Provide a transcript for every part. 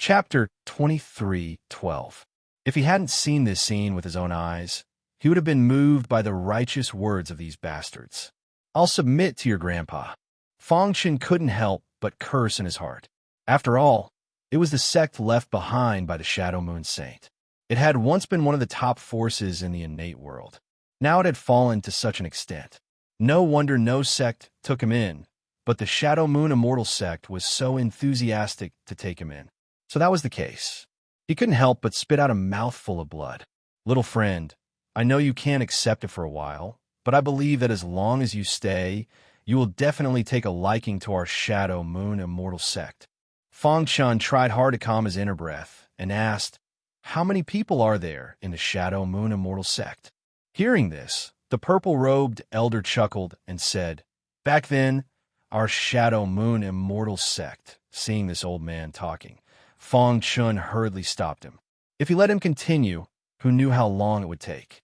Chapter 23:12. If he hadn't seen this scene with his own eyes, he would have been moved by the righteous words of these bastards. I'll submit to your grandpa. Fong Chen couldn't help but curse in his heart. After all, it was the sect left behind by the Shadow Moon Saint. It had once been one of the top forces in the innate world. Now it had fallen to such an extent. No wonder no sect took him in, but the Shadow Moon Immortal sect was so enthusiastic to take him in. So that was the case. He couldn't help but spit out a mouthful of blood. Little friend, I know you can't accept it for a while, but I believe that as long as you stay, you will definitely take a liking to our Shadow Moon Immortal sect. Fong Chun tried hard to calm his inner breath and asked, how many people are there in the Shadow Moon Immortal sect? Hearing this, the purple-robed elder chuckled and said, back then, our Shadow Moon Immortal sect. Seeing this old man talking, Fong Chun hurriedly stopped him. If he let him continue, who knew how long it would take?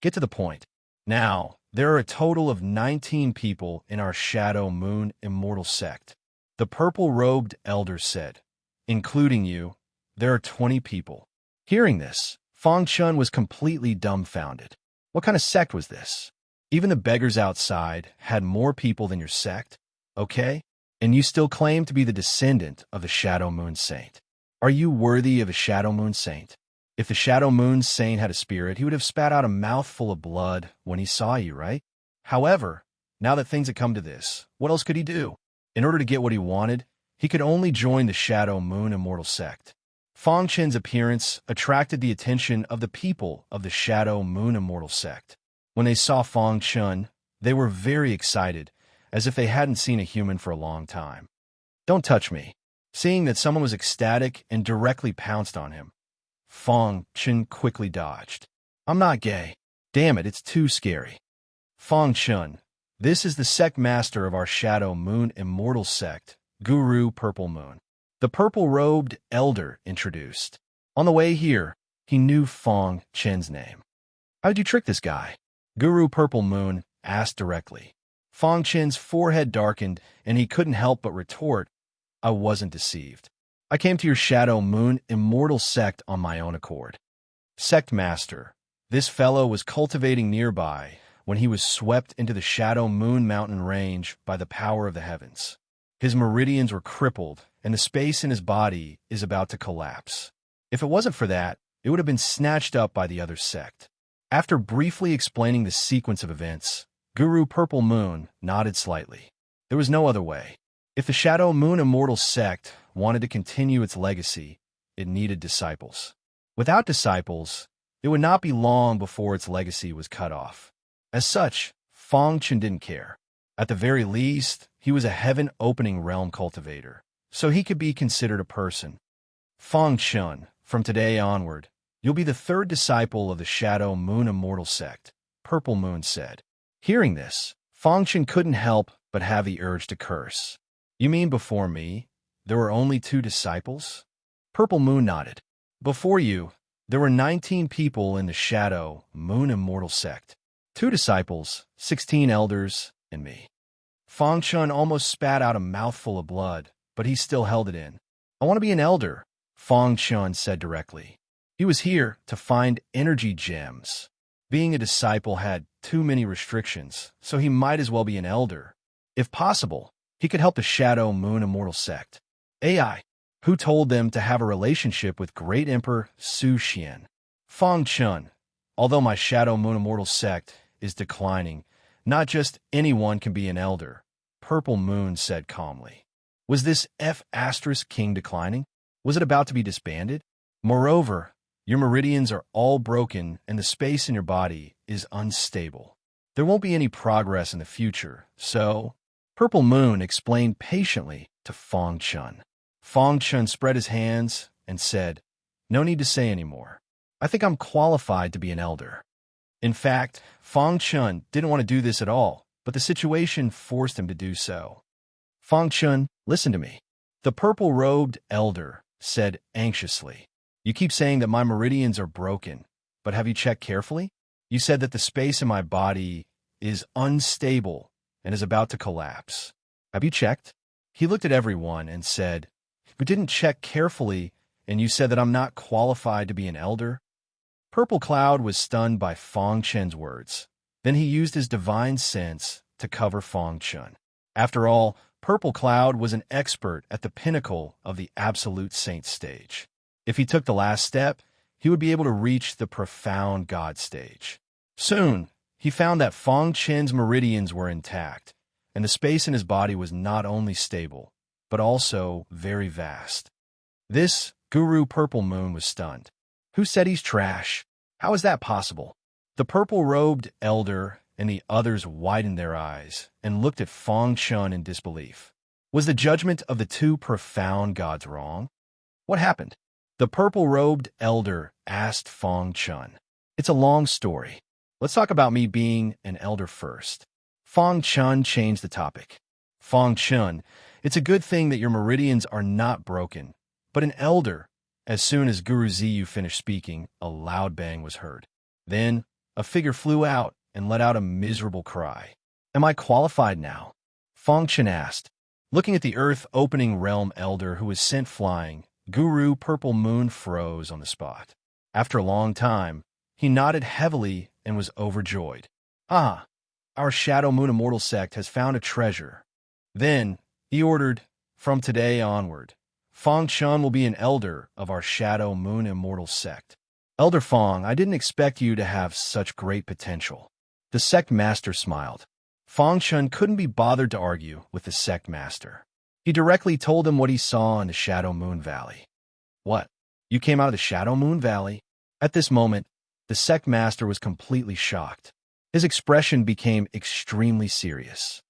Get to the point. Now, there are a total of 19 people in our Shadow Moon Immortal sect. The purple-robed elder said, including you, there are 20 people. Hearing this, Fong Chun was completely dumbfounded. What kind of sect was this? Even the beggars outside had more people than your sect, okay? And you still claim to be the descendant of the Shadow Moon Saint. Are you worthy of a Shadow Moon Saint? If the Shadow Moon Saint had a spirit, he would have spat out a mouthful of blood when he saw you, right? However, now that things had come to this, what else could he do? In order to get what he wanted, he could only join the Shadow Moon Immortal sect. Fong Chen's appearance attracted the attention of the people of the Shadow Moon Immortal sect. When they saw Fong Chen, they were very excited, as if they hadn't seen a human for a long time. Don't touch me. Seeing that someone was ecstatic and directly pounced on him, Fong Chen quickly dodged. I'm not gay. Damn it, it's too scary. Fong Chen, this is the sect master of our Shadow Moon Immortal sect, Guru Purple Moon. The purple-robed elder introduced. On the way here, he knew Fong Chen's name. How did you trick this guy? Guru Purple Moon asked directly. Fong Chen's forehead darkened, and he couldn't help but retort, I wasn't deceived. I came to your Shadow Moon Immortal sect on my own accord. Sect Master, this fellow was cultivating nearby when he was swept into the Shadow Moon Mountain range by the power of the heavens. His meridians were crippled, and the space in his body is about to collapse. If it wasn't for that, it would have been snatched up by the other sect. After briefly explaining the sequence of events, Guru Purple Moon nodded slightly. There was no other way. If the Shadow Moon Immortal sect wanted to continue its legacy, it needed disciples. Without disciples, it would not be long before its legacy was cut off. As such, Fong Chen didn't care. At the very least, he was a heaven-opening realm cultivator, so he could be considered a person. Fong Chen, from today onward, you'll be the third disciple of the Shadow Moon Immortal sect, Purple Moon said. Hearing this, Fong Chen couldn't help but have the urge to curse. You mean before me, there were only 2 disciples? Purple Moon nodded. Before you, there were 19 people in the Shadow Moon Immortal sect. 2 disciples, 16 elders, and me. Fong Chun almost spat out a mouthful of blood, but he still held it in. I want to be an elder, Fong Chun said directly. He was here to find energy gems. Being a disciple had too many restrictions, so he might as well be an elder. If possible, he could help the Shadow Moon Immortal sect. AI, who told them to have a relationship with Great Emperor Su Xian. Fong Chun, although my Shadow Moon Immortal sect is declining, not just anyone can be an elder, Purple Moon said calmly. Was this F*King declining? Was it about to be disbanded? Moreover, your meridians are all broken and the space in your body is unstable. There won't be any progress in the future, so... Purple Moon explained patiently to Fong Chun. Fong Chun spread his hands and said, no need to say any more. I think I'm qualified to be an elder. In fact, Fong Chun didn't want to do this at all, but the situation forced him to do so. Fong Chun, listen to me. The purple-robed elder said anxiously. You keep saying that my meridians are broken, but have you checked carefully? You said that the space in my body is unstable and is about to collapse. Have you checked? He looked at everyone and said, if we didn't check carefully, and you said that I'm not qualified to be an elder? Purple Cloud was stunned by Fong Chen's words. Then he used his divine sense to cover Fong Chen. After all, Purple Cloud was an expert at the pinnacle of the absolute saint stage. If he took the last step, he would be able to reach the profound God stage. Soon, he found that Fong Chen's meridians were intact, and the space in his body was not only stable, but also very vast. This Guru Purple Moon was stunned. Who said he's trash? How is that possible? The purple-robed elder and the others widened their eyes and looked at Fong Chen in disbelief. Was the judgment of the two profound gods wrong? What happened? The purple-robed elder asked Fong Chen. It's a long story. Let's talk about me being an elder first. Fong Chen changed the topic. Fong Chen, it's a good thing that your meridians are not broken, but an elder. As soon as Guru Ziyu finished speaking, a loud bang was heard. Then, a figure flew out and let out a miserable cry. Am I qualified now? Fong Chen asked. Looking at the earth-opening realm elder who was sent flying, Guru Purple Moon froze on the spot. After a long time, he nodded heavily and was overjoyed. Ah, our Shadow Moon Immortal sect has found a treasure. Then, he ordered, from today onward, Fong Chen will be an elder of our Shadow Moon Immortal sect. Elder Fong, I didn't expect you to have such great potential. The sect master smiled. Fong Chen couldn't be bothered to argue with the sect master. He directly told him what he saw in the Shadow Moon Valley. What? You came out of the Shadow Moon Valley? At this moment, the sect master was completely shocked. His expression became extremely serious.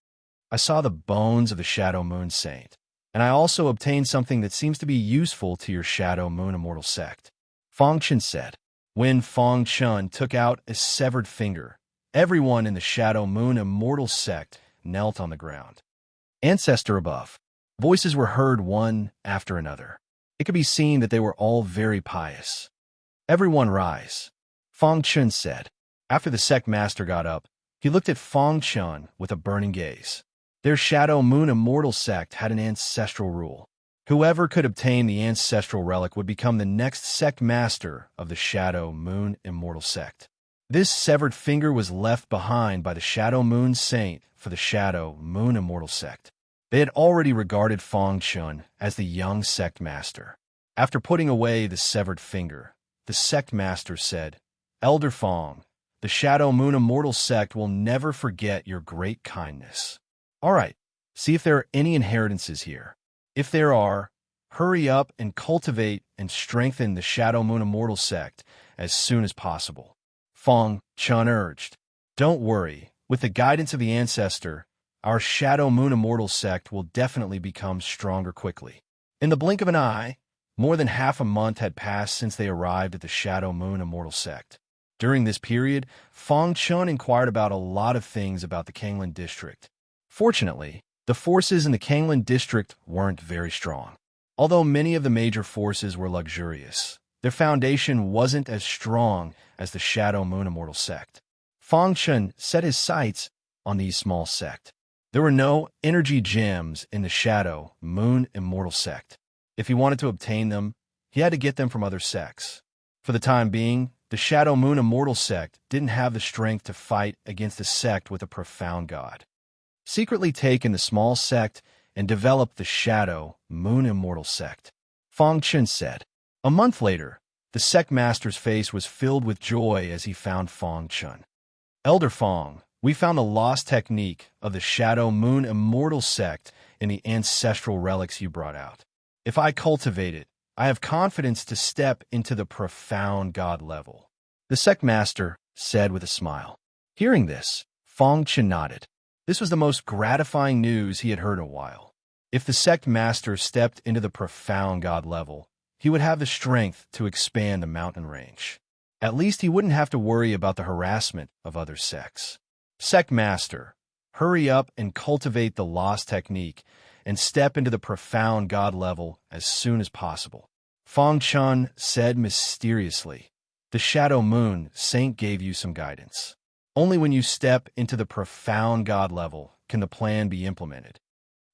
I saw the bones of the Shadow Moon Saint, and I also obtained something that seems to be useful to your Shadow Moon Immortal sect. Fong Chen said. When Fong Chen took out a severed finger, everyone in the Shadow Moon Immortal sect knelt on the ground. Ancestor above. Voices were heard one after another. It could be seen that they were all very pious. Everyone rise, Fong Chen said. After the sect master got up, he looked at Fong Chen with a burning gaze. Their Shadow Moon Immortal sect had an ancestral rule. Whoever could obtain the ancestral relic would become the next sect master of the Shadow Moon Immortal sect. This severed finger was left behind by the Shadow Moon Saint for the Shadow Moon Immortal sect. They had already regarded Fong Chen as the young sect master. After putting away the severed finger, the sect master said, Elder Fong, the Shadow Moon Immortal sect will never forget your great kindness. All right, see if there are any inheritances here. If there are, hurry up and cultivate and strengthen the Shadow Moon Immortal sect as soon as possible. Fong Chen urged. Don't worry, with the guidance of the ancestor, our Shadow Moon Immortal sect will definitely become stronger quickly. In the blink of an eye, more than half a month had passed since they arrived at the Shadow Moon Immortal sect. During this period, Fong Chen inquired about a lot of things about the Kanglan district. Fortunately, the forces in the Kanglan district weren't very strong. Although many of the major forces were luxurious, their foundation wasn't as strong as the Shadow Moon Immortal sect. Fong Chen set his sights on these small sect. There were no energy gems in the Shadow Moon Immortal sect. If he wanted to obtain them, he had to get them from other sects. For the time being, the Shadow Moon Immortal sect didn't have the strength to fight against a sect with a profound god. Secretly take in the small sect and develop the Shadow Moon Immortal sect, Fong Chen said. A month later, the sect master's face was filled with joy as he found Fong Chen. Elder Fong, we found the lost technique of the Shadow Moon Immortal sect in the ancestral relics you brought out. If I cultivate it, I have confidence to step into the profound God level, the sect master said with a smile. Hearing this, Fong Chen nodded. This was the most gratifying news he had heard in a while. If the sect master stepped into the profound God level, he would have the strength to expand the mountain range. At least he wouldn't have to worry about the harassment of other sects. Sect master, hurry up and cultivate the lost technique and step into the profound God level as soon as possible, Fong Chen said mysteriously. The Shadow Moon Saint gave you some guidance. Only when you step into the profound God level can the plan be implemented.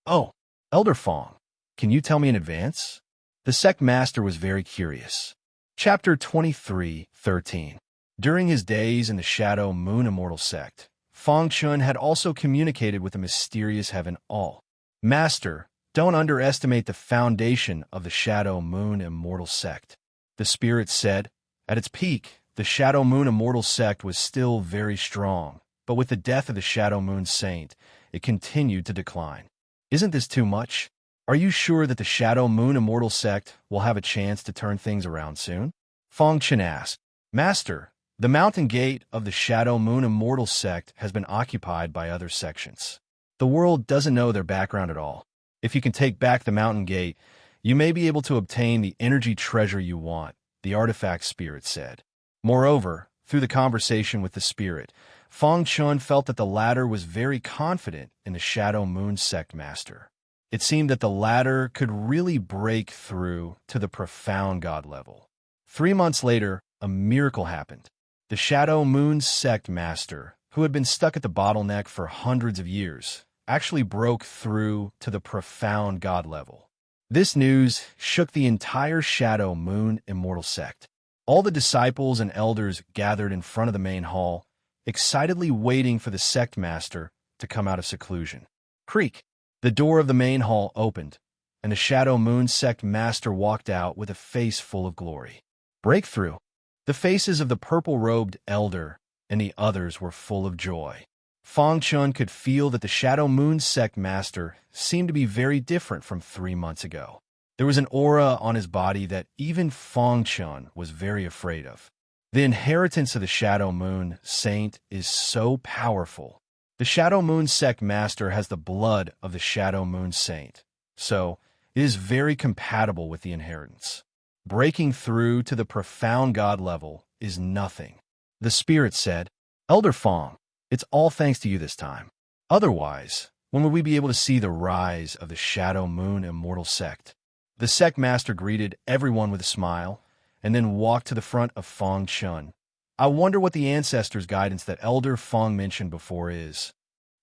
Oh, Elder Fong, can you tell me in advance? The The sect master was very curious. Chapter 23:13. During his days in the Shadow Moon Immortal Sect, Fong Chun had also communicated with the mysterious Heaven All. Master, don't underestimate the foundation of the Shadow Moon Immortal Sect. The spirit said. At its peak, the Shadow Moon Immortal Sect was still very strong, but with the death of the Shadow Moon Saint, it continued to decline. Isn't this too much? Are you sure that the Shadow Moon Immortal Sect will have a chance to turn things around soon? Fong Chun asked. Master, the mountain gate of the Shadow Moon Immortal Sect has been occupied by other sections. The world doesn't know their background at all. If you can take back the mountain gate, you may be able to obtain the energy treasure you want, the artifact spirit said. Moreover, through the conversation with the spirit, Fong Chun felt that the latter was very confident in the Shadow Moon Sect master. It seemed that the latter could really break through to the profound God level. 3 months later, a miracle happened. The Shadow Moon Sect master, who had been stuck at the bottleneck for hundreds of years, actually broke through to the profound God level. This news shook the entire Shadow Moon Immortal Sect. All the disciples and elders gathered in front of the main hall, excitedly waiting for the sect master to come out of seclusion. Creak! The door of the main hall opened, and the Shadow Moon Sect master walked out with a face full of glory. Breakthrough! The faces of the purple-robed elder and the others were full of joy. Fong Chun could feel that the Shadow Moon Sect master seemed to be very different from 3 months ago. There was an aura on his body that even Fong Chun was very afraid of. The inheritance of the Shadow Moon Saint is so powerful. The Shadow Moon Sect master has the blood of the Shadow Moon Saint, so it is very compatible with the inheritance. Breaking through to the profound God level is nothing. The spirit said, Elder Fong, it's all thanks to you this time. Otherwise, when would we be able to see the rise of the Shadow Moon Immortal Sect? The sect master greeted everyone with a smile, and then walked to the front of Fong Chun. I wonder what the ancestors' guidance that Elder Fong mentioned before is.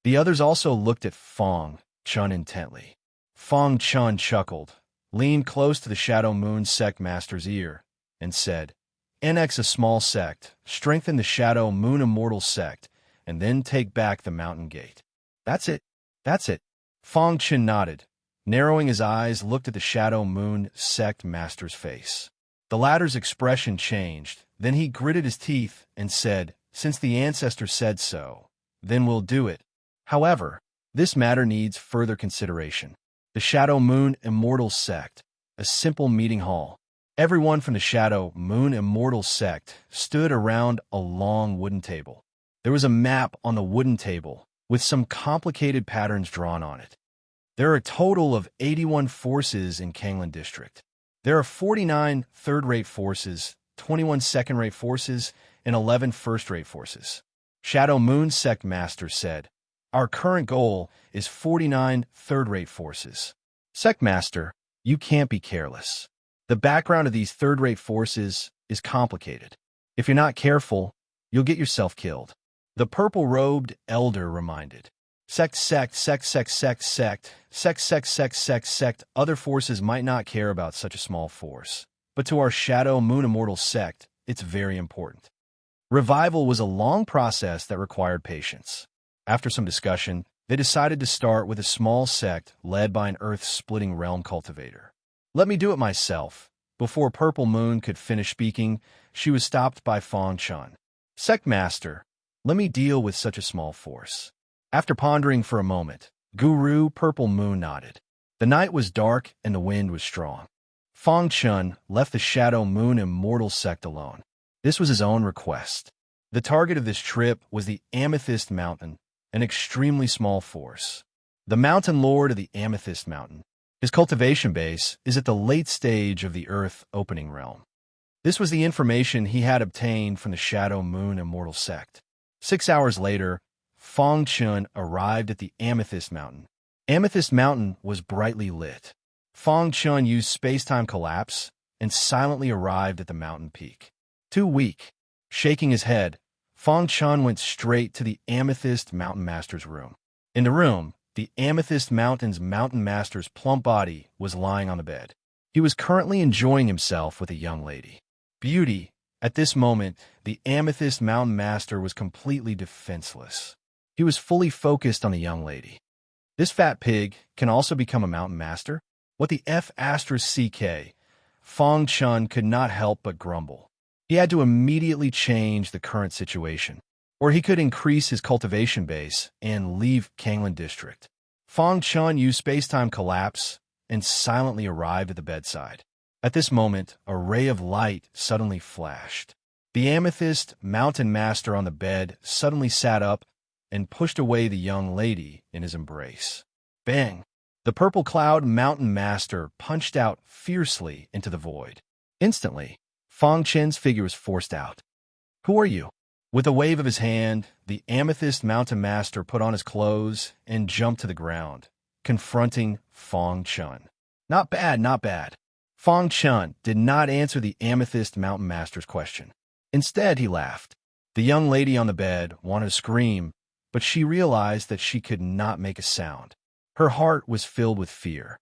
The others also looked at Fong Chun intently. Fong Chun chuckled, leaned close to the Shadow Moon Sect master's ear, and said, Annex a small sect, strengthen the Shadow Moon Immortal Sect, and then take back the mountain gate. That's it. That's it. Fong Chun nodded, narrowing his eyes, looked at the Shadow Moon Sect master's face. The latter's expression changed. Then he gritted his teeth and said, Since the ancestor said so, then we'll do it. However, this matter needs further consideration. The Shadow Moon Immortal Sect, a simple meeting hall. Everyone from the Shadow Moon Immortal Sect stood around a long wooden table. There was a map on the wooden table with some complicated patterns drawn on it. There are a total of 81 forces in Kanglan District. There are 49 third-rate forces, 21 second-rate forces, and 11 first-rate forces. Shadow Moon Sect Master said, Our current goal is 49 third-rate forces. Sect Master, you can't be careless. The background of these third-rate forces is complicated. If you're not careful, you'll get yourself killed. The purple-robed elder reminded. Sect. Other forces might not care about such a small force, but to our Shadow Moon Immortal Sect, it's very important. Revival was a long process that required patience. After some discussion, they decided to start with a small sect led by an earth-splitting realm cultivator. Let me do it myself. Before Purple Moon could finish speaking, she was stopped by Fong Chun. Sect Master, let me deal with such a small force. After pondering for a moment, Guru Purple Moon nodded. The night was dark and the wind was strong. Fong Chun left the Shadow Moon Immortal Sect alone. This was his own request. The target of this trip was the Amethyst Mountain, an extremely small force. The Mountain Lord of the Amethyst Mountain. His cultivation base is at the late stage of the Earth Opening Realm. This was the information he had obtained from the Shadow Moon Immortal Sect. 6 hours later, Fong Chun arrived at the Amethyst Mountain. Amethyst Mountain was brightly lit. Fong Chun used space-time collapse and silently arrived at the mountain peak. Too weak. Shaking his head, Fong Chun went straight to the Amethyst Mountain Master's room. In the room, the Amethyst Mountain's Mountain Master's plump body was lying on the bed. He was currently enjoying himself with a young lady. Beauty. At this moment, the Amethyst Mountain Master was completely defenseless. He was fully focused on the young lady. This fat pig can also become a mountain master? What the F***? Fong Chun could not help but grumble. He had to immediately change the current situation, or he could increase his cultivation base and leave Kanglan District. Fong Chun used space-time collapse and silently arrived at the bedside. At this moment, a ray of light suddenly flashed. The Amethyst Mountain Master on the bed suddenly sat up and pushed away the young lady in his embrace. Bang! The Purple Cloud Mountain Master punched out fiercely into the void. Instantly, Fong Chen's figure was forced out. Who are you? With a wave of his hand, the Amethyst Mountain Master put on his clothes and jumped to the ground, confronting Fong Chun. Not bad, not bad. Fong Chun did not answer the Amethyst Mountain Master's question. Instead, he laughed. The young lady on the bed wanted to scream, but she realized that she could not make a sound. Her heart was filled with fear.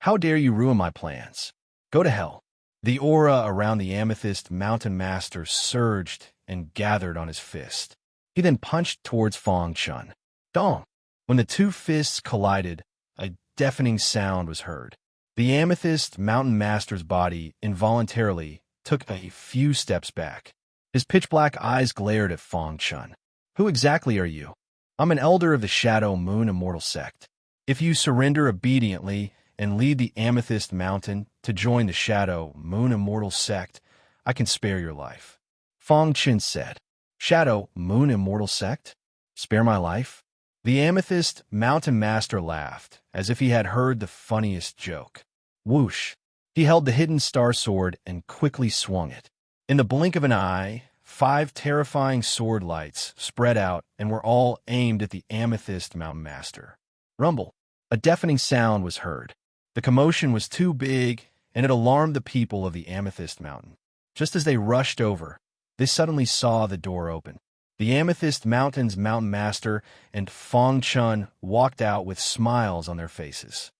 How dare you ruin my plans? Go to hell. The aura around the Amethyst Mountain Master surged and gathered on his fist. He then punched towards Fong Chun. Dong! When the two fists collided, a deafening sound was heard. The Amethyst Mountain Master's body involuntarily took a few steps back. His pitch-black eyes glared at Fong Chun. Who exactly are you? I'm an elder of the Shadow Moon Immortal Sect. If you surrender obediently and lead the Amethyst Mountain to join the Shadow Moon Immortal Sect, I can spare your life. Fong Chun said. Shadow Moon Immortal Sect? Spare my life? The Amethyst Mountain Master laughed, as if he had heard the funniest joke. Whoosh! He held the hidden star sword and quickly swung it. In the blink of an eye, 5 terrifying sword lights spread out and were all aimed at the Amethyst Mountain Master. Rumble! A deafening sound was heard. The commotion was too big, and it alarmed the people of the Amethyst Mountain. Just as they rushed over, they suddenly saw the door open. The Amethyst Mountain's Mountain Master and Fong Chun walked out with smiles on their faces.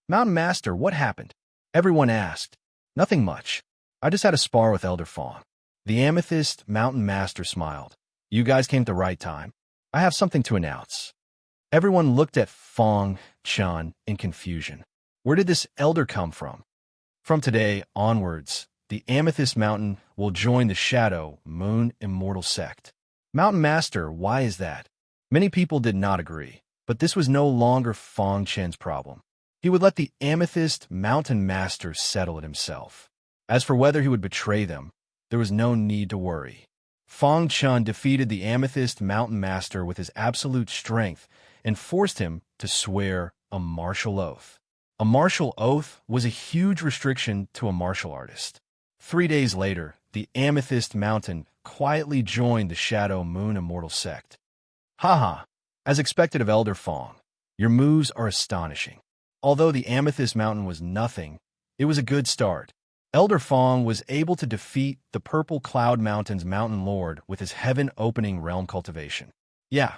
Mountain Master, what happened? Everyone asked. Nothing much. I just had a spar with Elder Fong. The Amethyst Mountain Master smiled. You guys came at the right time. I have something to announce. Everyone looked at Fong Chun in confusion. Where did this elder come from? From today onwards, the Amethyst Mountain will join the Shadow Moon Immortal Sect. Mountain Master, why is that? Many people did not agree, but this was no longer Fong Chen's problem. He would let the Amethyst Mountain Master settle it himself. As for whether he would betray them, there was no need to worry. Fong Chun defeated the Amethyst Mountain Master with his absolute strength and forced him to swear a martial oath. A martial oath was a huge restriction to a martial artist. 3 days later, the Amethyst Mountain quietly joined the Shadow Moon Immortal Sect. Haha, as expected of Elder Fong, your moves are astonishing. Although the Amethyst Mountain was nothing, it was a good start. Elder Fong was able to defeat the Purple Cloud Mountain's Mountain Lord with his heaven-opening realm cultivation. Yeah,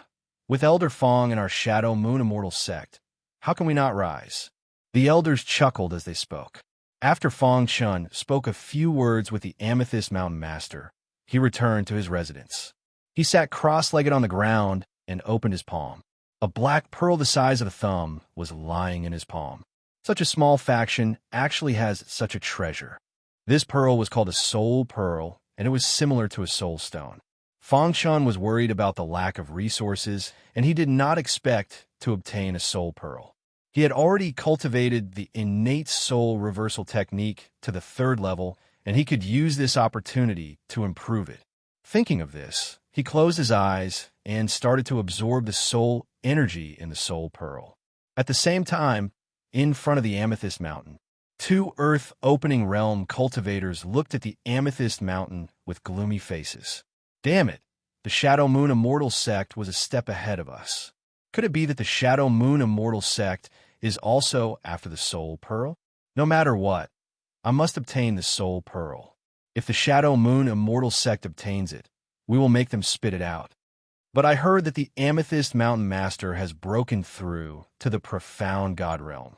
with Elder Fong and our Shadow Moon Immortal Sect, how can we not rise? The elders chuckled as they spoke. After Fong Chun spoke a few words with the Amethyst Mountain Master, he returned to his residence. He sat cross-legged on the ground and opened his palm. A black pearl the size of a thumb was lying in his palm. Such a small faction actually has such a treasure. This pearl was called a soul pearl, and it was similar to a soul stone. Fong Chun was worried about the lack of resources, and he did not expect to obtain a soul pearl. He had already cultivated the innate soul reversal technique to the 3rd level, and he could use this opportunity to improve it. Thinking of this, he closed his eyes and started to absorb the soul energy in the soul pearl. At the same time, in front of the Amethyst Mountain, 2 Earth Opening Realm cultivators looked at the Amethyst Mountain with gloomy faces. Damn it, the Shadow Moon Immortal Sect was a step ahead of us. Could it be that the Shadow Moon Immortal Sect is also after the Soul Pearl? No matter what, I must obtain the Soul Pearl. If the Shadow Moon Immortal Sect obtains it, we will make them spit it out. But I heard that the Amethyst Mountain Master has broken through to the profound God realm.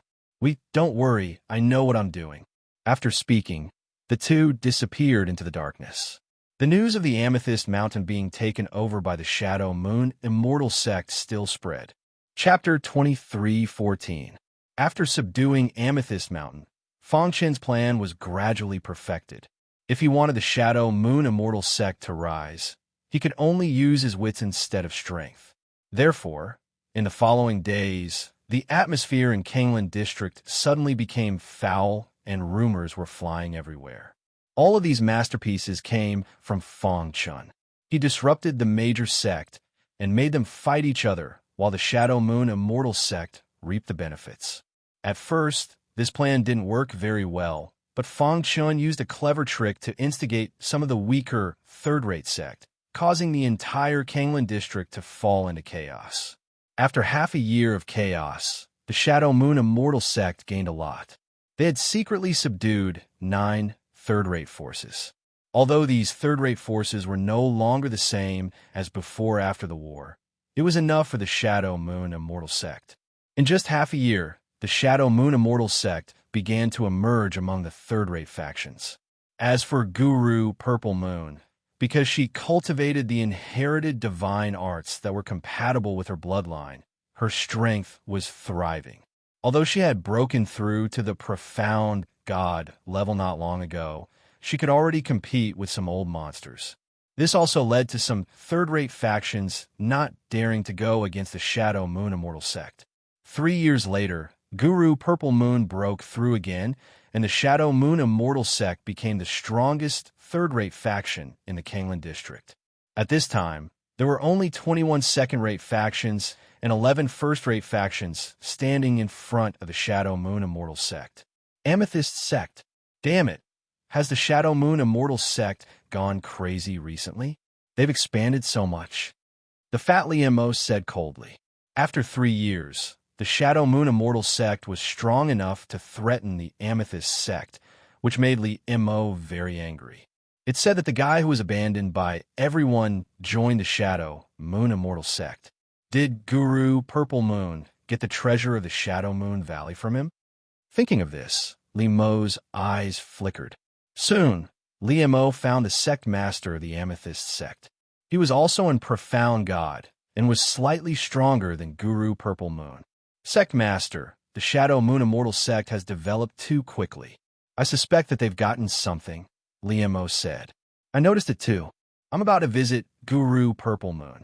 Don't worry, I know what I'm doing. After speaking, the two disappeared into the darkness. The news of the Amethyst Mountain being taken over by the Shadow Moon Immortal sect still spread. Chapter 23:14. After subduing Amethyst Mountain, Fang Chen's plan was gradually perfected. If he wanted the Shadow Moon Immortal sect to rise, he could only use his wits instead of strength. Therefore, in the following days, the atmosphere in Kanglan District suddenly became foul and rumors were flying everywhere. All of these masterpieces came from Fang Chen. He disrupted the major sect and made them fight each other while the Shadow Moon Immortal sect reaped the benefits. At first, this plan didn't work very well, but Fang Chen used a clever trick to instigate some of the weaker, third-rate sect, causing the entire Kanglan District to fall into chaos. After half a year of chaos, the Shadow Moon Immortal sect gained a lot. They had secretly subdued 9 third-rate forces. Although these third-rate forces were no longer the same as before after the war, it was enough for the Shadow Moon Immortal sect. In just half a year, the Shadow Moon Immortal sect began to emerge among the third-rate factions. As for Guru Purple Moon, because she cultivated the inherited divine arts that were compatible with her bloodline, her strength was thriving. Although she had broken through to the profound god level not long ago, she could already compete with some old monsters. This also led to some third-rate factions not daring to go against the Shadow Moon Immortal sect. 3 years later, Guru Purple Moon broke through again, and the Shadow Moon Immortal sect became the strongest third-rate faction in the Kanglan District. At this time, there were only 21 second-rate factions and 11 first-rate factions standing in front of the Shadow Moon Immortal sect. Amethyst sect. Damn it. Has the Shadow Moon Immortal sect gone crazy recently? They've expanded so much. The fat Li Mo said coldly. After 3 years, the Shadow Moon Immortal sect was strong enough to threaten the Amethyst sect, which made Li Mo very angry. It said that the guy who was abandoned by everyone joined the Shadow Moon Immortal sect. Did Guru Purple Moon get the treasure of the Shadow Moon Valley from him? Thinking of this, Li Mo's eyes flickered. Soon, Li Mo found the sect master of the Amethyst sect. He was also a profound god and was slightly stronger than Guru Purple Moon. Sect master, the Shadow Moon Immortal sect has developed too quickly. I suspect that they've gotten something, Li Mo said. I noticed it too. I'm about to visit Guru Purple Moon.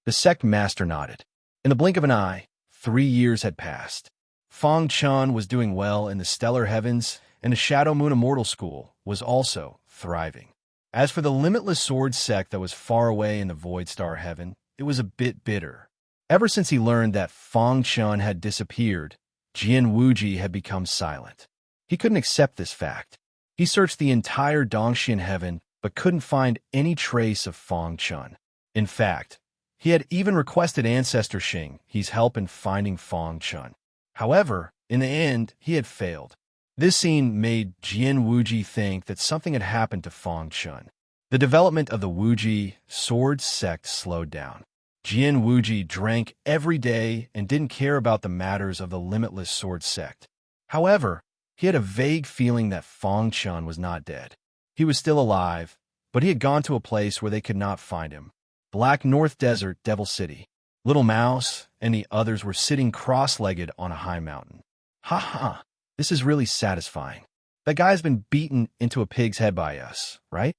The sect master nodded. In the blink of an eye, 3 years had passed. Fang Chen was doing well in the stellar heavens, and the Shadow Moon Immortal School was also thriving. As for the Limitless Sword sect that was far away in the Void Star Heaven, it was a bit bitter. Ever since he learned that Fang Chen had disappeared, Jian Wuji had become silent. He couldn't accept this fact. He searched the entire Dongxian Heaven, but couldn't find any trace of Fang Chen. In fact, he had even requested Ancestor Xing his help in finding Fang Chen. However, in the end, he had failed. This scene made Jian Wuji think that something had happened to Fang Chen. The development of the Wuji sword sect slowed down. Jian Wuji drank every day and didn't care about the matters of the Limitless Sword sect. However, he had a vague feeling that Fang Chen was not dead. He was still alive, but he had gone to a place where they could not find him. Black North Desert, Devil City. Little Mouse and the others were sitting cross-legged on a high mountain. Ha ha, this is really satisfying. That guy's been beaten into a pig's head by us, right?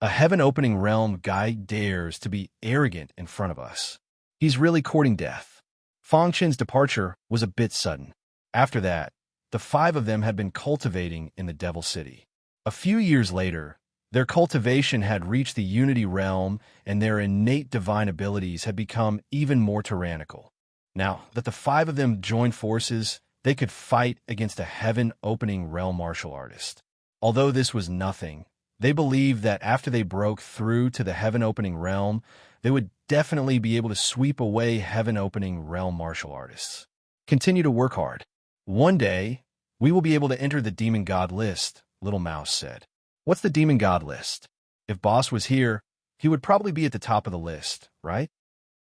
A heaven-opening realm guy dares to be arrogant in front of us. He's really courting death. Fang Chen's departure was a bit sudden. After that, the 5 of them had been cultivating in the Devil City. A few years later, their cultivation had reached the Unity realm and their innate divine abilities had become even more tyrannical. Now that the 5 of them joined forces, they could fight against a heaven-opening realm martial artist. Although this was nothing, they believed that after they broke through to the heaven-opening realm, they would definitely be able to sweep away heaven-opening realm martial artists. Continue to work hard. One day, we will be able to enter the Demon God list, Little Mouse said. What's the Demon God list? If Boss was here, he would probably be at the top of the list, right?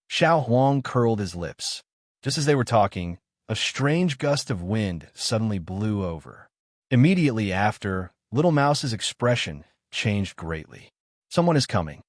Xiao Huang curled his lips. Just as they were talking, a strange gust of wind suddenly blew over. Immediately after, Little Mouse's expression changed greatly. Someone is coming.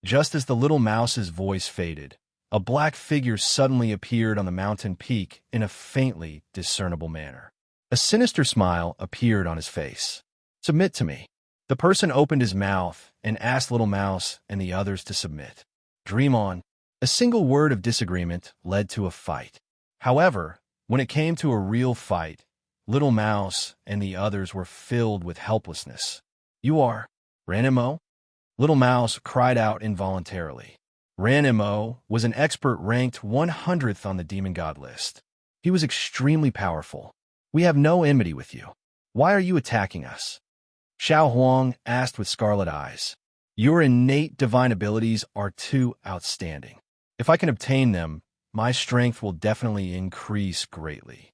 Just as the little mouse's voice faded, a black figure suddenly appeared on the mountain peak in a faintly discernible manner. A sinister smile appeared on his face. "Submit to me." The person opened his mouth and asked Little Mouse and the others to submit. Dream on. A single word of disagreement led to a fight. However, when it came to a real fight, Little Mouse and the others were filled with helplessness. "You are Ranimo?" Little Mouse cried out involuntarily. Ranimo was an expert ranked 100th on the demon god list. He was extremely powerful. "We have no enmity with you. Why are you attacking us?" Xiao Huang asked with scarlet eyes. "Your innate divine abilities are too outstanding. If I can obtain them, my strength will definitely increase greatly."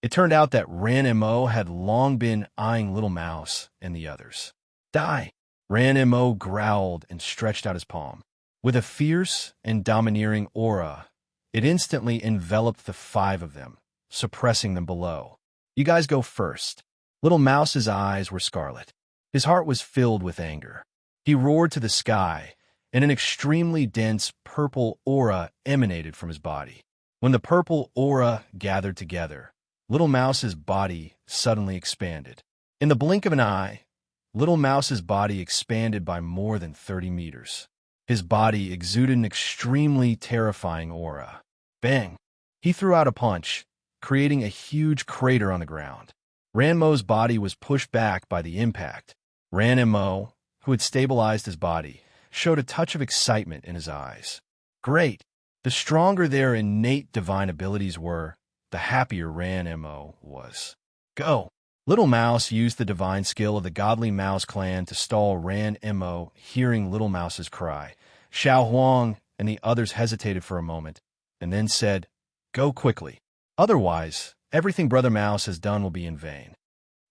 It turned out that Ranimo had long been eyeing Little Mouse and the others. "Die!" Ranimo growled and stretched out his palm. With a fierce and domineering aura, it instantly enveloped the 5 of them, suppressing them below. "You guys go first." Little Mouse's eyes were scarlet. His heart was filled with anger. He roared to the sky, and an extremely dense purple aura emanated from his body. When the purple aura gathered together, Little Mouse's body suddenly expanded. In the blink of an eye, Little Mouse's body expanded by more than 30 meters. His body exuded an extremely terrifying aura. Bang! He threw out a punch, creating a huge crater on the ground. Ranmo's body was pushed back by the impact. Ranmo, who had stabilized his body, showed a touch of excitement in his eyes. Great! The stronger their innate divine abilities were, the happier Ranmo was. Go! Little Mouse used the divine skill of the godly Mouse clan to stall Ranmo, hearing Little Mouse's cry. Xiao Huang and the others hesitated for a moment, and then said, "Go quickly. Otherwise, everything Brother Mouse has done will be in vain.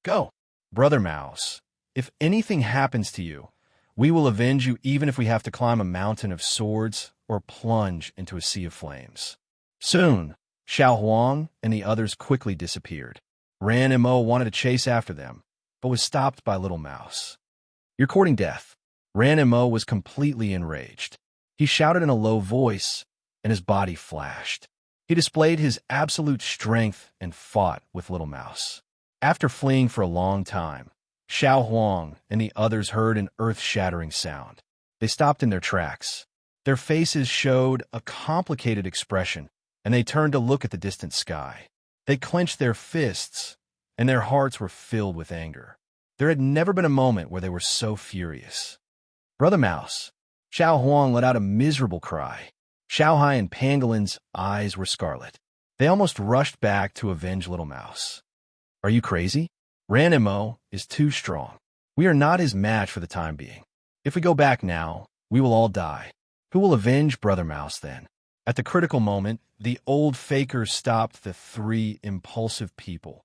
Go! Brother Mouse, if anything happens to you, we will avenge you even if we have to climb a mountain of swords or plunge into a sea of flames." Soon, Xiao Huang and the others quickly disappeared. Ranmo wanted to chase after them, but was stopped by Little Mouse. "You're courting death." Ranmo was completely enraged. He shouted in a low voice, and his body flashed. He displayed his absolute strength and fought with Little Mouse. After fleeing for a long time, Xiao Huang and the others heard an earth-shattering sound. They stopped in their tracks. Their faces showed a complicated expression, and they turned to look at the distant sky. They clenched their fists, and their hearts were filled with anger. There had never been a moment where they were so furious. "Brother Mouse!" Xiao Huang let out a miserable cry. Xiaohai and Pangolin's eyes were scarlet. They almost rushed back to avenge Little Mouse. "Are you crazy? Ranmo is too strong. We are not his match for the time being. If we go back now, we will all die. Who will avenge Brother Mouse then?" At the critical moment, the old faker stopped the 3 impulsive people.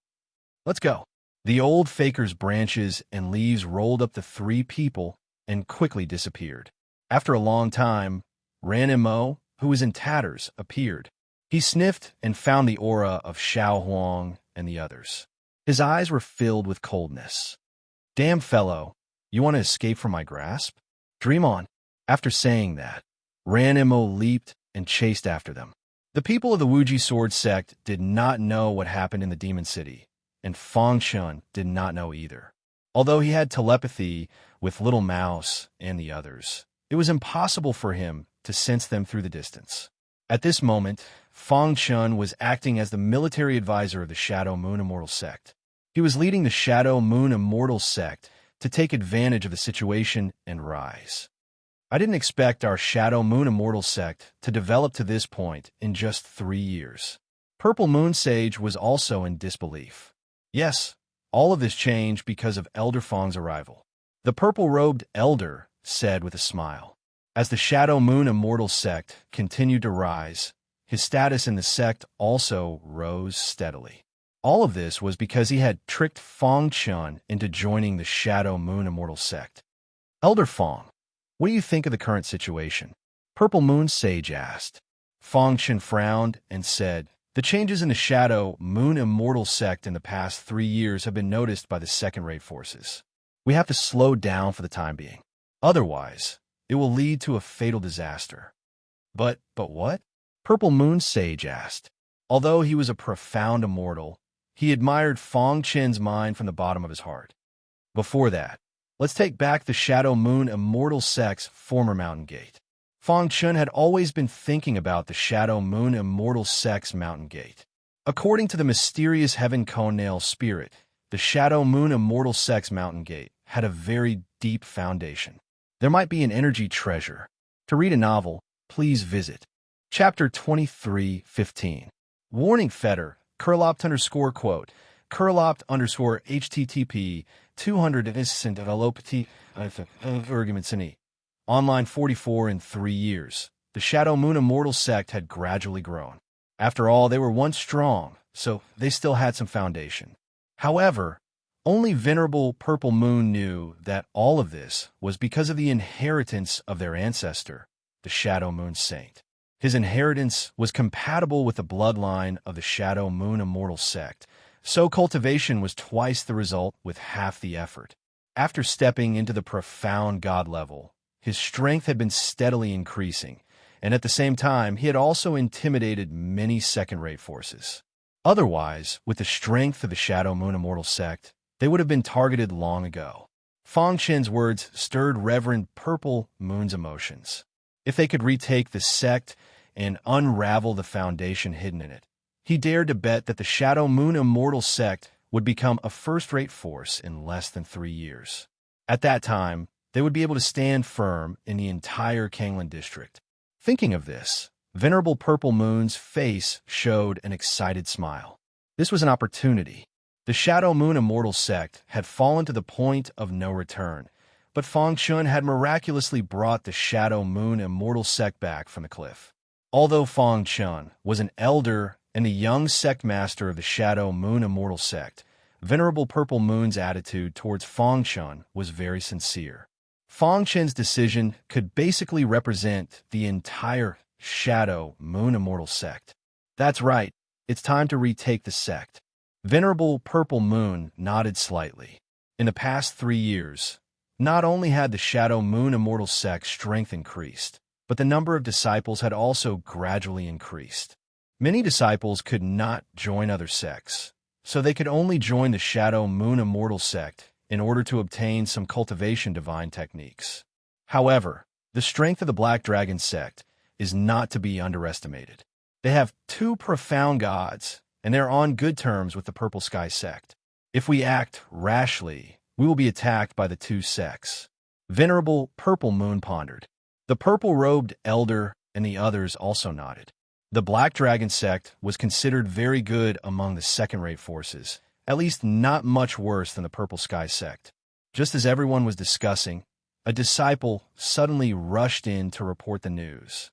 "Let's go." The old faker's branches and leaves rolled up the 3 people and quickly disappeared. After a long time, Ranmo, who was in tatters, appeared. He sniffed and found the aura of Xiao Huang and the others. His eyes were filled with coldness. "Damn fellow, you want to escape from my grasp? Dream on." After saying that, Ranmo leaped and chased after them. The people of the Wuji Sword sect did not know what happened in the Demon City, and Fang Chun did not know either. Although he had telepathy with Little Mouse and the others, it was impossible for him to sense them through the distance. At this moment, Fang Chun was acting as the military advisor of the Shadow Moon Immortal sect. He was leading the Shadow Moon Immortal sect to take advantage of the situation and rise. I didn't expect our Shadow Moon Immortal sect to develop to this point in just 3 years. Purple Moon Sage was also in disbelief. Yes, all of this changed because of Elder Fang's arrival. The purple-robed elder said with a smile. As the Shadow Moon Immortal sect continued to rise, his status in the sect also rose steadily. All of this was because he had tricked Fang Chun into joining the Shadow Moon Immortal sect. "Elder Fang, what do you think of the current situation?" Purple Moon Sage asked. Fang Chun frowned and said, The changes in the Shadow Moon Immortal sect in the past 3 years have been noticed by the second-rate forces. We have to slow down for the time being. Otherwise, it will lead to a fatal disaster. But what? Purple Moon Sage asked. Although he was a profound immortal, he admired Fong Chen's mind from the bottom of his heart. Before that, let's take back the Shadow Moon Immortal sect's former Mountain Gate. Fong Chen had always been thinking about the Shadow Moon Immortal sect's Mountain Gate. According to the mysterious Heaven Conail spirit, the Shadow Moon Immortal sect's Mountain Gate had a very deep foundation. There might be an energy treasure. To read a novel, please visit Chapter 23:15. Warning Fetter, Curlopt_quote, Curlopt_HTTP 200 Online 44 in 3 years. The Shadow Moon Immortal sect had gradually grown. After all, they were once strong, so they still had some foundation. However, only Venerable Purple Moon knew that all of this was because of the inheritance of their ancestor, the Shadow Moon Saint. His inheritance was compatible with the bloodline of the Shadow Moon Immortal sect, so cultivation was twice the result with half the effort. After stepping into the profound God level, his strength had been steadily increasing, and at the same time, he had also intimidated many second-rate forces. Otherwise, with the strength of the Shadow Moon Immortal sect, they would have been targeted long ago. Fong Chen's words stirred Reverend Purple Moon's emotions. If they could retake the sect and unravel the foundation hidden in it, he dared to bet that the Shadow Moon Immortal sect would become a first-rate force in less than 3 years. At that time, they would be able to stand firm in the entire Kanglan district. Thinking of this, Venerable Purple Moon's face showed an excited smile. This was an opportunity. The Shadow Moon Immortal sect had fallen to the point of no return, but Fong Chun had miraculously brought the Shadow Moon Immortal sect back from the cliff. Although Fong Chun was an elder and the young sect master of the Shadow Moon Immortal sect, Venerable Purple Moon's attitude towards Fong Chun was very sincere. Fong Chen's decision could basically represent the entire Shadow Moon Immortal sect. That's right, it's time to retake the sect. Venerable Purple Moon nodded slightly. In the past 3 years, not only had the Shadow Moon Immortal sect's strength increased, but the number of disciples had also gradually increased. Many disciples could not join other sects, so they could only join the Shadow Moon Immortal sect in order to obtain some cultivation divine techniques. However, the strength of the Black Dragon sect is not to be underestimated. They have 2 profound gods, and they're on good terms with the Purple Sky sect. If we act rashly, we will be attacked by the 2 sects. Venerable Purple Moon pondered. The purple-robed elder and the others also nodded. The Black Dragon sect was considered very good among the second-rate forces, at least not much worse than the Purple Sky sect. Just as everyone was discussing, a disciple suddenly rushed in to report the news.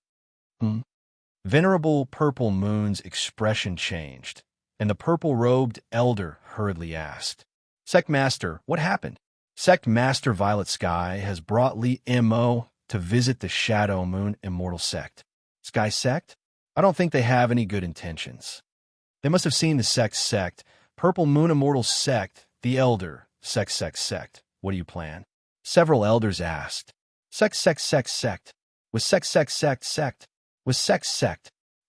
Venerable Purple Moon's expression changed, and the purple-robed elder hurriedly asked, "Sect Master, what happened?" "Sect Master Violet Sky has brought Li Mo to visit the Shadow Moon Immortal sect." "Sky sect? I don't think they have any good intentions. They must have seen the sect, Purple Moon Immortal sect, the elder, sect. What do you plan?" Several elders asked. Sect. Was sect. Was sect.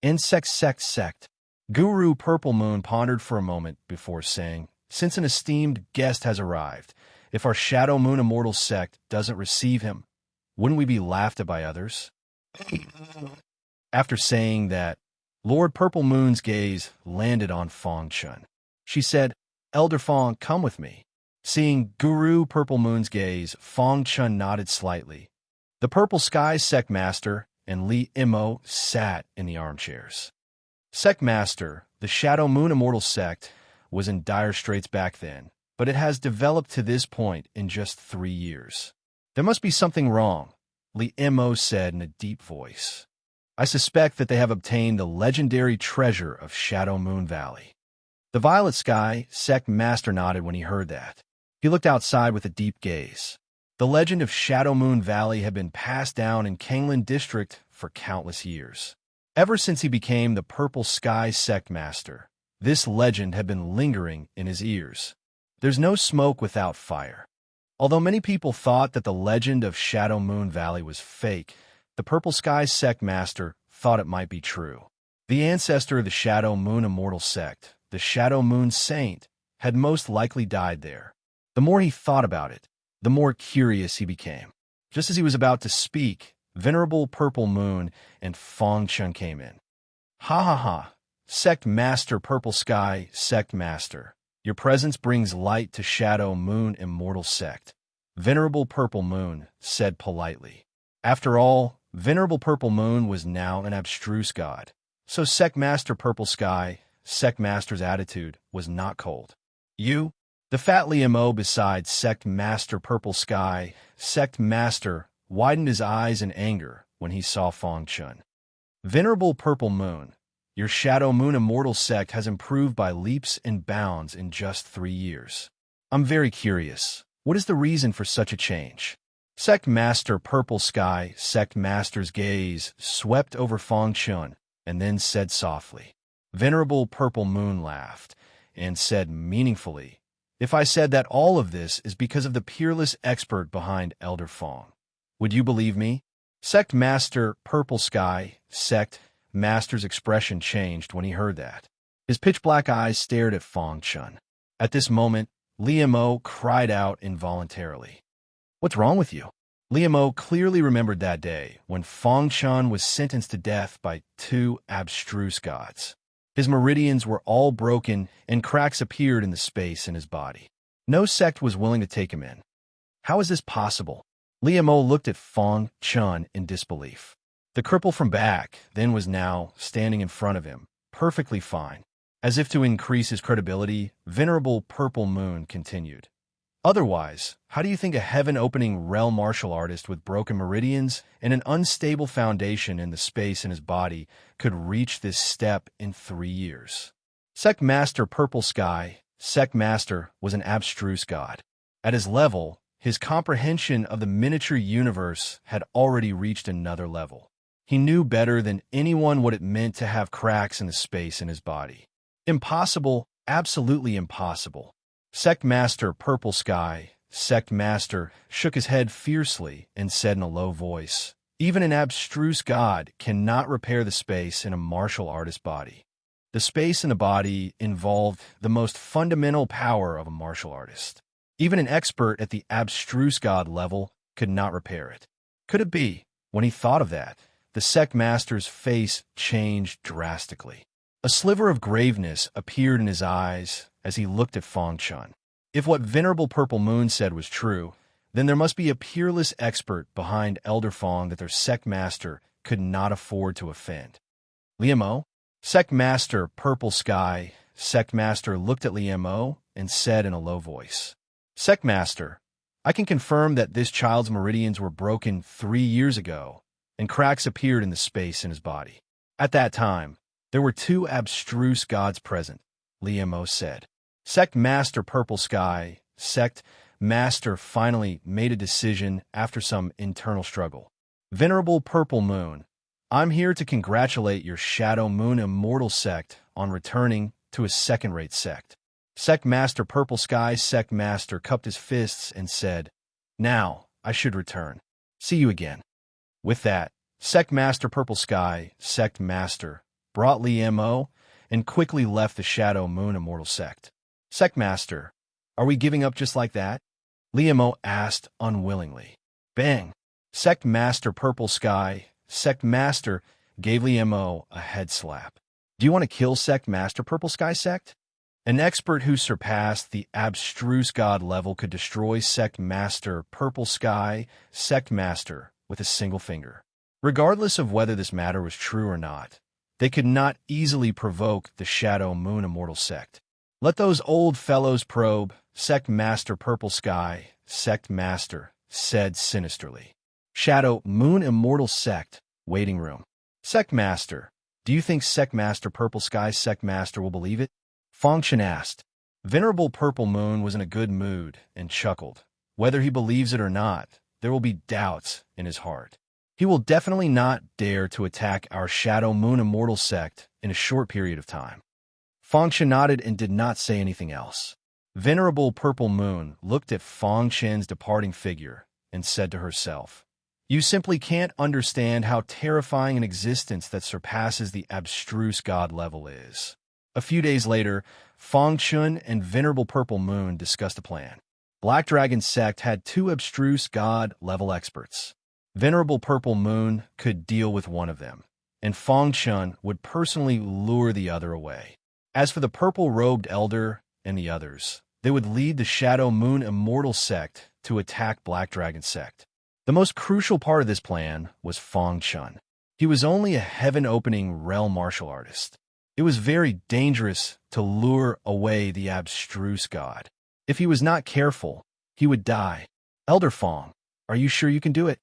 And sect. Guru Purple Moon pondered for a moment before saying, "Since an esteemed guest has arrived, if our Shadow Moon Immortal sect doesn't receive him, wouldn't we be laughed at by others?" After saying that, Lord Purple Moon's gaze landed on Fong Chun. She said, "Elder Fong, come with me." Seeing Guru Purple Moon's gaze, Fong Chun nodded slightly. The Purple Sky Sect Master and Li Mo sat in the armchairs. Sect Master, the Shadow Moon Immortal sect, was in dire straits back then, but it has developed to this point in just 3 years. "There must be something wrong," Li Mo said in a deep voice. "I suspect that they have obtained the legendary treasure of Shadow Moon Valley." The Violet Sky Sect Master nodded when he heard that. He looked outside with a deep gaze. The legend of Shadow Moon Valley had been passed down in Kanglan District for countless years. Ever since he became the Purple Sky Sect Master, this legend had been lingering in his ears. There's no smoke without fire. Although many people thought that the legend of Shadow Moon Valley was fake, the Purple Sky Sect Master thought it might be true. The ancestor of the Shadow Moon Immortal Sect, the Shadow Moon Saint, had most likely died there. The more he thought about it, the more curious he became. Just as he was about to speak, Venerable Purple Moon and Fong Chun came in. Ha ha ha, Sect Master Purple Sky, Sect Master. Your presence brings light to Shadow Moon Immortal Sect. Venerable Purple Moon said politely. After all, Venerable Purple Moon was now an abstruse god. So Sect Master Purple Sky, Sect Master's attitude was not cold. You? The fat Liamo beside Sect Master Purple Sky, Sect Master, widened his eyes in anger when he saw Fong Chun. Venerable Purple Moon, your Shadow Moon Immortal Sect has improved by leaps and bounds in just 3 years. I'm very curious. What is the reason for such a change? Sect Master Purple Sky, Sect Master's gaze swept over Fong Chun and then said softly. Venerable Purple Moon laughed and said meaningfully, if I said that all of this is because of the peerless expert behind Elder Fong, would you believe me? Sect Master Purple Sky, Sect Master's expression changed when he heard that. His pitch-black eyes stared at Fong Chun. At this moment, Liamo cried out involuntarily. What's wrong with you? Liamo clearly remembered that day when Fong Chun was sentenced to death by 2 abstruse gods. His meridians were all broken and cracks appeared in the space in his body. No sect was willing to take him in. How is this possible? Liamo looked at Fong Chun in disbelief. The cripple from back then was now standing in front of him, perfectly fine. As if to increase his credibility, Venerable Purple Moon continued. Otherwise, how do you think a heaven-opening realm martial artist with broken meridians and an unstable foundation in the space in his body could reach this step in 3 years? Sect Master Purple Sky, Sect Master was an abstruse god. At his level, his comprehension of the miniature universe had already reached another level. He knew better than anyone what it meant to have cracks in the space in his body. Impossible, absolutely impossible. Sect Master Purple Sky, Sect Master, shook his head fiercely and said in a low voice, even an abstruse god cannot repair the space in a martial artist's body. The space in the body involved the most fundamental power of a martial artist. Even an expert at the abstruse god level could not repair it. Could it be, when he thought of that, the Sect Master's face changed drastically. A sliver of graveness appeared in his eyes as he looked at Fong Chun. If what Venerable Purple Moon said was true, then there must be a peerless expert behind Elder Fong that their Sect Master could not afford to offend. Liamo? Sect Master Purple Sky, Sect Master looked at Liamo and said in a low voice, Sect Master, I can confirm that this child's meridians were broken 3 years ago, and cracks appeared in the space in his body. At that time, there were 2 abstruse gods present, Liamo said. Sect Master Purple Sky, Sect Master finally made a decision after some internal struggle. Venerable Purple Moon, I'm here to congratulate your Shadow Moon Immortal Sect on returning to a second-rate sect. Sect Master Purple Sky, Sect Master cupped his fists and said, Now, I should return. See you again. With that, Sect Master Purple Sky, Sect Master, brought Liamo and quickly left the Shadow Moon Immortal Sect. Sect Master, are we giving up just like that? Liamo asked unwillingly. Bang! Sect Master Purple Sky, Sect Master gave Liamo a head slap. Do you want to kill Sect Master Purple Sky Sect? An expert who surpassed the abstruse god level could destroy Sect Master Purple Sky, Sect Master, with a single finger. Regardless of whether this matter was true or not, they could not easily provoke the Shadow Moon Immortal Sect. Let those old fellows probe, Sect Master Purple Sky, Sect Master, said sinisterly. Shadow Moon Immortal Sect, waiting room. Sect Master, do you think Sect Master Purple Sky, Sect Master will believe it? Fong Chun asked. Venerable Purple Moon was in a good mood and chuckled. Whether he believes it or not, there will be doubts in his heart. He will definitely not dare to attack our Shadow Moon Immortal sect in a short period of time. Fangshan nodded and did not say anything else. Venerable Purple Moon looked at Fangshan's departing figure and said to herself, "You simply can't understand how terrifying an existence that surpasses the abstruse god level is." A few days later, Fangshan and Venerable Purple Moon discussed a plan. Black Dragon sect had two abstruse god level experts. Venerable Purple Moon could deal with one of them, and Fangshan would personally lure the other away. As for the purple-robed elder and the others, they would lead the Shadow Moon Immortal sect to attack Black Dragon sect. The most crucial part of this plan was Fangshan. He was only a heaven-opening realm martial artist. It was very dangerous to lure away the abstruse god. If he was not careful, he would die. "Elder Fong, are you sure you can do it?"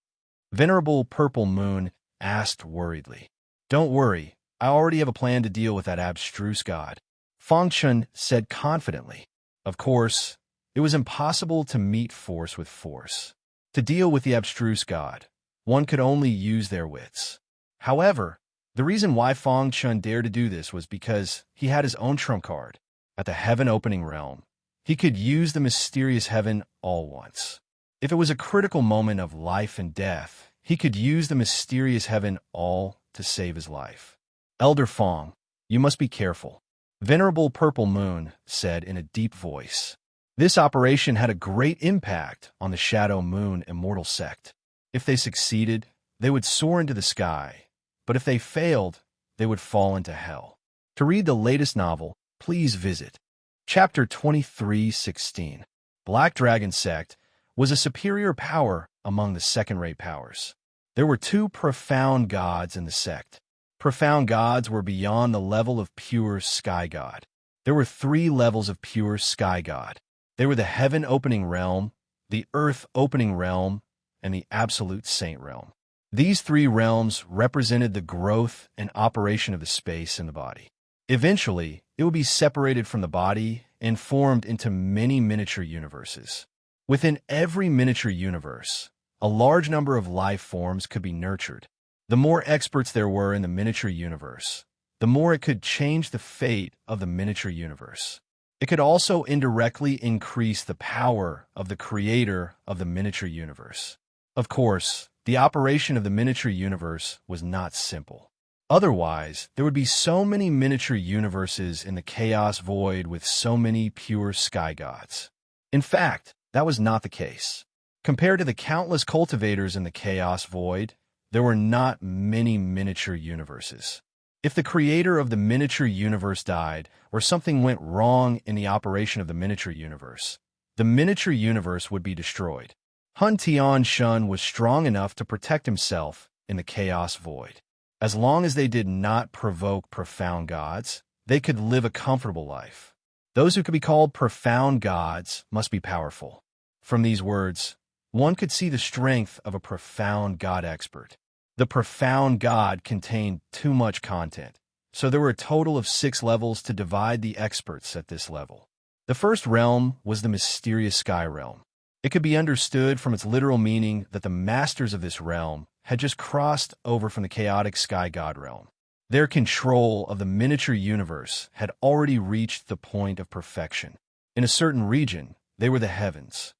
Venerable Purple Moon asked worriedly. "Don't worry, I already have a plan to deal with that abstruse god," Fangshan said confidently. Of course, it was impossible to meet force with force. To deal with the abstruse god, one could only use their wits. However, the reason why Fangshan dared to do this was because he had his own trump card. At the heaven-opening realm, he could use the mysterious heaven all once. If it was a critical moment of life and death, he could use the mysterious heaven all to save his life. "Elder Fong, you must be careful," Venerable Purple Moon said in a deep voice. This operation had a great impact on the Shadow Moon Immortal sect. If they succeeded, they would soar into the sky, but if they failed, they would fall into hell. To read the latest novel, please visit Chapter 23:16. Black Dragon sect was a superior power among the second-rate powers. There were two profound gods in the sect. Profound gods were beyond the level of pure sky god. There were three levels of pure sky god. They were the heaven-opening realm, the earth-opening realm, and the absolute saint realm. These three realms represented the growth and operation of the space in the body. Eventually, it would be separated from the body and formed into many miniature universes. Within every miniature universe, a large number of life forms could be nurtured. The more experts there were in the miniature universe, the more it could change the fate of the miniature universe. It could also indirectly increase the power of the creator of the miniature universe. Of course, the operation of the miniature universe was not simple. Otherwise, there would be so many miniature universes in the chaos void with so many pure sky gods. In fact, that was not the case. Compared to the countless cultivators in the chaos void, there were not many miniature universes. If the creator of the miniature universe died, or something went wrong in the operation of the miniature universe, the miniature universe would be destroyed. Hun Tian Shun was strong enough to protect himself in the chaos void. As long as they did not provoke profound gods, they could live a comfortable life. Those who could be called profound gods must be powerful. From these words, one could see the strength of a profound god expert. The profound god contained too much content, so there were a total of 6 levels to divide the experts at this level. The first realm was the mysterious sky realm. It could be understood from its literal meaning that the masters of this realm had just crossed over from the chaotic sky god realm. Their control of the miniature universe had already reached the point of perfection. In a certain region, they were the heavens.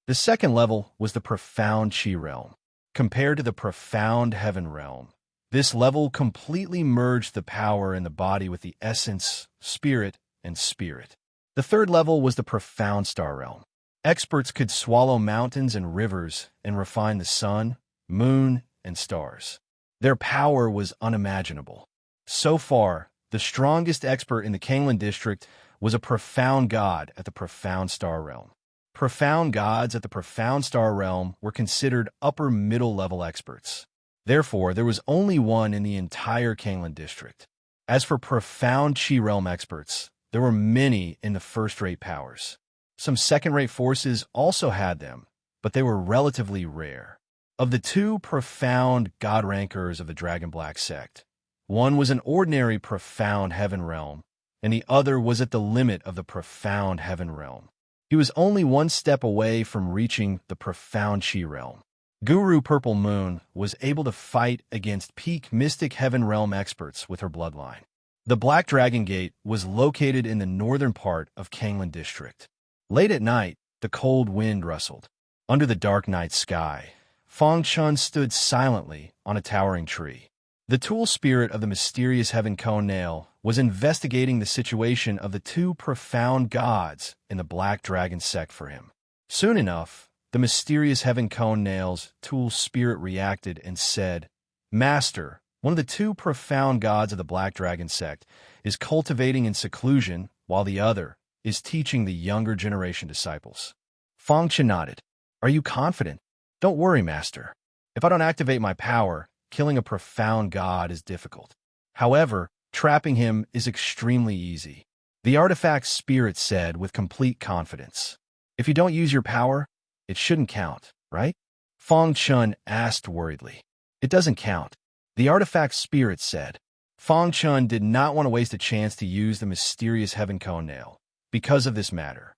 The second level was the profound chi realm. Compared to the profound heaven realm, this level completely merged the power in the body with the essence, spirit, and spirit. The third level was the profound star realm. Experts could swallow mountains and rivers and refine the sun, moon, and stars. Their power was unimaginable. So far, the strongest expert in the Kanglan district was a profound god at the profound star realm. Profound gods at the profound star realm were considered upper middle level experts. Therefore, there was only one in the entire Kanglan district. As for profound chi realm experts, there were many in the first-rate powers. Some second-rate forces also had them, but they were relatively rare. Of the two profound god rankers of the Dragon Black sect, one was an ordinary profound heaven realm, and the other was at the limit of the profound heaven realm. He was only one step away from reaching the profound chi realm. Guru Purple Moon was able to fight against peak Mystic Heaven Realm experts with her bloodline. The Black Dragon Gate was located in the northern part of Kanglan District. Late at night, the cold wind rustled. Under the dark night sky, Fong Chun stood silently on a towering tree. The tool spirit of the mysterious Heaven Cone Nail was investigating the situation of the two profound gods in the Black Dragon sect for him. Soon enough, the mysterious Heaven Cone Nail's tool spirit reacted and said, "Master, one of the two profound gods of the Black Dragon sect is cultivating in seclusion, while the other is teaching the younger generation disciples." Fong Chun nodded. "Are you confident?" "Don't worry, Master. If I don't activate my power, killing a profound god is difficult. However, trapping him is extremely easy," the artifact spirit said with complete confidence. "If you don't use your power, it shouldn't count, right?" Fong Chun asked worriedly. "It doesn't count," the artifact spirit said. Fong Chun did not want to waste a chance to use the mysterious Heaven Cone Nail because of this matter.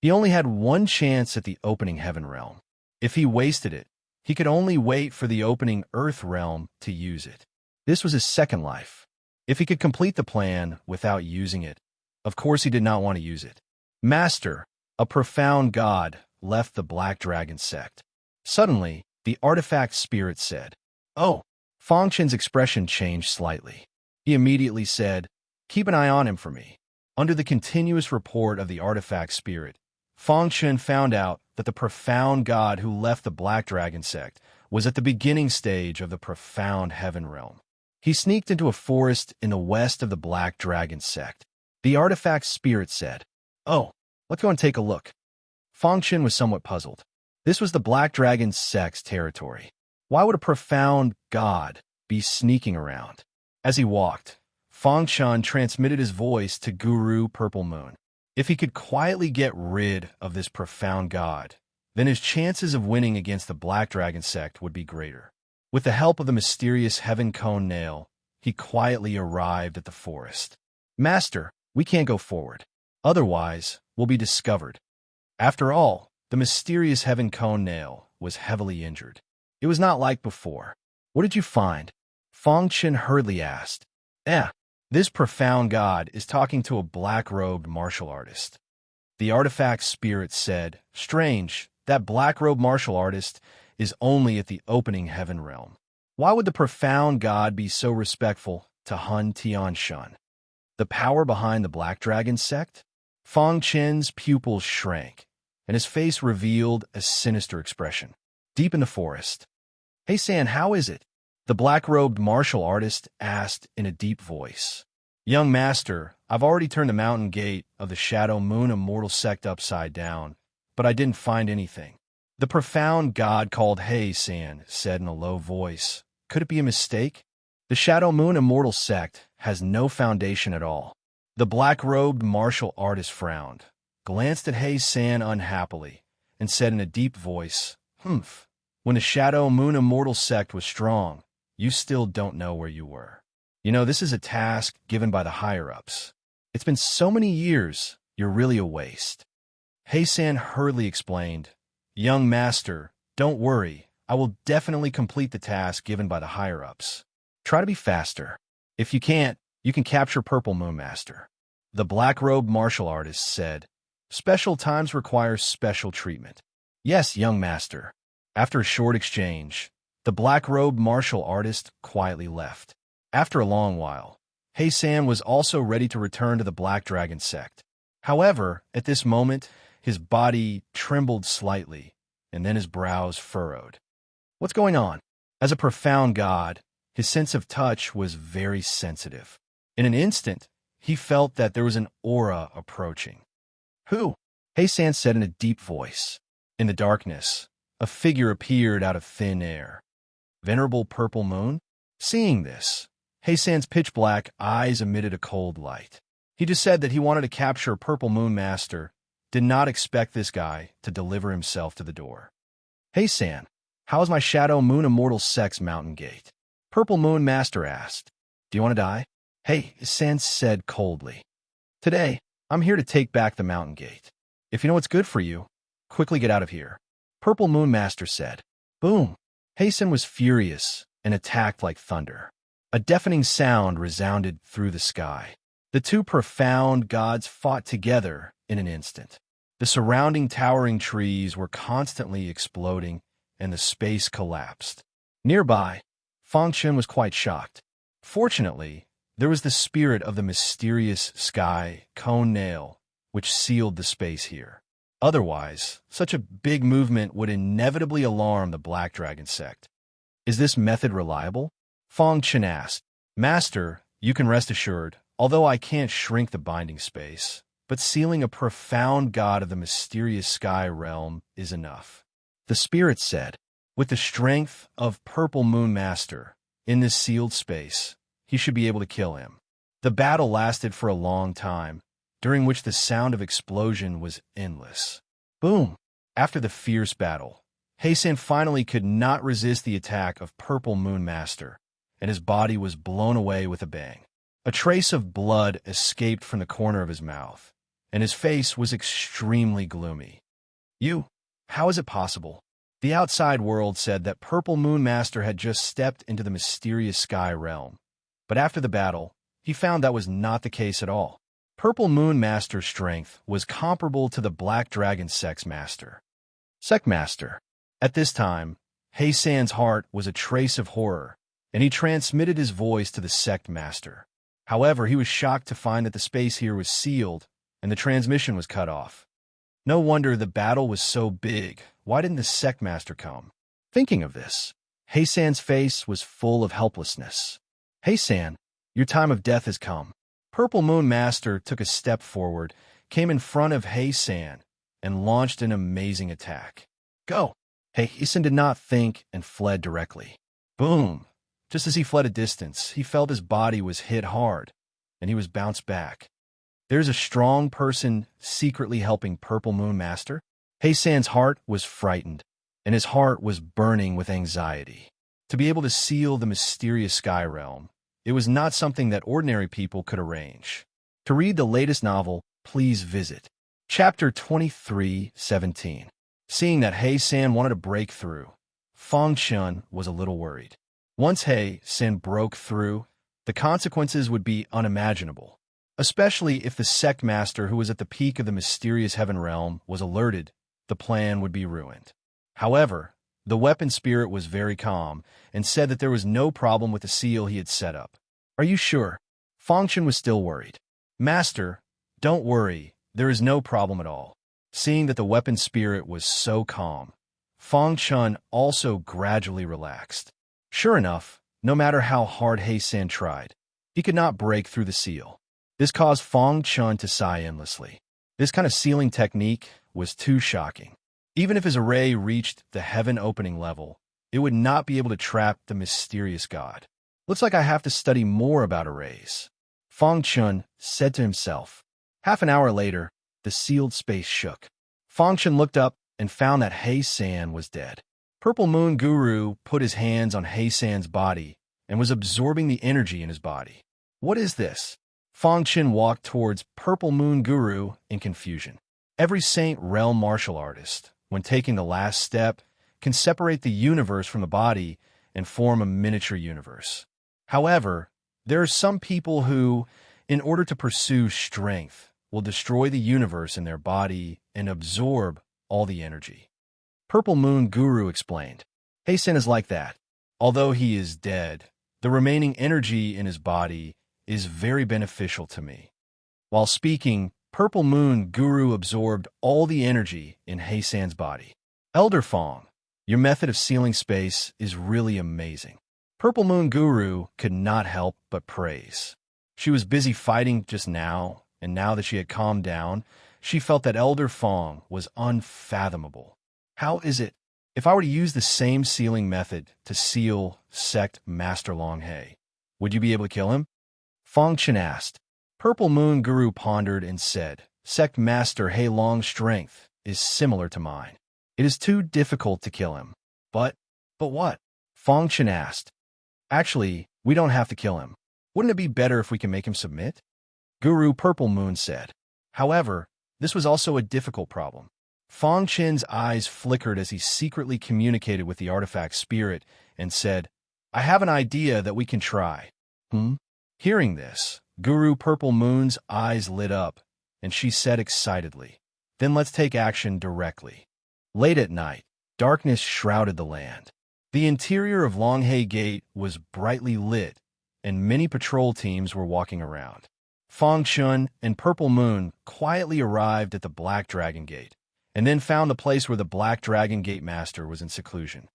He only had one chance at the opening Heaven Realm. If he wasted it, he could only wait for the opening Earth Realm to use it. This was his second life. If he could complete the plan without using it, of course he did not want to use it. "Master, a profound god left the Black Dragon sect." Suddenly, the artifact spirit said, "Oh." Fong Chun's expression changed slightly. He immediately said, "Keep an eye on him for me." Under the continuous report of the artifact spirit, Fong Chun found out that the profound god who left the Black Dragon sect was at the beginning stage of the profound Heaven Realm. He sneaked into a forest in the west of the Black Dragon sect. The artifact spirit said, "Oh, let's go and take a look." Fong Chun was somewhat puzzled. This was the Black Dragon sect's territory. Why would a profound god be sneaking around? As he walked, Fong Chun transmitted his voice to Guru Purple Moon. If he could quietly get rid of this profound god, then his chances of winning against the Black Dragon sect would be greater. With the help of the mysterious Heaven Cone Nail, he quietly arrived at the forest. "Master, we can't go forward. Otherwise, we'll be discovered." After all, the mysterious Heaven Cone Nail was heavily injured. It was not like before. "What did you find?" Fong Chun hurriedly asked. This profound god is talking to a black-robed martial artist." The artifact spirit said, "Strange, that black-robed martial artist is only at the opening Heaven Realm. Why would the profound god be so respectful to Hun Tian Shun? The power behind the Black Dragon sect?" Fong Chun's pupils shrank, and his face revealed a sinister expression. Deep in the forest, "Hey San, how is it?" the black-robed martial artist asked in a deep voice. "Young master, I've already turned the mountain gate of the Shadow Moon Immortal sect upside down, but I didn't find anything." The profound god called Hey San said in a low voice, "Could it be a mistake? The Shadow Moon Immortal sect has no foundation at all." The black-robed martial artist frowned, glanced at Hey San unhappily, and said in a deep voice, "Humph. When the Shadow Moon Immortal sect was strong, you still don't know where you were. You know, this is a task given by the higher-ups. It's been so many years, you're really a waste." Hey-san hurriedly explained, "Young master, don't worry. I will definitely complete the task given by the higher-ups. Try to be faster. If you can't, you can capture Purple Moon Master." The black-robed martial artist said, "Special times require special treatment." "Yes, young master." After a short exchange, the black-robed martial artist quietly left. After a long while, Hey-san was also ready to return to the Black Dragon sect. However, at this moment, his body trembled slightly, and then his brows furrowed. What's going on? As a profound god, his sense of touch was very sensitive. In an instant, he felt that there was an aura approaching. "Who?" Hey-san said in a deep voice. In the darkness, a figure appeared out of thin air. Venerable Purple Moon? Seeing this, Hey-san's pitch-black eyes emitted a cold light. He just said that he wanted to capture Purple Moon Master, did not expect this guy to deliver himself to the door. "Hey-san, how is my Shadow Moon Immortal Sect's mountain gate?" Purple Moon Master asked. "Do you want to die?" Hey-san said coldly. "Today, I'm here to take back the mountain gate. If you know what's good for you, quickly get out of here." Purple Moon Master said. Boom! Hasten was furious and attacked like thunder. A deafening sound resounded through the sky. The two profound gods fought together in an instant. The surrounding towering trees were constantly exploding, and the space collapsed. Nearby, Fangchen was quite shocked. Fortunately, there was the spirit of the mysterious sky cone nail, which sealed the space here. Otherwise, such a big movement would inevitably alarm the Black Dragon sect. Is this method reliable? Fangchen asked. Master, you can rest assured, although I can't shrink the binding space, but sealing a profound god of the mysterious sky realm is enough. The spirit said, with the strength of Purple Moon Master, in this sealed space, he should be able to kill him. The battle lasted for a long time, during which the sound of explosion was endless. Boom! After the fierce battle, Heisan finally could not resist the attack of Purple Moon Master, and his body was blown away with a bang. A trace of blood escaped from the corner of his mouth, and his face was extremely gloomy. How is it possible? The outside world said that Purple Moon Master had just stepped into the mysterious sky realm, but after the battle, he found that was not the case at all. Purple Moon Master's strength was comparable to the Black Dragon Sect Master. At this time, Heisan's heart was a trace of horror, and he transmitted his voice to the Sect Master. However, he was shocked to find that the space here was sealed, and the transmission was cut off. No wonder the battle was so big. Why didn't the Sect Master come? Thinking of this, Heisan's face was full of helplessness. Heisan, your time of death has come. Purple Moon Master took a step forward, came in front of Heisan, and launched an amazing attack. Go! Heisan did not think and fled directly. Boom! Just as he fled a distance, he felt his body was hit hard, and he was bounced back. There's a strong person secretly helping Purple Moon Master? Heisan's heart was frightened, and his heart was burning with anxiety. To be able to seal the mysterious sky realm, it was not something that ordinary people could arrange. To read the latest novel, please visit Chapter 23:17. Seeing that Heisan wanted to break through, Fangchen was a little worried. Once Heisan broke through, the consequences would be unimaginable, especially if the Sect Master who was at the peak of the mysterious heaven realm was alerted. The plan would be ruined. However, the weapon spirit was very calm and said that there was no problem with the seal he had set up. Are you sure? Fangchen was still worried. Master, don't worry, there is no problem at all. Seeing that the weapon spirit was so calm, Fangchen also gradually relaxed. Sure enough, no matter how hard Heisan tried, he could not break through the seal. This caused Fangchen to sigh endlessly. This kind of sealing technique was too shocking. Even if his array reached the heaven opening level, it would not be able to trap the mysterious god. Looks like I have to study more about arrays, Fangchen said to himself. Half an hour later, the sealed space shook. Fangchen looked up and found that Heisan was dead. Purple Moon Guru put his hands on Heisan's body and was absorbing the energy in his body. What is this? Fangchen walked towards Purple Moon Guru in confusion. Every Saint Realm martial artist, when taking the last step, can separate the universe from the body and form a miniature universe. However, there are some people who, in order to pursue strength, will destroy the universe in their body and absorb all the energy. Purple Moon Guru explained. Heisan is like that. Although he is dead, the remaining energy in his body is very beneficial to me. While speaking, Purple Moon Guru absorbed all the energy in Heisan's body. Elder Fong, your method of sealing space is really amazing. Purple Moon Guru could not help but praise. She was busy fighting just now, and now that she had calmed down, she felt that Elder Fong was unfathomable. How is it, if I were to use the same sealing method to seal Sect Master Longhei, would you be able to kill him? Fangchen asked. Purple Moon Guru pondered and said, Sect Master Hei Long's strength is similar to mine. It is too difficult to kill him. But what? Fangchen asked. Actually, we don't have to kill him. Wouldn't it be better if we can make him submit? Guru Purple Moon said. However, this was also a difficult problem. Fong Chen's eyes flickered as he secretly communicated with the artifact spirit and said, I have an idea that we can try. Hearing this, Guru Purple Moon's eyes lit up, and she said excitedly, Then let's take action directly. Late at night, darkness shrouded the land. The interior of Longhei Gate was brightly lit, and many patrol teams were walking around. Fong Chun and Purple Moon quietly arrived at the Black Dragon Gate, and then found the place where the Black Dragon Gate Master was in seclusion.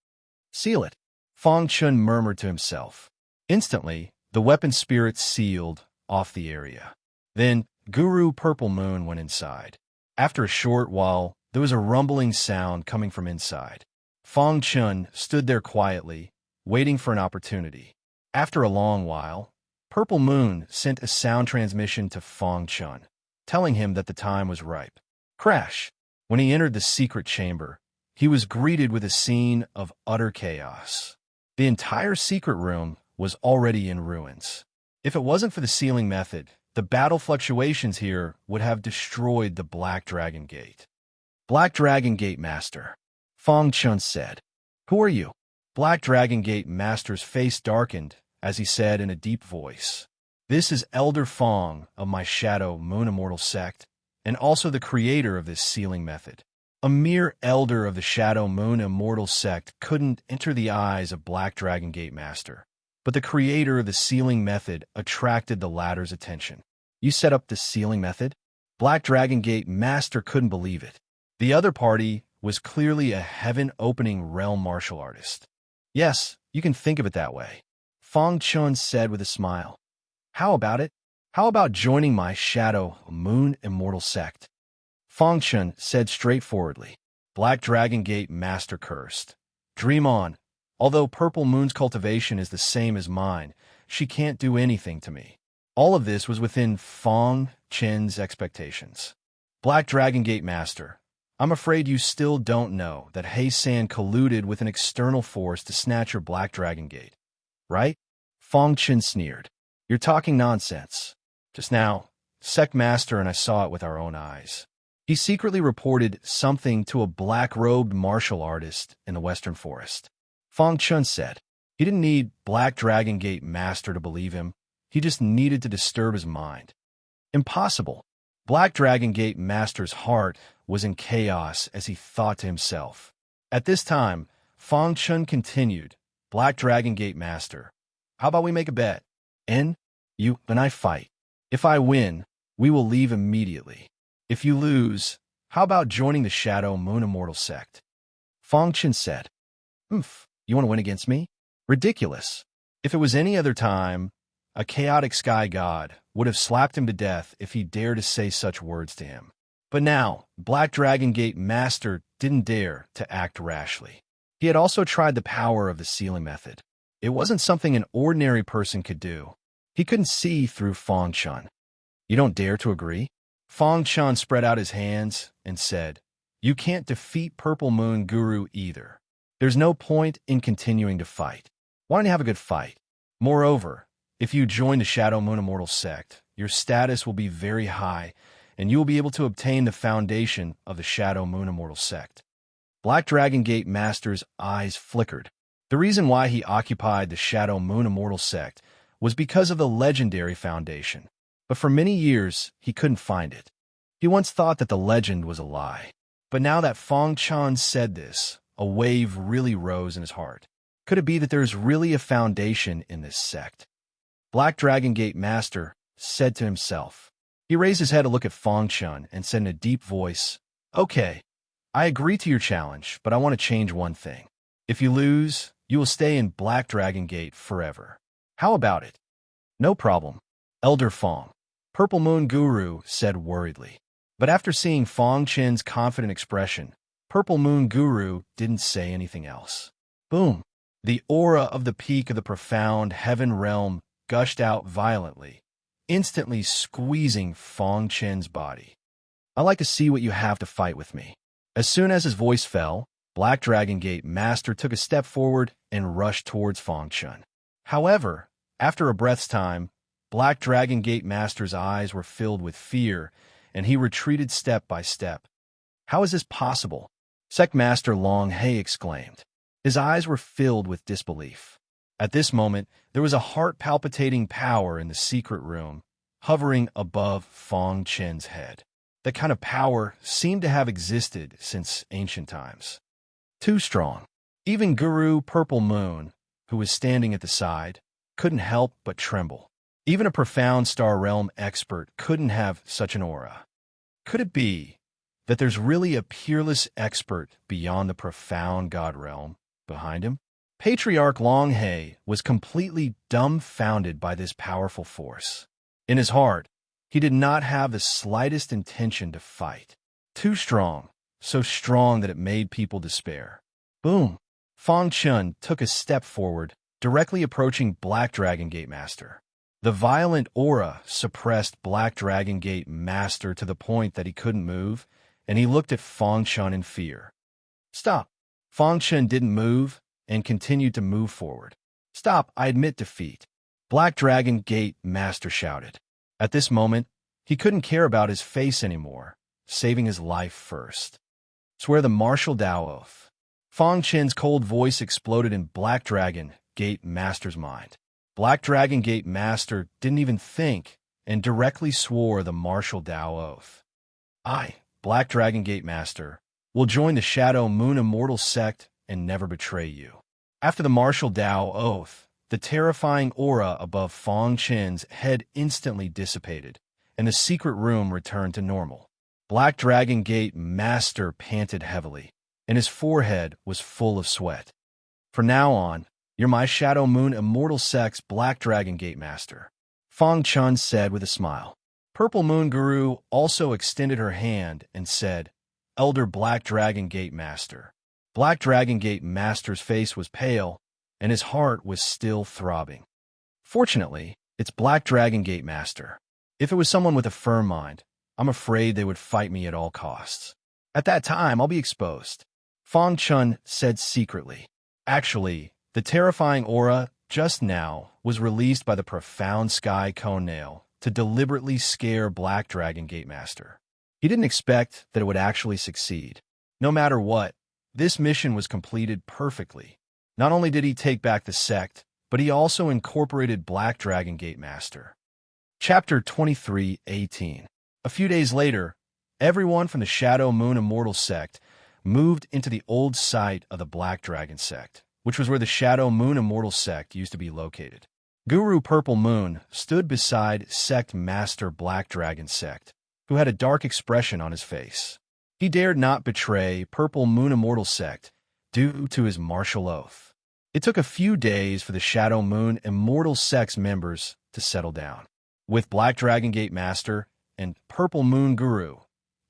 Seal it, Fong Chun murmured to himself. Instantly, the weapon spirit sealed off the area. Then, Guru Purple Moon went inside. After a short while, there was a rumbling sound coming from inside. Fong Chun stood there quietly, waiting for an opportunity. After a long while, Purple Moon sent a sound transmission to Fong Chun, telling him that the time was ripe. Crash! When he entered the secret chamber, he was greeted with a scene of utter chaos. The entire secret room was already in ruins. If it wasn't for the sealing method, the battle fluctuations here would have destroyed the Black Dragon Gate. Black Dragon Gate Master, Fong Chun said. Who are you? Black Dragon Gate Master's face darkened as he said in a deep voice, This is Elder Fong of my Shadow Moon Immortal sect, and also the creator of this sealing method. A mere elder of the Shadow Moon Immortal sect couldn't enter the eyes of Black Dragon Gate Master, but the creator of the sealing method attracted the latter's attention. You set up the sealing method? Black Dragon Gate Master couldn't believe it. The other party was clearly a heaven-opening realm martial artist. Yes, you can think of it that way, Fong Chun said with a smile. How about it? How about joining my Shadow Moon Immortal sect? Fong Chun said straightforwardly. Black Dragon Gate Master cursed. Dream on. Although Purple Moon's cultivation is the same as mine, she can't do anything to me. All of this was within Fong Chen's expectations. Black Dragon Gate Master, I'm afraid you still don't know that Hei-san colluded with an external force to snatch your Black Dragon Gate, right? Fong Chen sneered. You're talking nonsense. Just now, Sect Master and I saw it with our own eyes. He secretly reported something to a black-robed martial artist in the Western Forest. Fong Chun said. He didn't need Black Dragon Gate Master to believe him. He just needed to disturb his mind. Impossible. Black Dragon Gate Master's heart was in chaos as he thought to himself. At this time, Fong Chun continued, Black Dragon Gate Master, how about we make a bet? You and I fight. If I win, we will leave immediately. If you lose, how about joining the Shadow Moon Immortal sect? Fong Chun said. You want to win against me? Ridiculous. If it was any other time, a chaotic sky god would have slapped him to death if he dared to say such words to him. But now, Black Dragon Gate Master didn't dare to act rashly. He had also tried the power of the sealing method. It wasn't something an ordinary person could do. He couldn't see through Fong Chun. You don't dare to agree? Fong Chun spread out his hands and said, You can't defeat Purple Moon Guru either. There's no point in continuing to fight. Why don't you have a good fight? Moreover, if you join the Shadow Moon Immortal sect, your status will be very high, and you will be able to obtain the foundation of the Shadow Moon Immortal sect. Black Dragon Gate Master's eyes flickered. The reason why he occupied the Shadow Moon Immortal sect was because of the legendary foundation, but for many years he couldn't find it. He once thought that the legend was a lie, but now that Fong Chun said this, a wave really rose in his heart. Could it be that there's really a foundation in this sect? Black Dragon Gate Master said to himself. He raised his head to look at Fong Chun and said in a deep voice, Okay, I agree to your challenge, but I want to change one thing. If you lose, you will stay in Black Dragon Gate forever. How about it? No problem, Elder Fong. Purple Moon Guru said worriedly. But after seeing Fong Chen's confident expression, Purple Moon Guru didn't say anything else. Boom! The aura of the peak of the profound heaven realm gushed out violently, instantly squeezing Fong Chen's body. I'd like to see what you have to fight with me. As soon as his voice fell, Black Dragon Gate Master took a step forward and rushed towards Fong Chun. However, after a breath's time, Black Dragon Gate Master's eyes were filled with fear, and he retreated step by step. How is this possible? Sect Master Long Hei exclaimed. His eyes were filled with disbelief. At this moment, there was a heart-palpitating power in the secret room, hovering above Fong Chen's head. That kind of power seemed to have existed since ancient times. Too strong. Even Guru Purple Moon, who was standing at the side, couldn't help but tremble. Even a profound Star Realm expert couldn't have such an aura. Could it be that there's really a peerless expert beyond the profound God Realm behind him? Patriarch Long Hei was completely dumbfounded by this powerful force. In his heart, he did not have the slightest intention to fight. Too strong, so strong that it made people despair. Boom! Fong Chun took a step forward, directly approaching Black Dragon Gate Master. The violent aura suppressed Black Dragon Gate Master to the point that he couldn't move, and he looked at Fong Chun in fear. Stop! Fong Chun didn't move and continued to move forward. Stop, I admit defeat. Black Dragon Gate Master shouted. At this moment, he couldn't care about his face anymore, saving his life first. Swear the martial Dao oath. Fong Chen's cold voice exploded in Black Dragon Gate Master's mind. Black Dragon Gate Master didn't even think and directly swore the martial Dao oath. I, Black Dragon Gate Master, will join the Shadow Moon Immortal Sect and never betray you. After the martial Dao oath, the terrifying aura above Fong Chen's head instantly dissipated, and the secret room returned to normal. Black Dragon Gate Master panted heavily, and his forehead was full of sweat. From now on, you're my Shadow Moon Immortal Sect's Black Dragon Gate Master, Fong Chun said with a smile. Purple Moon Guru also extended her hand and said, Elder Black Dragon Gate Master. Black Dragon Gate Master's face was pale, and his heart was still throbbing. Fortunately, it's Black Dragon Gate Master. If it was someone with a firm mind, I'm afraid they would fight me at all costs. At that time, I'll be exposed. Fong Chun said secretly. Actually, the terrifying aura just now was released by the profound sky cone nail to deliberately scare Black Dragon Gate Master. He didn't expect that it would actually succeed. No matter what, this mission was completed perfectly. Not only did he take back the sect, but he also incorporated Black Dragon Gate Master. Chapter 23:18. A few days later, everyone from the Shadow Moon Immortal Sect moved into the old site of the Black Dragon Sect, which was where the Shadow Moon Immortal Sect used to be located. Guru Purple Moon stood beside Sect Master Black Dragon Sect, who had a dark expression on his face. He dared not betray Purple Moon Immortal Sect due to his martial oath. It took a few days for the Shadow Moon Immortal Sect's members to settle down. With Black Dragon Gate Master and Purple Moon Guru,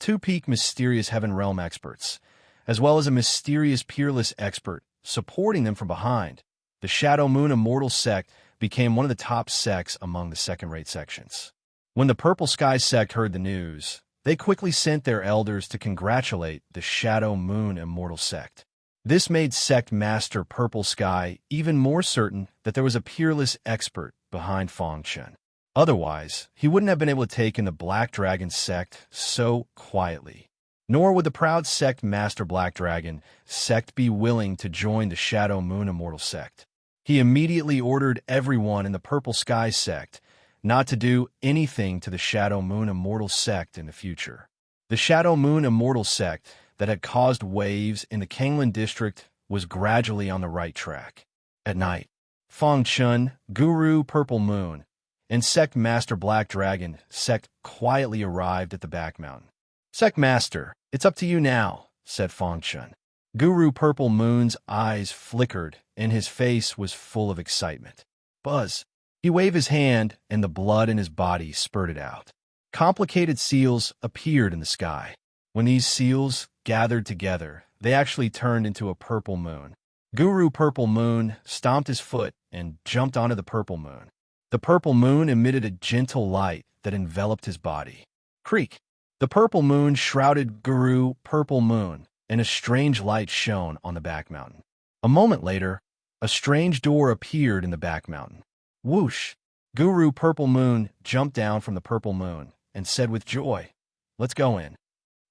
two peak mysterious Heaven Realm experts, as well as a mysterious peerless expert supporting them from behind, the Shadow Moon Immortal Sect became one of the top sects among the second-rate sections. When the Purple Sky Sect heard the news, they quickly sent their elders to congratulate the Shadow Moon Immortal Sect. This made Sect Master Purple Sky even more certain that there was a peerless expert behind Fong Chun. Otherwise, he wouldn't have been able to take in the Black Dragon Sect so quietly. Nor would the proud Sect Master Black Dragon Sect be willing to join the Shadow Moon Immortal Sect. He immediately ordered everyone in the Purple Sky Sect not to do anything to the Shadow Moon Immortal Sect in the future. The Shadow Moon Immortal Sect that had caused waves in the Kanglan district was gradually on the right track. At night, Fong Chun, Guru Purple Moon, and Sect Master Black Dragon Sect quietly arrived at the back mountain. Sect Master, it's up to you now, said Fong Chun. Guru Purple Moon's eyes flickered, and his face was full of excitement. Buzz. He waved his hand, and the blood in his body spurted out. Complicated seals appeared in the sky. When these seals gathered together, they actually turned into a purple moon. Guru Purple Moon stomped his foot and jumped onto the purple moon. The purple moon emitted a gentle light that enveloped his body. Creak! The purple moon shrouded Guru Purple Moon, and a strange light shone on the back mountain. A moment later, a strange door appeared in the back mountain. Whoosh! Guru Purple Moon jumped down from the purple moon and said with joy, "Let's go in."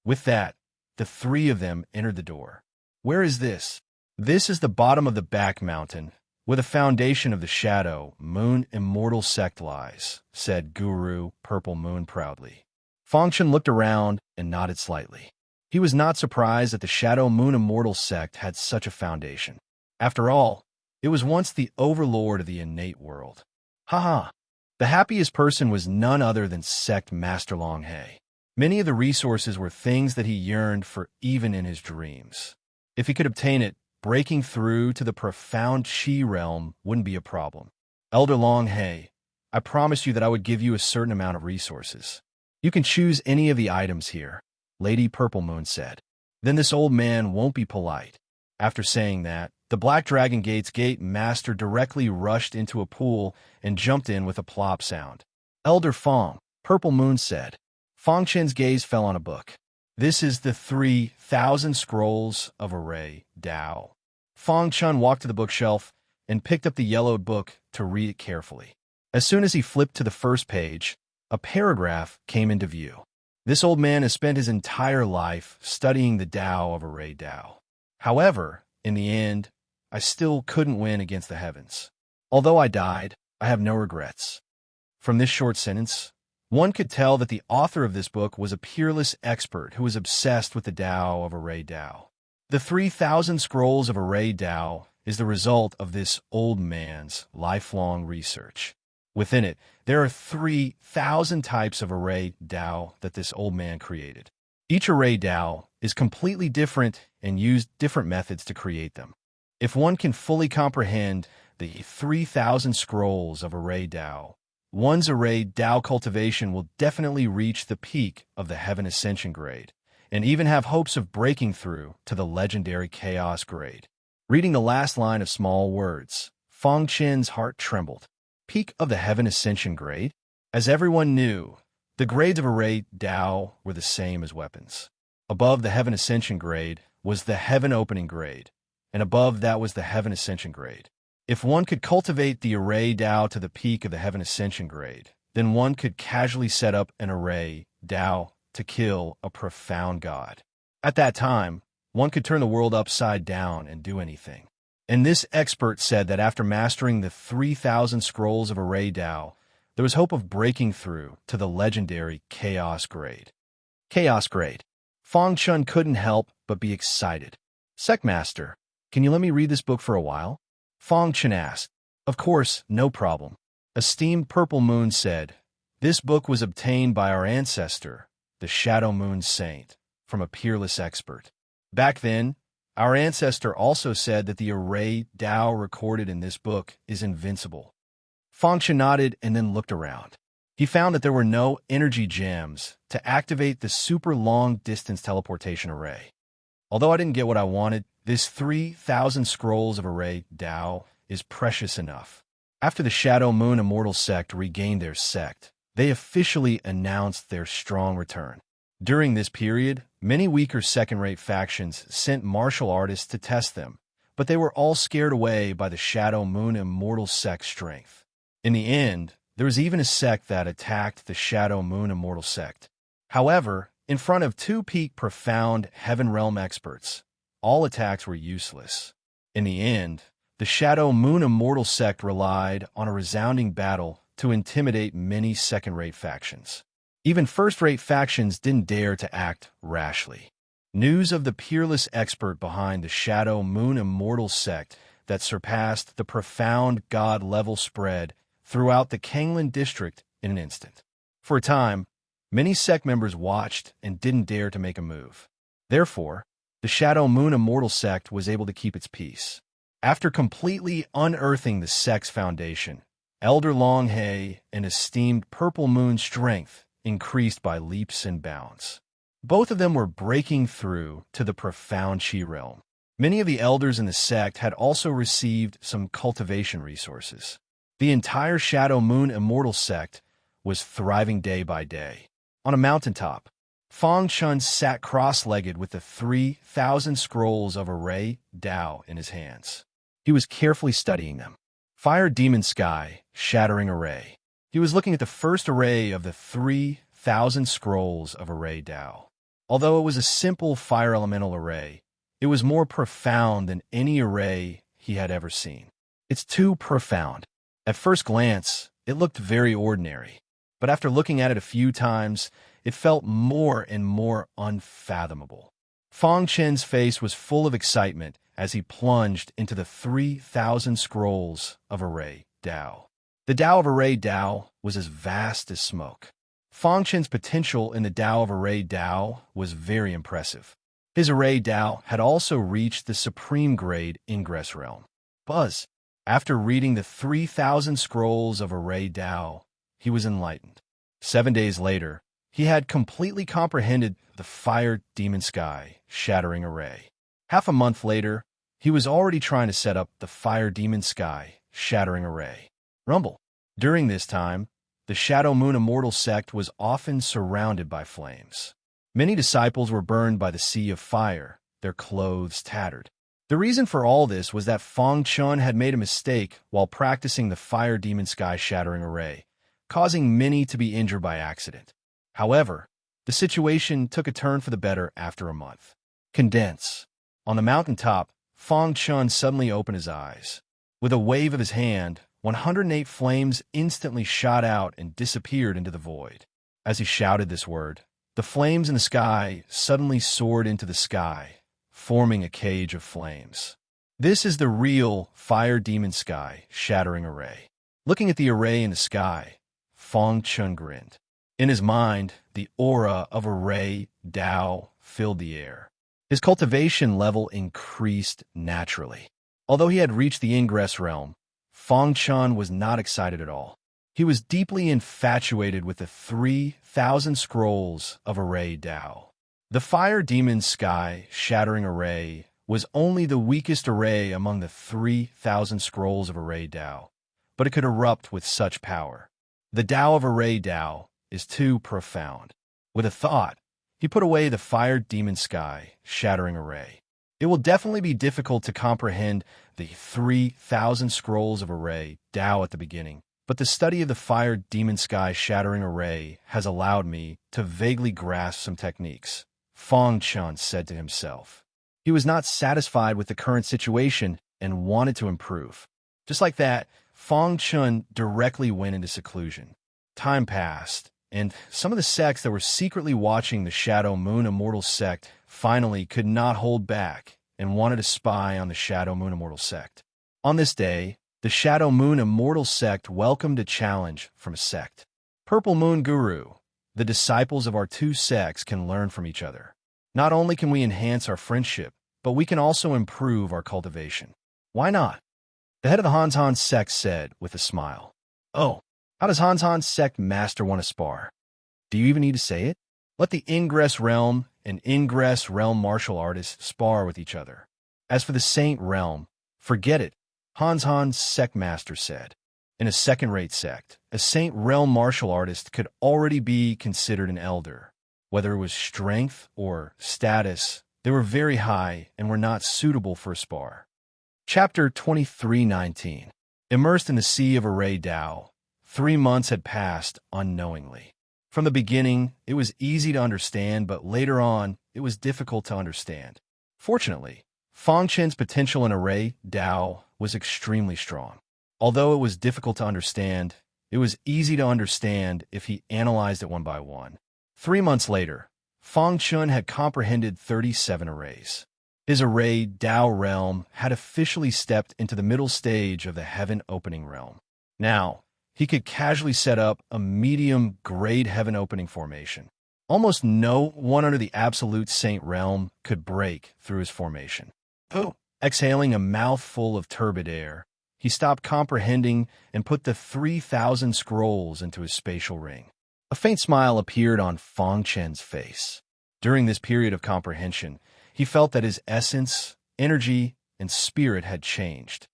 With that, the three of them entered the door. "Where is this?" "This is the bottom of the back mountain, where the foundation of the Shadow Moon Immortal Sect lies," said Guru Purple Moon proudly. Fangchen looked around and nodded slightly. He was not surprised that the Shadow Moon Immortal Sect had such a foundation. After all, it was once the overlord of the innate world. Haha! The happiest person was none other than Sect Master Longhe. Many of the resources were things that he yearned for even in his dreams. If he could obtain it, breaking through to the profound Qi realm wouldn't be a problem. "Elder Longhe, I promised you that I would give you a certain amount of resources. You can choose any of the items here," Lady Purple Moon said. "Then this old man won't be polite." After saying that, the Black Dragon Gate's gate master directly rushed into a pool and jumped in with a plop sound. "Elder Fong," Purple Moon said. Fang Chen's gaze fell on a book. "This is the 3,000 Scrolls of Array Dao." Fang Chen walked to the bookshelf and picked up the yellowed book to read it carefully. As soon as he flipped to the first page, a paragraph came into view. "This old man has spent his entire life studying the Tao of Array Tao. However, in the end, I still couldn't win against the heavens. Although I died, I have no regrets." From this short sentence, one could tell that the author of this book was a peerless expert who was obsessed with the Tao of Array Tao. The 3,000 Scrolls of Array Tao is the result of this old man's lifelong research. Within it, there are 3,000 types of Array Tao that this old man created. Each Array Tao is completely different and used different methods to create them. If one can fully comprehend the 3,000 Scrolls of Array Tao, one's Array Tao cultivation will definitely reach the peak of the Heaven Ascension grade, and even have hopes of breaking through to the legendary Chaos grade. Reading the last line of small words, Fang Chen's heart trembled. Peak of the Heaven Ascension grade? As everyone knew, the grades of Array Tao were the same as weapons. Above the Heaven Ascension grade was the Heaven Opening grade, and above that was the Heaven Ascension grade. If one could cultivate the Array Tao to the peak of the Heaven Ascension grade, then one could casually set up an Array Tao to kill a profound god. At that time, one could turn the world upside down and do anything. And this expert said that after mastering the 3,000 Scrolls of Array Tao, there was hope of breaking through to the legendary Chaos grade. Chaos grade. Fang Chun couldn't help but be excited. "Sectmaster, can you let me read this book for a while?" Fang Chen asked. "Of course, no problem." Esteemed Purple Moon said, "This book was obtained by our ancestor, the Shadow Moon Saint, from a peerless expert. Back then, our ancestor also said that the Array Tao recorded in this book is invincible." Fang Chen nodded and then looked around. He found that there were no energy gems to activate the super long-distance teleportation array. "Although I didn't get what I wanted, this 3,000 Scrolls of Array Tao is precious enough." After the Shadow Moon Immortal Sect regained their sect, they officially announced their strong return. During this period, many weaker second-rate factions sent martial artists to test them, but they were all scared away by the Shadow Moon Immortal Sect's strength. In the end, there was even a sect that attacked the Shadow Moon Immortal Sect. However, in front of two peak profound Heaven Realm experts, all attacks were useless. In the end, the Shadow Moon Immortal Sect relied on a resounding battle to intimidate many second-rate factions. Even first-rate factions didn't dare to act rashly. News of the peerless expert behind the Shadow Moon Immortal Sect that surpassed the profound god level spread throughout the Kanglan district in an instant. For a time, many sect members watched and didn't dare to make a move. Therefore, the Shadow Moon Immortal Sect was able to keep its peace. After completely unearthing the sect's foundation, Elder Longhe and esteemed Purple Moon's strength increased by leaps and bounds. Both of them were breaking through to the profound Qi realm. Many of the elders in the sect had also received some cultivation resources. The entire Shadow Moon Immortal Sect was thriving day by day. On a mountaintop, Fang Chun sat cross-legged with the 3,000 Scrolls of Array Tao in his hands. He was carefully studying them. Fire Demon Sky, Shattering Array. He was looking at the first array of the 3,000 Scrolls of Array Tao. Although it was a simple fire elemental array, it was more profound than any array he had ever seen. It's too profound. At first glance, it looked very ordinary, but after looking at it a few times, it felt more and more unfathomable. Fong Chen's face was full of excitement as he plunged into the 3,000 scrolls of Array Dao. The Dao of Array Dao was as vast as smoke. Fong Chen's potential in the Dao of Array Dao was very impressive. His Array Dao had also reached the supreme grade Ingress Realm. Buzz. After reading the 3,000 scrolls of Array Dao, he was enlightened. 7 days later, he had completely comprehended the Fire Demon Sky Shattering Array. Half a month later, he was already trying to set up the Fire Demon Sky Shattering Array. Rumble. During this time, the Shadow Moon Immortal sect was often surrounded by flames. Many disciples were burned by the sea of fire, their clothes tattered. The reason for all this was that Fong Chun had made a mistake while practicing the Fire Demon Sky Shattering Array, causing many to be injured by accident. However, the situation took a turn for the better after a month. Condense. On the mountaintop, Fong Chun suddenly opened his eyes. With a wave of his hand, 108 flames instantly shot out and disappeared into the void. As he shouted this word, the flames in the sky suddenly soared into the sky, forming a cage of flames. This is the real Fire Demon Sky Shattering Array. Looking at the array in the sky, Fong Chun grinned. In his mind, the aura of Array Dao filled the air. His cultivation level increased naturally. Although he had reached the Ingress Realm, Fong Chun was not excited at all. He was deeply infatuated with the 3,000 scrolls of Array Dao. The Fire Demon Sky Shattering Array was only the weakest array among the 3,000 scrolls of Array Dao, but it could erupt with such power. The Dao of Array Dao is too profound. With a thought, he put away the Fire Demon Sky Shattering Array. It will definitely be difficult to comprehend the 3,000 scrolls of Array Dao at the beginning, but the study of the Fire Demon Sky Shattering Array has allowed me to vaguely grasp some techniques, Fong Chun said to himself. He was not satisfied with the current situation and wanted to improve. Just like that, Fong Chun directly went into seclusion. Time passed, and some of the sects that were secretly watching the Shadow Moon Immortal sect finally could not hold back and wanted to spy on the Shadow Moon Immortal sect. On this day, the Shadow Moon Immortal sect welcomed a challenge from a sect. Purple Moon Guru, the disciples of our two sects can learn from each other. Not only can we enhance our friendship, but we can also improve our cultivation. Why not? The head of the Hanzhan sect said with a smile. Oh, how does Hanzhan sect master want to spar? Do you even need to say it? Let the Ingress Realm and Ingress Realm martial artists spar with each other. As for the Saint Realm, forget it, Hanzhan sect master said. In a second-rate sect, a Saint Realm martial artist could already be considered an elder. Whether it was strength or status, they were very high and were not suitable for a spar. Chapter 23:19. Immersed in the sea of Array Dao, 3 months had passed unknowingly. From the beginning, it was easy to understand, but later on, it was difficult to understand. Fortunately, Fong Chen's potential in Array Dao was extremely strong. Although it was difficult to understand, it was easy to understand if he analyzed it one by one. 3 months later, Fong Chun had comprehended 37 arrays. His Array Dao realm had officially stepped into the middle stage of the Heaven Opening realm. Now, he could casually set up a medium-grade Heaven Opening formation. Almost no one under the Absolute Saint realm could break through his formation. Exhaling a mouthful of turbid air, he stopped comprehending and put the 3,000 scrolls into his spatial ring. A faint smile appeared on Fong Chen's face. During this period of comprehension, he felt that his essence, energy, and spirit had changed.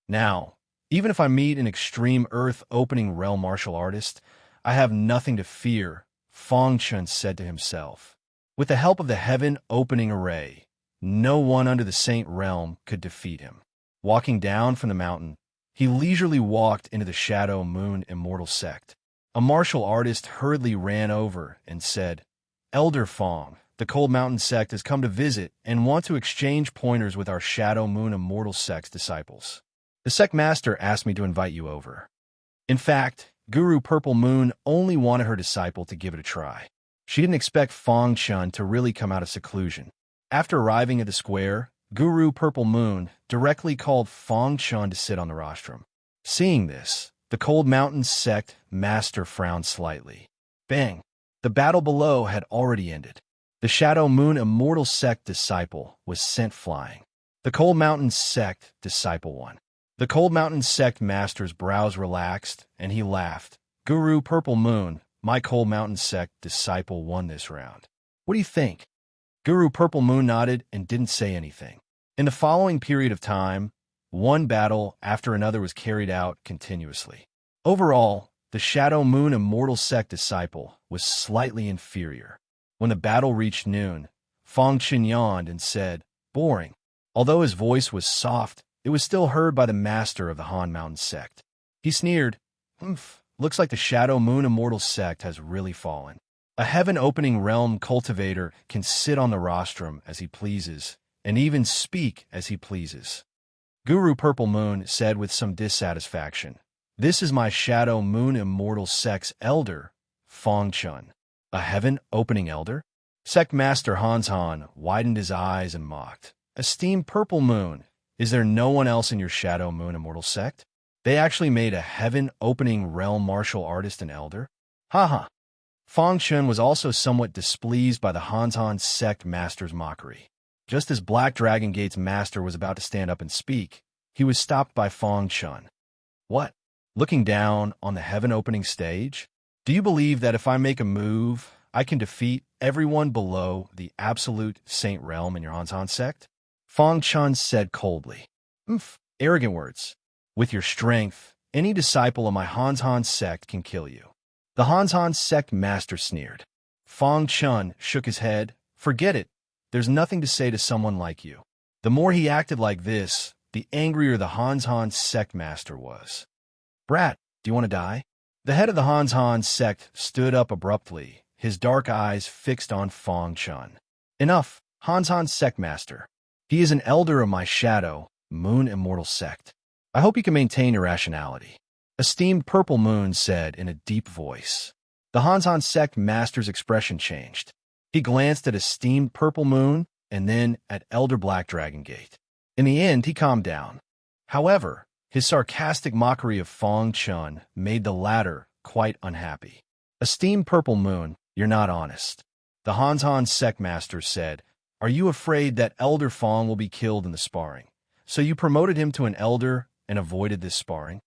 Now, even if I meet an extreme earth-opening realm martial artist, I have nothing to fear, Fong Chun said to himself. With the help of the Heaven-Opening Array, no one under the Saint Realm could defeat him. Walking down from the mountain, he leisurely walked into the Shadow Moon Immortal sect. A martial artist hurriedly ran over and said, "Elder Fong, the Cold Mountain sect has come to visit and want to exchange pointers with our Shadow Moon Immortal sect's disciples. The sect master asked me to invite you over. In fact, Guru Purple Moon only wanted her disciple to give it a try. She didn't expect Fong Chun to really come out of seclusion. After arriving at the square, Guru Purple Moon directly called Fong Chun to sit on the rostrum. Seeing this, the Cold Mountain sect master frowned slightly. Bang! The battle below had already ended. The Shadow Moon Immortal sect disciple was sent flying. The Cold Mountain sect disciple won. The Cold Mountain sect master's brows relaxed, and he laughed. Guru Purple Moon, my Cold Mountain sect disciple won this round. What do you think? Guru Purple Moon nodded and didn't say anything. In the following period of time, one battle after another was carried out continuously. Overall, the Shadow Moon Immortal sect disciple was slightly inferior. When the battle reached noon, Fong Chun yawned and said, "Boring." Although his voice was soft, it was still heard by the master of the Han Mountain sect. He sneered, "Humph, looks like the Shadow Moon Immortal sect has really fallen. A heaven-opening realm cultivator can sit on the rostrum as he pleases, and even speak as he pleases." Guru Purple Moon said with some dissatisfaction, "This is my Shadow Moon Immortal sect's elder, Fong Chun." "A heaven-opening elder?" Sect Master Hans Han widened his eyes and mocked. "Esteemed Purple Moon, is there no one else in your Shadow Moon Immortal sect? They actually made a heaven-opening realm martial artist an elder? Ha ha." Fong Chun was also somewhat displeased by the Hans Han sect master's mockery. Just as Black Dragon Gate's master was about to stand up and speak, he was stopped by Fong Chun. "What? Looking down on the heaven-opening stage? Do you believe that if I make a move, I can defeat everyone below the absolute saint realm in your Hans Han sect?" Fong Chun said coldly. "Oomph, arrogant words. With your strength, any disciple of my Hans Han sect can kill you." The Hans Han sect master sneered. Fong Chun shook his head. "Forget it. There's nothing to say to someone like you." The more he acted like this, the angrier the Hans Han sect master was. "Brat, do you want to die?" The head of the Hans Han sect stood up abruptly, his dark eyes fixed on Fong Chun. "Enough, Hans Han sect master. He is an elder of my Shadow Moon Immortal sect. I hope you can maintain your rationality." Esteemed Purple Moon said in a deep voice. The Hans Han sect master's expression changed. He glanced at Esteemed Purple Moon and then at Elder Black Dragon Gate. In the end, he calmed down. However, his sarcastic mockery of Fong Chun made the latter quite unhappy. "Esteemed Purple Moon, you're not honest." The Hans Han sect master said, "Are you afraid that Elder Fong will be killed in the sparring? So you promoted him to an elder and avoided this sparring?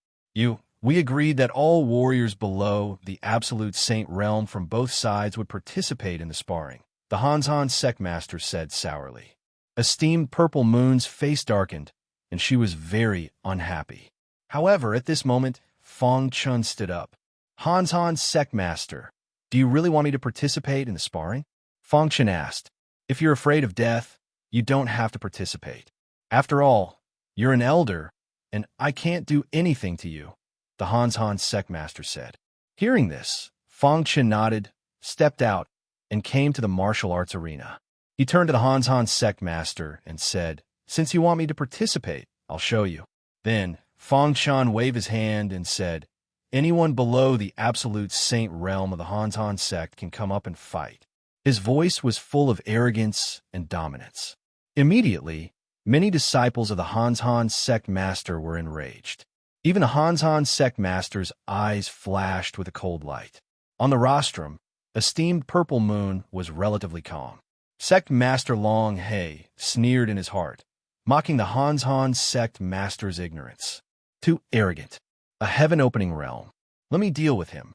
We agreed that all warriors below the absolute saint realm from both sides would participate in the sparring," the Hans Han sect master said sourly. Esteemed Purple Moon's face darkened, and she was very unhappy. However, at this moment, Fong Chun stood up. "Hans Han sect master, do you really want me to participate in the sparring?" Fong Chun asked. "If you're afraid of death, you don't have to participate. After all, you're an elder, and I can't do anything to you," the Hans Han sect master said. Hearing this, Fong Chun nodded, stepped out, and came to the martial arts arena. He turned to the Hans Han sect master and said, "Since you want me to participate, I'll show you." Then, Fong Chun waved his hand and said, "Anyone below the absolute saint realm of the Hans Han sect can come up and fight." His voice was full of arrogance and dominance. Immediately, many disciples of the Hans Han sect master were enraged. Even the Hans Han sect master's eyes flashed with a cold light. On the rostrum, Esteemed Purple Moon was relatively calm. Sect Master Long He sneered in his heart, mocking the Hans Han sect master's ignorance. "Too arrogant. A heaven-opening realm. Let me deal with him."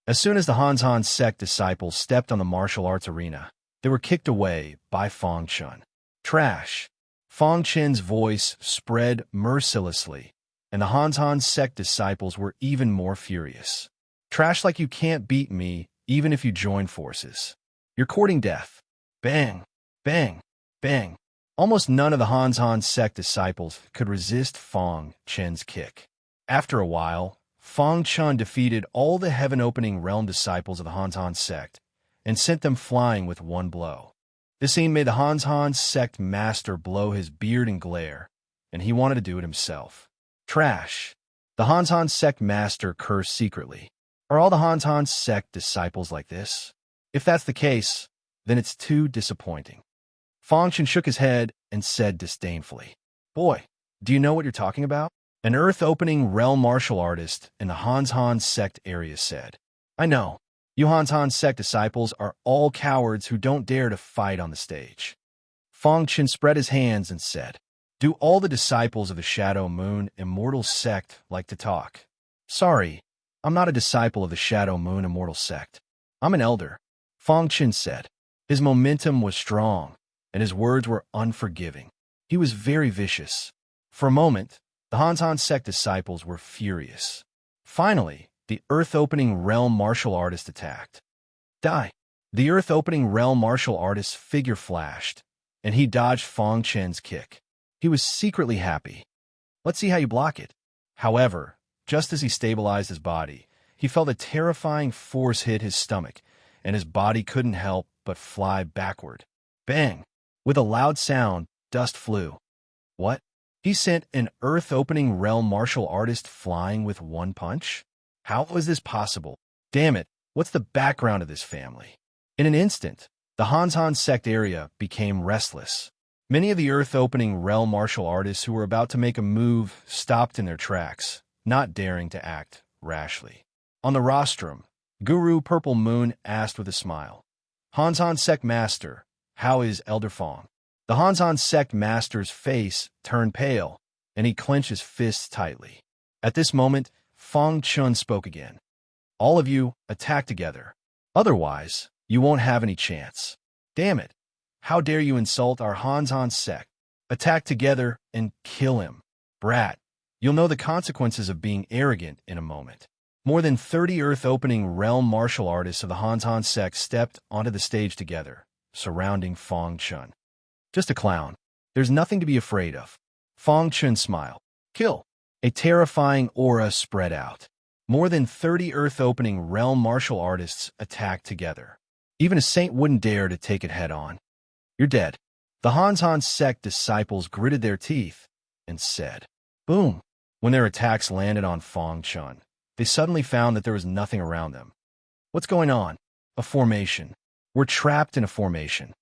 As soon as the Hans Han sect disciples stepped on the martial arts arena, they were kicked away by Fong Chun. "Trash." Fong Chun's voice spread mercilessly, and the Hans Han sect disciples were even more furious. "Trash like you can't beat me, even if you join forces. You're courting death." Bang, bang, bang. Almost none of the Hans Han sect disciples could resist Fong Chun's kick. After a while, Fong Chun defeated all the heaven-opening realm disciples of the Hans Han sect and sent them flying with one blow. This scene made the Han sect master blow his beard and glare, and he wanted to do it himself. Trash. The Han sect master cursed secretly. Are all the Han sect disciples like this? If that's the case, then it's too disappointing. Fangchen shook his head and said disdainfully, "Boy, do you know what you're talking about?" An earth-opening realm martial artist in the Han sect area said, "I know. You Han sect disciples are all cowards who don't dare to fight on the stage." Fangchen spread his hands and said, "Do all the disciples of the Shadow Moon Immortal Sect like to talk?" "Sorry, I'm not a disciple of the Shadow Moon Immortal Sect. I'm an elder," Fangchen said. His momentum was strong, and his words were unforgiving. He was very vicious. For a moment, the Han sect disciples were furious. Finally, the earth-opening realm martial artist attacked. Die! The earth-opening realm martial artist's figure flashed, and he dodged Fangchen's kick. He was secretly happy. "Let's see how you block it." However, just as he stabilized his body, he felt a terrifying force hit his stomach, and his body couldn't help but fly backward. Bang! With a loud sound, dust flew. What? He sent an earth-opening realm martial artist flying with one punch? How was this possible? Damn it, what's the background of this family? In an instant, the Han sect area became restless. Many of the earth-opening realm martial artists who were about to make a move stopped in their tracks, not daring to act rashly. On the rostrum, Guru Purple Moon asked with a smile, "Han sect master, how is Elder Fong?" The Han sect master's face turned pale, and he clenched his fists tightly. At this moment, Fangchen spoke again. "All of you, attack together. Otherwise, you won't have any chance. Damn it! How dare you insult our Han sect? Attack together and kill him. Brat, you'll know the consequences of being arrogant in a moment." More than 30 earth-opening realm martial artists of the Han sect stepped onto the stage together, surrounding Fangchen. "Just a clown. There's nothing to be afraid of." Fangchen smiled. "Kill." A terrifying aura spread out. More than 30 earth-opening realm martial artists attacked together. Even a saint wouldn't dare to take it head-on. "You're dead." The Han sect disciples gritted their teeth and said, "Boom." When their attacks landed on Fangchen, they suddenly found that there was nothing around them. "What's going on?" "A formation. We're trapped in a formation."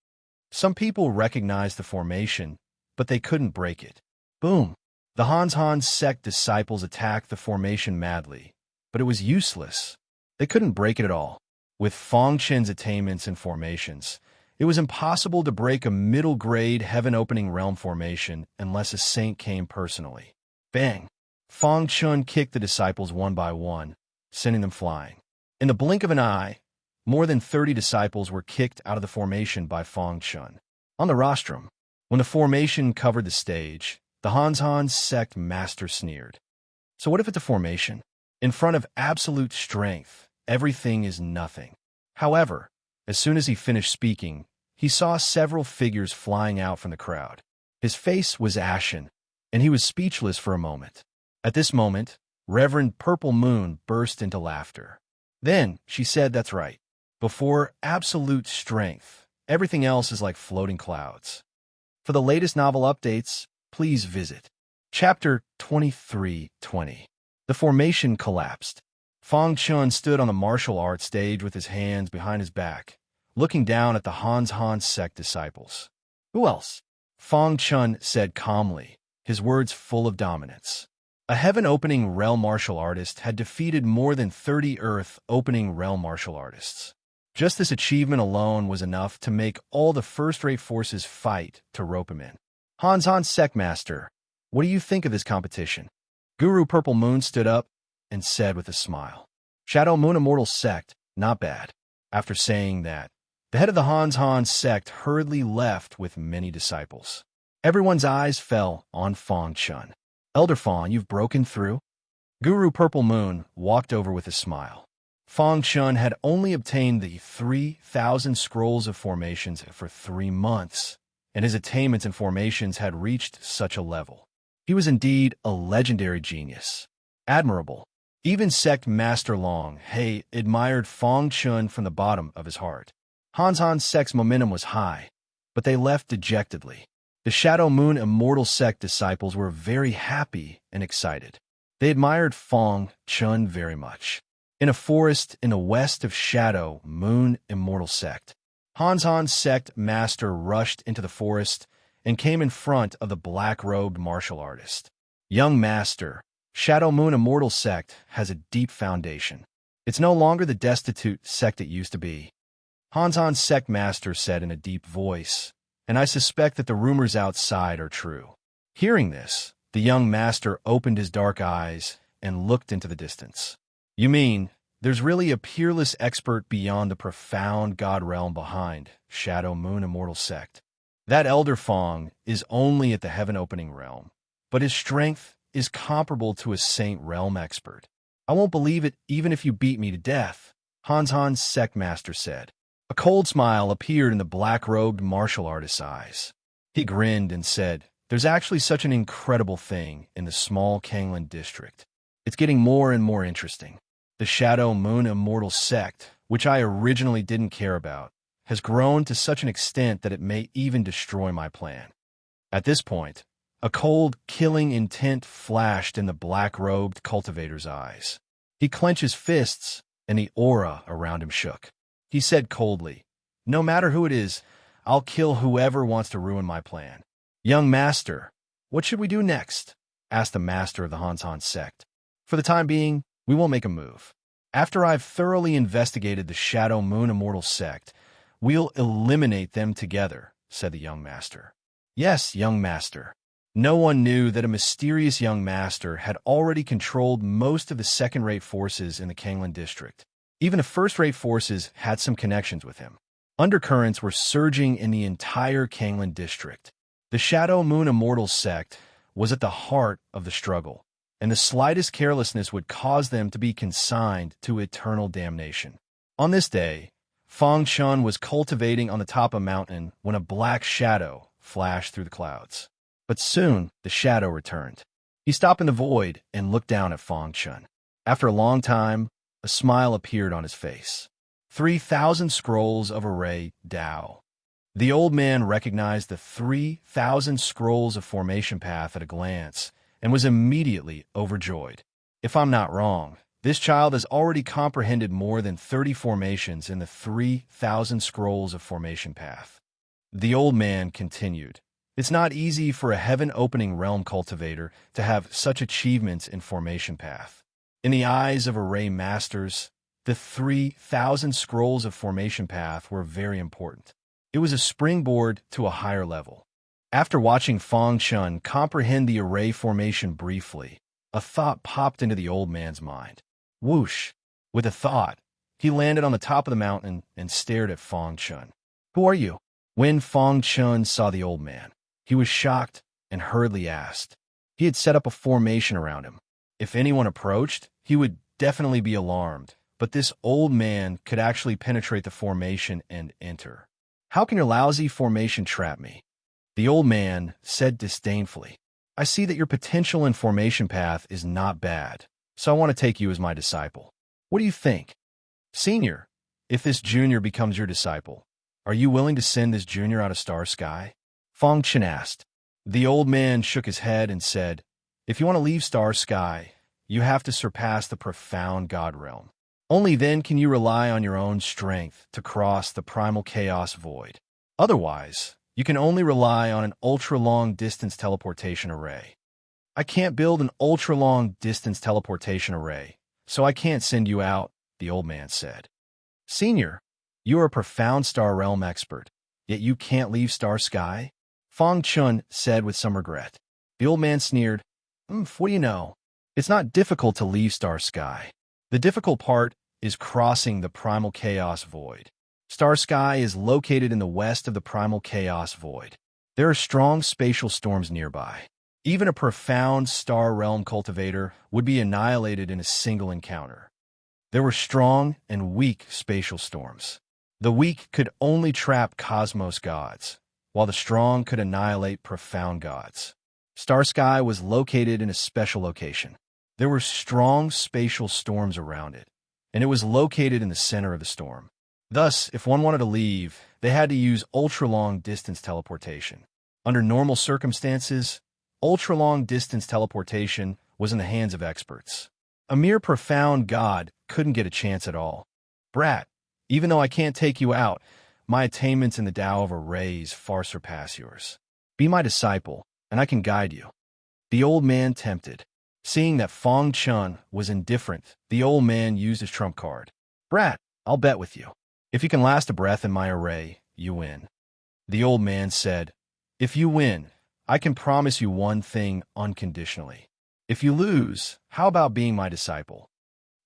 Some people recognized the formation, but they couldn't break it. Boom. The Han sect disciples attacked the formation madly, but it was useless. They couldn't break it at all. With Fangchen's attainments and formations, it was impossible to break a middle-grade heaven-opening realm formation unless a saint came personally. Bang! Fangchen kicked the disciples one by one, sending them flying. In the blink of an eye, more than 30 disciples were kicked out of the formation by Fangchen. On the rostrum, when the formation covered the stage, the Han sect master sneered. "So what if it's a formation? In front of absolute strength, everything is nothing." However, as soon as he finished speaking, he saw several figures flying out from the crowd. His face was ashen, and he was speechless for a moment. At this moment, Reverend Purple Moon burst into laughter. Then she said, "That's right. Before absolute strength, everything else is like floating clouds." For the latest novel updates, please visit Chapter 2320. The formation collapsed. Fangchen stood on the martial arts stage with his hands behind his back, looking down at the Han sect disciples. "Who else?" Fangchen said calmly, his words full of dominance. A heaven-opening realm martial artist had defeated more than 30 earth-opening realm martial artists. Just this achievement alone was enough to make all the first-rate forces fight to rope him in. Han sect master, what do you think of this competition?" Guru Purple Moon stood up and said with a smile, "Shadow Moon Immortal Sect, not bad." After saying that, the head of the Han sect hurriedly left with many disciples. Everyone's eyes fell on Fangchen. "Elder Fong, you've broken through?" Guru Purple Moon walked over with a smile. Fangchen had only obtained the 3,000 scrolls of formations for 3 months, and his attainments and formations had reached such a level. He was indeed a legendary genius. Admirable. Even Sect Master Long He admired Fangchen from the bottom of his heart. Han sect's momentum was high, but they left dejectedly. The Shadow Moon Immortal Sect disciples were very happy and excited. They admired Fong Chun very much. In a forest in the west of Shadow Moon Immortal Sect, Han's sect master rushed into the forest and came in front of the black-robed martial artist. Young master, Shadow Moon Immortal Sect has a deep foundation. It's no longer the destitute sect it used to be. Han's sect master said in a deep voice, and I suspect that the rumors outside are true. Hearing this, the young master opened his dark eyes and looked into the distance. You mean, there's really a peerless expert beyond the profound god realm behind Shadow Moon Immortal Sect? That Elder Fong is only at the heaven-opening realm, but his strength is comparable to a Saint Realm expert. I won't believe it even if you beat me to death, Han's sect master said. A cold smile appeared in the black-robed martial artist's eyes. He grinned and said, there's actually such an incredible thing in the small Kanglan district. It's getting more and more interesting. The Shadow Moon Immortal Sect, which I originally didn't care about, has grown to such an extent that it may even destroy my plan. At this point, a cold, killing intent flashed in the black-robed cultivator's eyes. He clenched his fists, and the aura around him shook. He said coldly, no matter who it is, I'll kill whoever wants to ruin my plan. Young master, what should we do next? Asked the master of the Han's sect. For the time being, we won't make a move. After I've thoroughly investigated the Shadow Moon Immortal Sect, we'll eliminate them together, said the young master. Yes, young master. No one knew that a mysterious young master had already controlled most of the second-rate forces in the Kanglan district. Even the first-rate forces had some connections with him. Undercurrents were surging in the entire Kanglan district. The Shadow Moon Immortal Sect was at the heart of the struggle, and the slightest carelessness would cause them to be consigned to eternal damnation. On this day, Fong Chun was cultivating on the top of a mountain when a black shadow flashed through the clouds. But soon, the shadow returned. He stopped in the void and looked down at Fong Chun. After a long time, a smile appeared on his face. 3,000 scrolls of array Dao. The old man recognized the 3,000 scrolls of formation path at a glance and was immediately overjoyed. If I'm not wrong, this child has already comprehended more than 30 formations in the 3,000 scrolls of formation path. The old man continued. It's not easy for a heaven-opening realm cultivator to have such achievements in formation path. In the eyes of array masters, the 3,000 scrolls of formation path were very important. It was a springboard to a higher level. After watching Fong Chun comprehend the array formation briefly, a thought popped into the old man's mind. Whoosh! With a thought, he landed on the top of the mountain and stared at Fong Chun. Who are you? When Fong Chun saw the old man, he was shocked and hurriedly asked. He had set up a formation around him. If anyone approached, he would definitely be alarmed, but this old man could actually penetrate the formation and enter. How can your lousy formation trap me? The old man said disdainfully. I see that your potential in formation path is not bad, so I want to take you as my disciple. What do you think? Senior, if this junior becomes your disciple, are you willing to send this junior out of Star Sky? Fong Chun asked. The old man shook his head and said, if you want to leave Star Sky, you have to surpass the profound God realm. Only then can you rely on your own strength to cross the primal chaos void. Otherwise, you can only rely on an ultra-long distance teleportation array. I can't build an ultra-long distance teleportation array, so I can't send you out, the old man said. Senior, you are a profound Star Realm expert, yet you can't leave Star Sky? Fong Chun said with some regret. The old man sneered. What do you know? It's not difficult to leave Star Sky. The difficult part is crossing the primal chaos void. Star Sky is located in the west of the primal chaos void. There are strong spatial storms nearby. Even a profound Star Realm cultivator would be annihilated in a single encounter. There were strong and weak spatial storms. The weak could only trap cosmos gods, while the strong could annihilate profound gods. Star Sky was located in a special location. There were strong spatial storms around it, and it was located in the center of the storm. Thus, if one wanted to leave, they had to use ultra-long distance teleportation. Under normal circumstances, ultra-long distance teleportation was in the hands of experts. A mere profound god couldn't get a chance at all. Brat, even though I can't take you out, my attainments in the Tao of Arrays far surpass yours. Be my disciple, and I can guide you. The old man tempted. Seeing that Fong Chun was indifferent, the old man used his trump card. Brat, I'll bet with you. If you can last a breath in my array, you win. The old man said, If you win, I can promise you one thing unconditionally. If you lose, how about being my disciple?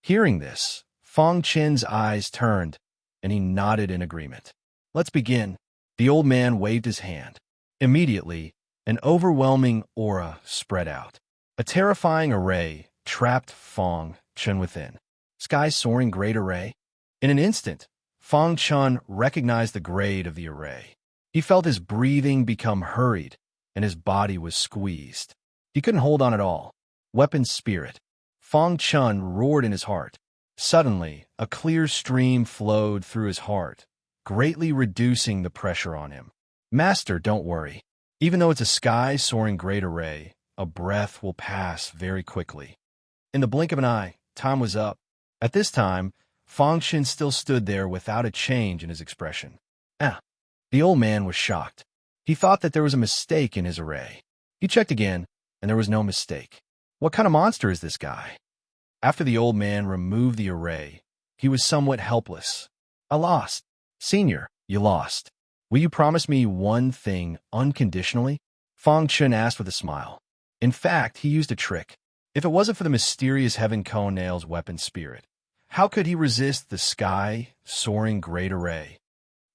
Hearing this, Fong Chen's eyes turned, and he nodded in agreement. Let's begin. The old man waved his hand. Immediately, an overwhelming aura spread out. A terrifying array trapped Fong Chen within. Sky-soaring great array? In an instant, Fong Chun recognized the grade of the array. He felt his breathing become hurried, and his body was squeezed. He couldn't hold on at all. Weapon spirit. Fong Chun roared in his heart. Suddenly, a clear stream flowed through his heart, greatly reducing the pressure on him. Master, don't worry. Even though it's a sky-soaring great array, a breath will pass very quickly. In the blink of an eye, time was up. At this time, Fong Chen still stood there without a change in his expression. The old man was shocked. He thought that there was a mistake in his array. He checked again, and there was no mistake. What kind of monster is this guy? After the old man removed the array, he was somewhat helpless. I lost. Senior, you lost. Will you promise me one thing unconditionally? Fong Chen asked with a smile. In fact, he used a trick. If it wasn't for the mysterious Heaven Cone Nail's weapon spirit, how could he resist the sky-soaring great array?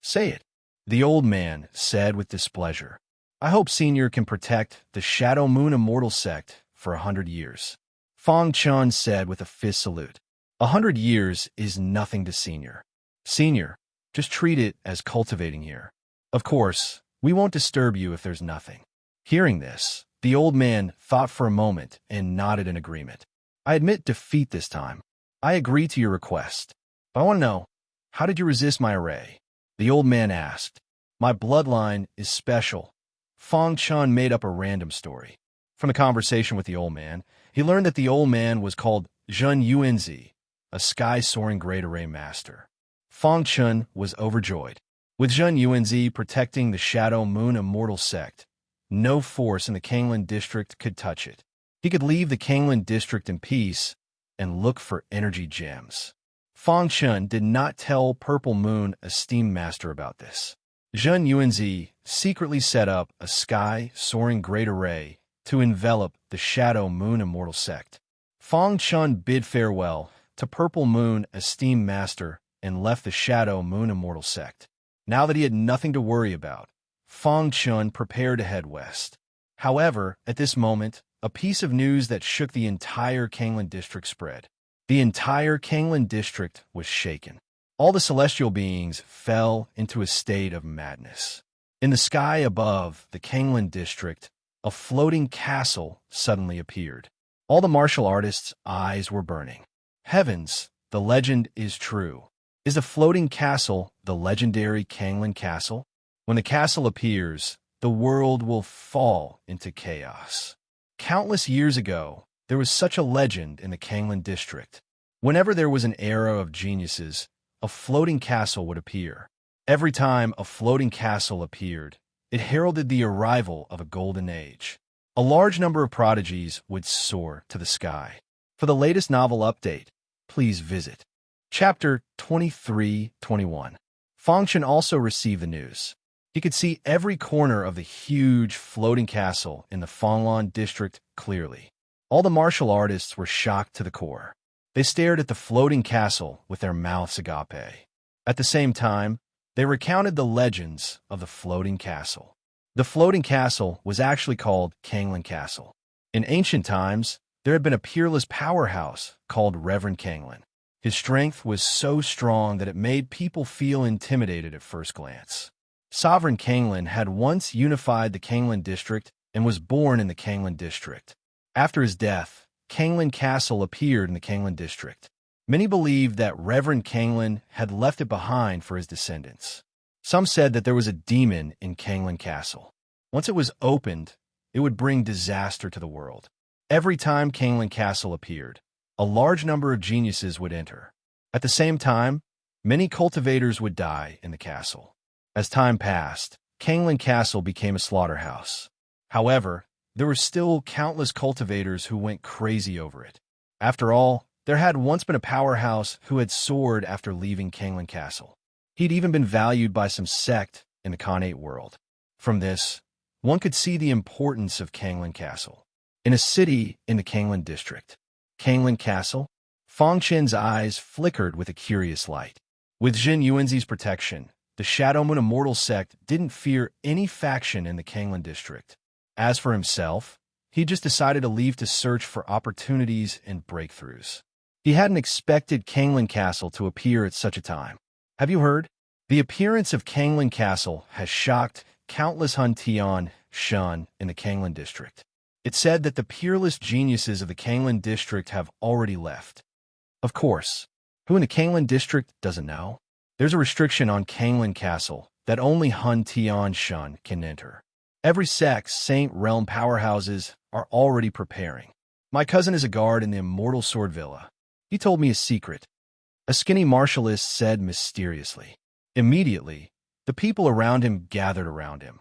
Say it, the old man said with displeasure. I hope Senior can protect the Shadow Moon Immortal Sect for 100 years. Fong Chun said with a fist salute. 100 years is nothing to Senior. Senior, just treat it as cultivating here. Of course, we won't disturb you if there's nothing. Hearing this, the old man thought for a moment and nodded in agreement. I admit defeat this time. I agree to your request. But I want to know, how did you resist my array? The old man asked. My bloodline is special. Fong Chun made up a random story. From the conversation with the old man, he learned that the old man was called Zhen Yuanzi, a sky-soaring great array master. Fong Chun was overjoyed. With Zhen Yuanzi protecting the Shadow Moon Immortal Sect, no force in the Kanglan district could touch it. He could leave the Kanglan district in peace and look for energy gems. Fong Chun did not tell Purple Moon Esteemed Master about this. Zhen Yuanzi secretly set up a sky-soaring great array to envelop the Shadow Moon Immortal Sect. Fong Chun bid farewell to Purple Moon Esteemed Master and left the Shadow Moon Immortal Sect. Now that he had nothing to worry about, Fong Chun prepared to head west. However, at this moment, a piece of news that shook the entire Kanglan district spread. The entire Kanglan district was shaken. All the celestial beings fell into a state of madness. In the sky above the Kanglan district, a floating castle suddenly appeared. All the martial artists' eyes were burning. Heavens, the legend is true. Is the floating castle the legendary Kanglan castle? When the castle appears, the world will fall into chaos. Countless years ago, there was such a legend in the Kanglan district. Whenever there was an era of geniuses, a floating castle would appear. Every time a floating castle appeared, it heralded the arrival of a golden age. A large number of prodigies would soar to the sky. For the latest novel update, please visit Chapter 23-21. Fong Chen also received the news. He could see every corner of the huge floating castle in the Fanglan district clearly. All the martial artists were shocked to the core. They stared at the floating castle with their mouths agape. At the same time, they recounted the legends of the floating castle. The floating castle was actually called Kanglan Castle. In ancient times, there had been a peerless powerhouse called Reverend Kanglan. His strength was so strong that it made people feel intimidated at first glance. Sovereign Kanglan had once unified the Kanglan district and was born in the Kanglan district. After his death, Kanglan Castle appeared in the Kanglan district. Many believed that Reverend Kanglan had left it behind for his descendants. Some said that there was a demon in Kanglan Castle. Once it was opened, it would bring disaster to the world. Every time Kanglan Castle appeared, a large number of geniuses would enter. At the same time, many cultivators would die in the castle. As time passed, Kanglan Castle became a slaughterhouse. However, there were still countless cultivators who went crazy over it. After all, there had once been a powerhouse who had soared after leaving Kanglan Castle. He'd even been valued by some sect in the Khanate world. From this, one could see the importance of Kanglan Castle. In a city in the Kanglan district, Kanglan Castle, Fang Chen's eyes flickered with a curious light. With Jin Yuanzi's protection, the Shadow Moon Immortal sect didn't fear any faction in the Kanglan district. As for himself, he just decided to leave to search for opportunities and breakthroughs. He hadn't expected Kanglan Castle to appear at such a time. Have you heard? The appearance of Kanglan Castle has shocked countless Han Tian Shan in the Kanglan district. It's said that the peerless geniuses of the Kanglan district have already left. Of course, who in the Kanglan district doesn't know? There's a restriction on Kanglan Castle that only Han Tian Shan can enter. Every sect's Saint Realm powerhouses are already preparing. My cousin is a guard in the Immortal Sword Villa. He told me a secret. A skinny martialist said mysteriously. Immediately, the people around him gathered around him.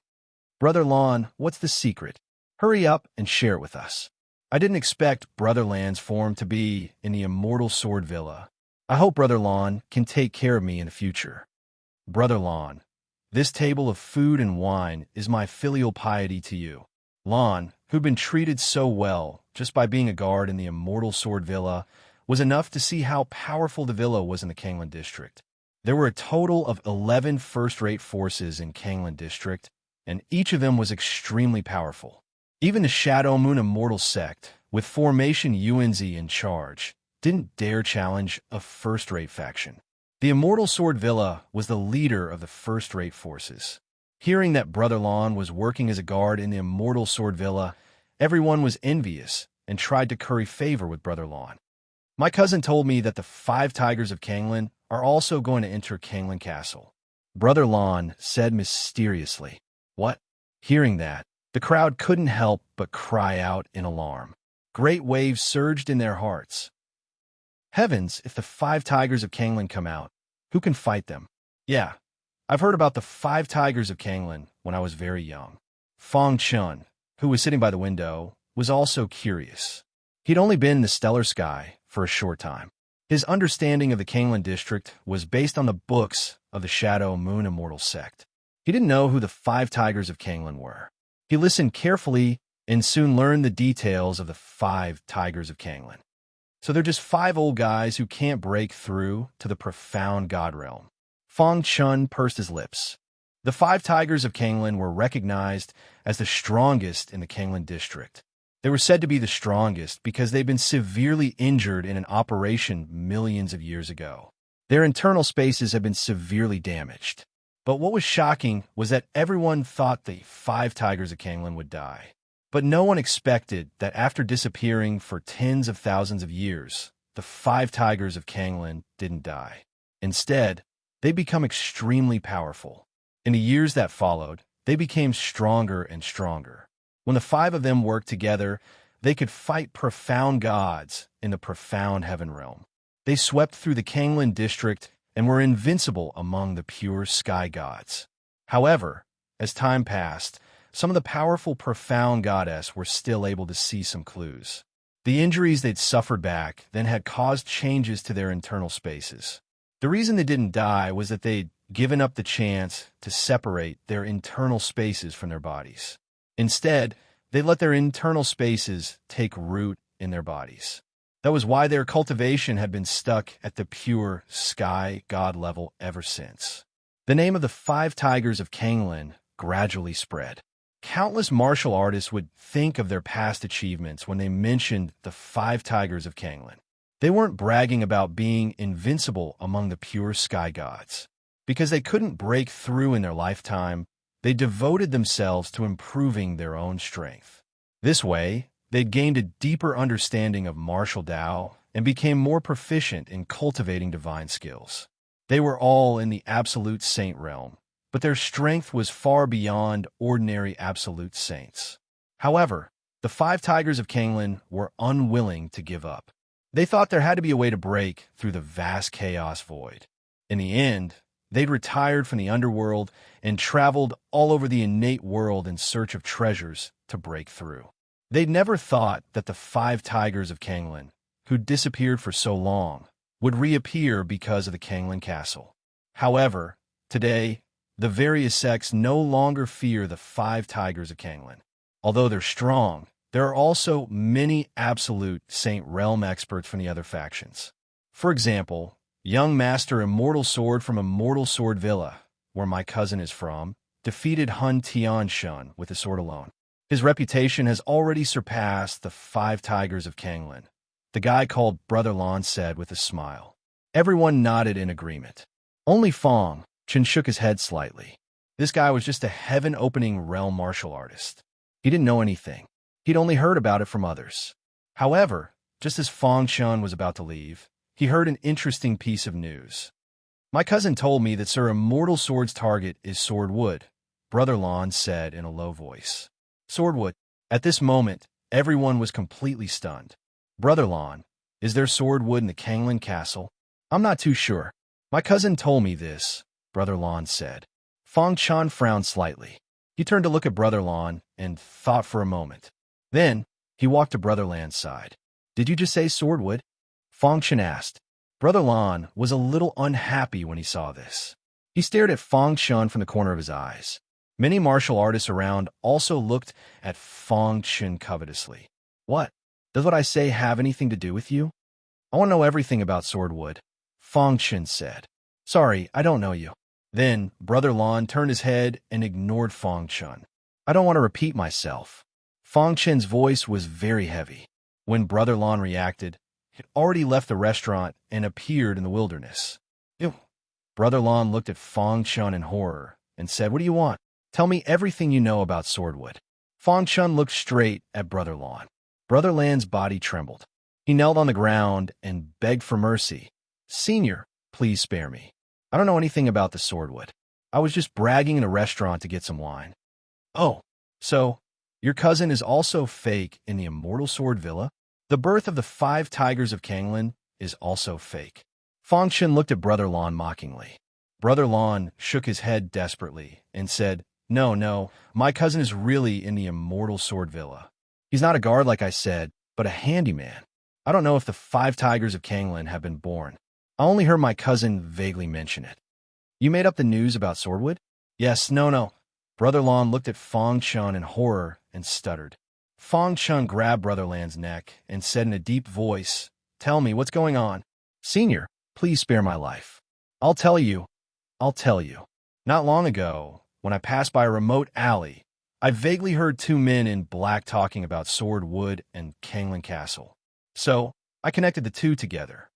Brother Lon, what's the secret? Hurry up and share it with us. I didn't expect Brother Lan's form to be in the Immortal Sword Villa. I hope Brother Lon can take care of me in the future. Brother Lon, this table of food and wine is my filial piety to you. Lon, who'd been treated so well just by being a guard in the Immortal Sword Villa, was enough to see how powerful the villa was in the Kanglan district. There were a total of 11 first-rate forces in Kanglan district, and each of them was extremely powerful. Even the Shadow Moon Immortal sect, with Formation Yuanzi in charge, didn't dare challenge a first-rate faction. The Immortal Sword Villa was the leader of the first-rate forces. Hearing that Brother Lon was working as a guard in the Immortal Sword Villa, everyone was envious and tried to curry favor with Brother Lon. My cousin told me that the 5 Tigers of Kanglan are also going to enter Kanglan Castle. Brother Lon said mysteriously. What? Hearing that, the crowd couldn't help but cry out in alarm. Great waves surged in their hearts. Heavens, if the 5 Tigers of Kanglan come out, who can fight them? Yeah, I've heard about the 5 Tigers of Kanglan when I was very young. Fang Chun, who was sitting by the window, was also curious. He'd only been in the stellar sky for a short time. His understanding of the Kanglan district was based on the books of the Shadow Moon Immortal sect. He didn't know who the 5 Tigers of Kanglan were. He listened carefully and soon learned the details of the 5 Tigers of Kanglan. So they're just 5 old guys who can't break through to the profound God realm. Fang Chun pursed his lips. The 5 Tigers of Kanglan were recognized as the strongest in the Kanglan district. They were said to be the strongest because they'd been severely injured in an operation millions of years ago. Their internal spaces had been severely damaged. But what was shocking was that everyone thought the 5 Tigers of Kanglan would die. But no one expected that after disappearing for tens of thousands of years, the 5 Tigers of Kanglan didn't die. Instead, they become extremely powerful. In the years that followed, they became stronger and stronger. When the 5 of them worked together, they could fight profound gods in the profound heaven realm. They swept through the Kanglan district and were invincible among the pure sky gods. However, as time passed, some of the powerful profound goddess were still able to see some clues. The injuries they'd suffered back then had caused changes to their internal spaces. The reason they didn't die was that they'd given up the chance to separate their internal spaces from their bodies. Instead, they let their internal spaces take root in their bodies. That was why their cultivation had been stuck at the pure sky god level ever since. The name of the 5 Tigers of Kanglan gradually spread. Countless martial artists would think of their past achievements when they mentioned the 5 Tigers of Kanglan. They weren't bragging about being invincible among the pure sky gods. Because they couldn't break through in their lifetime, they devoted themselves to improving their own strength. This way, they'd gained a deeper understanding of martial Tao and became more proficient in cultivating divine skills. They were all in the absolute saint realm, but their strength was far beyond ordinary absolute saints. However, the 5 tigers of Kanglen were unwilling to give up. They thought there had to be a way to break through the vast chaos void. In the end, they'd retired from the underworld and traveled all over the innate world in search of treasures to break through. They'd never thought that the 5 tigers of Kanglen, who'd disappeared for so long, would reappear because of the Kanglen Castle. However, today, the various sects no longer fear the 5 tigers of Kanglen. Although they're strong, there are also many absolute Saint Realm experts from the other factions. For example, young Master Immortal Sword from Immortal Sword Villa, where my cousin is from, defeated Hun Tian Shun with a sword alone. His reputation has already surpassed the 5 tigers of Kanglen, the guy called Brother Lon said with a smile. Everyone nodded in agreement. Only Fong Chen shook his head slightly. This guy was just a heaven-opening realm martial artist. He didn't know anything. He'd only heard about it from others. However, just as Fong Chen was about to leave, he heard an interesting piece of news. My cousin told me that Sir Immortal Sword's target is Swordwood, Brother Lon said in a low voice. Swordwood. At this moment, everyone was completely stunned. Brother Lon, is there Swordwood in the Kanglen Castle? I'm not too sure. My cousin told me this, Brother Lon said. Fong Chen frowned slightly. He turned to look at Brother Lon and thought for a moment. Then, he walked to Brother Lan's side. Did you just say Swordwood? Fong Chen asked. Brother Lon was a little unhappy when he saw this. He stared at Fong Chen from the corner of his eyes. Many martial artists around also looked at Fong Chen covetously. What? Does what I say have anything to do with you? I want to know everything about Swordwood, Fong Chen said. Sorry, I don't know you. Then, Brother Lon turned his head and ignored Fong Chen. I don't want to repeat myself. Fong Chen's voice was very heavy. When Brother Lon reacted, he had already left the restaurant and appeared in the wilderness. Ew. Brother Lon looked at Fong Chen in horror and said, What do you want? Tell me everything you know about Swordwood. Fong Chen looked straight at Brother Lon. Brother Lan's body trembled. He knelt on the ground and begged for mercy. Senior, please spare me. I don't know anything about the Swordwood. I was just bragging in a restaurant to get some wine. Oh, so your cousin is also fake in the Immortal Sword Villa? The birth of the 5 tigers of Kanglen is also fake. Fong Chen looked at Brother Lon mockingly. Brother Lon shook his head desperately and said, No, my cousin is really in the Immortal Sword Villa. He's not a guard like I said, but a handyman. I don't know if the 5 tigers of Kanglen have been born. I only heard my cousin vaguely mention it. You made up the news about Swordwood? Yes, no. Brother Lon looked at Fong Chen in horror and stuttered. Fong Chen grabbed Brother Lan's neck and said in a deep voice, Tell me, what's going on? Senior, please spare my life. I'll tell you. Not long ago, when I passed by a remote alley, I vaguely heard 2 men in black talking about Swordwood and Kanglen Castle. So, I connected the two together.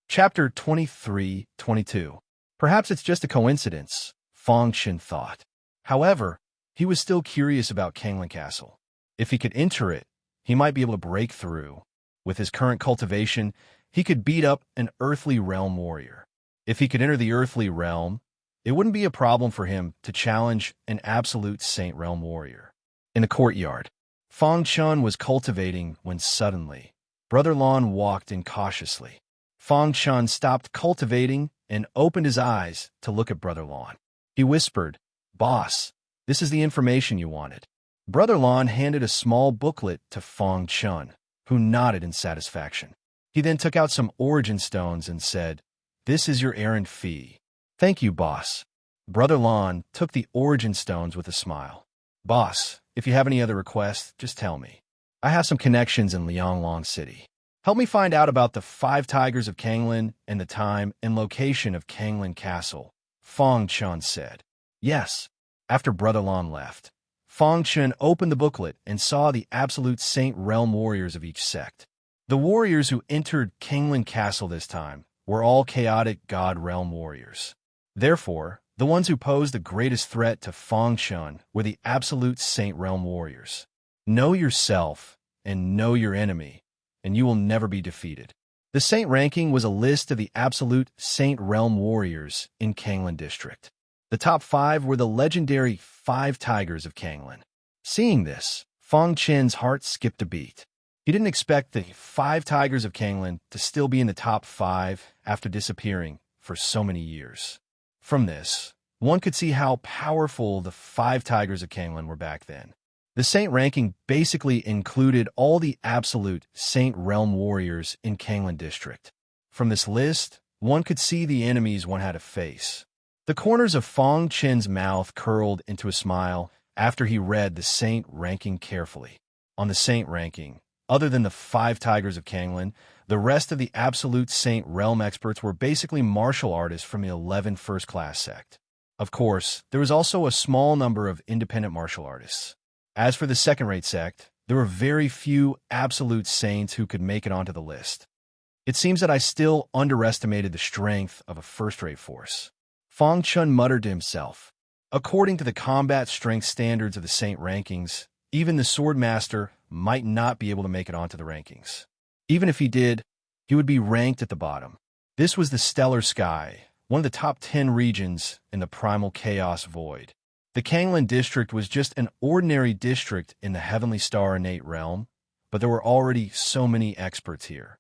Chapter 23-22. Perhaps it's just a coincidence, Fong Chen thought. However, he was still curious about Kanglen Castle. If he could enter it, he might be able to break through. With his current cultivation, he could beat up an earthly realm warrior. If he could enter the earthly realm, it wouldn't be a problem for him to challenge an absolute Saint Realm warrior. In the courtyard, Fong Chen was cultivating when suddenly, Brother Lon walked in cautiously. Fong Chen stopped cultivating and opened his eyes to look at Brother Lon. He whispered, Boss, this is the information you wanted. Brother Lon handed a small booklet to Fong Chen, who nodded in satisfaction. He then took out some origin stones and said, This is your errand fee. Thank you, boss. Brother Lon took the origin stones with a smile. Boss, if you have any other requests, just tell me. I have some connections in Lianglong City. Help me find out about the 5 tigers of Kanglen and the time and location of Kanglen Castle, Fong Chen said. Yes. After Brother Lon left, Fong Chen opened the booklet and saw the absolute Saint Realm warriors of each sect. The warriors who entered Kanglen Castle this time were all chaotic God Realm warriors. Therefore, the ones who posed the greatest threat to Fong Chen were the absolute Saint Realm warriors. Know yourself and know your enemy, and you will never be defeated. The Saint ranking was a list of the absolute Saint Realm warriors in Kanglen District. The top 5 were the legendary 5 Tigers of Kanglan. Seeing this, Fong Chen's heart skipped a beat. He didn't expect the 5 Tigers of Kanglan to still be in the top 5 after disappearing for so many years. From this, one could see how powerful the 5 Tigers of Kanglan were back then. The Saint ranking basically included all the absolute Saint Realm warriors in Kanglan District. From this list, one could see the enemies one had to face. The corners of Fong Chen's mouth curled into a smile after he read the Saint ranking carefully. On the Saint ranking, other than the 5 Tigers of Kanglan, the rest of the absolute Saint Realm experts were basically martial artists from the 11 first-class sect. Of course, there was also a small number of independent martial artists. As for the second-rate sect, there were very few absolute saints who could make it onto the list. It seems that I still underestimated the strength of a first-rate force. Fong Chun muttered to himself. According to the combat strength standards of the Saint rankings, even the Swordmaster might not be able to make it onto the rankings. Even if he did, he would be ranked at the bottom. This was the Stellar Sky, one of the top 10 regions in the Primal Chaos Void. The Kanglan District was just an ordinary district in the Heavenly Star Innate Realm, but there were already so many experts here.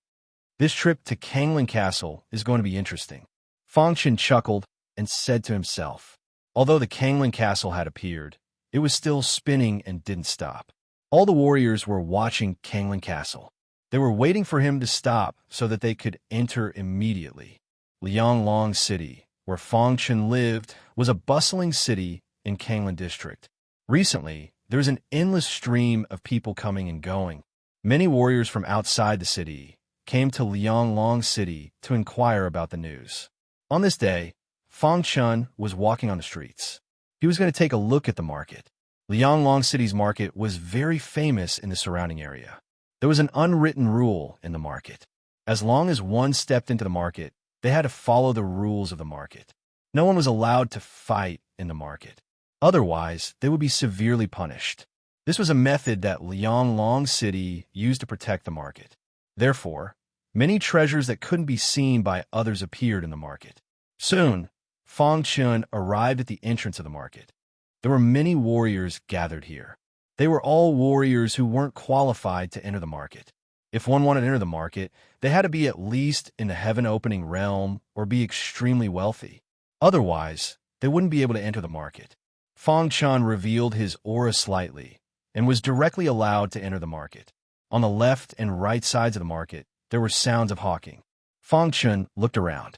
This trip to Kanglan Castle is going to be interesting. Fong Chen chuckled and said to himself. Although the Kanglan Castle had appeared, it was still spinning and didn't stop. All the warriors were watching Kanglan Castle. They were waiting for him to stop so that they could enter immediately. Lianglong City, where Fong Chen lived, was a bustling city in Kanglan District. Recently, there was an endless stream of people coming and going. Many warriors from outside the city came to Lianglong City to inquire about the news. On this day, Fong Chun was walking on the streets. He was going to take a look at the market. Lianglong City's market was very famous in the surrounding area. There was an unwritten rule in the market. As long as one stepped into the market, they had to follow the rules of the market. No one was allowed to fight in the market. Otherwise, they would be severely punished. This was a method that Lianglong City used to protect the market. Therefore, many treasures that couldn't be seen by others appeared in the market. Soon, Fong Chun arrived at the entrance of the market. There were many warriors gathered here. They were all warriors who weren't qualified to enter the market. If one wanted to enter the market, they had to be at least in the heaven-opening realm or be extremely wealthy. Otherwise, they wouldn't be able to enter the market. Fong Chun revealed his aura slightly and was directly allowed to enter the market. On the left and right sides of the market, there were sounds of hawking. Fong Chun looked around.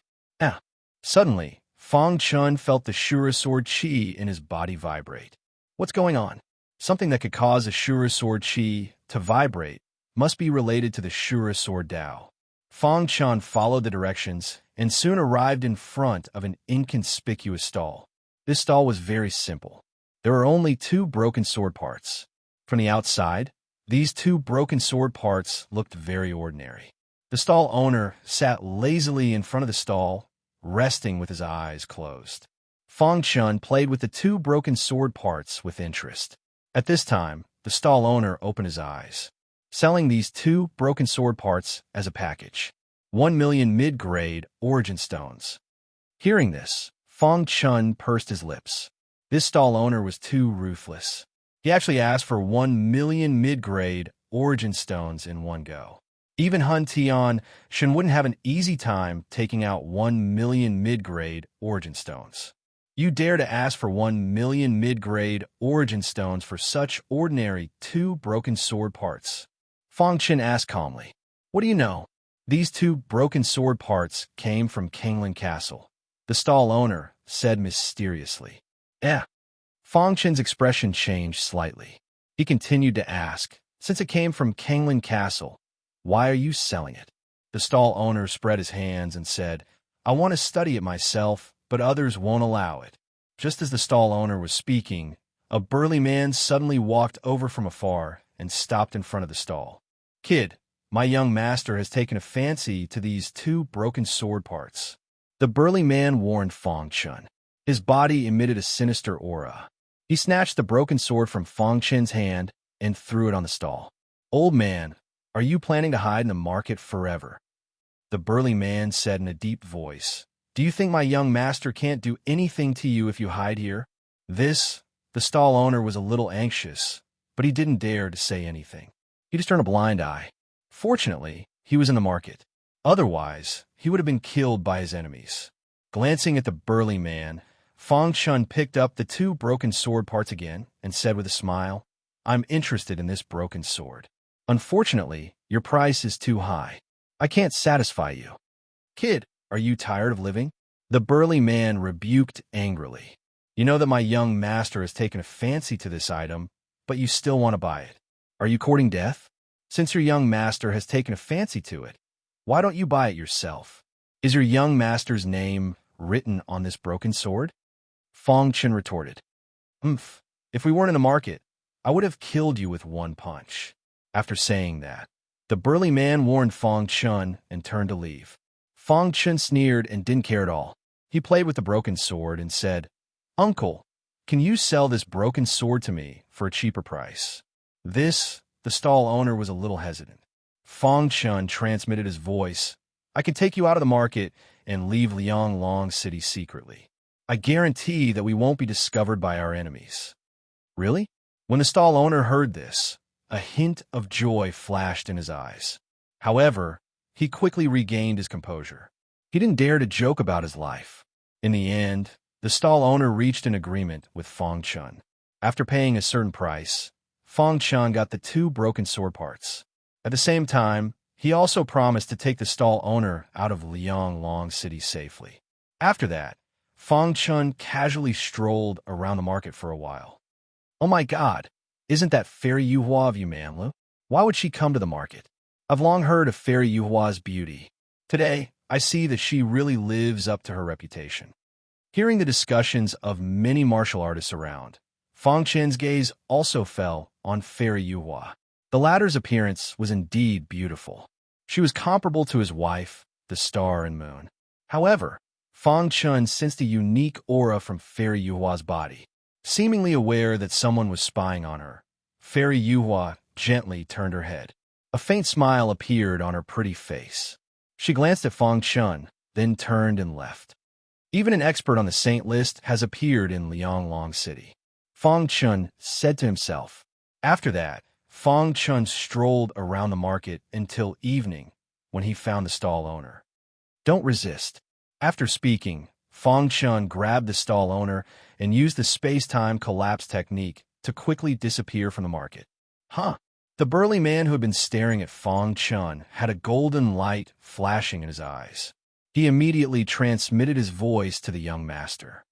Suddenly, Fong Chun felt the Shura Sword Chi in his body vibrate. What's going on? Something that could cause a Shura Sword Chi to vibrate must be related to the Shura Sword Tao. Fong Chun followed the directions and soon arrived in front of an inconspicuous stall. This stall was very simple. There were only 2 broken sword parts. From the outside, these 2 broken sword parts looked very ordinary. The stall owner sat lazily in front of the stall, resting with his eyes closed. Fong Chun played with the 2 broken sword parts with interest. At this time, the stall owner opened his eyes, selling these 2 broken sword parts as a package. 1 million mid-grade origin stones. Hearing this, Fong Chun pursed his lips. This stall owner was too ruthless. He actually asked for 1 million mid-grade origin stones in one go. Even Hun Tian Shen wouldn't have an easy time taking out 1 million mid-grade origin stones. You dare to ask for 1 million mid-grade origin stones for such ordinary 2 broken sword parts? Fong Chen asked calmly. What do you know? These 2 broken sword parts came from Kanglan Castle. The stall owner said mysteriously. Fong Chen's expression changed slightly. He continued to ask, since it came from Kanglan Castle, why are you selling it? The stall owner spread his hands and said, I want to study it myself, but others won't allow it. Just as the stall owner was speaking, a burly man suddenly walked over from afar and stopped in front of the stall. Kid, my young master has taken a fancy to these 2 broken sword parts. The burly man warned Fong Chun. His body emitted a sinister aura. He snatched the broken sword from Fong Chen's hand and threw it on the stall. Old man, are you planning to hide in the market forever? The burly man said in a deep voice. Do you think my young master can't do anything to you if you hide here? The stall owner was a little anxious, but he didn't dare to say anything. He just turned a blind eye. Fortunately, he was in the market. Otherwise, he would have been killed by his enemies. Glancing at the burly man, Fong Chun picked up the 2 broken sword parts again and said with a smile, "I'm interested in this broken sword. Unfortunately, your price is too high. I can't satisfy you." "Kid, are you tired of living?" the burly man rebuked angrily. "You know that my young master has taken a fancy to this item, but you still want to buy it. Are you courting death? Since your young master has taken a fancy to it, why don't you buy it yourself? Is your young master's name written on this broken sword?" Fong Chun retorted, If we weren't in the market, I would have killed you with one punch." After saying that, the burly man warned Fong Chun and turned to leave. Fong Chun sneered and didn't care at all. He played with the broken sword and said, "Uncle, can you sell this broken sword to me for a cheaper price?" The stall owner was a little hesitant. Fong Chun transmitted his voice, "I can take you out of the market and leave Lianglong City secretly. I guarantee that we won't be discovered by our enemies." "Really?" When the stall owner heard this, a hint of joy flashed in his eyes. However, he quickly regained his composure. He didn't dare to joke about his life. In the end, the stall owner reached an agreement with Fong Chun. After paying a certain price, Fong Chun got the 2 broken sword parts. At the same time, he also promised to take the stall owner out of Lianglong City safely. After that, Fong Chun casually strolled around the market for a while. "Oh my God, isn't that Fairy Yuhua of Yumanlu? Why would she come to the market? I've long heard of Fairy Yuhua's beauty. Today, I see that she really lives up to her reputation." Hearing the discussions of many martial artists around, Fong Chun's gaze also fell on Fairy Yuhua. The latter's appearance was indeed beautiful. She was comparable to his wife, the star and moon. However, Fong Chun sensed a unique aura from Fairy Yuhua's body. Seemingly aware that someone was spying on her, Fairy Yuhua gently turned her head. A faint smile appeared on her pretty face. She glanced at Fong Chun, then turned and left. Even an expert on the saint list has appeared in Lianglong City, Fong Chun said to himself. After that, Fong Chun strolled around the market until evening, when he found the stall owner. "Don't resist." After speaking, Fong Chun grabbed the stall owner and used the space-time collapse technique to quickly disappear from the market. The burly man who had been staring at Fong Chun had a golden light flashing in his eyes. He immediately transmitted his voice to the young master.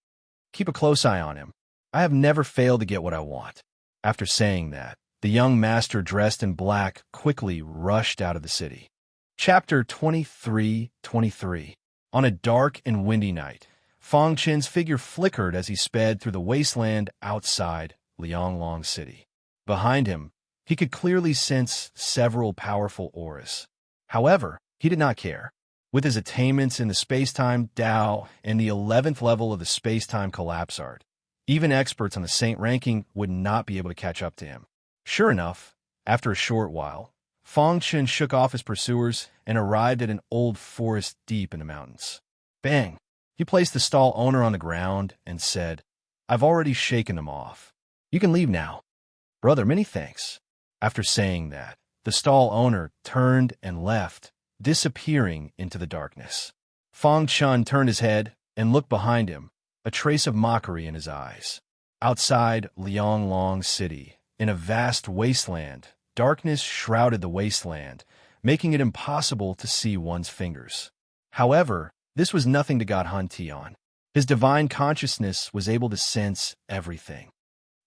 "Keep a close eye on him. I have never failed to get what I want." After saying that, the young master dressed in black quickly rushed out of the city. Chapter 23:23. On a dark and windy night, Fong Chun's figure flickered as he sped through the wasteland outside Lianglong City. Behind him, he could clearly sense several powerful auras. However, he did not care. With his attainments in the space-time Tao and the 11th level of the space-time collapse art, even experts on the Saint ranking would not be able to catch up to him. Sure enough, after a short while, Fong Chun shook off his pursuers and arrived at an old forest deep in the mountains. Bang! He placed the stall owner on the ground and said, "I've already shaken them off. You can leave now." "Brother, many thanks." After saying that, the stall owner turned and left, disappearing into the darkness. Fong Chun turned his head and looked behind him, a trace of mockery in his eyes. Outside Lianglong City, in a vast wasteland, darkness shrouded the wasteland, making it impossible to see one's fingers. However, this was nothing to God Han Tian. His divine consciousness was able to sense everything.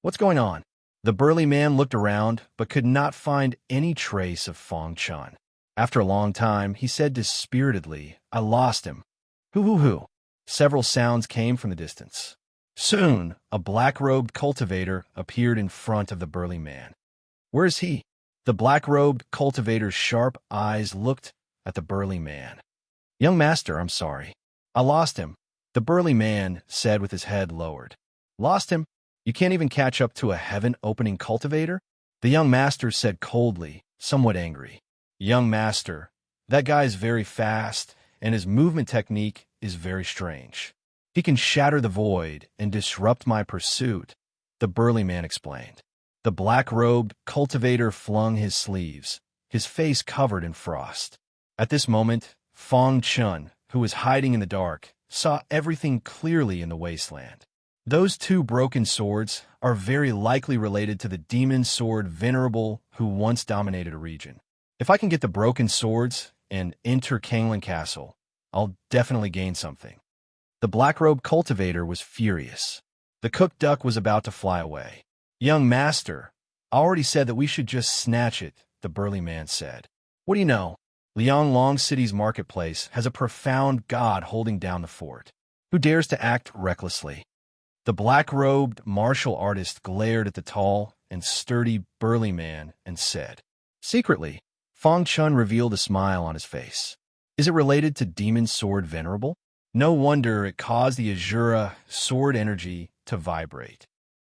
"What's going on?" The burly man looked around, but could not find any trace of Fong Chun. After a long time, he said dispiritedly, "I lost him." Hoo. Several sounds came from the distance. Soon, a black-robed cultivator appeared in front of the burly man. "Where is he?" The black-robed cultivator's sharp eyes looked at the burly man. "Young master, I'm sorry. I lost him," the burly man said with his head lowered. "Lost him? You can't even catch up to a heaven-opening cultivator?" The young master said coldly, somewhat angry. "Young master, that guy is very fast, and his movement technique is very strange. He can shatter the void and disrupt my pursuit, the burly man explained. The black-robed cultivator flung his sleeves, his face covered in frost. At this moment, Fong Chun, who was hiding in the dark, saw everything clearly in the wasteland. Those two broken swords are very likely related to the demon sword Venerable who once dominated a region. If I can get the broken swords and enter Kanglan Castle, I'll definitely gain something. The black-robed cultivator was furious. The cooked duck was about to fly away. Young master, I already said that we should just snatch it, the burly man said. What do you know? Lianglong City's marketplace has a profound god holding down the fort. Who dares to act recklessly? The black-robed martial artist glared at the tall and sturdy burly man and said. Secretly, Fong Chun revealed a smile on his face. Is it related to Demon Sword Venerable? No wonder it caused the Azura sword energy to vibrate.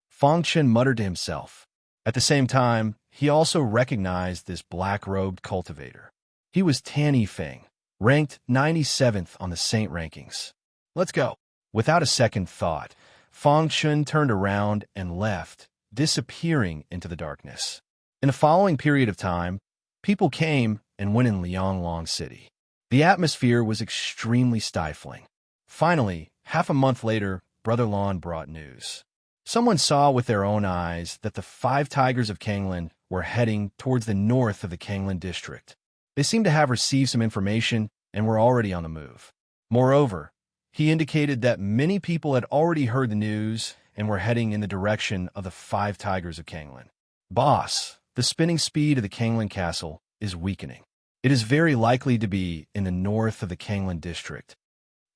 Fong Chun muttered to himself. At the same time, he also recognized this black-robed cultivator. He was Tanny Feng, ranked 97th on the Saint rankings. Let's go. Without a second thought, Fong Chun turned around and left, disappearing into the darkness. In the following period of time, people came and went in Lianglong City. The atmosphere was extremely stifling. Finally, half a month later, Brother Lon brought news. Someone saw with their own eyes that the 5 tigers of Kanglan were heading towards the north of the Kanglan district. They seemed to have received some information and were already on the move. Moreover, he indicated that many people had already heard the news and were heading in the direction of the 5 tigers of Kanglan. Boss, the spinning speed of the Kanglan Castle is weakening. It is very likely to be in the north of the Kanglan district.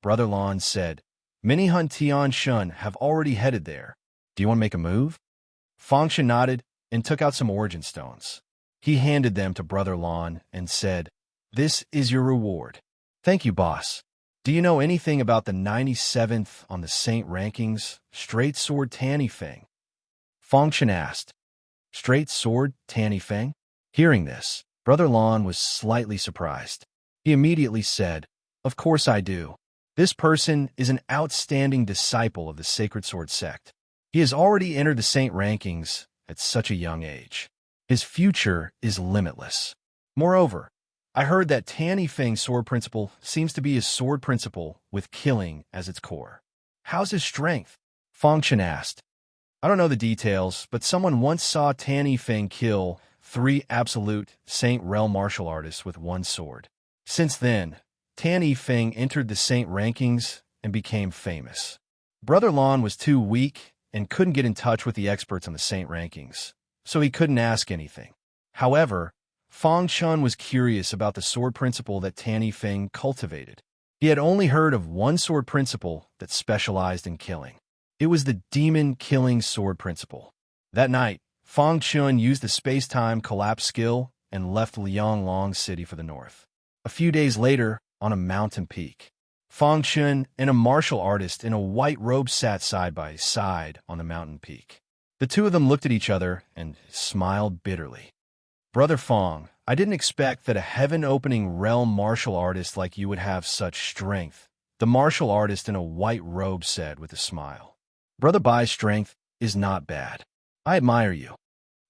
Brother Lon said, many Hun Tian Shun have already headed there. Do you want to make a move? Fong Shen nodded and took out some origin stones. He handed them to Brother Lon and said, this is your reward. Thank you, boss. Do you know anything about the 97th on the Saint rankings, Straight Sword Tanny Feng? Fong Shen asked. Straight Sword Tanny Feng? Hearing this, Brother Lon was slightly surprised. He immediately said, of course I do. This person is an outstanding disciple of the Sacred Sword sect. He has already entered the Saint rankings at such a young age. His future is limitless. Moreover, I heard that Tanny Feng's sword principle seems to be his sword principle with killing as its core. How's his strength? Fong Chen asked. I don't know the details, but someone once saw Tanny Feng kill 3 absolute Saint Realm martial artists with 1 sword. Since then, Tanny Feng entered the Saint rankings and became famous. Brother Lon was too weak and couldn't get in touch with the experts on the Saint rankings, so he couldn't ask anything. However, Fong Chun was curious about the sword principle that Tanny Feng cultivated. He had only heard of one sword principle that specialized in killing. It was the demon-killing sword principle. That night, Fong Chun used the space-time collapse skill and left Lianglong City for the north. A few days later, on a mountain peak, Fong Chun and a martial artist in a white robe sat side by side on the mountain peak. The two of them looked at each other and smiled bitterly. Brother Fong, I didn't expect that a heaven-opening realm martial artist like you would have such strength, the martial artist in a white robe said with a smile. Brother Bai's strength is not bad. I admire you.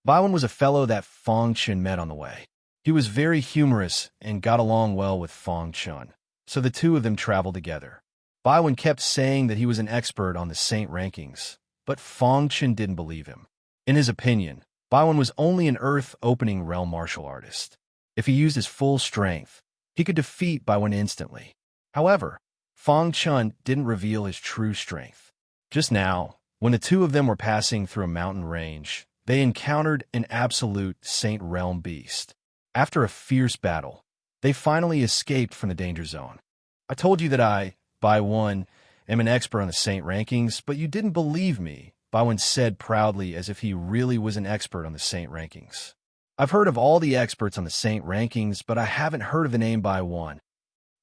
Baiwan was a fellow that Fong Chun met on the way. He was very humorous and got along well with Fong Chun, so the two of them traveled together. Baiwan kept saying that he was an expert on the Saint rankings, but Fong Chun didn't believe him. In his opinion, Baiwan was only an earth-opening realm martial artist. If he used his full strength, he could defeat Baiwan instantly. However, Fong Chun didn't reveal his true strength. Just now, when the two of them were passing through a mountain range, they encountered an absolute Saint Realm beast. After a fierce battle, they finally escaped from the danger zone. I told you that I, Baiwan, am an expert on the Saint rankings, but you didn't believe me, Baiwan said proudly as if he really was an expert on the Saint rankings. I've heard of all the experts on the Saint rankings, but I haven't heard of the name Baiwan.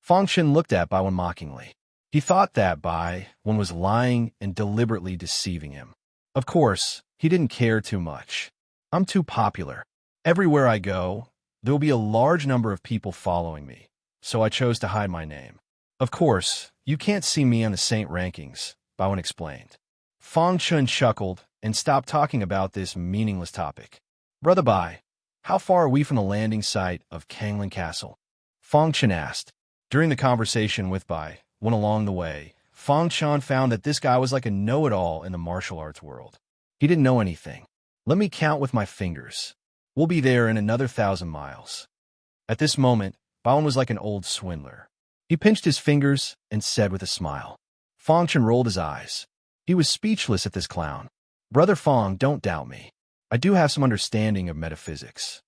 Fong Shen looked at Baiwan mockingly. He thought that Baiwan was lying and deliberately deceiving him. Of course, he didn't care too much. I'm too popular. Everywhere I go, there will be a large number of people following me, so I chose to hide my name. Of course, you can't see me on the Saint rankings, Bowen explained. Fang Chun chuckled and stopped talking about this meaningless topic. Brother Bai, how far are we from the landing site of Kanglin Castle? Fang Chun asked. During the conversation with Bai, went along the way, Fang Chun found that this guy was like a know-it-all in the martial arts world. He didn't know anything. Let me count with my fingers. We'll be there in another 1,000 miles. At this moment, Bowen was like an old swindler. He pinched his fingers and said with a smile. Fang Chun rolled his eyes. He was speechless at this clown. Brother Fang, don't doubt me. I do have some understanding of metaphysics.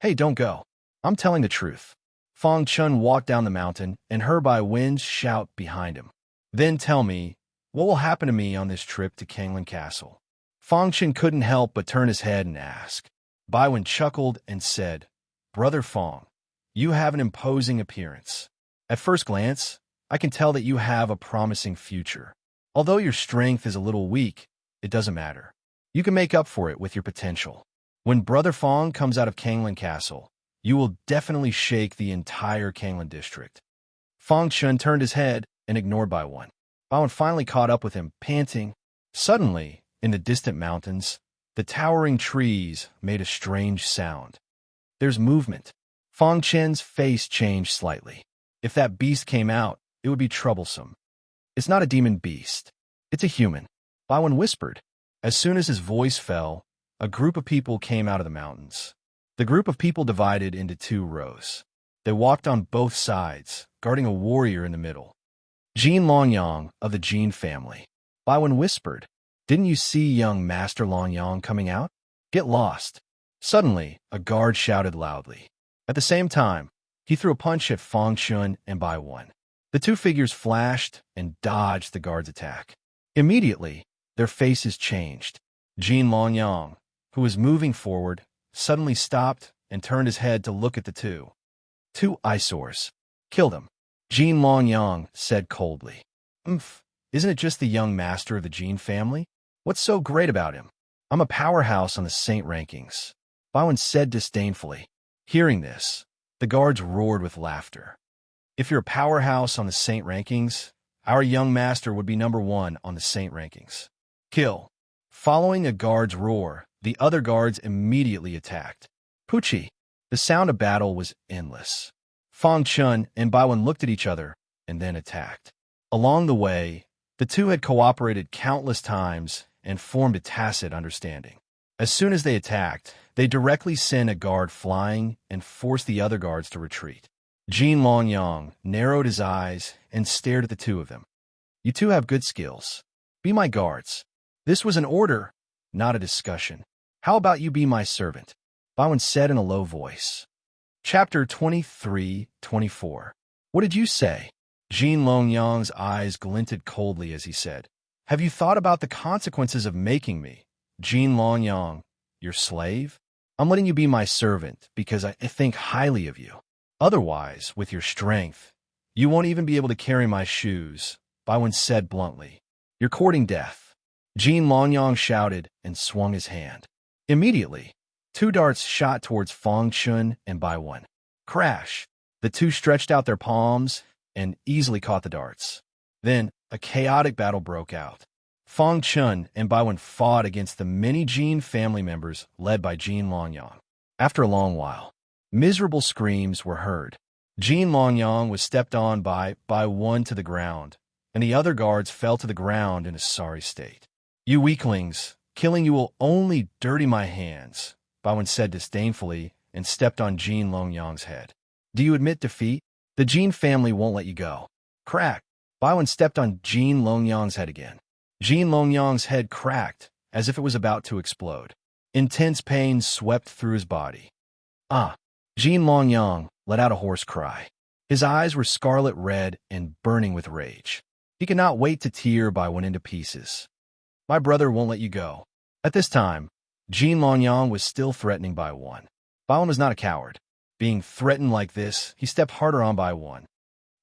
Hey, don't go. I'm telling the truth. Fang Chun walked down the mountain and heard Bai Wen's shout behind him. Then tell me, what will happen to me on this trip to Kanglin Castle? Fang Chun couldn't help but turn his head and ask. Bai Wen chuckled and said, Brother Fang, you have an imposing appearance. At first glance, I can tell that you have a promising future. Although your strength is a little weak, it doesn't matter. You can make up for it with your potential. When Brother Fang comes out of Kanglin Castle, you will definitely shake the entire Kanglin district. Fang Chun turned his head and ignored Bai Wen. Bai Wen finally caught up with him, panting. Suddenly, in the distant mountains, the towering trees made a strange sound. There's movement. Fang Chun's face changed slightly. If that beast came out, it would be troublesome. It's not a demon beast. It's a human. Bai Wen whispered. As soon as his voice fell, a group of people came out of the mountains. The group of people divided into 2 rows. They walked on both sides, guarding a warrior in the middle. Jin Longyang of the Jin family. Bai Wen whispered. Didn't you see young Master Longyang coming out? Get lost. Suddenly, a guard shouted loudly. At the same time, he threw a punch at Fang Chun and Bai Wen. The 2 figures flashed and dodged the guard's attack. Immediately, their faces changed. Jin Longyang, who was moving forward, suddenly stopped and turned his head to look at the 2. 2 eyesores. Kill them. Jin Longyang said coldly. Isn't it just the young master of the Jin family? What's so great about him? I'm a powerhouse on the Saint rankings. Bai Wen said disdainfully. Hearing this, the guards roared with laughter. If you're a powerhouse on the Saint rankings, our young master would be number 1 on the Saint rankings. Kill. Following a guard's roar, the other guards immediately attacked. Pucci. The sound of battle was endless. Fang Chun and Bai Wen looked at each other and then attacked. Along the way, the 2 had cooperated countless times and formed a tacit understanding. As soon as they attacked, they directly sent a guard flying and forced the other guards to retreat. Jin Longyang narrowed his eyes and stared at the 2 of them. You 2 have good skills. Be my guards. This was an order, not a discussion. How about you be my servant? Bai Wen said in a low voice. Chapter 23-24. What did you say? Jin Longyang's eyes glinted coldly as he said, Have you thought about the consequences of making me, Jin Longyang, your slave? I'm letting you be my servant because I think highly of you. Otherwise, with your strength, you won't even be able to carry my shoes, Bai Wen said bluntly. You're courting death. Jin Longyang shouted and swung his hand. Immediately, 2 darts shot towards Fang Chun and Bai Wen. Crash! The 2 stretched out their palms and easily caught the darts. Then, a chaotic battle broke out. Fang Chun and Bai Wen fought against the many Jin family members led by Jin Longyang. After a long while, miserable screams were heard. Jin Longyang was stepped on by Bai Wen to the ground, and the other guards fell to the ground in a sorry state. You weaklings, killing you will only dirty my hands, Bai Wen said disdainfully and stepped on Jin Longyang's head. Do you admit defeat? The Jin family won't let you go. Crack! Bai Wen stepped on Jin Longyang's head again. Jin Longyang's head cracked as if it was about to explode. Intense pain swept through his body. Jin Longyang let out a hoarse cry. His eyes were scarlet red and burning with rage. He could not wait to tear Bai Wen into pieces. My brother won't let you go. At this time, Jin Longyang was still threatening Bai Wen. Bai Wen was not a coward. Being threatened like this, he stepped harder on Bai Wen.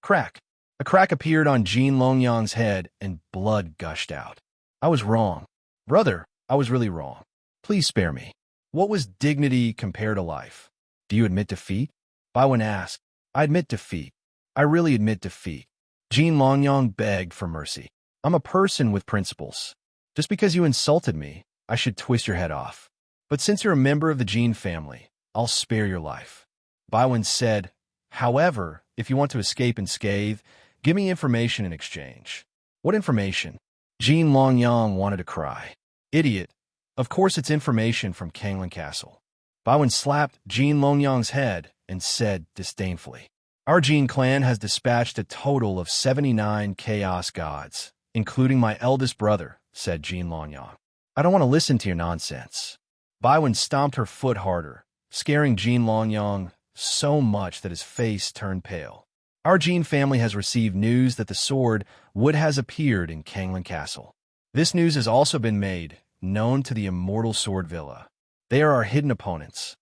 Crack! A crack appeared on Jin Longyang's head and blood gushed out. I was wrong. Brother, I was really wrong. Please spare me. What was dignity compared to life? Do you admit defeat? Bai Wen asked. I admit defeat. I really admit defeat. Jin Longyang begged for mercy. I'm a person with principles. Just because you insulted me, I should twist your head off. But since you're a member of the Jin family, I'll spare your life. Baiwen said, however, if you want to escape unscathed, give me information in exchange. What information? Jin Longyang wanted to cry. Idiot. Of course it's information from Kanglin Castle. Baiwen slapped Jin Longyang's head and said disdainfully, our Jin clan has dispatched a total of 79 chaos gods, including my eldest brother, said Jin Longyang. I don't want to listen to your nonsense. Baiwen stomped her foot harder, scaring Jin Longyang so much that his face turned pale. Our Jin family has received news that the sword wood has appeared in Kanglin Castle. This news has also been made known to the Immortal Sword Villa. They are our hidden opponents.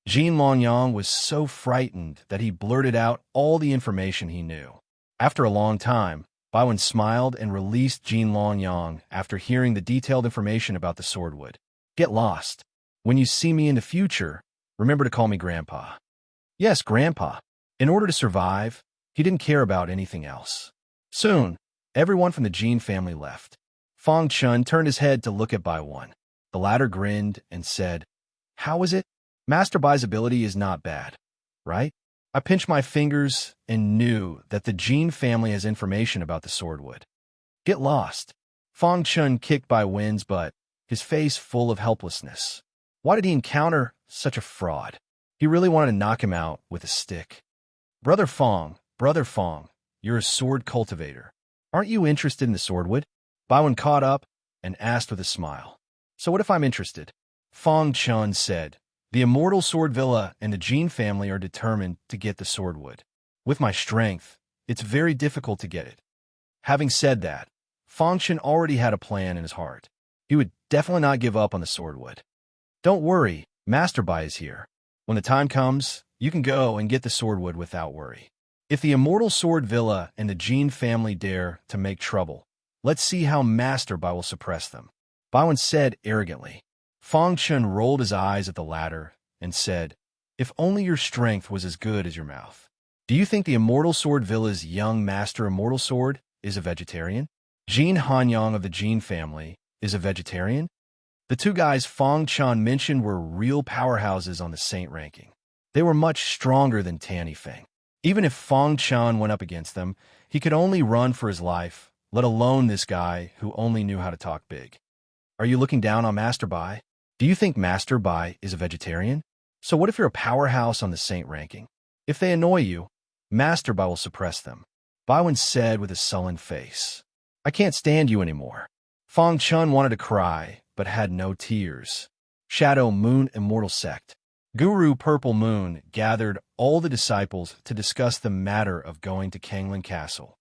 Jin Longyang was so frightened that he blurted out all the information he knew. After a long time, Baiwen smiled and released Jin Longyang after hearing the detailed information about the swordwood. Get lost. When you see me in the future, remember to call me Grandpa. Yes, Grandpa. In order to survive, he didn't care about anything else. Soon, everyone from the Jin family left. Fang Chun turned his head to look at Baiwen. The latter grinned and said, how is it? Master Bai's ability is not bad, right? I pinched my fingers and knew that the Jin family has information about the swordwood. Get lost. Fang Chun kicked Baiwen's butt, his face full of helplessness. Why did he encounter such a fraud? He really wanted to knock him out with a stick. Brother Fang, you're a sword cultivator. Aren't you interested in the swordwood? Baiwen caught up and asked with a smile. So what if I'm interested? Fang Chun said, the Immortal Sword Villa and the Jin family are determined to get the swordwood. With my strength, it's very difficult to get it. Having said that, Fang Chun already had a plan in his heart. He would definitely not give up on the swordwood. Don't worry, Master Bai is here. When the time comes, you can go and get the swordwood without worry. If the Immortal Sword Villa and the Jin family dare to make trouble, let's see how Master Bai will suppress them. Baiwen said arrogantly. Fang Chun rolled his eyes at the latter and said, if only your strength was as good as your mouth. Do you think the Immortal Sword Villa's young master Immortal Sword is a vegetarian? Jin Hanyang of the Jin family is a vegetarian? The two guys Fang Chun mentioned were real powerhouses on the Saint ranking. They were much stronger than Tanny Feng. Even if Fang Chun went up against them, he could only run for his life, let alone this guy who only knew how to talk big. Are you looking down on Master Bai? Do you think Master Bai is a vegetarian? So what if you're a powerhouse on the Saint ranking? If they annoy you, Master Bai will suppress them. Baiwen said with a sullen face. I can't stand you anymore. Fang Chun wanted to cry, but had no tears. Shadow Moon Immortal Sect. Guru Purple Moon gathered all the disciples to discuss the matter of going to Kanglin Castle.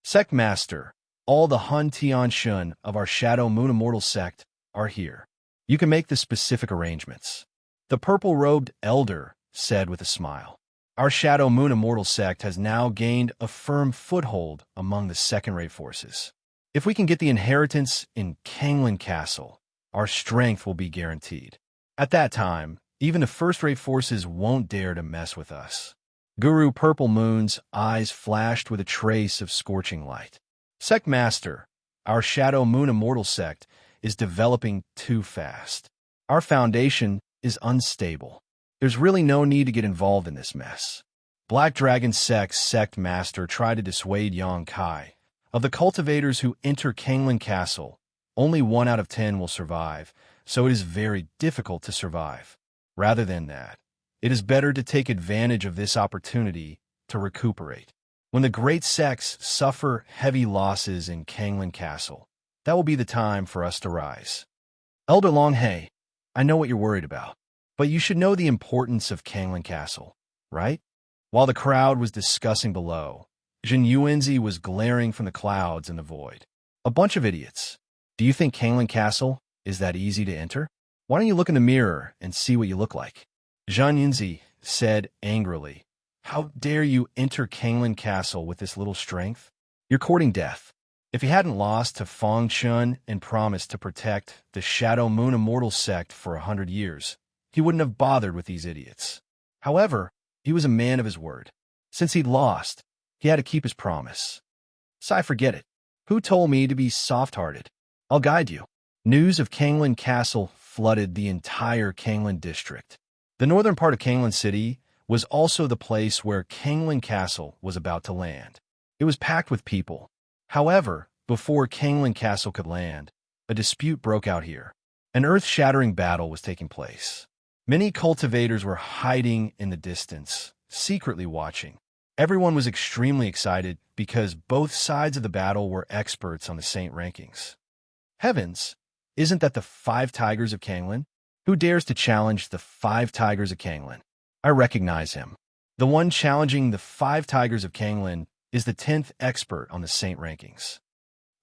Sect Master, all the Hun Tian Shun of our Shadow Moon Immortal Sect are here. You can make the specific arrangements. The purple-robed elder said with a smile. Our Shadow Moon Immortal Sect has now gained a firm foothold among the second-rate forces. If we can get the inheritance in Kanglin Castle, our strength will be guaranteed. At that time, even the first-rate forces won't dare to mess with us. Guru Purple Moon's eyes flashed with a trace of scorching light. Sect Master, our Shadow Moon Immortal Sect is developing too fast. Our foundation is unstable. There's really no need to get involved in this mess. Black Dragon Sect's Sect Master tried to dissuade Yang Kai. Of the cultivators who enter Kanglin Castle, only 1 out of 10 will survive, so it is very difficult to survive. Rather than that, it is better to take advantage of this opportunity to recuperate. When the great sects suffer heavy losses in Kanglin Castle, that will be the time for us to rise. Elder Longhe, I know what you're worried about, but you should know the importance of Kanglin Castle, right? While the crowd was discussing below, Jin Yuanzi was glaring from the clouds in the void. A bunch of idiots. Do you think Kanglin Castle is that easy to enter? Why don't you look in the mirror and see what you look like? Zhang Yunzi said angrily, how dare you enter Kanglin Castle with this little strength? You're courting death. If he hadn't lost to Fang Chun and promised to protect the Shadow Moon Immortal Sect for 100 years, he wouldn't have bothered with these idiots. However, he was a man of his word. Since he'd lost, he had to keep his promise. Sai, forget it. Who told me to be soft-hearted? I'll guide you. News of Kanglan Castle flooded the entire Kanglan district. The northern part of Kanglan City was also the place where Kanglan Castle was about to land. It was packed with people. However, before Kanglan Castle could land, a dispute broke out here. An earth-shattering battle was taking place. Many cultivators were hiding in the distance, secretly watching. Everyone was extremely excited because both sides of the battle were experts on the Saint rankings. Heavens, isn't that the 5 Tigers of Kanglan? Who dares to challenge the 5 Tigers of Kanglan? I recognize him. The one challenging the 5 Tigers of Kanglan is the 10th expert on the Saint rankings.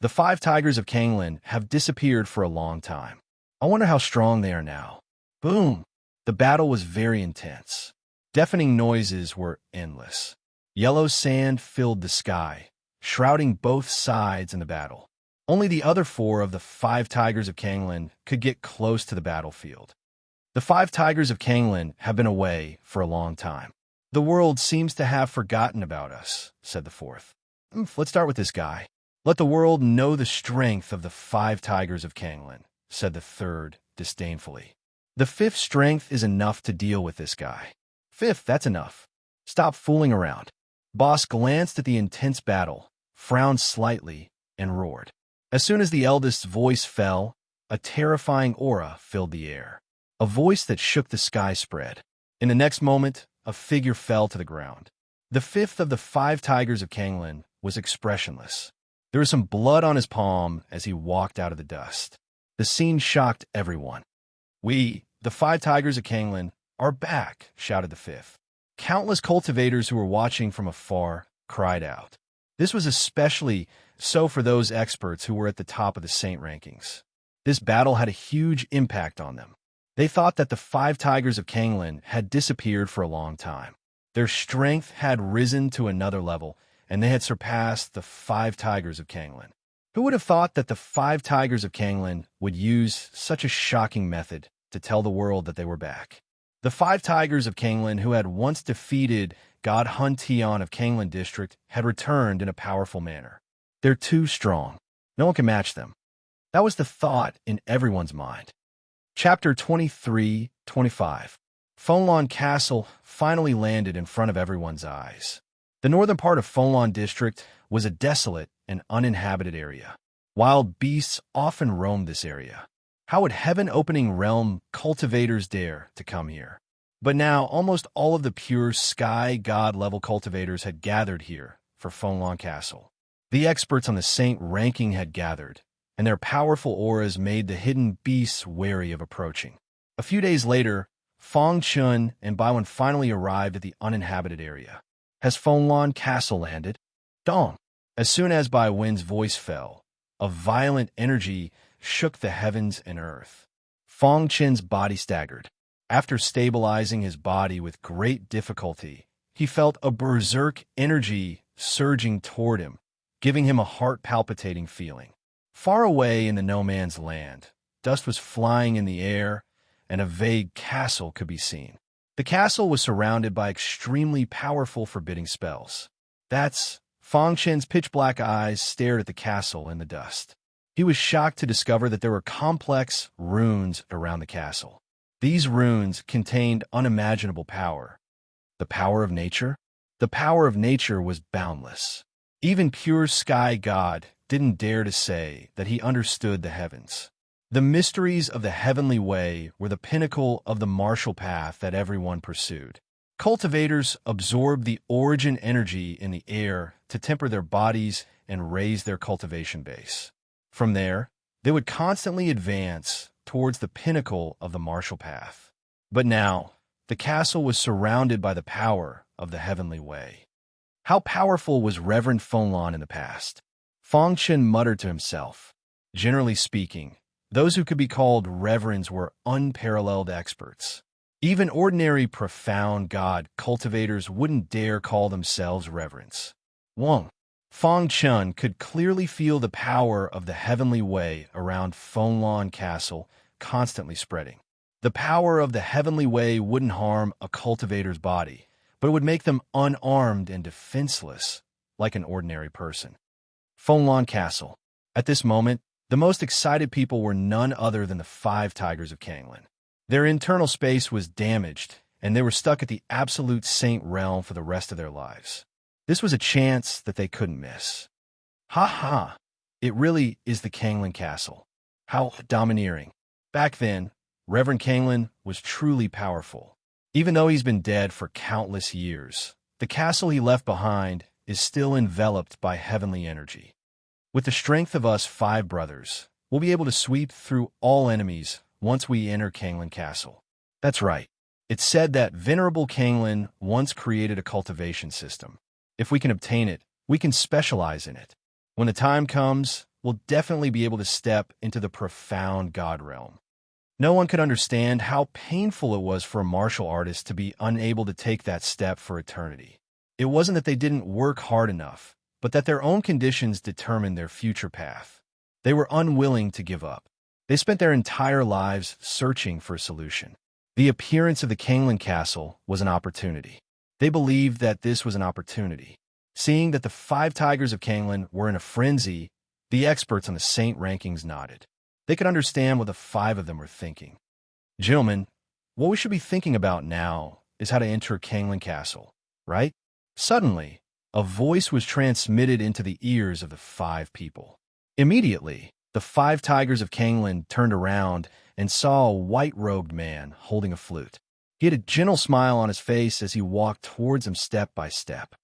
The 5 Tigers of Kanglan have disappeared for a long time. I wonder how strong they are now. Boom! The battle was very intense. Deafening noises were endless. Yellow sand filled the sky, shrouding both sides in the battle. Only the other 4 of the 5 Tigers of Kanglan could get close to the battlefield. The 5 Tigers of Kanglan have been away for a long time. The world seems to have forgotten about us, said the 4th. Let's start with this guy. Let the world know the strength of the 5 Tigers of Kanglan, said the 3rd disdainfully. The 5th strength is enough to deal with this guy. 5th, that's enough. Stop fooling around. Boss glanced at the intense battle, frowned slightly, and roared. As soon as the eldest's voice fell, a terrifying aura filled the air. A voice that shook the sky spread. In the next moment, a figure fell to the ground. The 5th of the 5 Tigers of Kanglan was expressionless. There was some blood on his palm as he walked out of the dust. The scene shocked everyone. We, the 5 Tigers of Kanglan, are back, shouted the 5th. Countless cultivators who were watching from afar cried out. This was especially so for those experts who were at the top of the Saint rankings. This battle had a huge impact on them. They thought that the 5 Tigers of Kanglan had disappeared for a long time. Their strength had risen to another level, and they had surpassed the 5 Tigers of Kanglan. Who would have thought that the 5 Tigers of Kanglan would use such a shocking method to tell the world that they were back? The 5 Tigers of Kanglan, who had once defeated God Hun Tion of Kanglan District, had returned in a powerful manner. They're too strong. No one can match them. That was the thought in everyone's mind. Chapter 23-25. Fonlon Castle finally landed in front of everyone's eyes. The northern part of Fonlon District was a desolate and uninhabited area. Wild beasts often roamed this area. How would heaven-opening realm cultivators dare to come here? But now almost all of the pure sky god-level cultivators had gathered here for Fonlon Castle. The experts on the Saint ranking had gathered, and their powerful auras made the hidden beasts wary of approaching. A few days later, Fong Chun and Baiwen finally arrived at the uninhabited area. Has Fonlon Castle landed? Dong! As soon as Baiwen's voice fell, a violent energy shook the heavens and earth. Fong Chen's body staggered. After stabilizing his body with great difficulty, he felt a berserk energy surging toward him, giving him a heart-palpitating feeling. Far away in the no-man's land, dust was flying in the air, and a vague castle could be seen. The castle was surrounded by extremely powerful forbidding spells. Fong Chen's pitch-black eyes stared at the castle in the dust. He was shocked to discover that there were complex runes around the castle. These runes contained unimaginable power. The power of nature? The power of nature was boundless. Even pure sky god didn't dare to say that he understood the heavens. The mysteries of the heavenly way were the pinnacle of the martial path that everyone pursued. Cultivators absorbed the origin energy in the air to temper their bodies and raise their cultivation base. From there, they would constantly advance towards the pinnacle of the martial path. But now, the castle was surrounded by the power of the heavenly way. How powerful was Reverend Fonlon in the past? Fong Chen muttered to himself. Generally speaking, those who could be called reverends were unparalleled experts. Even ordinary profound god cultivators wouldn't dare call themselves reverends. Fong Chun could clearly feel the power of the heavenly way around Fonlon Castle constantly spreading. The power of the heavenly way wouldn't harm a cultivator's body, but it would make them unarmed and defenseless, like an ordinary person. Fenglan Castle. At this moment, the most excited people were none other than the 5 tigers of Kanglan. Their internal space was damaged, and they were stuck at the absolute saint realm for the rest of their lives. This was a chance that they couldn't miss. Ha ha! It really is the Kanglan Castle. How domineering. Back then, Reverend Kanglan was truly powerful. Even though he's been dead for countless years, the castle he left behind is still enveloped by heavenly energy. With the strength of us 5 brothers, we'll be able to sweep through all enemies once we enter Kanglan Castle. That's right. It's said that Venerable Kanglan once created a cultivation system. If we can obtain it, we can specialize in it. When the time comes, we'll definitely be able to step into the profound God realm. No one could understand how painful it was for a martial artist to be unable to take that step for eternity. It wasn't that they didn't work hard enough, but that their own conditions determined their future path. They were unwilling to give up. They spent their entire lives searching for a solution. The appearance of the Kanglan Castle was an opportunity. They believed that this was an opportunity. Seeing that the 5 tigers of Kanglan were in a frenzy, the experts on the saint rankings nodded. They could understand what the 5 of them were thinking. Gentlemen, what we should be thinking about now is how to enter Kanglan Castle, right? Suddenly, a voice was transmitted into the ears of the 5 people. Immediately, the 5 tigers of Kanglan turned around and saw a white-robed man holding a flute. He had a gentle smile on his face as he walked towards them step by step.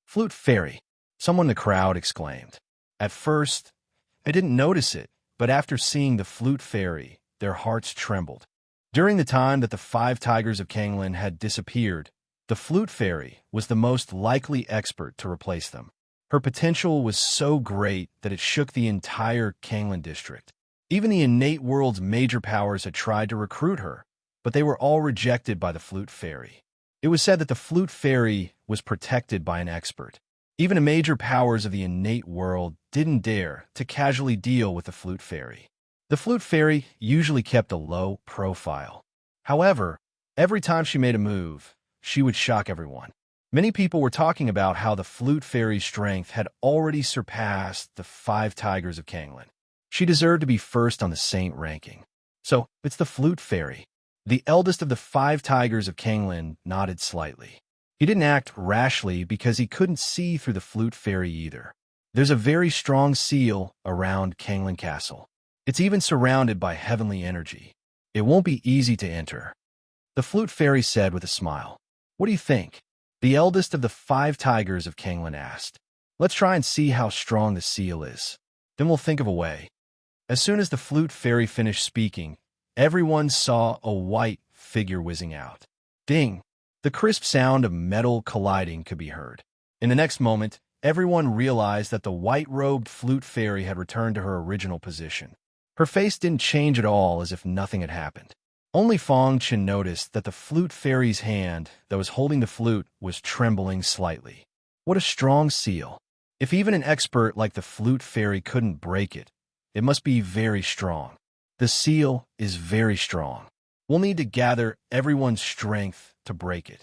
"Flute fairy," someone in the crowd exclaimed. At first, I didn't notice it, but after seeing the flute fairy, their hearts trembled. During the time that the 5 tigers of Kanglan had disappeared, the flute fairy was the most likely expert to replace them. Her potential was so great that it shook the entire Kanglan district. Even the innate world's major powers had tried to recruit her, but they were all rejected by the flute fairy. It was said that the flute fairy was protected by an expert. Even the major powers of the innate world didn't dare to casually deal with the flute fairy. The flute fairy usually kept a low profile. However, every time she made a move, she would shock everyone. Many people were talking about how the flute fairy's strength had already surpassed the 5 tigers of Kanglan. She deserved to be first on the saint ranking. So, it's the flute fairy. The eldest of the 5 tigers of Kanglan nodded slightly. He didn't act rashly because he couldn't see through the flute fairy either. There's a very strong seal around Kanglan Castle. It's even surrounded by heavenly energy. It won't be easy to enter. The flute fairy said with a smile. "What do you think?" The eldest of the 5 tigers of Kanglan asked. "Let's try and see how strong the seal is. Then we'll think of a way." As soon as the flute fairy finished speaking, everyone saw a white figure whizzing out. Ding! The crisp sound of metal colliding could be heard. In the next moment, everyone realized that the white-robed flute fairy had returned to her original position. Her face didn't change at all, as if nothing had happened. Only Fong Chen noticed that the flute fairy's hand that was holding the flute was trembling slightly. What a strong seal. If even an expert like the flute fairy couldn't break it, it must be very strong. The seal is very strong. We'll need to gather everyone's strength to break it.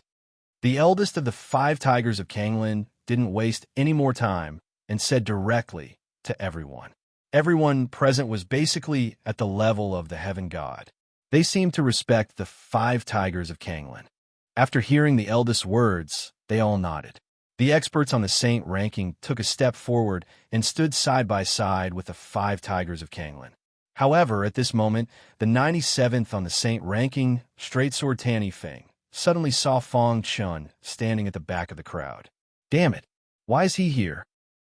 The eldest of the 5 tigers of Kanglan didn't waste any more time and said directly to everyone. Everyone present was basically at the level of the heaven god. They seemed to respect the 5 tigers of Kanglan. After hearing the eldest's words, they all nodded. The experts on the saint ranking took a step forward and stood side by side with the 5 tigers of Kanglan. However, at this moment, the 97th on the saint ranking, straight sword Tanny Feng, suddenly saw Fong Chun standing at the back of the crowd. Damn it, why is he here?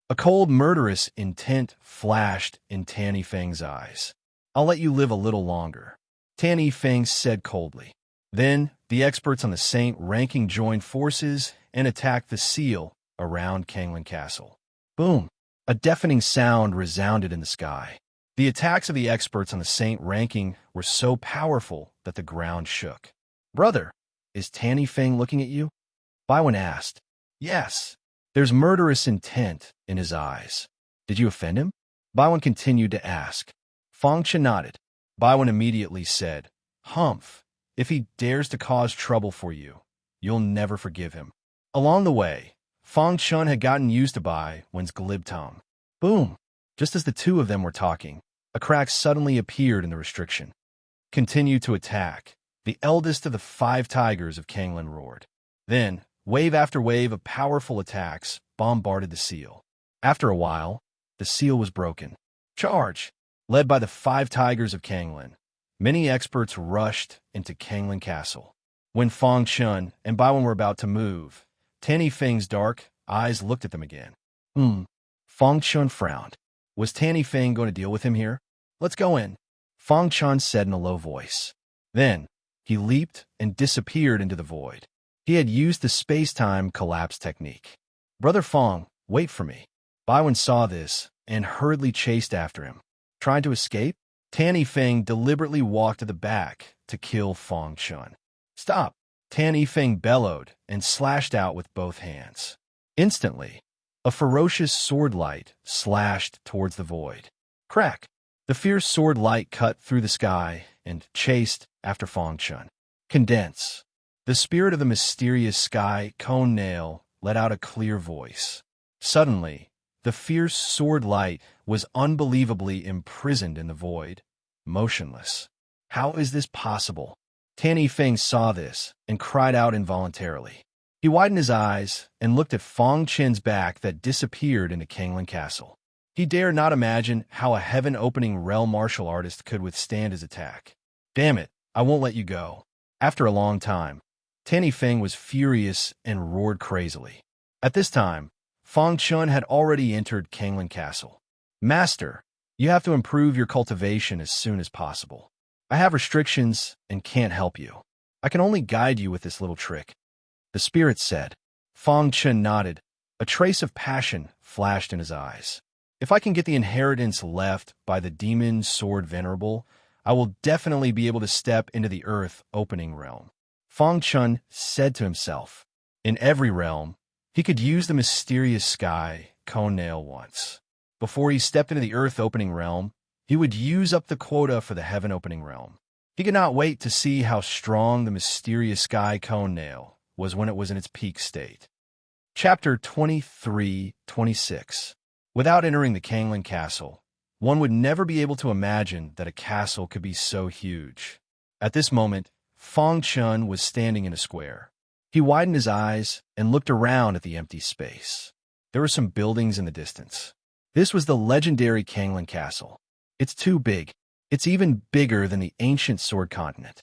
A cold, murderous intent flashed in Tanny Feng's eyes. I'll let you live a little longer, Tanny Feng said coldly. Then, the experts on the saint ranking joined forces and attacked the seal around Kanglan Castle. Boom! A deafening sound resounded in the sky. The attacks of the experts on the saint ranking were so powerful that the ground shook. Brother, is Tanny Feng looking at you? Baiwen asked. Yes. There's murderous intent in his eyes. Did you offend him? Baiwen continued to ask. Fong Chen nodded. Baiwen immediately said, Humph, if he dares to cause trouble for you, you'll never forgive him. Along the way, Fong Chun had gotten used to Baiwen's glib tongue. Boom! Just as the two of them were talking, a crack suddenly appeared in the restriction. Continue to attack. The eldest of the 5 tigers of Kanglen roared. Then, wave after wave of powerful attacks bombarded the seal. After a while, the seal was broken. Charge! Led by the 5 tigers of Kanglen, many experts rushed into Kanglen Castle. When Fong Chun and Baiwen were about to move, Tanny Feng's dark eyes looked at them again. Fong Chun frowned. Was Tanny Feng going to deal with him here? Let's go in, Fong Chun said in a low voice. Then, he leaped and disappeared into the void. He had used the space-time collapse technique. Brother Fong, wait for me. Baiwen saw this and hurriedly chased after him. Trying to escape, Tanny Feng deliberately walked to the back to kill Fong Chun. Stop! Tanny Feng bellowed and slashed out with both hands. Instantly, a ferocious sword light slashed towards the void. Crack! The fierce sword light cut through the sky and chased after Fong Chun. Condense! The spirit of the mysterious sky cone nail let out a clear voice. Suddenly, the fierce sword light was unbelievably imprisoned in the void, motionless. How is this possible? Tanny Feng saw this and cried out involuntarily. He widened his eyes and looked at Fong Chen's back that disappeared into Kanglen Castle. He dared not imagine how a heaven-opening realm martial artist could withstand his attack. Damn it, I won't let you go. After a long time, Tanny Feng was furious and roared crazily. At this time, Fong Chun had already entered Kanglen Castle. Master, you have to improve your cultivation as soon as possible. I have restrictions and can't help you. I can only guide you with this little trick, the spirit said. Fong Chun nodded. A trace of passion flashed in his eyes. If I can get the inheritance left by the demon sword venerable, I will definitely be able to step into the earth opening realm. Fong Chun said to himself. In every realm, he could use the mysterious sky cone nail once. Before he stepped into the earth opening realm, he would use up the quota for the heaven opening realm. He could not wait to see how strong the mysterious sky cone nail was when it was in its peak state. Chapter 23-26. Without entering the Kanglen Castle, one would never be able to imagine that a castle could be so huge. At this moment, Fong Chun was standing in a square. He widened his eyes and looked around at the empty space. There were some buildings in the distance. This was the legendary Kanglen Castle. It's too big. It's even bigger than the ancient Sword Continent.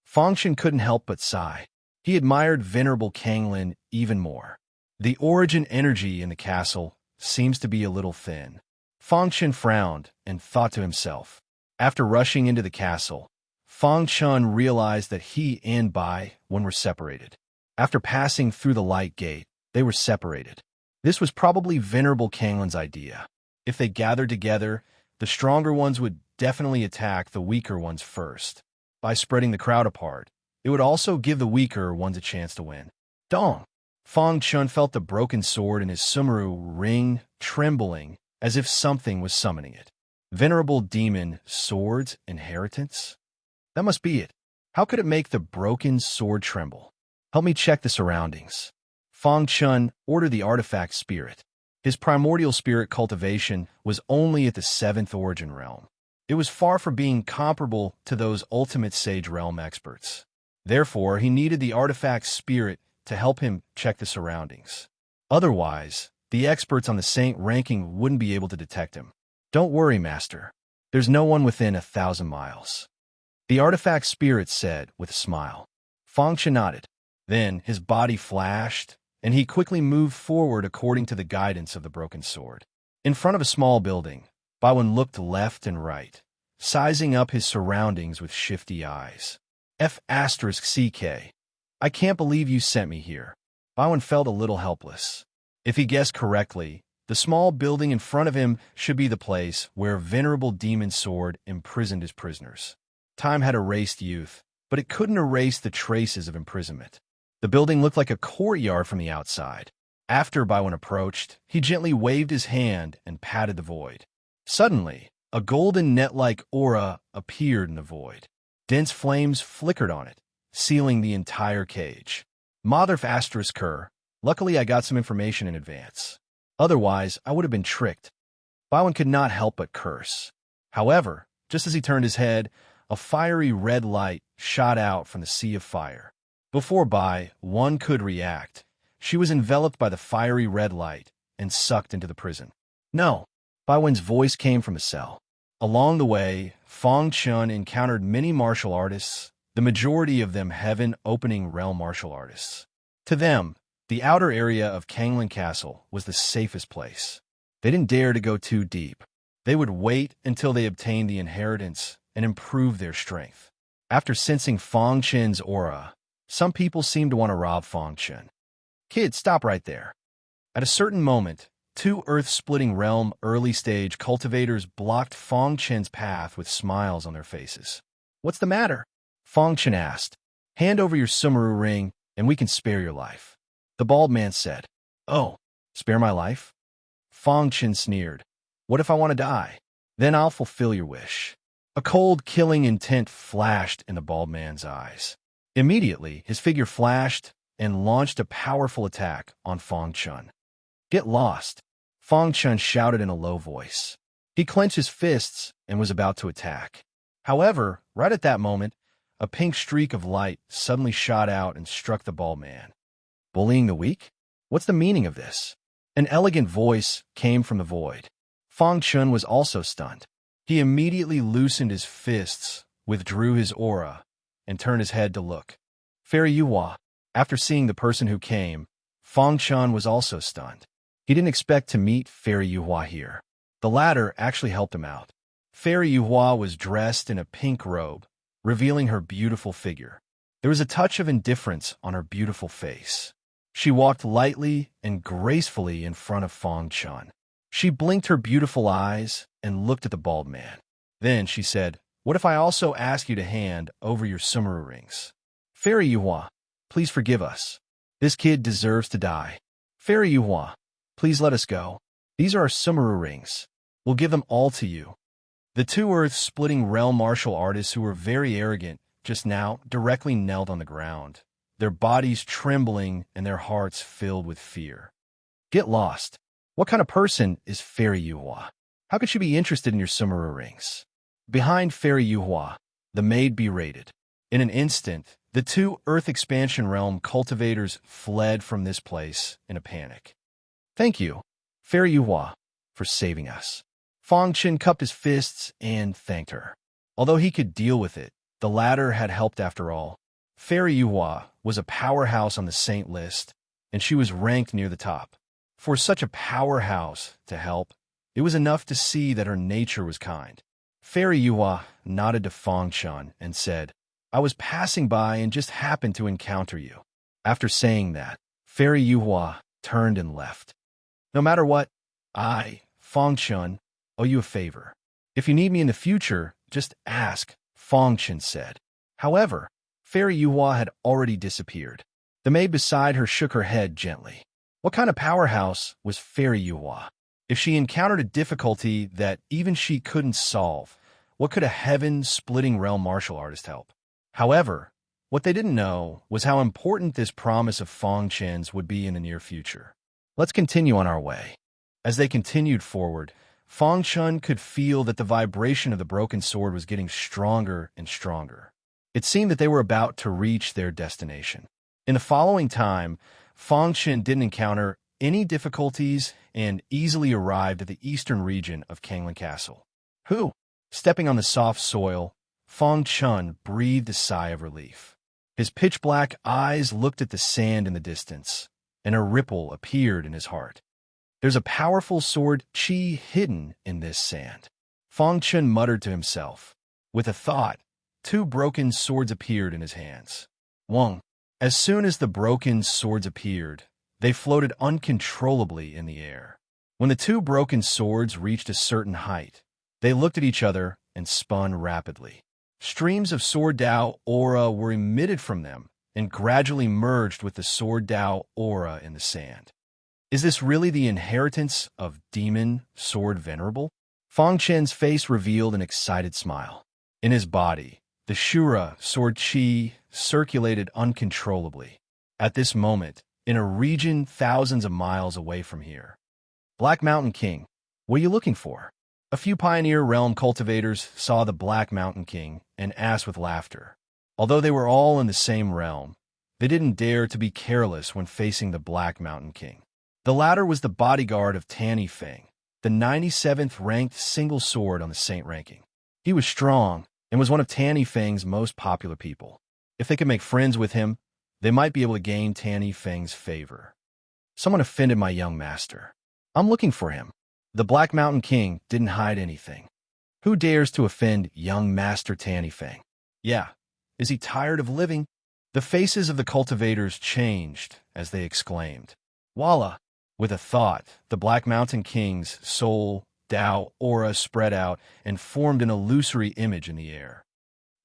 Fong Chun couldn't help but sigh. He admired venerable Kanglen even more. The origin energy in the castle seems to be a little thin. Fong Chun frowned and thought to himself. After rushing into the castle, Fong Chun realized that he and Baiwen were separated. After passing through the light gate, they were separated. This was probably venerable Kanglen's idea. If they gathered together, the stronger ones would definitely attack the weaker ones first. By spreading the crowd apart, it would also give the weaker ones a chance to win. Dong! Fong Chun felt the broken sword in his sumaru ring trembling as if something was summoning it. Venerable demon sword's inheritance? That must be it. How could it make the broken sword tremble? Help me check the surroundings. Fong Chun ordered the artifact spirit. His primordial spirit cultivation was only at the 7th origin realm. It was far from being comparable to those ultimate sage realm experts. Therefore, he needed the artifact spirit to help him check the surroundings. Otherwise, the experts on the saint ranking wouldn't be able to detect him. Don't worry, Master. There's no one within 1,000 miles. The artifact spirit said with a smile. Fong Chun nodded. Then his body flashed, and he quickly moved forward according to the guidance of the broken sword. In front of a small building, Baiwen looked left and right, sizing up his surroundings with shifty eyes. F***CK. I can't believe you sent me here. Baiwen felt a little helpless. If he guessed correctly, the small building in front of him should be the place where venerable demon sword imprisoned his prisoners. Time had erased youth, but it couldn't erase the traces of imprisonment. The building looked like a courtyard from the outside. After Baiwen approached, he gently waved his hand and patted the void. Suddenly, a golden net-like aura appeared in the void. Dense flames flickered on it, sealing the entire cage. Mother ***, luckily I got some information in advance. Otherwise, I would have been tricked. Baiwen could not help but curse. However, just as he turned his head, a fiery red light shot out from the sea of fire. Before Baiwen could react, she was enveloped by the fiery red light and sucked into the prison. No! Baiwen's voice came from a cell. Along the way, Fang Chun encountered many martial artists, the majority of them heaven-opening realm martial artists. To them, the outer area of Kanglan Castle was the safest place. They didn't dare to go too deep. They would wait until they obtained the inheritance and improve their strength. After sensing Fang Chen's aura, some people seemed to want to rob Fang Chen. Kid, stop right there. At a certain moment, two earth-splitting realm early-stage cultivators blocked Fang Chen's path with smiles on their faces. What's the matter? Fang Chen asked. Hand over your Sumeru ring, and we can spare your life. The bald man said. Oh, spare my life? Fang Chen sneered. What if I want to die? Then I'll fulfill your wish. A cold, killing intent flashed in the bald man's eyes. Immediately, his figure flashed and launched a powerful attack on Fang Chen. Get lost, Fang Chen shouted in a low voice. He clenched his fists and was about to attack. However, right at that moment, a pink streak of light suddenly shot out and struck the bald man. Bullying the weak? What's the meaning of this? An elegant voice came from the void. Fang Chen was also stunned. He immediately loosened his fists, withdrew his aura, and turned his head to look. Fairy Yuhua. After seeing the person who came, Fang Chen was also stunned. He didn't expect to meet Fairy Yuhua here. The latter actually helped him out. Fairy Yuhua was dressed in a pink robe, revealing her beautiful figure. There was a touch of indifference on her beautiful face. She walked lightly and gracefully in front of Fang Chen. She blinked her beautiful eyes and looked at the bald man. Then she said, What if I also ask you to hand over your Sumeru rings? Fairy Yuhua, please forgive us. This kid deserves to die. Fairy Yuhua, please let us go. These are our Sumeru rings. We'll give them all to you. The two earth-splitting realm martial artists who were very arrogant just now directly knelt on the ground, their bodies trembling and their hearts filled with fear. Get lost. What kind of person is Fairy Yuhua? How could she be interested in your Sumeru rings? Behind Fairy Yuhua, the maid berated. In an instant, the two Earth Expansion Realm cultivators fled from this place in a panic. Thank you, Fairy Yuhua, for saving us. Fang Chen cupped his fists and thanked her. Although he could deal with it, the latter had helped after all. Fairy Yuhua was a powerhouse on the saint list, and she was ranked near the top. For such a powerhouse to help, it was enough to see that her nature was kind. Fairy Yuhua nodded to Fang Chen and said, I was passing by and just happened to encounter you. After saying that, Fairy Yuhua turned and left. No matter what, I, Fang Chen, owe you a favor. If you need me in the future, just ask, Fang Chen said. However, Fairy Yuhua had already disappeared. The maid beside her shook her head gently. What kind of powerhouse was Fairy Yuhua? If she encountered a difficulty that even she couldn't solve, what could a heaven-splitting realm martial artist help? However, what they didn't know was how important this promise of Fang Chen's would be in the near future. Let's continue on our way. As they continued forward, Fang Chen could feel that the vibration of the broken sword was getting stronger and stronger. It seemed that they were about to reach their destination. In the following time, Fang Chen didn't encounter any difficulties and easily arrived at the eastern region of Kanglan Castle. Stepping on the soft soil, Fang Chen breathed a sigh of relief. His pitch-black eyes looked at the sand in the distance, and a ripple appeared in his heart. There's a powerful sword chi hidden in this sand. Fang Chen muttered to himself. With a thought, two broken swords appeared in his hands. Wong. As soon as the broken swords appeared, they floated uncontrollably in the air. When the two broken swords reached a certain height, they looked at each other and spun rapidly. Streams of Sword Dao aura were emitted from them and gradually merged with the Sword Dao aura in the sand. Is this really the inheritance of Demon Sword Venerable? Fang Chen's face revealed an excited smile. In his body, the Shura sword chi circulated uncontrollably. At this moment, in a region thousands of miles away from here, Black Mountain King, What are you looking for? A few Pioneer Realm cultivators saw the Black Mountain King and asked with laughter. Although they were all in the same realm, they didn't dare to be careless when facing the Black Mountain King. The latter was the bodyguard of Tanny Fang, the 97th ranked single sword on the Saint ranking. He was strong and was one of Tanny Fang's most popular people. If they could make friends with him, they might be able to gain Tanny Fang's favor. Someone offended my young master. I'm looking for him. The Black Mountain King didn't hide anything. Who dares to offend young Master Tanny Fang? Yeah, is he tired of living? The faces of the cultivators changed as they exclaimed, Voila! With a thought, the Black Mountain King's soul, Tao, aura spread out and formed an illusory image in the air.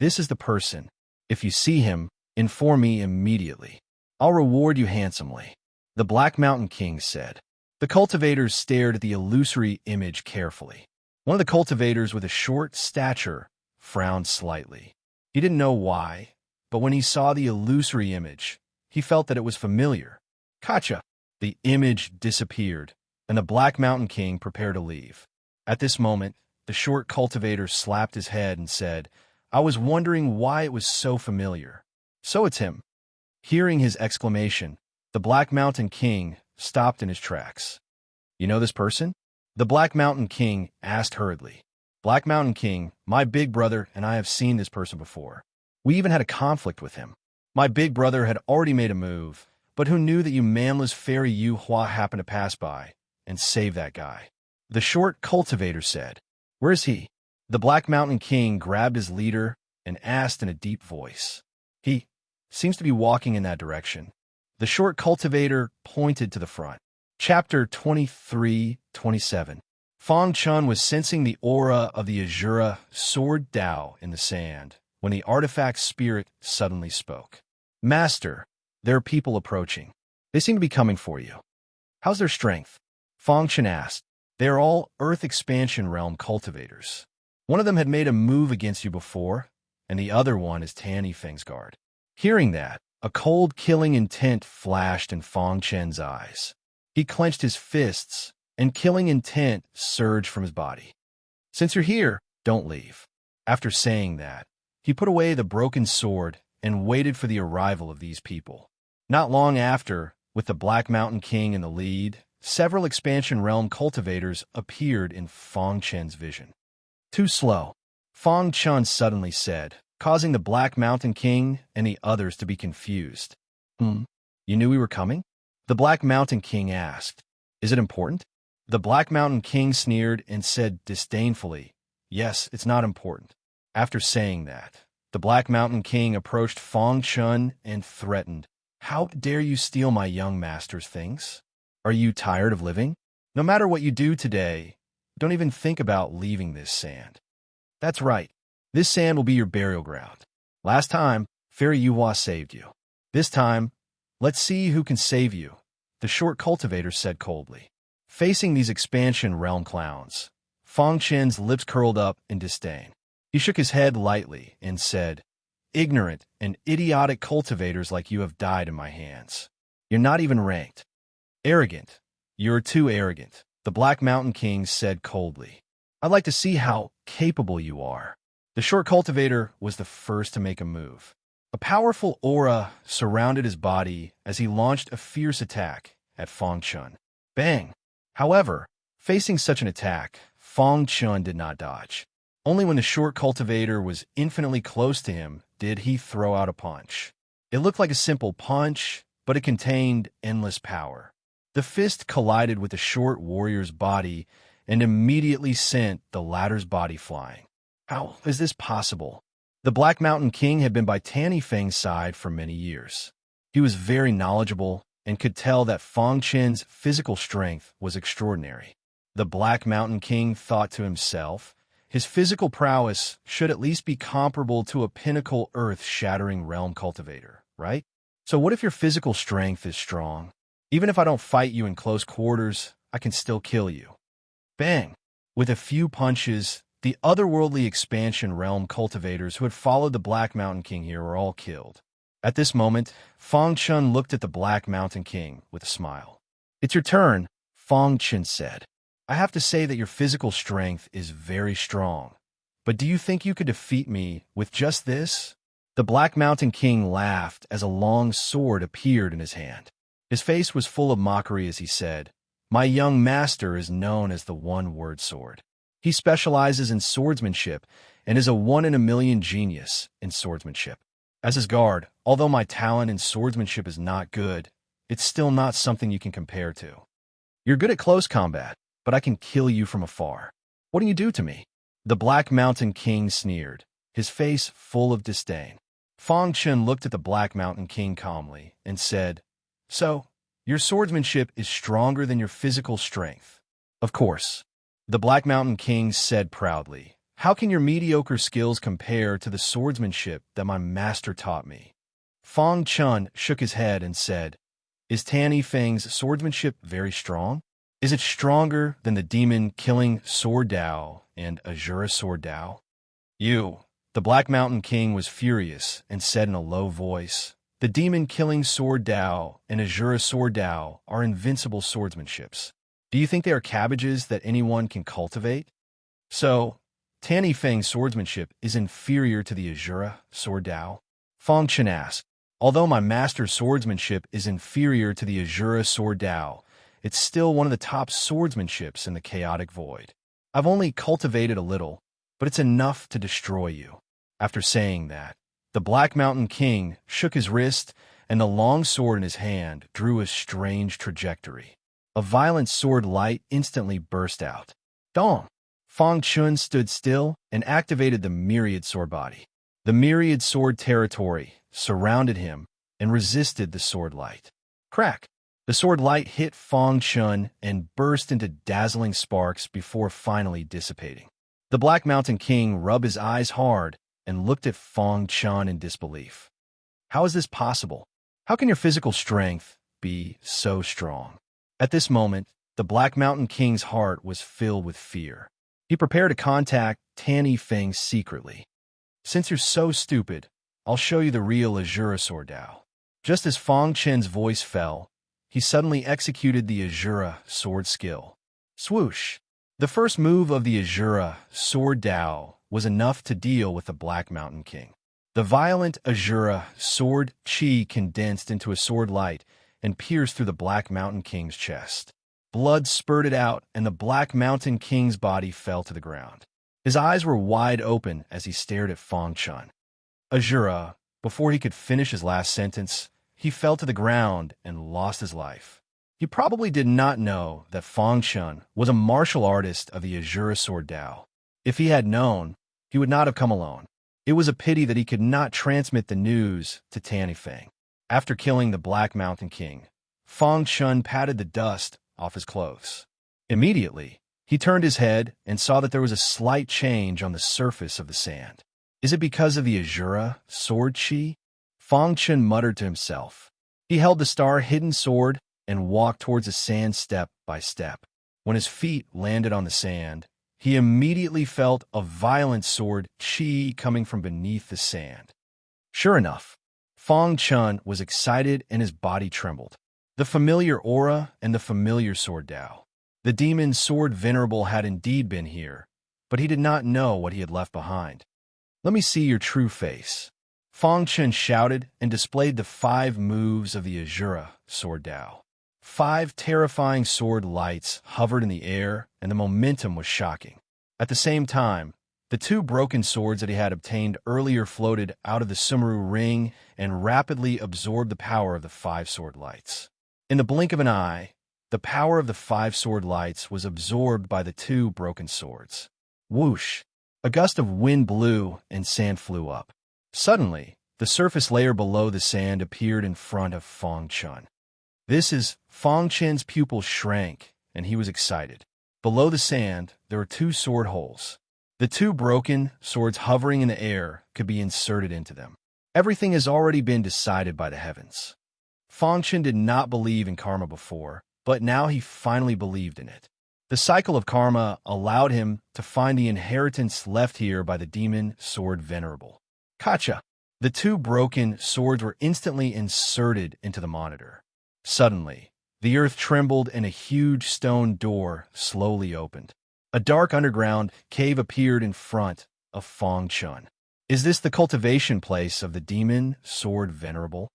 This is the person. If you see him, inform me immediately. I'll reward you handsomely. The Black Mountain King said. The cultivators stared at the illusory image carefully. One of the cultivators with a short stature frowned slightly. He didn't know why, but when he saw the illusory image, he felt that it was familiar. Gotcha! The image disappeared, and the Black Mountain King prepared to leave. At this moment, the short cultivator slapped his head and said, I was wondering why it was so familiar. So it's him. Hearing his exclamation, the Black Mountain King stopped in his tracks. You know this person? The Black Mountain King asked hurriedly. Black Mountain King, my big brother and I have seen this person before. We even had a conflict with him. My big brother had already made a move, but who knew that you manless fairy Yu Hua happened to pass by and save that guy? The short cultivator said. Where is he? The Black Mountain King grabbed his leader and asked in a deep voice. He seems to be walking in that direction. The short cultivator pointed to the front. Chapter 23-27. Fang Chun was sensing the aura of the Azura sword Dao in the sand when the artifact spirit suddenly spoke. Master, there are people approaching. They seem to be coming for you. How's their strength? Fang Chun asked. They are all Earth Expansion Realm cultivators. One of them had made a move against you before, and the other one is Tanny Fang's guard. Hearing that, a cold killing intent flashed in Fang Chen's eyes. He clenched his fists, and killing intent surged from his body. Since you're here, don't leave. After saying that, he put away the broken sword and waited for the arrival of these people. Not long after, with the Black Mountain King in the lead, several Expansion Realm cultivators appeared in Fang Chen's vision. Too slow, Fang Chun suddenly said, causing the Black Mountain King and the others to be confused. You knew we were coming? The Black Mountain King asked. Is it important? The Black Mountain King sneered and said disdainfully, Yes, it's not important. After saying that, the Black Mountain King approached Fang Chun and threatened, How dare you steal my young master's things? Are you tired of living? No matter what you do today, don't even think about leaving this sand. That's right. This sand will be your burial ground. Last time, Fairy Yuhua saved you. This time, let's see who can save you, the short cultivator said coldly. Facing these Expansion Realm clowns, Fang Chen's lips curled up in disdain. He shook his head lightly and said, Ignorant and idiotic cultivators like you have died in my hands. You're not even ranked. Arrogant. You're too arrogant, the Black Mountain King said coldly. I'd like to see how capable you are. The short cultivator was the first to make a move. A powerful aura surrounded his body as he launched a fierce attack at Fang Chun. Bang! However, facing such an attack, Fang Chun did not dodge. Only when the short cultivator was infinitely close to him did he throw out a punch. It looked like a simple punch, but it contained endless power. The fist collided with the short warrior's body and immediately sent the latter's body flying. How is this possible? The Black Mountain King had been by Tanny Fang's side for many years. He was very knowledgeable and could tell that Fang Chen's physical strength was extraordinary. The Black Mountain King thought to himself, his physical prowess should at least be comparable to a pinnacle earth-shattering realm cultivator, right? So what if your physical strength is strong? Even if I don't fight you in close quarters, I can still kill you. Bang! With a few punches, the otherworldly Expansion Realm cultivators who had followed the Black Mountain King here were all killed. At this moment, Fang Chun looked at the Black Mountain King with a smile. It's your turn, Fang Chun said. I have to say that your physical strength is very strong. But do you think you could defeat me with just this? The Black Mountain King laughed as a long sword appeared in his hand. His face was full of mockery as he said, "My young master is known as the one-word sword. He specializes in swordsmanship and is a one-in-a-million genius in swordsmanship. As his guard, although my talent in swordsmanship is not good, it's still not something you can compare to. You're good at close combat, but I can kill you from afar. What do you do to me?" The Black Mountain King sneered, his face full of disdain. Fang Chen looked at the Black Mountain King calmly and said, "So, your swordsmanship is stronger than your physical strength." "Of course." The Black Mountain King said proudly, "How can your mediocre skills compare to the swordsmanship that my master taught me?" Fang Chen shook his head and said, "Is Tanny Feng's swordsmanship very strong? Is it stronger than the demon-killing Sword Dao and Azura Sword Dao?" The Black Mountain King was furious and said in a low voice, "The demon-killing Sword Dao and Azura Sword Dao are invincible swordsmanships. Do you think they are cabbages that anyone can cultivate? So, Tanny Feng's swordsmanship is inferior to the Azura Sword Dao?" Fang Chen asked, "Although my master's swordsmanship is inferior to the Azura Sword Dao, it's still one of the top swordsmanships in the chaotic void. I've only cultivated a little, but it's enough to destroy you." After saying that, the Black Mountain King shook his wrist, and the long sword in his hand drew a strange trajectory. A violent sword light instantly burst out. Dong! Fang Chun stood still and activated the myriad sword body. The myriad sword territory surrounded him and resisted the sword light. Crack! The sword light hit Fang Chun and burst into dazzling sparks before finally dissipating. The Black Mountain King rubbed his eyes hard and looked at Fang Chun in disbelief. "How is this possible? How can your physical strength be so strong?" At this moment, the Black Mountain King's heart was filled with fear. He prepared to contact Tanny Feng secretly. "Since you're so stupid, I'll show you the real Azura Sword Dao." Just as Fang Chen's voice fell, he suddenly executed the Azura sword skill. Swoosh! The first move of the Azura Sword Dao was enough to deal with the Black Mountain King. The violent Azura sword chi condensed into a sword light and pierced through the Black Mountain King's chest. Blood spurted out, and the Black Mountain King's body fell to the ground. His eyes were wide open as he stared at Fang Chun. Azura, before he could finish his last sentence, he fell to the ground and lost his life. He probably did not know that Fang Chun was a martial artist of the Azura Sword Dao. If he had known, he would not have come alone. It was a pity that he could not transmit the news to Tanny Feng. After killing the Black Mountain King, Fang Chun patted the dust off his clothes. Immediately, he turned his head and saw that there was a slight change on the surface of the sand. "Is it because of the Azura sword chi?" Fang Chun muttered to himself. He held the star-hidden sword and walked towards the sand step by step. When his feet landed on the sand, he immediately felt a violent sword chi coming from beneath the sand. Sure enough, Fang Chun was excited and his body trembled. The familiar aura and the familiar Sword Dao. The demon Sword Venerable had indeed been here, but he did not know what he had left behind. "Let me see your true face." Fang Chun shouted and displayed the 5 moves of the Azura Sword Dao. 5 terrifying sword lights hovered in the air, and the momentum was shocking. At the same time, the 2 broken swords that he had obtained earlier floated out of the Sumeru ring and rapidly absorbed the power of the 5 sword lights. In the blink of an eye, the power of the 5 sword lights was absorbed by the 2 broken swords. Whoosh! A gust of wind blew and sand flew up. Suddenly, the surface layer below the sand appeared in front of Fang Chun. Fang Chen's pupils shrank, and he was excited. Below the sand, there were 2 sword holes. The 2 broken swords hovering in the air could be inserted into them. Everything has already been decided by the heavens. Fang Chen did not believe in karma before, but now he finally believed in it. The cycle of karma allowed him to find the inheritance left here by the demon Sword Venerable. Kacha! The 2 broken swords were instantly inserted into the monitor. Suddenly, The earth trembled and a huge stone door slowly opened. A dark underground cave appeared in front of Fang Chun. Is this the cultivation place of the demon sword venerable?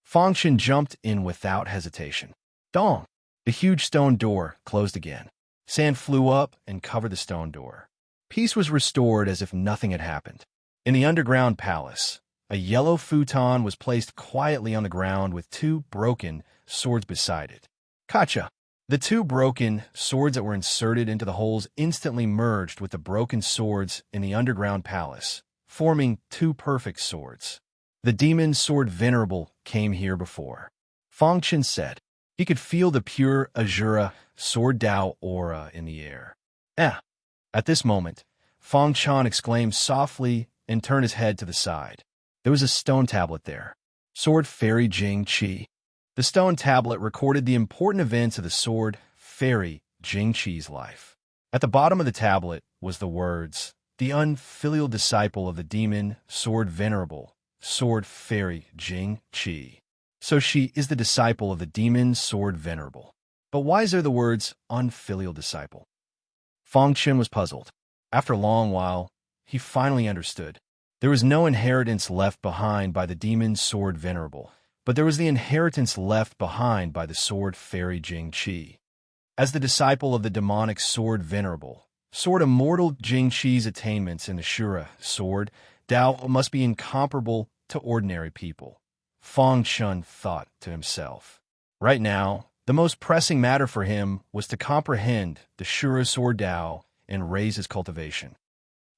Fang Chun jumped in without hesitation. Dong! The huge stone door closed again. Sand flew up and covered the stone door. Peace was restored as if nothing had happened. In the underground palace, a yellow futon was placed quietly on the ground with two broken swords beside it. Kacha! The two broken swords that were inserted into the holes instantly merged with the broken swords in the underground palace, forming two perfect swords. The demon sword venerable came here before. Fang Chun said. He could feel the pure Azura sword Dao aura in the air. At this moment, Fang Chun exclaimed softly and turned his head to the side. There was a stone tablet there. Sword Fairy Jing Qi. The stone tablet recorded the important events of the sword Fairy Jing Qi's life. At the bottom of the tablet was the words, the unfilial disciple of the demon sword venerable, sword Fairy Jing Qi. So she is the disciple of the demon sword venerable. But why is there the words unfilial disciple? Fang Chun was puzzled. After a long while, he finally understood. There was no inheritance left behind by the demon sword venerable, but there was the inheritance left behind by the sword Fairy Jing Qi. As the disciple of the demonic sword venerable, sword immortal Jing Qi's attainments in the Shura sword Dao must be incomparable to ordinary people. Fang Chun thought to himself. Right now, the most pressing matter for him was to comprehend the Shura sword Dao and raise his cultivation.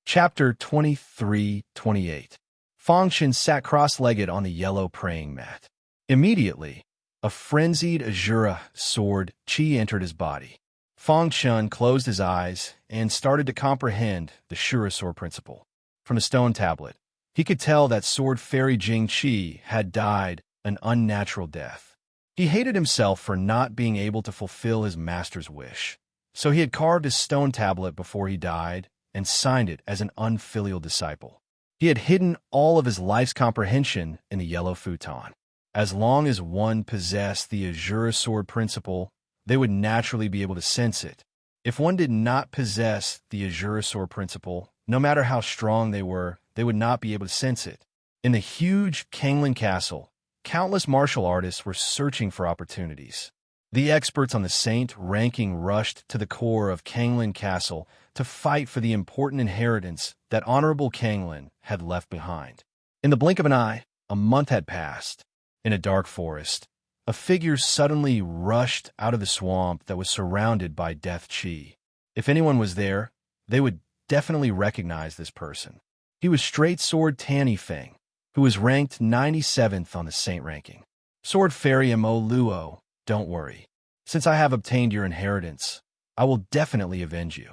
Chapter 23-28. Fang Chun sat cross-legged on the yellow praying mat. Immediately, a frenzied Azura sword Qi entered his body. Fang Chun closed his eyes and started to comprehend the Shura sword principle. From the stone tablet, he could tell that sword Fairy Jing Qi had died an unnatural death. He hated himself for not being able to fulfill his master's wish. So he had carved his stone tablet before he died and signed it as an unfilial disciple. He had hidden all of his life's comprehension in the yellow futon. As long as one possessed the Azura sword principle, they would naturally be able to sense it. If one did not possess the Azura sword principle, no matter how strong they would not be able to sense it. In the huge Kanglin castle, countless martial artists were searching for opportunities. The experts on the Saint ranking rushed to the core of Kanglin Castle to fight for the important inheritance that Honorable Kanglin had left behind. In the blink of an eye, a month had passed. In a dark forest, a figure suddenly rushed out of the swamp that was surrounded by Death Qi. If anyone was there, they would definitely recognize this person. He was Straight Sword Tanny Feng, who was ranked 97th on the Saint ranking. Sword Fairy Mo Luo, don't worry. Since I have obtained your inheritance, I will definitely avenge you.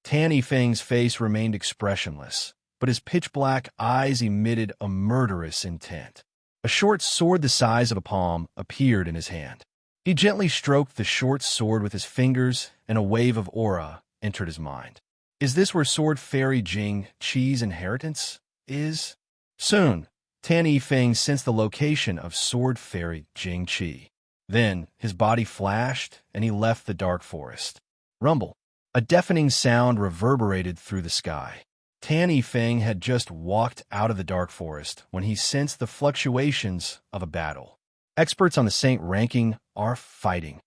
Tanny Feng's face remained expressionless, but his pitch-black eyes emitted a murderous intent. A short sword the size of a palm appeared in his hand. He gently stroked the short sword with his fingers, and a wave of aura entered his mind. Is this where Sword Fairy Jing Qi's inheritance is? Soon, Tanny Feng sensed the location of Sword Fairy Jing Qi. Then, his body flashed, and he left the dark forest. Rumble. A deafening sound reverberated through the sky. Tanny Feng had just walked out of the dark forest when he sensed the fluctuations of a battle. Experts on the Saint ranking are fighting.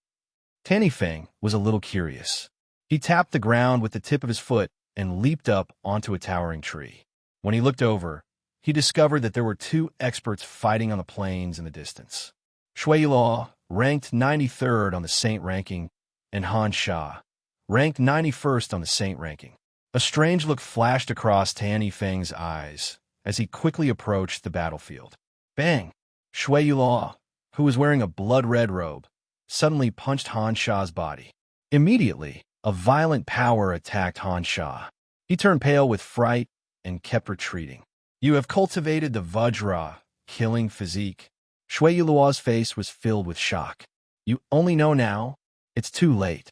Tanny Feng was a little curious. He tapped the ground with the tip of his foot and leaped up onto a towering tree. When he looked over, he discovered that there were two experts fighting on the plains in the distance. Shui Yulaw, ranked 93rd on the Saint ranking, and Han Sha, ranked 91st on the Saint ranking. A strange look flashed across Tanny Feng's eyes as he quickly approached the battlefield. Bang! Shui Yulaw, who was wearing a blood-red robe, suddenly punched Han Sha's body. Immediately, a violent power attacked Han Sha. He turned pale with fright and kept retreating. You have cultivated the Vajra, killing physique. Shui Yulua's face was filled with shock. You only know now? It's too late.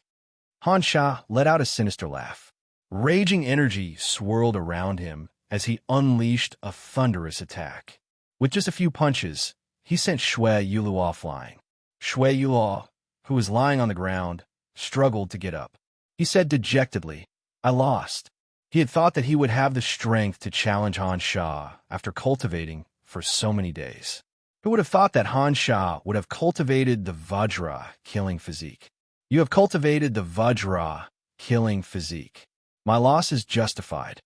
Han Sha let out a sinister laugh. Raging energy swirled around him as he unleashed a thunderous attack. With just a few punches, he sent Shui Yulua flying. Shui Yulua, who was lying on the ground, struggled to get up. He said dejectedly, "I lost." He had thought that he would have the strength to challenge Han Sha after cultivating for so many days. Who would have thought that Han Sha would have cultivated the Vajra killing physique? You have cultivated the Vajra killing physique. My loss is justified.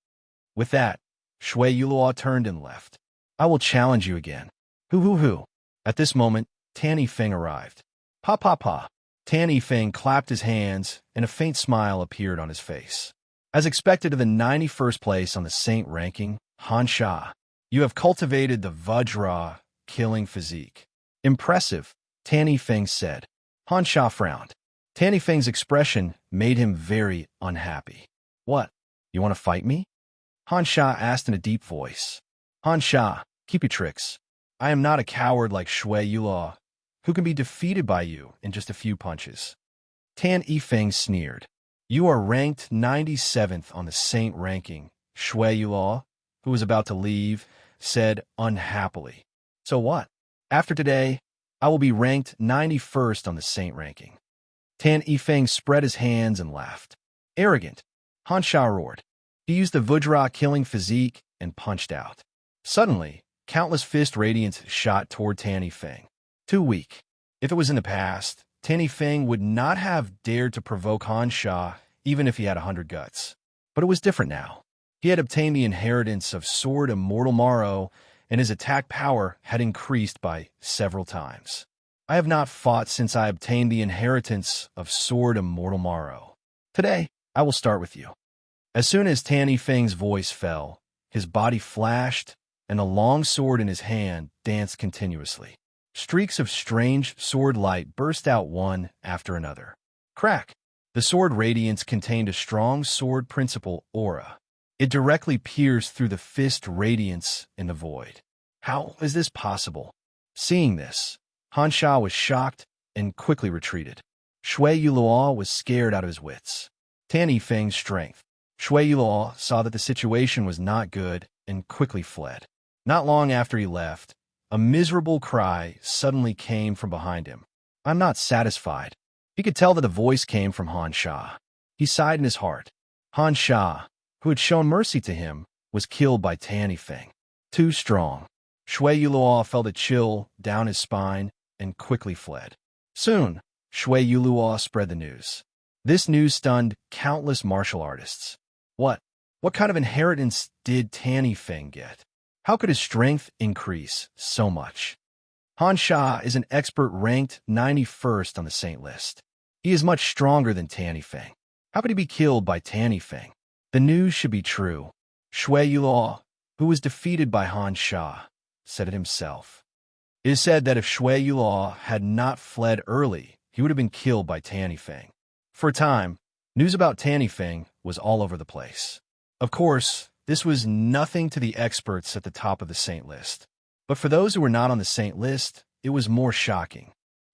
With that, Shui Yulua turned and left. I will challenge you again. Who. At this moment, Tan Yifeng arrived. Pa. Tan Yifeng clapped his hands, and a faint smile appeared on his face. As expected of the 91st place on the Saint ranking, Han Sha, you have cultivated the Vajra killing physique. Impressive, Tan Yifeng said. Han Sha frowned. Tan Yifeng's expression made him very unhappy. What? You want to fight me? Han Sha asked in a deep voice. Han Sha, keep your tricks. I am not a coward like Shui Yulua, who can be defeated by you in just a few punches. Tan Yifeng sneered. You are ranked 97th on the Saint ranking, Shui Yulua, who was about to leave, said unhappily. So what? After today, I will be ranked 91st on the Saint ranking. Tan Yifeng spread his hands and laughed. Arrogant, Han Sha roared. He used the Vajra killing physique and punched out. Suddenly, countless fist radiance shot toward Tan Yifeng. Too weak. If it was in the past, Tan Yifeng would not have dared to provoke Han Sha even if he had 100 guts. But it was different now. He had obtained the inheritance of Sword Immortal Morrow, and his attack power had increased by several times. I have not fought since I obtained the inheritance of Sword Immortal Morrow. Today, I will start with you. As soon as Tan Yifeng's voice fell, his body flashed, and the long sword in his hand danced continuously. Streaks of strange sword light burst out one after another. Crack! The sword radiance contained a strong sword principle aura. It directly pierced through the fist radiance in the void. How is this possible? Seeing this, Han Sha was shocked and quickly retreated. Shui Yulua was scared out of his wits. Tan Yifeng's strength. Shui Yulua saw that the situation was not good and quickly fled. Not long after he left, a miserable cry suddenly came from behind him. I'm not satisfied. He could tell that the voice came from Han Sha. He sighed in his heart. Han Sha, who had shown mercy to him, was killed by Tan Yifeng. Too strong. Shui Yulua felt a chill down his spine and quickly fled. Soon, Shui Yulua spread the news. This news stunned countless martial artists. What kind of inheritance did Tan Yifeng get? How could his strength increase so much? Han Sha is an expert ranked 91st on the Saint list. He is much stronger than Tan Yifeng. How could he be killed by Tan Yifeng? The news should be true. Shui Yulua, who was defeated by Han Sha, said it himself. It is said that if Shui Yulua had not fled early, he would have been killed by Tan Yifeng. For a time, news about Tan Yifeng was all over the place. Of course, this was nothing to the experts at the top of the Saint list. But for those who were not on the Saint list, it was more shocking.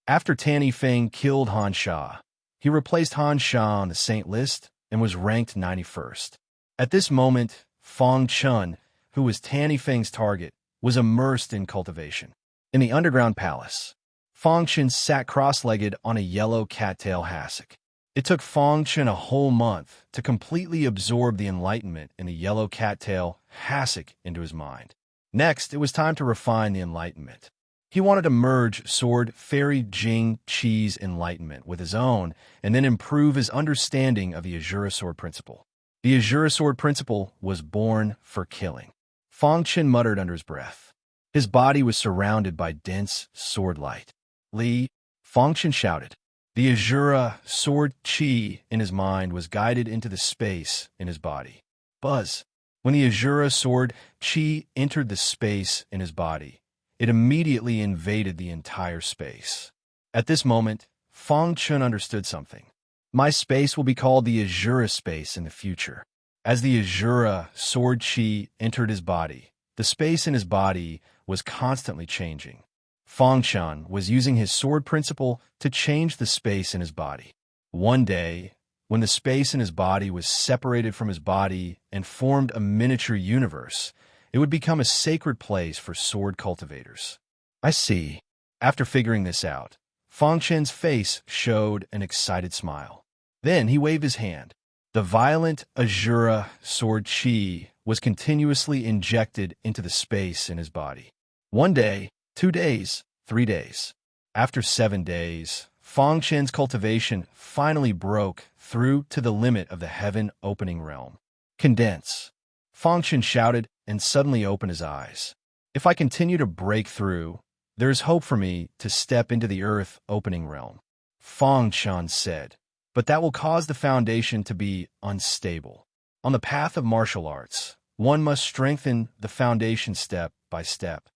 After Tan Yifeng killed Han Sha, he replaced Han Sha on the Saint list and was ranked 91st. At this moment, Fong Chun, who was Tan Yifeng's target, was immersed in cultivation. In the underground palace, Fong Chun sat cross-legged on a yellow cattail hassock. It took Fong Chun a whole month to completely absorb the enlightenment in the yellow cattail hassock into his mind. Next, it was time to refine the enlightenment. He wanted to merge Sword Fairy Jing Qi's enlightenment with his own and then improve his understanding of the Azura Sword Principle. The Azura Sword Principle was born for killing. Fong Chun muttered under his breath. His body was surrounded by dense sword light. Li, Fong Chun shouted. The Azura Sword Qi in his mind was guided into the space in his body. Buzz. When the Azura Sword Qi entered the space in his body, it immediately invaded the entire space. At this moment, Fong Chun understood something. My space will be called the Azura space in the future. As the Azura Sword Qi entered his body, the space in his body was constantly changing. Fong Chun was using his sword principle to change the space in his body. One day, when the space in his body was separated from his body and formed a miniature universe, it would become a sacred place for sword cultivators. I see. After figuring this out, Fang Chen's face showed an excited smile. Then he waved his hand. The violent Azura sword chi was continuously injected into the space in his body. 1 day, 2 days, 3 days. After 7 days, Fang Chen's cultivation finally broke through to the limit of the heaven-opening realm. Condense. Fang Chen shouted and suddenly opened his eyes. If I continue to break through, there is hope for me to step into the earth-opening realm, Fang Chen said. But that will cause the foundation to be unstable. On the path of martial arts, one must strengthen the foundation step by step.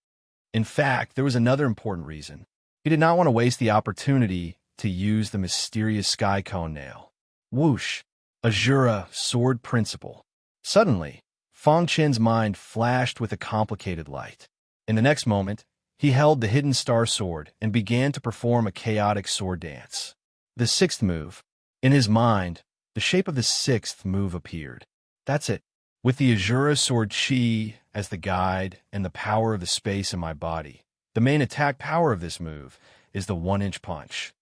In fact, there was another important reason. He did not want to waste the opportunity to use the mysterious sky cone nail. Whoosh! Azura sword principle. Suddenly, Fang Chen's mind flashed with a complicated light. In the next moment, he held the hidden star sword and began to perform a chaotic sword dance. The sixth move. In his mind, the shape of the sixth move appeared. That's it. With the Azura sword chi as the guide and the power of the space in my body, the main attack power of this move is the 1-inch punch.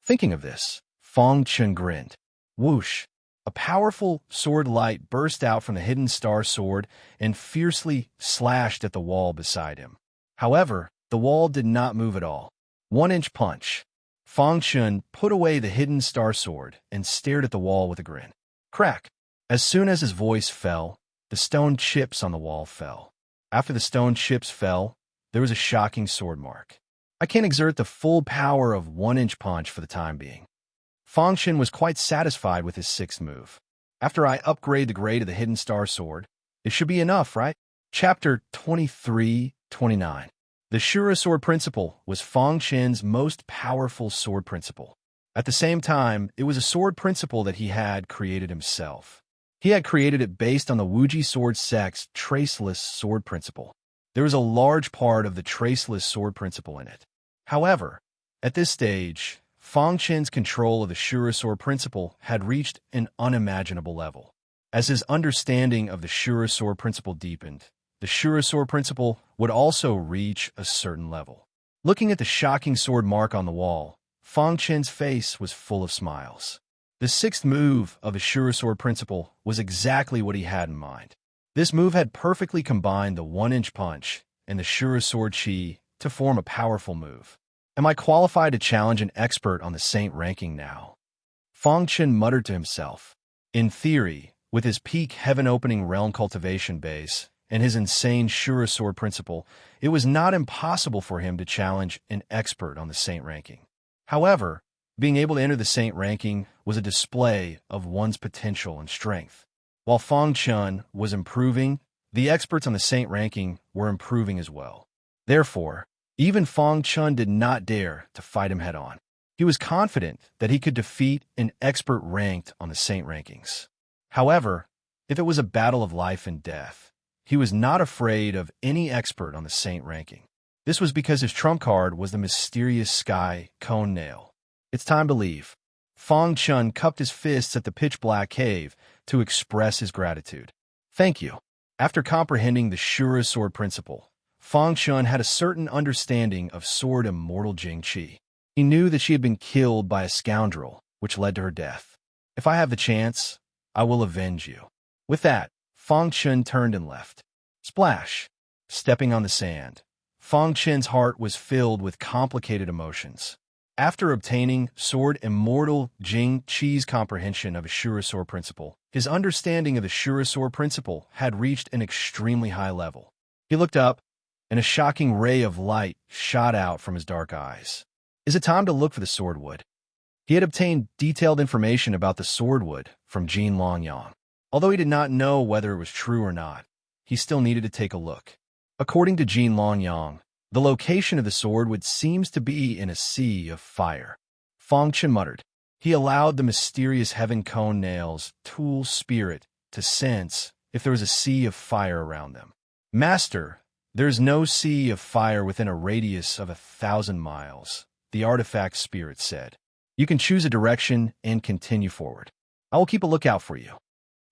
Thinking of this, Fang Chen grinned. Whoosh! A powerful sword light burst out from the hidden star sword and fiercely slashed at the wall beside him. However, the wall did not move at all. 1-inch punch. Fang Chen put away the hidden star sword and stared at the wall with a grin. Crack! As soon as his voice fell, the stone chips on the wall fell. After the stone chips fell, there was a shocking sword mark. I can't exert the full power of 1-inch punch for the time being. Fang Chen was quite satisfied with his sixth move. After I upgrade the grade of the hidden star sword, it should be enough, right? Chapter 23-29. The Shura sword principle was Fang Chen's most powerful sword principle. At the same time, it was a sword principle that he had created himself. He had created it based on the Wuji sword sect's traceless sword principle. There was a large part of the traceless sword principle in it. However, at this stage, Fang Chen's control of the Shura sword principle had reached an unimaginable level. As his understanding of the Shura sword principle deepened, the Shura sword principle would also reach a certain level. Looking at the shocking sword mark on the wall, Fang Chen's face was full of smiles. The sixth move of the Shura sword principle was exactly what he had in mind. This move had perfectly combined the 1-inch punch and the Shura sword chi to form a powerful move. Am I qualified to challenge an expert on the saint ranking now? Fang Chen muttered to himself. In theory, with his peak heaven-opening realm cultivation base and his insane Shura sword principle, it was not impossible for him to challenge an expert on the saint ranking. However, being able to enter the saint ranking was a display of one's potential and strength. While Fang Chen was improving, the experts on the saint ranking were improving as well. Therefore, even Fang Chen did not dare to fight him head-on. He was confident that he could defeat an expert ranked on the saint rankings. However, if it was a battle of life and death, he was not afraid of any expert on the saint ranking. This was because his trump card was the mysterious sky cone nail. It's time to leave. Fang Chen cupped his fists at the pitch-black cave to express his gratitude. Thank you. After comprehending the Shura sword principle, Fang Chen had a certain understanding of sword immortal Jing Qi. He knew that she had been killed by a scoundrel, which led to her death. If I have the chance, I will avenge you. With that, Fang Chen turned and left. Splash! Stepping on the sand, Fang Chen's heart was filled with complicated emotions. After obtaining sword immortal Jing Qi's comprehension of a Shura sword principle, his understanding of the Shura sword principle had reached an extremely high level. He looked up, and a shocking ray of light shot out from his dark eyes. Is it time to look for the swordwood? He had obtained detailed information about the swordwood from Jin Longyang. Although he did not know whether it was true or not, he still needed to take a look. According to Jin Longyang, the location of the swordwood seems to be in a sea of fire. Fang Chen muttered. He allowed the mysterious heaven cone nails tool spirit to sense if there was a sea of fire around them. Master, there is no sea of fire within a radius of 1,000 miles, the artifact spirit said. You can choose a direction and continue forward. I will keep a lookout for you.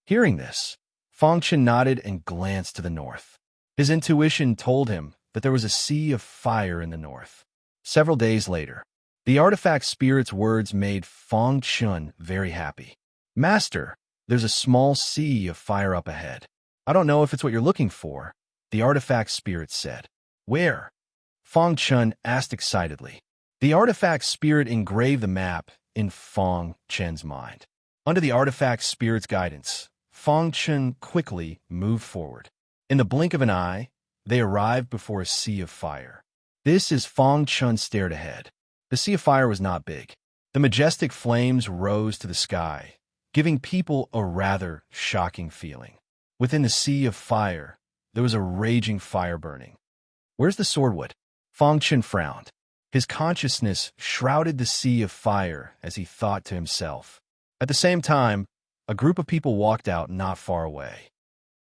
Hearing this, Fang Chen nodded and glanced to the north. His intuition told him that there was a sea of fire in the north. Several days later, The artifact spirit's words made Fang Chun very happy. Master, there's a small sea of fire up ahead. I don't know if it's what you're looking for, the artifact spirit said. Where? Fang Chun asked excitedly. The artifact spirit engraved the map in Fang Chen's mind. Under the artifact spirit's guidance, Fang Chun quickly moved forward. In the blink of an eye, they arrived before a sea of fire. This as Fang Chun stared ahead. The sea of fire was not big. The majestic flames rose to the sky, giving people a rather shocking feeling. Within the sea of fire, there was a raging fire burning. Where's the swordwood? Fang Chun frowned. His consciousness shrouded the sea of fire as he thought to himself. At the same time, a group of people walked out not far away.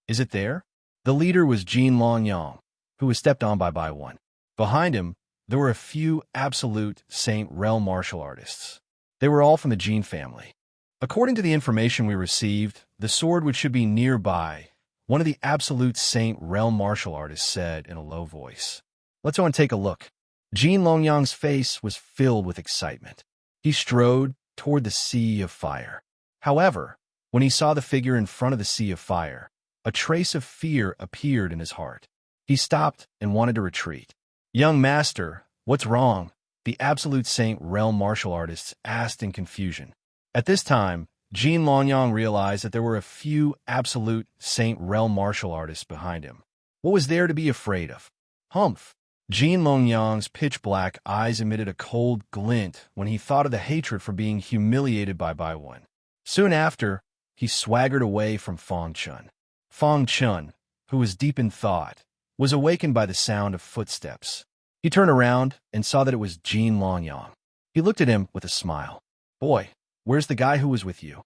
Is it there? The leader was Jin Longyang, who was stepped on by Bai Wan. Behind him, there were a few absolute Saint Realm martial artists. They were all from the Jin family. According to the information we received, the swordwood should be nearby, one of the absolute Saint Realm martial artists said in a low voice. Let's go and take a look. Jin Longyang's face was filled with excitement. He strode toward the sea of fire. However, when he saw the figure in front of the sea of fire, a trace of fear appeared in his heart. He stopped and wanted to retreat. Young master, what's wrong? The absolute Saint Realm martial artists asked in confusion. At this time, Jin Longyang realized that there were a few absolute Saint Realm martial artists behind him. What was there to be afraid of? Humph! Jin Longyang's pitch-black eyes emitted a cold glint when he thought of the hatred for being humiliated by Bai Wan. Soon after, he swaggered away from Fang Chun. Fang Chun, who was deep in thought, was awakened by the sound of footsteps. He turned around and saw that it was Jin Longyang. He looked at him with a smile. Boy, where's the guy who was with you?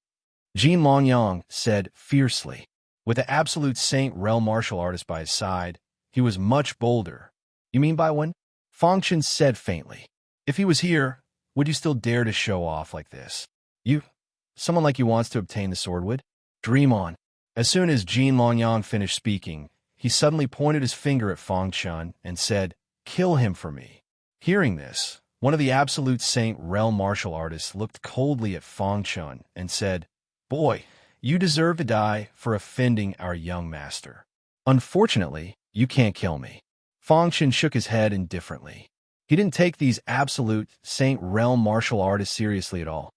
Jin Longyang said fiercely. With the absolute Saint Realm martial artist by his side, he was much bolder. You mean Bai Wan? Fang Chun said faintly. If he was here, would you still dare to show off like this? Someone like you wants to obtain the swordwood? Dream on. As soon as Jin Longyang finished speaking, he suddenly pointed his finger at Fang Chun and said, Kill him for me. Hearing this, one of the absolute Saint Realm martial artists looked coldly at Fang Chun and said, Boy, you deserve to die for offending our young master. Unfortunately, you can't kill me. Fang Chun shook his head indifferently. He didn't take these absolute Saint Realm martial artists seriously at all.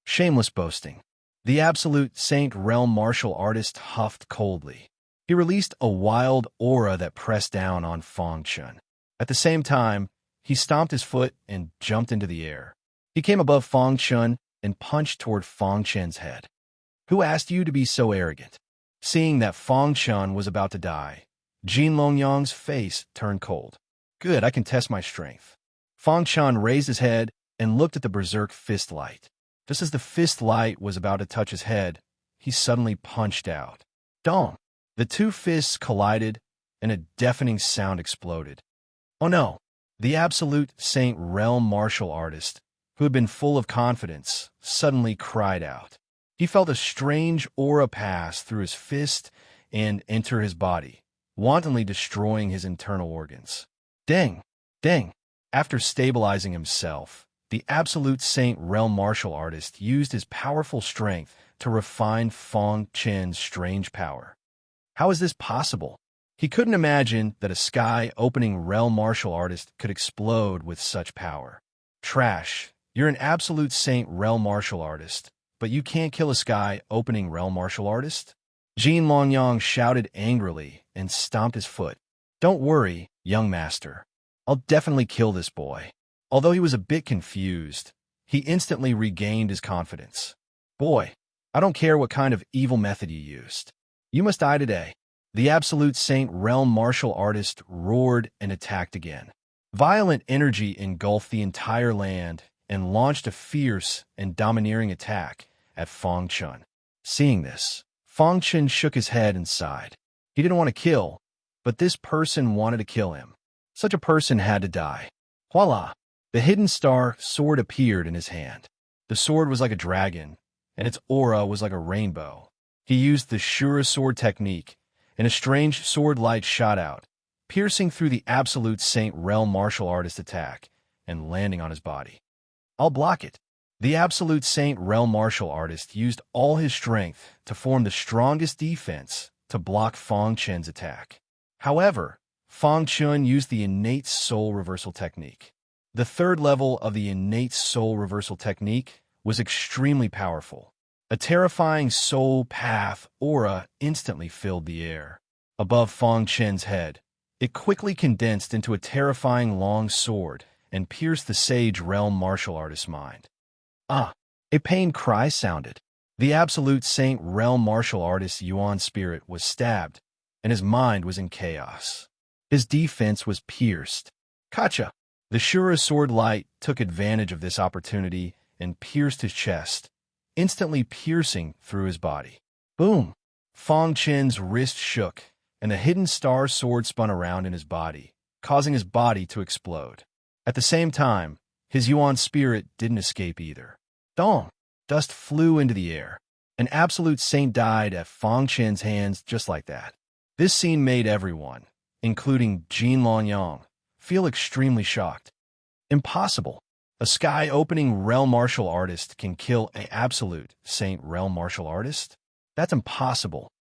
Shameless boasting. The absolute Saint Realm martial artist huffed coldly. He released a wild aura that pressed down on Fang Chun. At the same time, he stomped his foot and jumped into the air. He came above Fang Chun and punched toward Fang Chun's head. Who asked you to be so arrogant? Seeing that Fang Chun was about to die, Jin Longyang's face turned cold. Good, I can test my strength. Fang Chun raised his head and looked at the berserk fist light. Just as the fist light was about to touch his head, he suddenly punched out. Dong! The two fists collided, and a deafening sound exploded. Oh no! The absolute Saint Realm martial artist, who had been full of confidence, suddenly cried out. He felt a strange aura pass through his fist and enter his body, wantonly destroying his internal organs. Dang! Dang! After stabilizing himself, the absolute Saint Realm martial artist used his powerful strength to refine Fang Chun's strange power. How is this possible? He couldn't imagine that a sky-opening realm martial artist could explode with such power. Trash, you're an absolute Saint Realm martial artist, but you can't kill a sky-opening realm martial artist? Jin Longyang shouted angrily and stomped his foot. Don't worry, young master. I'll definitely kill this boy. Although he was a bit confused, he instantly regained his confidence. Boy, I don't care what kind of evil method you used. You must die today. The absolute Saint Realm martial artist roared and attacked again. Violent energy engulfed the entire land and launched a fierce and domineering attack at Fang Chun. Seeing this, Fang Chun shook his head and sighed. He didn't want to kill, but this person wanted to kill him. Such a person had to die. Voila! The hidden star sword appeared in his hand. The sword was like a dragon, and its aura was like a rainbow. He used the Shura sword technique, and a strange sword light shot out, piercing through the absolute Saint Realm martial artist attack and landing on his body. I'll block it. The absolute Saint realm martial artist used all his strength to form the strongest defense to block Fang Chen's attack. However, Fang Chen used the innate soul reversal technique. The third level of the innate soul reversal technique was extremely powerful. A terrifying soul path aura instantly filled the air. Above Fang Chen's head, it quickly condensed into a terrifying long sword and pierced the sage realm martial artist's mind. Ah! A pained cry sounded. The absolute Saint realm martial artist Yuan spirit was stabbed, and his mind was in chaos. His defense was pierced. Kacha! The Shura sword light took advantage of this opportunity and pierced his chest, instantly piercing through his body. Boom! Fang Chen's wrist shook, and the hidden star sword spun around in his body, causing his body to explode. At the same time, his Yuan spirit didn't escape either. Dong! Dust flew into the air. An absolute saint died at Fang Chen's hands just like that. This scene made everyone, including Jin Longyang, feel extremely shocked. Impossible. A sky-opening realm martial artist can kill an absolute saint realm martial artist? That's impossible.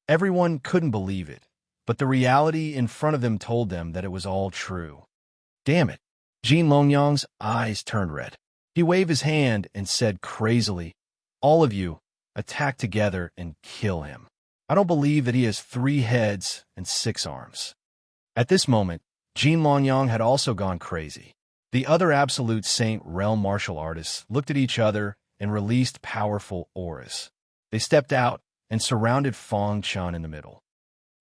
Everyone couldn't believe it, but the reality in front of them told them that it was all true. Damn it. Jin Longyang's eyes turned red. He waved his hand and said crazily, "All of you, attack together and kill him. I don't believe that he has 3 heads and 6 arms." At this moment, Jin Longyang had also gone crazy. The other absolute saint realm martial artists looked at each other and released powerful auras. They stepped out and surrounded Fang Chen in the middle.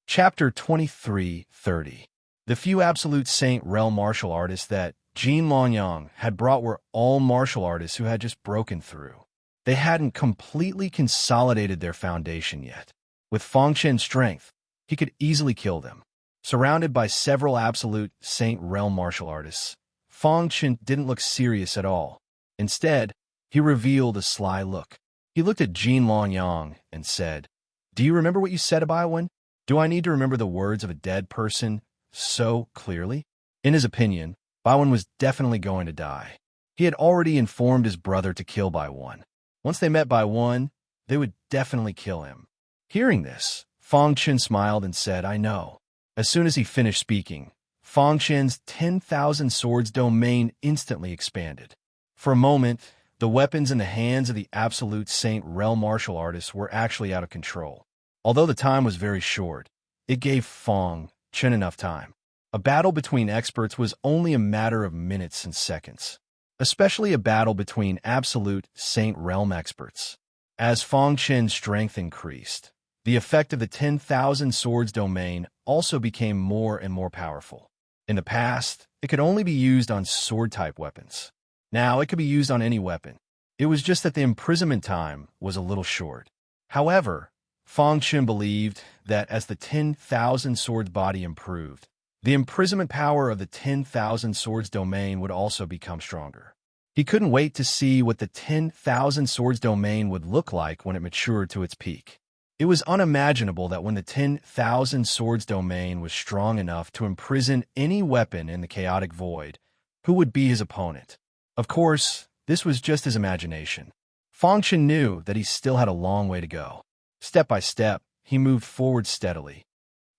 Chapter 23:30. The few absolute saint realm martial artists that Jin Longyang had brought were all martial artists who had just broken through. They hadn't completely consolidated their foundation yet. With Fang Chen's strength, he could easily kill them. Surrounded by several absolute saint realm martial artists, Fang Chen didn't look serious at all. Instead, he revealed a sly look. He looked at Jin Longyang and said, "Do you remember what you said about Baiwen? Do I need to remember the words of a dead person so clearly?" In his opinion, Baiwen was definitely going to die. He had already informed his brother to kill Baiwen. Once they met Baiwen, they would definitely kill him. Hearing this, Fang Chen smiled and said, "I know." As soon as he finished speaking, Fang Chen's 10,000 swords domain instantly expanded. For a moment, the weapons in the hands of the absolute saint realm martial artists were actually out of control. Although the time was very short, it gave Fang Chen enough time. A battle between experts was only a matter of minutes and seconds, especially a battle between absolute saint realm experts. As Fang Chen's strength increased, the effect of the 10,000 swords domain also became more and more powerful. In the past, it could only be used on sword-type weapons. Now it could be used on any weapon. It was just that the imprisonment time was a little short. However, Fang Chen believed that as the 10,000 swords body improved, the imprisonment power of the 10,000 swords domain would also become stronger. He couldn't wait to see what the 10,000 swords domain would look like when it matured to its peak. It was unimaginable that when the 10,000 swords domain was strong enough to imprison any weapon in the chaotic void, who would be his opponent? Of course, this was just his imagination. Fang Chen knew that he still had a long way to go. Step by step, he moved forward steadily.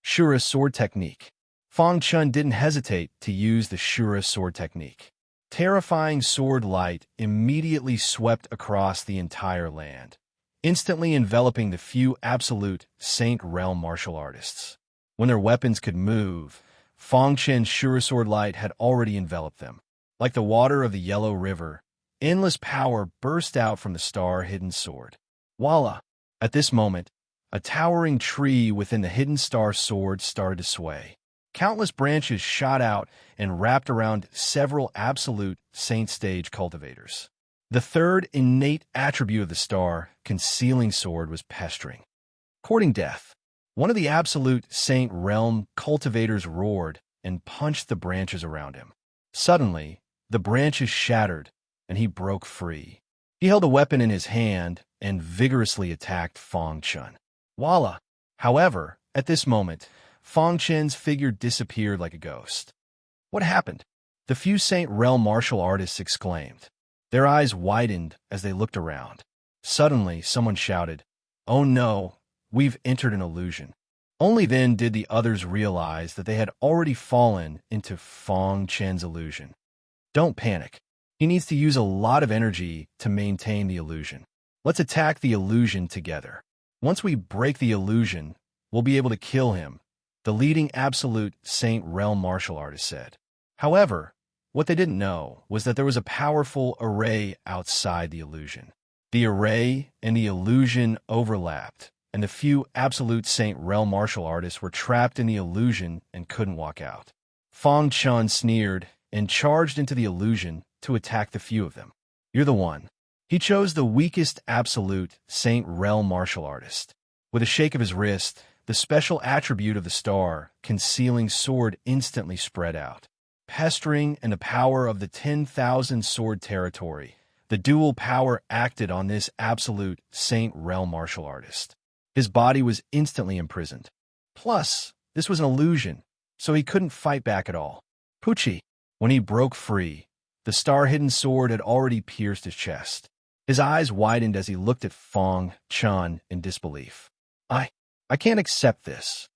Shura sword technique. Fang Chen didn't hesitate to use the Shura sword technique. Terrifying sword light immediately swept across the entire land, instantly enveloping the few absolute saint realm martial artists. When their weapons could move, Fang Chen's Shura sword light had already enveloped them. Like the water of the Yellow River, endless power burst out from the star-hidden sword. Voila! At this moment, a towering tree within the hidden star sword started to sway. Countless branches shot out and wrapped around several absolute saint stage cultivators. The third innate attribute of the star, concealing sword, was pestering. Courting death. One of the absolute saint realm cultivators roared and punched the branches around him. Suddenly, the branches shattered, and he broke free. He held a weapon in his hand and vigorously attacked Fang Chen. Voila! However, at this moment, Fang Chen's figure disappeared like a ghost. What happened? The few Saint Realm martial artists exclaimed. Their eyes widened as they looked around. Suddenly, someone shouted, "Oh no, we've entered an illusion." Only then did the others realize that they had already fallen into Fong Chen's illusion. Don't panic. He needs to use a lot of energy to maintain the illusion. Let's attack the illusion together. Once we break the illusion, we'll be able to kill him, the leading absolute Saint Realm martial artist said. However, what they didn't know was that there was a powerful array outside the illusion. The array and the illusion overlapped, and the few absolute Saint Realm martial artists were trapped in the illusion and couldn't walk out. Fong Chun sneered and charged into the illusion to attack the few of them. You're the one. He chose the weakest absolute Saint Realm martial artist. With a shake of his wrist, the special attribute of the star, concealing sword, instantly spread out. Pestering and the power of the 10,000 sword territory, the dual power acted on this absolute Saint Realm martial artist. His body was instantly imprisoned. Plus, this was an illusion, so he couldn't fight back at all. Pucci, when he broke free, the star-hidden sword had already pierced his chest. His eyes widened as he looked at Fong Chun in disbelief. I can't accept this.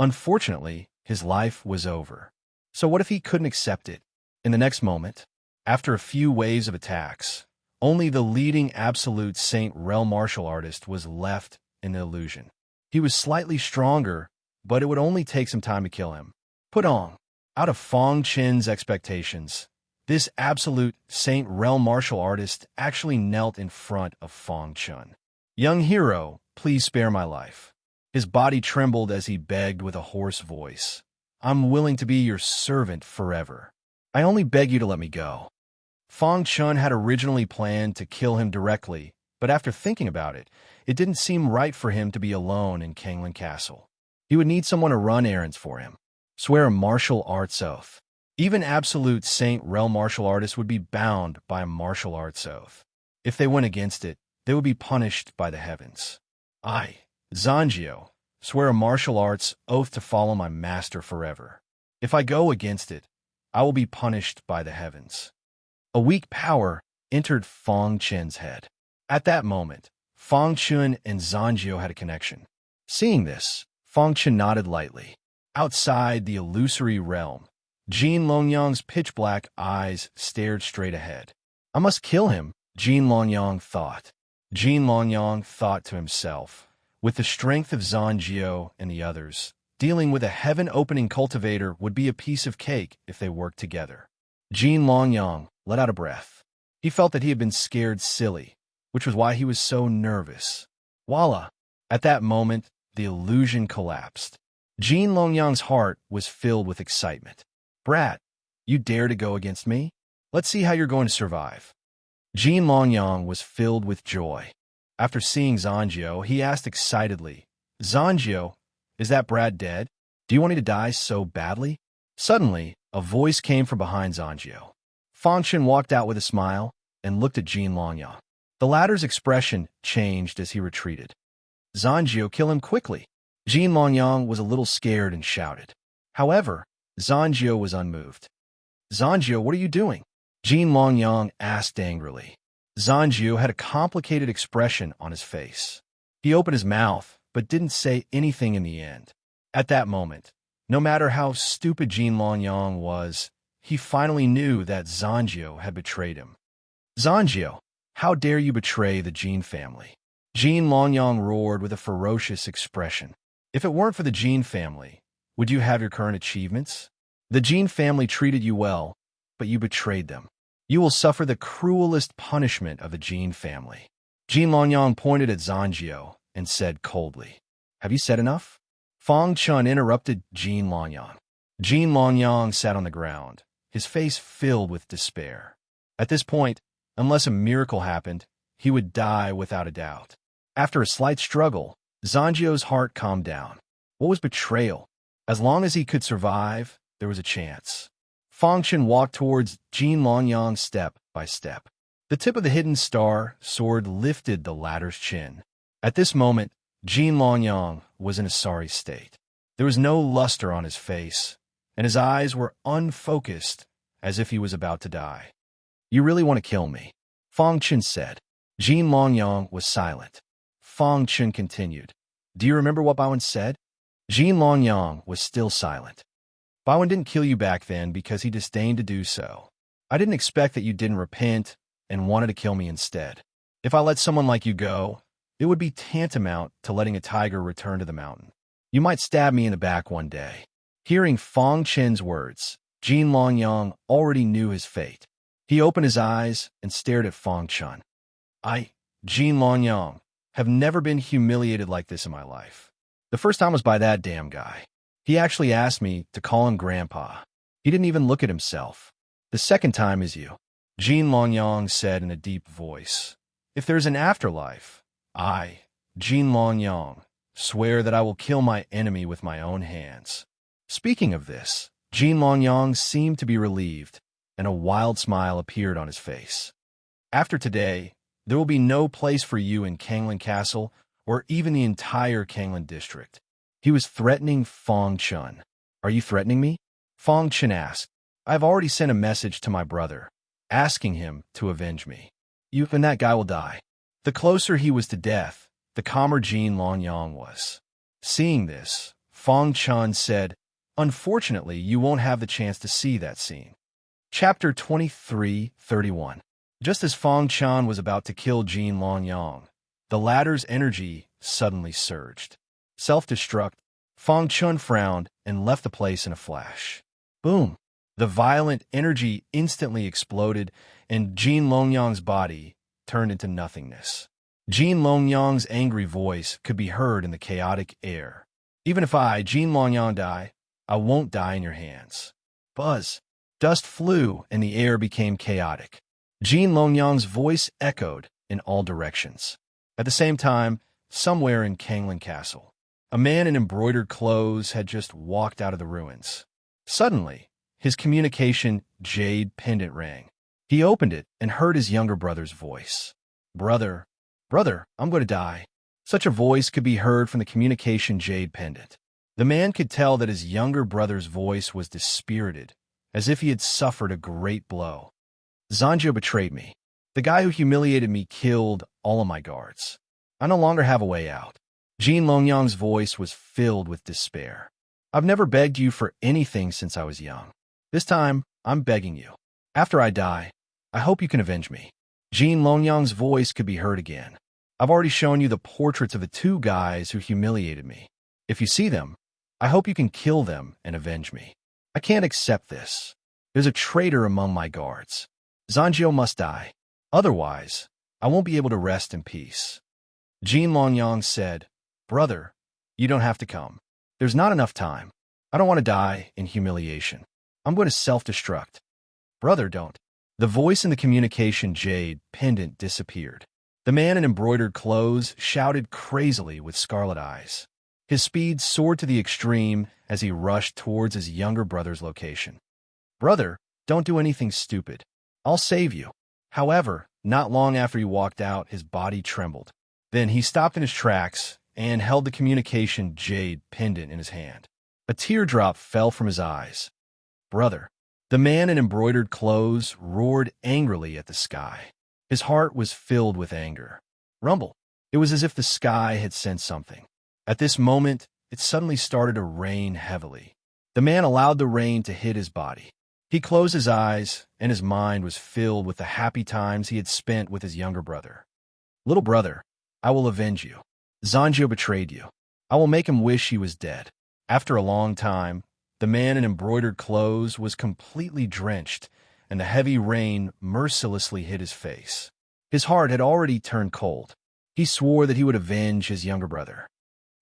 Unfortunately, his life was over. So what if he couldn't accept it? In the next moment, after a few waves of attacks, only the leading absolute Saint Realm martial artist was left in the illusion. He was slightly stronger, but it would only take some time to kill him. Put on. Out of Fong Chen's expectations, this absolute Saint Realm martial artist actually knelt in front of Fong Chun. "Young hero, please spare my life." His body trembled as he begged with a hoarse voice. "I'm willing to be your servant forever. I only beg you to let me go." Fong Chun had originally planned to kill him directly, but after thinking about it, it didn't seem right for him to be alone in Kanglin Castle. He would need someone to run errands for him, swear a martial arts oath. Even absolute Saint Realm martial artists would be bound by a martial arts oath. If they went against it, they would be punished by the heavens. Zanjio, swear a martial arts oath to follow my master forever. If I go against it, I will be punished by the heavens. A weak power entered Fong Chen's head. At that moment, Fong Chun and Zanjio had a connection. Seeing this, Fong Chun nodded lightly. Outside the illusory realm, Jin Longyang's pitch-black eyes stared straight ahead. I must kill him, Jin Longyang thought. Jin Longyang thought to himself, with the strength of Zanjio and the others, dealing with a heaven-opening cultivator would be a piece of cake if they worked together. Jin Longyang let out a breath. He felt that he had been scared silly, which was why he was so nervous. Voila! At that moment, the illusion collapsed. Jin Longyang's heart was filled with excitement. "Brat, you dare to go against me? Let's see how you're going to survive." Jin Longyang was filled with joy. After seeing Zanjio, he asked excitedly, "Zanjio, is that brat dead? Do you want me to die so badly?" Suddenly, a voice came from behind Zanjio. Fong Chun walked out with a smile and looked at Jin Longyang. The latter's expression changed as he retreated. "Zanjio, kill him quickly." Jin Longyang was a little scared and shouted. However, Zanjio was unmoved. "Zanjio, what are you doing?" Jin Longyang asked angrily. Zanjio had a complicated expression on his face. He opened his mouth, but didn't say anything in the end. At that moment, no matter how stupid Jin Longyang was, he finally knew that Zanjio had betrayed him. "Zanjio, how dare you betray the Jin family?" Jin Longyang roared with a ferocious expression. "If it weren't for the Jin family, would you have your current achievements? The Jin family treated you well, but you betrayed them. You will suffer the cruelest punishment of the Jin family." Jin Longyang pointed at Zanjio and said coldly, "Have you said enough?" Fong Chun interrupted Jin Longyang. Jin Longyang sat on the ground, his face filled with despair. At this point, unless a miracle happened, he would die without a doubt. After a slight struggle, Zanjio's heart calmed down. What was betrayal? As long as he could survive, there was a chance. Fong Chun walked towards Jin Longyang step by step. The tip of the hidden star sword lifted the latter's chin. At this moment, Jin Longyang was in a sorry state. There was no luster on his face, and his eyes were unfocused, as if he was about to die. "You really want to kill me?" Fong Chen said. Jin Longyang was silent. Fong Chen continued. Do you remember what Baowen said? Jin Longyang was still silent. Baowen didn't kill you back then because he disdained to do so. I didn't expect that you didn't repent and wanted to kill me instead. If I let someone like you go, it would be tantamount to letting a tiger return to the mountain. You might stab me in the back one day. Hearing Fong Chen's words, Jin Longyang already knew his fate. He opened his eyes and stared at Fong Chen. I, Jin Longyang, have never been humiliated like this in my life. The first time was by that damn guy. He actually asked me to call him Grandpa. He didn't even look at himself. The second time is you. Jin Longyang said in a deep voice. If there's an afterlife, I, Jin Longyang, swear that I will kill my enemy with my own hands. Speaking of this, Jin Longyang seemed to be relieved, and a wild smile appeared on his face. After today, there will be no place for you in Kanglan Castle or even the entire Kanglan district. He was threatening Fong Chen. Are you threatening me? Fong Chen asked. I've already sent a message to my brother, asking him to avenge me. You and that guy will die. The closer he was to death, the calmer Jin Longyang was. Seeing this, Fong Chen said, Unfortunately, you won't have the chance to see that scene. Chapter 23:31. Just as Fong Chen was about to kill Jin Longyang, the latter's energy suddenly surged. Self-destruct, Fong Chen frowned and left the place in a flash. Boom! The violent energy instantly exploded, and Jin Longyang's body turned into nothingness. Jin Longyang's angry voice could be heard in the chaotic air. Even if I, Jin Longyang, die, I won't die in your hands. Buzz! Dust flew, and the air became chaotic. Jin Longyang's voice echoed in all directions. At the same time, somewhere in Kanglan Castle, a man in embroidered clothes had just walked out of the ruins. Suddenly, his communication jade pendant rang. He opened it and heard his younger brother's voice. Brother, I'm going to die. Such a voice could be heard from the communication jade pendant. The man could tell that his younger brother's voice was dispirited, as if he had suffered a great blow. Zanjio betrayed me. The guy who humiliated me killed all of my guards. I no longer have a way out. Jin Longyang's voice was filled with despair. I've never begged you for anything since I was young. This time, I'm begging you. After I die, I hope you can avenge me. Jin Longyang's voice could be heard again. I've already shown you the portraits of the two guys who humiliated me. If you see them, I hope you can kill them and avenge me. I can't accept this. There's a traitor among my guards. Zanjio must die. Otherwise, I won't be able to rest in peace. Jin Longyang said, Brother, you don't have to come. There's not enough time. I don't want to die in humiliation. I'm going to self-destruct. Brother, don't. The voice in the communication jade pendant disappeared. The man in embroidered clothes shouted crazily with scarlet eyes. His speed soared to the extreme as he rushed towards his younger brother's location. Brother, don't do anything stupid. I'll save you. However, not long after he walked out, his body trembled. Then he stopped in his tracks and held the communication jade pendant in his hand. A teardrop fell from his eyes. Brother. The man in embroidered clothes roared angrily at the sky. His heart was filled with anger. Rumble. It was as if the sky had sent something. At this moment, it suddenly started to rain heavily. The man allowed the rain to hit his body. He closed his eyes, and his mind was filled with the happy times he had spent with his younger brother. Little brother, I will avenge you. Zanjio betrayed you. I will make him wish he was dead. After a long time, the man in embroidered clothes was completely drenched, and the heavy rain mercilessly hit his face. His heart had already turned cold. He swore that he would avenge his younger brother.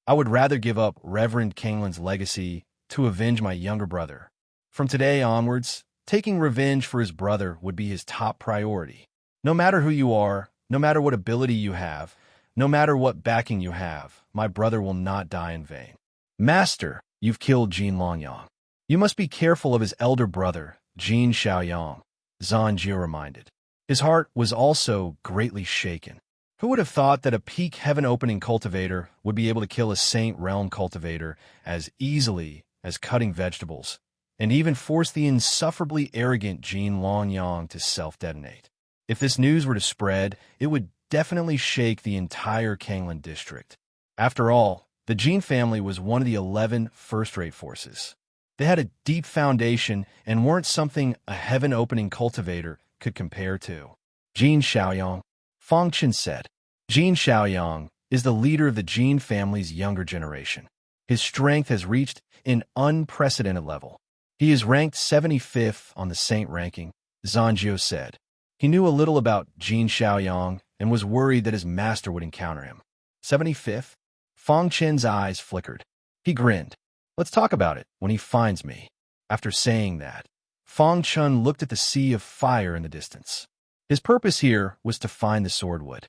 I would rather give up Reverend Kanglan's legacy to avenge my younger brother. From today onwards, taking revenge for his brother would be his top priority. No matter who you are, no matter what ability you have, no matter what backing you have, my brother will not die in vain. Master, you've killed Jin Longyang. You must be careful of his elder brother, Jin Xiaoyang, Zanjio reminded. His heart was also greatly shaken. Who would have thought that a peak heaven-opening cultivator would be able to kill a Saint Realm cultivator as easily as cutting vegetables, and even force the insufferably arrogant Jin Longyang to self-detonate? If this news were to spread, it would definitely shake the entire Kanglan district. After all, the Jin family was one of the 11 first-rate forces. They had a deep foundation and weren't something a heaven-opening cultivator could compare to. Jin Xiaoyang, Fang Chen said. Jin Xiaoyang is the leader of the Jin family's younger generation. His strength has reached an unprecedented level. He is ranked 75th on the Saint ranking, Zanjiu said. He knew a little about Jin Xiaoyang and was worried that his master would encounter him. 75th? Fang Chen's eyes flickered. He grinned. Let's talk about it when he finds me. After saying that, Fang Chen looked at the sea of fire in the distance. His purpose here was to find the swordwood.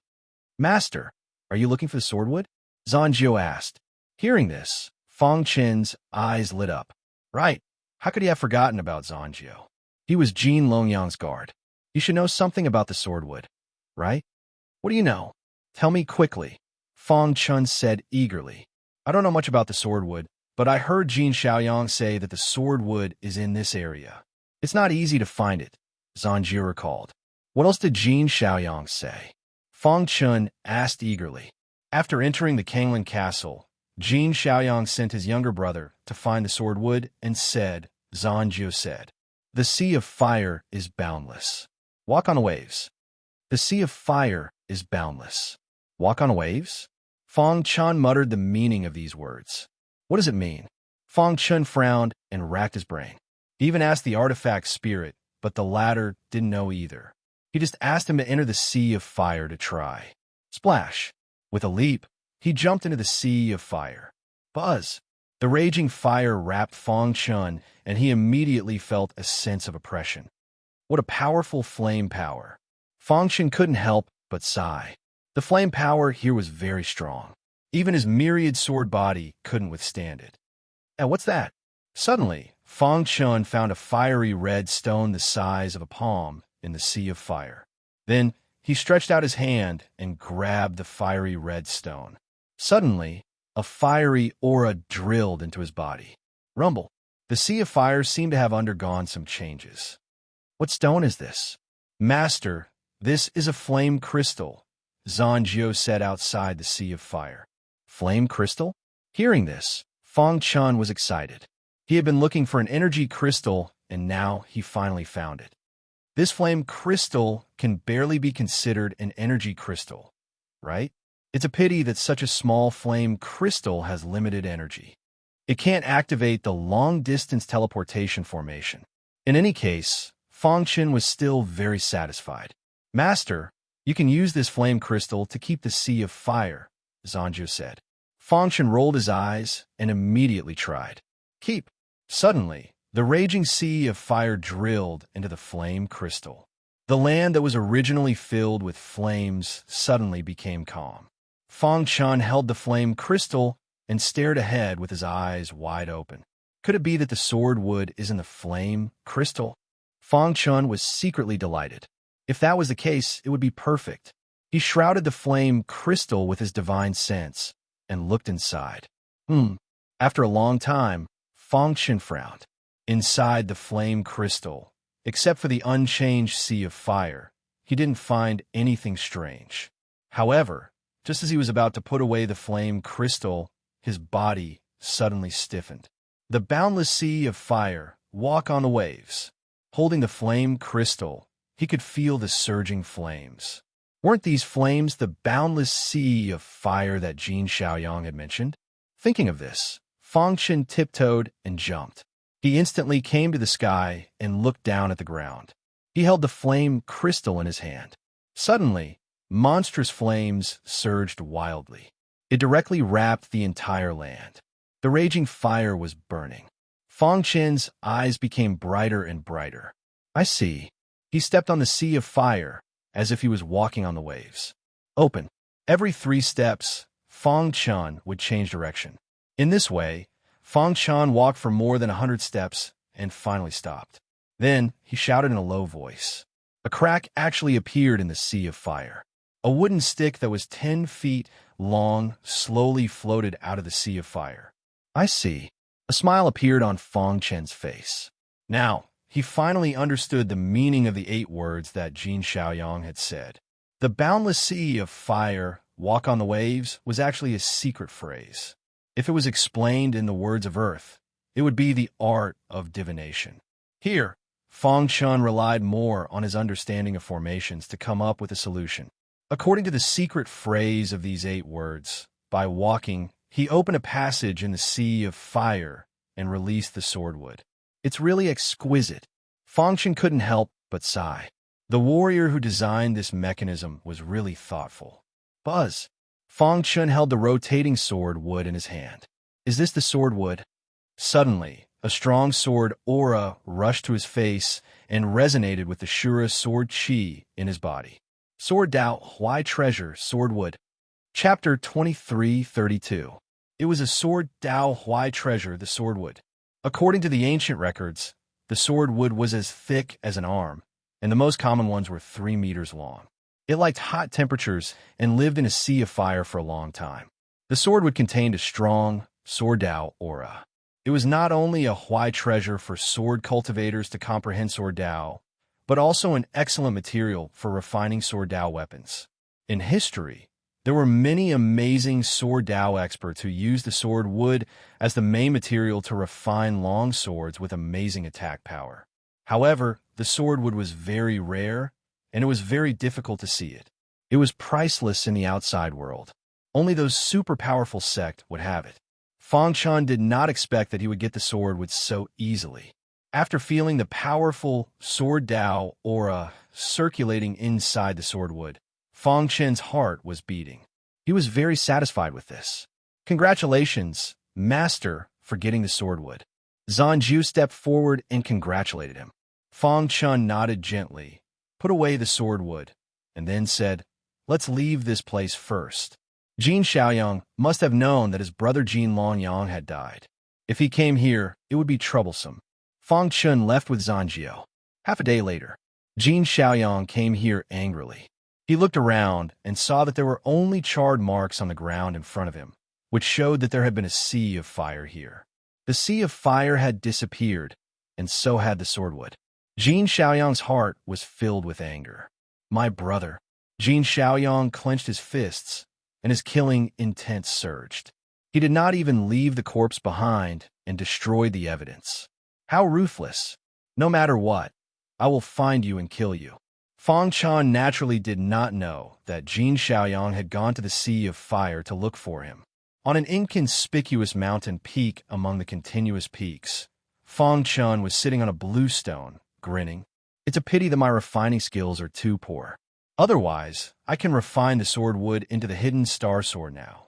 Master, are you looking for the swordwood? Zanjiu asked. Hearing this, Fang Chen's eyes lit up. Right. How could he have forgotten about Zanjiu? He was Jin Longyang's guard. He should know something about the swordwood, right? What do you know? Tell me quickly, Fang Chen said eagerly. I don't know much about the swordwood, but I heard Jin Xiaoyang say that the swordwood is in this area. It's not easy to find it, Zanjiu recalled. What else did Jin Xiaoyang say? Fang Chen asked eagerly. After entering the Kanglan castle, Jin Xiaoyang sent his younger brother to find the swordwood and said, Zanjiu said, the sea of fire is boundless. Walk on the waves. The sea of fire is boundless. Walk on waves? Fang Chen muttered the meaning of these words. What does it mean? Fang Chen frowned and racked his brain. He even asked the artifact spirit, but the latter didn't know either. He just asked him to enter the sea of fire to try. Splash! With a leap, he jumped into the sea of fire. Buzz! The raging fire wrapped Fang Chen, and he immediately felt a sense of oppression. What a powerful flame power! Fang Chen couldn't help but sigh. The flame power here was very strong. Even his myriad sword body couldn't withstand it. What's that? Suddenly, Fang Chen found a fiery red stone the size of a palm in the sea of fire. Then, he stretched out his hand and grabbed the fiery red stone. Suddenly, a fiery aura drilled into his body. Rumble. The sea of fire seemed to have undergone some changes. What stone is this? Master, this is a flame crystal, Zanjiu said outside the sea of fire. Flame crystal? Hearing this, Fang Chen was excited. He had been looking for an energy crystal, and now he finally found it. This flame crystal can barely be considered an energy crystal, right? It's a pity that such a small flame crystal has limited energy. It can't activate the long-distance teleportation formation. In any case, Fang Chen was still very satisfied. Master, you can use this flame crystal to keep the sea of fire, Zanjiu said. Fang Chen rolled his eyes and immediately tried. Keep. Suddenly, the raging sea of fire drilled into the flame crystal. The land that was originally filled with flames suddenly became calm. Fang Chen held the flame crystal and stared ahead with his eyes wide open. Could it be that the swordwood is in the flame crystal? Fang Chen was secretly delighted. If that was the case, it would be perfect. He shrouded the flame crystal with his divine sense and looked inside. After a long time, Fang Chen frowned. Inside the flame crystal, except for the unchanged sea of fire, he didn't find anything strange. However, just as he was about to put away the flame crystal, his body suddenly stiffened. The boundless sea of fire, walk on the waves. Holding the flame crystal, he could feel the surging flames. Weren't these flames the boundless sea of fire that Jin Xiaoyang had mentioned? Thinking of this, Fang Chen tiptoed and jumped. He instantly came to the sky and looked down at the ground. He held the flame crystal in his hand. Suddenly, monstrous flames surged wildly. It directly wrapped the entire land. The raging fire was burning. Fang Chen's eyes became brighter and brighter. I see. He stepped on the sea of fire, as if he was walking on the waves. Open. Every 3 steps, Fang Chen would change direction. In this way, Fang Chen walked for more than 100 steps and finally stopped. Then, he shouted in a low voice. A crack actually appeared in the sea of fire. A wooden stick that was 10 feet long slowly floated out of the sea of fire. I see. A smile appeared on Fang Chen's face. Now, he finally understood the meaning of the 8 words that Jin Shaoyang had said. The boundless sea of fire, walk on the waves, was actually a secret phrase. If it was explained in the words of earth, it would be the art of divination. Here, Fang Chun relied more on his understanding of formations to come up with a solution. According to the secret phrase of these 8 words, by walking, he opened a passage in the sea of fire and released the swordwood. It's really exquisite. Fang Chun couldn't help but sigh. The warrior who designed this mechanism was really thoughtful. Buzz. Fang Chun held the rotating sword wood in his hand. Is this the sword wood? Suddenly, a strong sword aura rushed to his face and resonated with the Shura sword chi in his body. Sword Dao Huai Treasure Swordwood. Chapter 2332. It was a sword Dao Huai treasure, the swordwood. According to the ancient records, the swordwood was as thick as an arm, and the most common ones were 3 meters long. It liked hot temperatures and lived in a sea of fire for a long time. The swordwood contained a strong sword Dao aura. It was not only a Huai treasure for sword cultivators to comprehend sword Dao, but also an excellent material for refining sword Dao weapons. In history, there were many amazing sword Dao experts who used the sword wood as the main material to refine long swords with amazing attack power. However, the sword wood was very rare, and it was very difficult to see it. It was priceless in the outside world. Only those super powerful sect would have it. Fang Chun did not expect that he would get the sword wood so easily. After feeling the powerful sword Dao aura circulating inside the sword wood, Fang Chun's heart was beating. He was very satisfied with this. Congratulations, Master, for getting the sword wood. Zanju stepped forward and congratulated him. Fang Chun nodded gently, put away the sword wood, and then said, "Let's leave this place first." Jin Shaoyang must have known that his brother Jin Longyang had died. If he came here, it would be troublesome. Fang Chun left with Zanjiu. Half a day later, Jin Shaoyang came here angrily. He looked around and saw that there were only charred marks on the ground in front of him, which showed that there had been a sea of fire here. The sea of fire had disappeared, and so had the swordwood. Jin Shaoyang's heart was filled with anger. My brother. Jin Shaoyang clenched his fists, and his killing intent surged. He did not even leave the corpse behind and destroyed the evidence. How ruthless. No matter what, I will find you and kill you. Fang Chun naturally did not know that Jin Shaoyang had gone to the Sea of Fire to look for him. On an inconspicuous mountain peak among the continuous peaks, Fang Chun was sitting on a blue stone, grinning. It's a pity that my refining skills are too poor. Otherwise, I can refine the sword wood into the Hidden Star Sword now.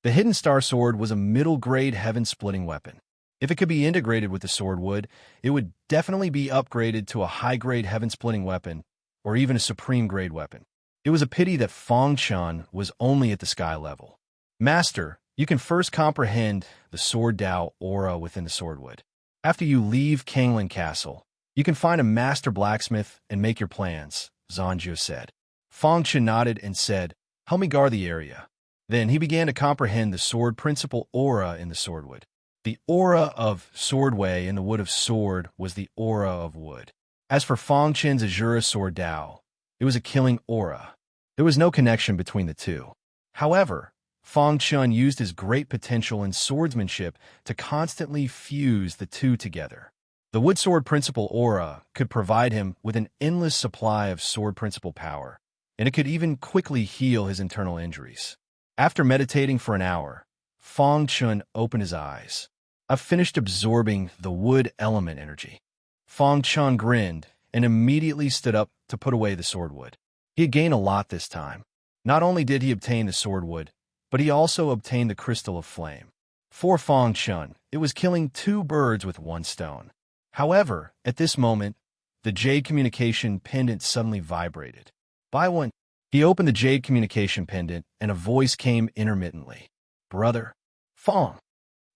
The Hidden Star Sword was a middle-grade heaven-splitting weapon. If it could be integrated with the sword wood, it would definitely be upgraded to a high-grade heaven-splitting weapon, or even a supreme-grade weapon. It was a pity that Fang Chun was only at the sky level. Master, you can first comprehend the sword Dao aura within the sword wood. After you leave Kanglin Castle, you can find a master blacksmith and make your plans, Zanju said. Fang Chun nodded and said, help me guard the area. Then he began to comprehend the sword principle aura in the sword wood. The aura of Swordway in the wood of sword was the aura of wood. As for Fang Chun's Azura sword Dao, it was a killing aura. There was no connection between the two. However, Fang Chun used his great potential in swordsmanship to constantly fuse the two together. The wood sword principle aura could provide him with an endless supply of sword principle power, and it could even quickly heal his internal injuries. After meditating for an hour, Fang Chun opened his eyes. I've finished absorbing the wood element energy. Fang Chun grinned and immediately stood up to put away the sword wood. He had gained a lot this time. Not only did he obtain the sword wood, but he also obtained the crystal of flame. For Fang Chun, it was killing 2 birds with 1 stone. However, at this moment, the jade communication pendant suddenly vibrated. By one, he opened the jade communication pendant and a voice came intermittently. Brother, Fang.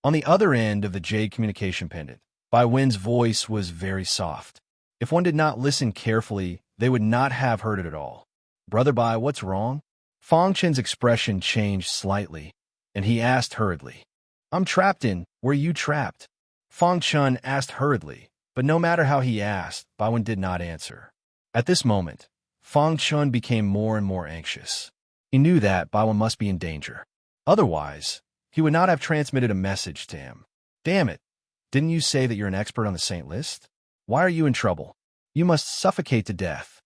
On the other end of the jade communication pendant, Bai Wen's voice was very soft. If one did not listen carefully, they would not have heard it at all. Brother Bai, what's wrong? Fang Chen's expression changed slightly, and he asked hurriedly. I'm trapped in, were you trapped? Fang Chun asked hurriedly, But no matter how he asked, Baiwen did not answer. At this moment, Fang Chun became more and more anxious. He knew that Baiwen must be in danger. Otherwise, he would not have transmitted a message to him. Damn it! Didn't you say that you're an expert on the saint list? Why are you in trouble? You must suffocate to death.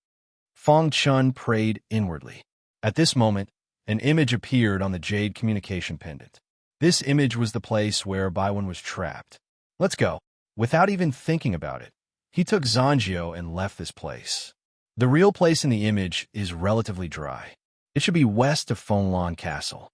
Fang Chun prayed inwardly. At this moment, an image appeared on the jade communication pendant. This image was the place where Baiwen was trapped. Let's go. Without even thinking about it, he took Zanjio and left this place. The real place in the image is relatively dry. It should be west of Fenglan Castle.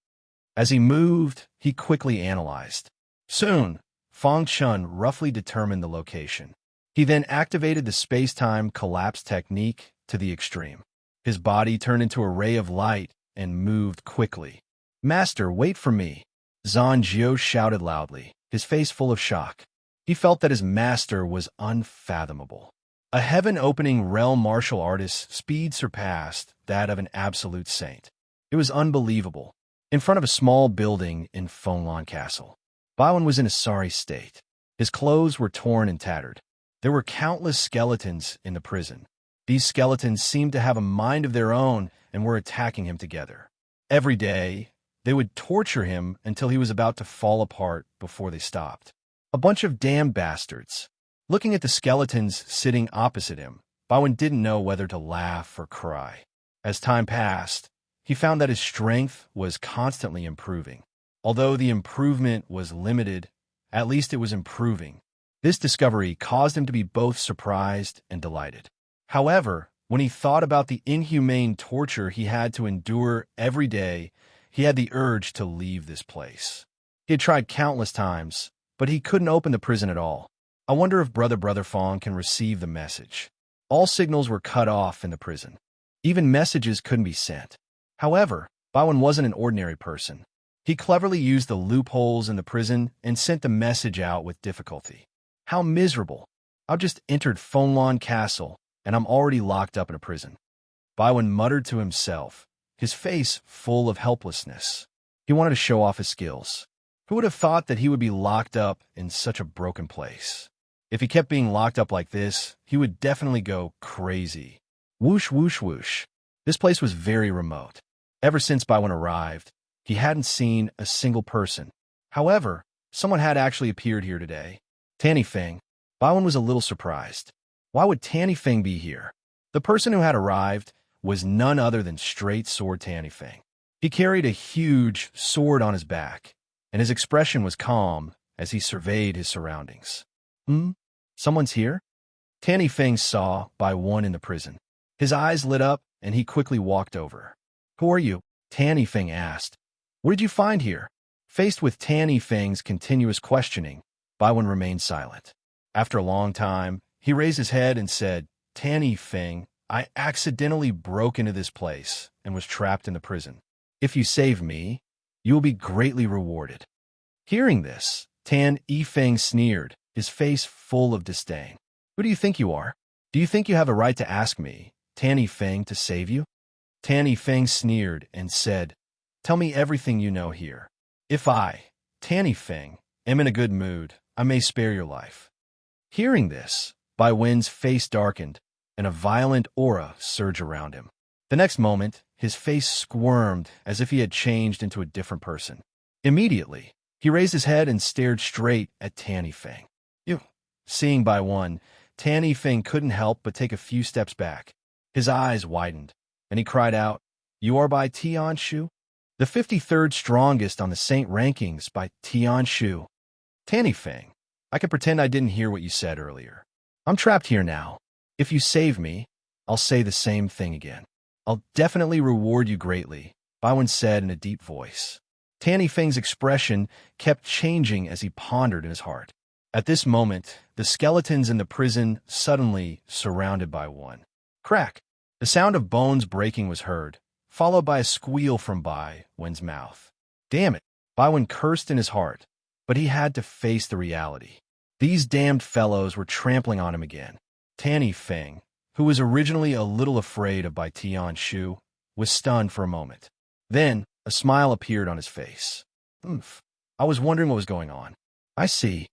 As he moved, he quickly analyzed. Soon, Fang Chun roughly determined the location. He then activated the space-time collapse technique to the extreme. His body turned into a ray of light and moved quickly. Master, wait for me! Zanjio shouted loudly, his face full of shock. He felt that his master was unfathomable. A heaven-opening realm martial artist's speed surpassed that of an absolute saint. It was unbelievable. In front of a small building in Fenglan Castle, Baiwen was in a sorry state. His clothes were torn and tattered. There were countless skeletons in the prison. These skeletons seemed to have a mind of their own and were attacking him together. Every day, they would torture him until he was about to fall apart before they stopped. A bunch of damn bastards. Looking at the skeletons sitting opposite him, Baiwen didn't know whether to laugh or cry. As time passed, he found that his strength was constantly improving. Although the improvement was limited, at least it was improving. This discovery caused him to be both surprised and delighted. However, when he thought about the inhumane torture he had to endure every day, he had the urge to leave this place. He had tried countless times, but he couldn't open the prison at all. I wonder if Brother Fong can receive the message. All signals were cut off in the prison. Even messages couldn't be sent. However, Baiwen wasn't an ordinary person. He cleverly used the loopholes in the prison and sent the message out with difficulty. How miserable. I've just entered Fenglan Castle, and I'm already locked up in a prison. Baiwen muttered to himself, his face full of helplessness. He wanted to show off his skills. Who would have thought that he would be locked up in such a broken place? If he kept being locked up like this, he would definitely go crazy. Whoosh, whoosh, whoosh. This place was very remote. Ever since Baiwen arrived, he hadn't seen a single person. However, someone had actually appeared here today. Tanny Feng. Baiwen was a little surprised. Why would Tanny Feng be here? The person who had arrived was none other than Straight Sword Tanny Feng. He carried a huge sword on his back, and his expression was calm as he surveyed his surroundings. Someone's here? Tanny Feng saw Baiwen in the prison. His eyes lit up, and he quickly walked over. Who are you? Tanny Feng asked. What did you find here? Faced with Tanny Feng's continuous questioning, Baiwen remained silent. After a long time, he raised his head and said, Tanny Feng, I accidentally broke into this place and was trapped in the prison. If you save me, you will be greatly rewarded. Hearing this, Tan Yifeng sneered, his face full of disdain. Who do you think you are? Do you think you have a right to ask me, Tanny Feng, to save you? Tanny Feng sneered and said, Tell me everything you know here. If I, Tanny Feng, am in a good mood, I may spare your life. Hearing this, Baiwen's face darkened, and a violent aura surged around him. The next moment, his face squirmed as if he had changed into a different person. Immediately, he raised his head and stared straight at Tanny Feng. Seeing Baiwen, Tanny Feng couldn't help but take a few steps back. His eyes widened, and he cried out, You are by Tian Shu? The 53rd strongest on the Saint rankings by Tian Shu. Tanny Feng, I can pretend I didn't hear what you said earlier. I'm trapped here now. If you save me, I'll say the same thing again. I'll definitely reward you greatly, Baiwen said in a deep voice. Tanny Feng's expression kept changing as he pondered in his heart. At this moment, the skeletons in the prison suddenly surrounded Baiwen. Crack! The sound of bones breaking was heard, followed by a squeal from Baiwen's mouth. Damn it! Baiwen cursed in his heart, but he had to face the reality. These damned fellows were trampling on him again. Tanny Feng, who was originally a little afraid of Bai Tian Shu, was stunned for a moment. Then, a smile appeared on his face. I was wondering what was going on. I see.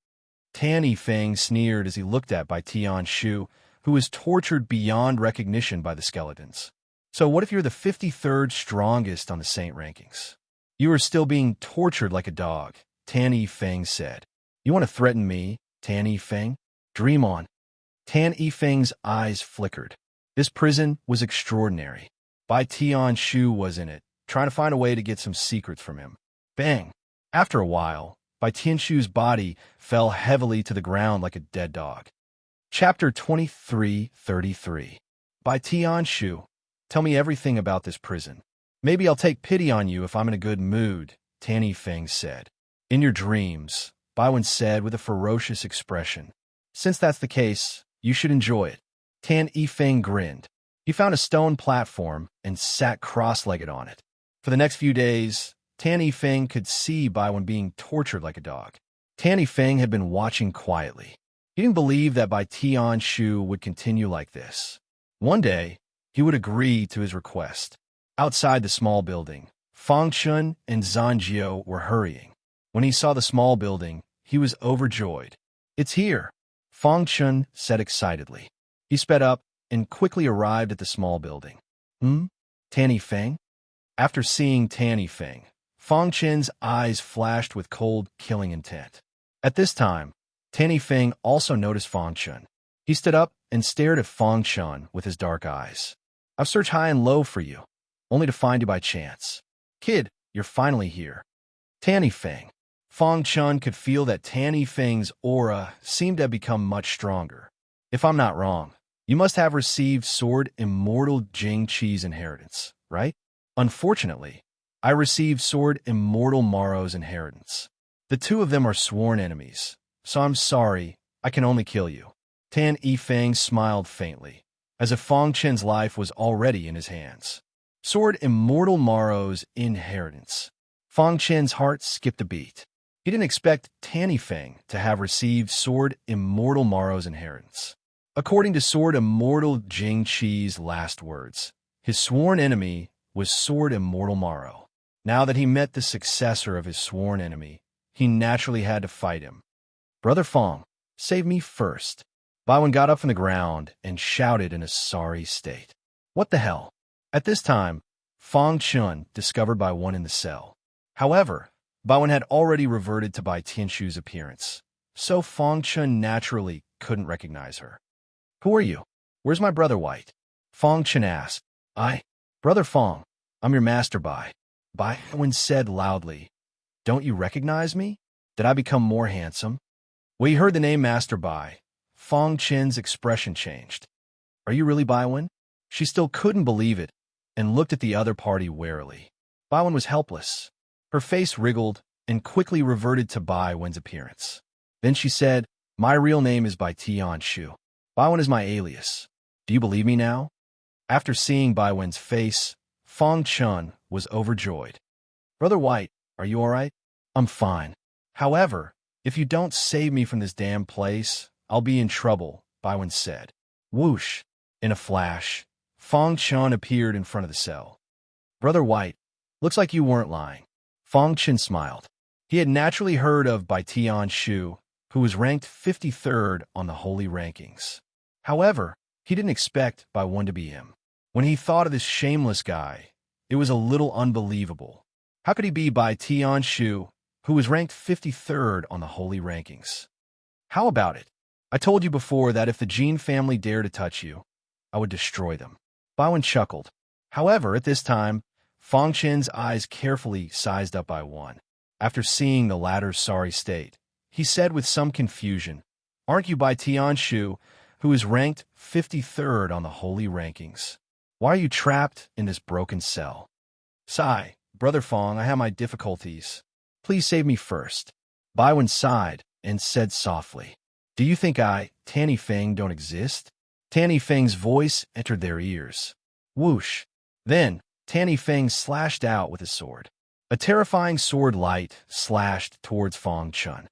Tan Yifeng sneered as he looked at Bai Tianshu, who was tortured beyond recognition by the skeletons. So what if you're the 53rd strongest on the saint rankings? You are still being tortured like a dog, Tan Yifeng said. You want to threaten me, Tan Yifeng? Dream on. Tan Yifeng's eyes flickered. This prison was extraordinary. Bai Tianshu was in it, trying to find a way to get some secrets from him. Bang! After a while, Bai Tianshu's body fell heavily to the ground like a dead dog. Chapter 23:33. Bai Tianshu, tell me everything about this prison. Maybe I'll take pity on you if I'm in a good mood, Tan Yifeng said. In your dreams, Baiwen said with a ferocious expression. Since that's the case, you should enjoy it. Tan Yifeng grinned. He found a stone platform and sat cross-legged on it. For the next few days, Tan Yifeng could see Baiwen being tortured like a dog. Tan Yifeng had been watching quietly. He didn't believe that Bai Tianshu would continue like this. One day, he would agree to his request. Outside the small building, Fang Chun and Zanjiu were hurrying. When he saw the small building, he was overjoyed. It's here, Fang Chun said excitedly. He sped up and quickly arrived at the small building. Tan Yifeng? After seeing Tan Yifeng, Fang Chun's eyes flashed with cold, killing intent. At this time, Tan Yifeng also noticed Fang Chun. He stood up and stared at Fang Chun with his dark eyes. I've searched high and low for you, only to find you by chance. Kid, you're finally here. Tan Yifeng. Fang Chun could feel that Tan Yifeng's aura seemed to have become much stronger. If I'm not wrong, you must have received Sword Immortal Jing Qi's inheritance, right? Unfortunately, I received Sword Immortal Maro's inheritance. The two of them are sworn enemies, so I'm sorry, I can only kill you. Tan Yifeng smiled faintly, as if Fang Chun's life was already in his hands. Sword Immortal Maro's inheritance. Fang Chun's heart skipped a beat. He didn't expect Tan Yifeng to have received Sword Immortal Maro's inheritance. According to Sword Immortal Jing Qi's last words, his sworn enemy was Sword Immortal Maro. Now that he met the successor of his sworn enemy, he naturally had to fight him. Brother Fang, save me first. Baiwen got up from the ground and shouted in a sorry state. What the hell? At this time, Fang Chun discovered Baiwen in the cell. However, Baiwen had already reverted to Bai Tianshu's appearance, so Fang Chun naturally couldn't recognize her. Who are you? Where's my brother White? Fang Chun asked. Brother Fang, I'm your master Bai. Baiwen said loudly. Don't you recognize me? Did I become more handsome? When he heard the name Master Bai, Fang Chun's expression changed. Are you really Baiwen? She still couldn't believe it and looked at the other party warily. Baiwen was helpless. Her face wriggled and quickly reverted to Baiwen's appearance. Then she said, My real name is Bai Tianshu. Baiwen is my alias. Do you believe me now? After seeing Baiwen's face, Fang Chun was overjoyed. Brother White, are you all right? I'm fine. However, if you don't save me from this damn place, I'll be in trouble, Baiwen said. Whoosh! In a flash, Fang Chun appeared in front of the cell. Brother White, looks like you weren't lying. Fang Chun smiled. He had naturally heard of Bai Tianshu, who was ranked 53rd on the holy rankings. However, he didn't expect Baiwen to be him. When he thought of this shameless guy, it was a little unbelievable. How could he be Bai Tianshu, who was ranked 53rd on the holy rankings? How about it? I told you before that if the Jin family dared to touch you, I would destroy them. Baiwen chuckled. However, at this time, Fang Chun's eyes carefully sized up Baiwen. After seeing the latter's sorry state, he said with some confusion, Aren't you Bai Tianshu, who is ranked 53rd on the holy rankings? Why are you trapped in this broken cell? Sigh, Brother Fang, I have my difficulties. Please save me first. Baiwen sighed and said softly, Do you think I, Tan Yifeng, don't exist? Tan Yifeng's voice entered their ears. Whoosh! Then, Tan Yifeng slashed out with his sword. A terrifying sword light slashed towards Fang Chun.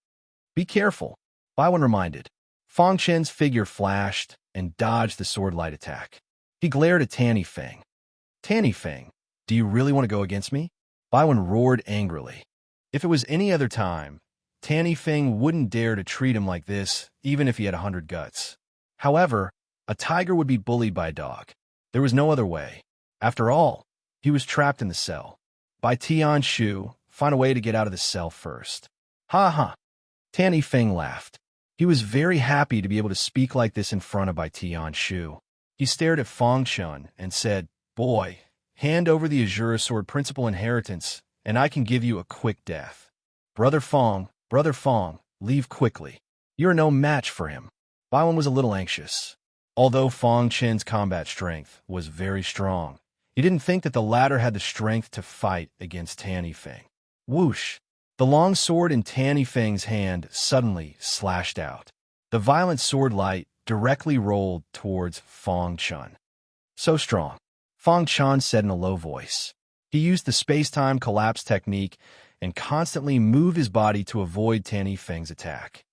Be careful, Baiwen reminded. Fang Chun's figure flashed and dodged the sword light attack. He glared at Tan Yifeng. Tan Yifeng, do you really want to go against me? Baiwen roared angrily. If it was any other time, Tanny Fing wouldn't dare to treat him like this, even if he had 100 guts. However, a tiger would be bullied by a dog. There was no other way. After all, he was trapped in the cell. By Tian Shu, find a way to get out of the cell first. Ha ha. Tanny Fing laughed. He was very happy to be able to speak like this in front of Bai Tian Shu. He stared at Fang Chun and said, "Boy, hand over the Azura Sword Principal Inheritance, and I can give you a quick death. Brother Fang, leave quickly. You're no match for him." Baiwen was a little anxious. Although Fang Chen's combat strength was very strong, he didn't think that the latter had the strength to fight against Tanny Fing. Whoosh! The long sword in Tanny Fing's hand suddenly slashed out. The violent sword light directly rolled towards Fang Chun. "So strong," Fang Chun said in a low voice. He used the space-time collapse technique and constantly moved his body to avoid Tanny Fing's attack.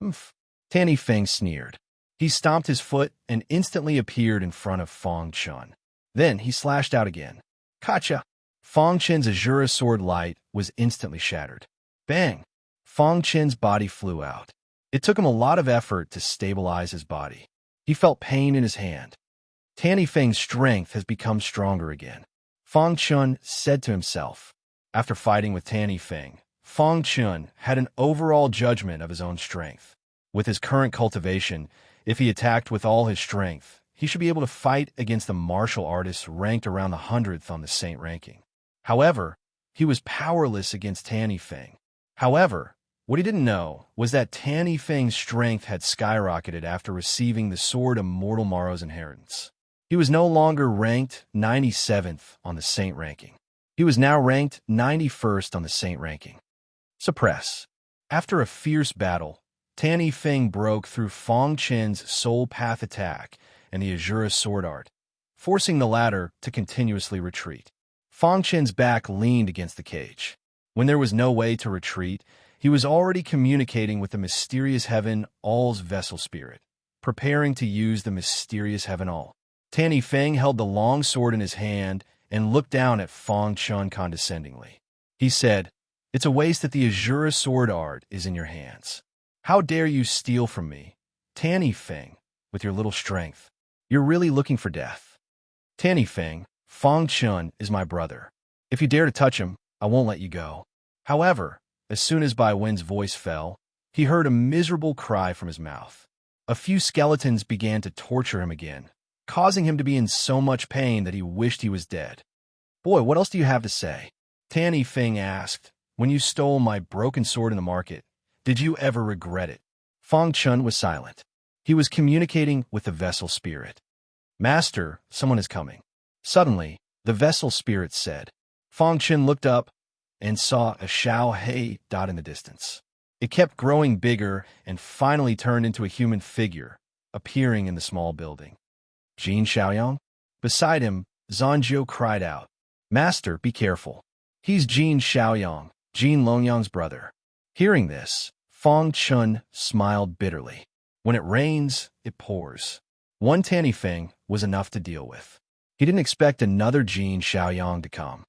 "Oomph." Tanny Fing sneered. He stomped his foot and instantly appeared in front of Fang Chun. Then he slashed out again. "Gotcha!" Fang Chen's Azura sword light was instantly shattered. Bang! Fang Chen's body flew out. It took him a lot of effort to stabilize his body. He felt pain in his hand. Tanny Fing's strength has become stronger again, Fang Chun said to himself. After fighting with Tanny Fing, Fang Chun had an overall judgment of his own strength. With his current cultivation, if he attacked with all his strength, he should be able to fight against the martial artists ranked around the 100th on the Saint ranking. However, he was powerless against Tanny Fing. However, what he didn't know was that Tanny Fing's strength had skyrocketed after receiving the Sword of Mortal Morrow's inheritance. He was no longer ranked 97th on the Saint ranking. He was now ranked 91st on the Saint ranking. Suppress. After a fierce battle, Tanny Fing broke through Fang Chen's Soul Path attack and the Azura sword art, forcing the latter to continuously retreat. Fang Chen's back leaned against the cage. When there was no way to retreat, he was already communicating with the mysterious Heaven All's vessel spirit, preparing to use the mysterious Heaven All. Tanny Fing held the long sword in his hand and looked down at Fang Chun condescendingly. He said, "It's a waste that the Azura sword art is in your hands. How dare you steal from me, Tanny Fing, with your little strength? You're really looking for death." "Tanny Fing, Fang Chun is my brother. If you dare to touch him, I won't let you go." However, as soon as Bai Wen's voice fell, he heard a miserable cry from his mouth. A few skeletons began to torture him again, causing him to be in so much pain that he wished he was dead. "Boy, what else do you have to say?" Tanny Fing asked. "When you stole my broken sword in the market, did you ever regret it?" Fang Chun was silent. He was communicating with the vessel spirit. "Master, someone is coming." Suddenly, the vessel spirit said. Fang Chun looked up and saw a Xiao Hei dot in the distance. It kept growing bigger and finally turned into a human figure, appearing in the small building. "Jin Xiaoyang?" Beside him, Zanjiu cried out, "Master, be careful. He's Jin Xiaoyang, Jin Longyang's brother." Hearing this, Fang Chun smiled bitterly. When it rains, it pours. One Tanny Fing was enough to deal with. He didn't expect another Jin Xiaoyang to come.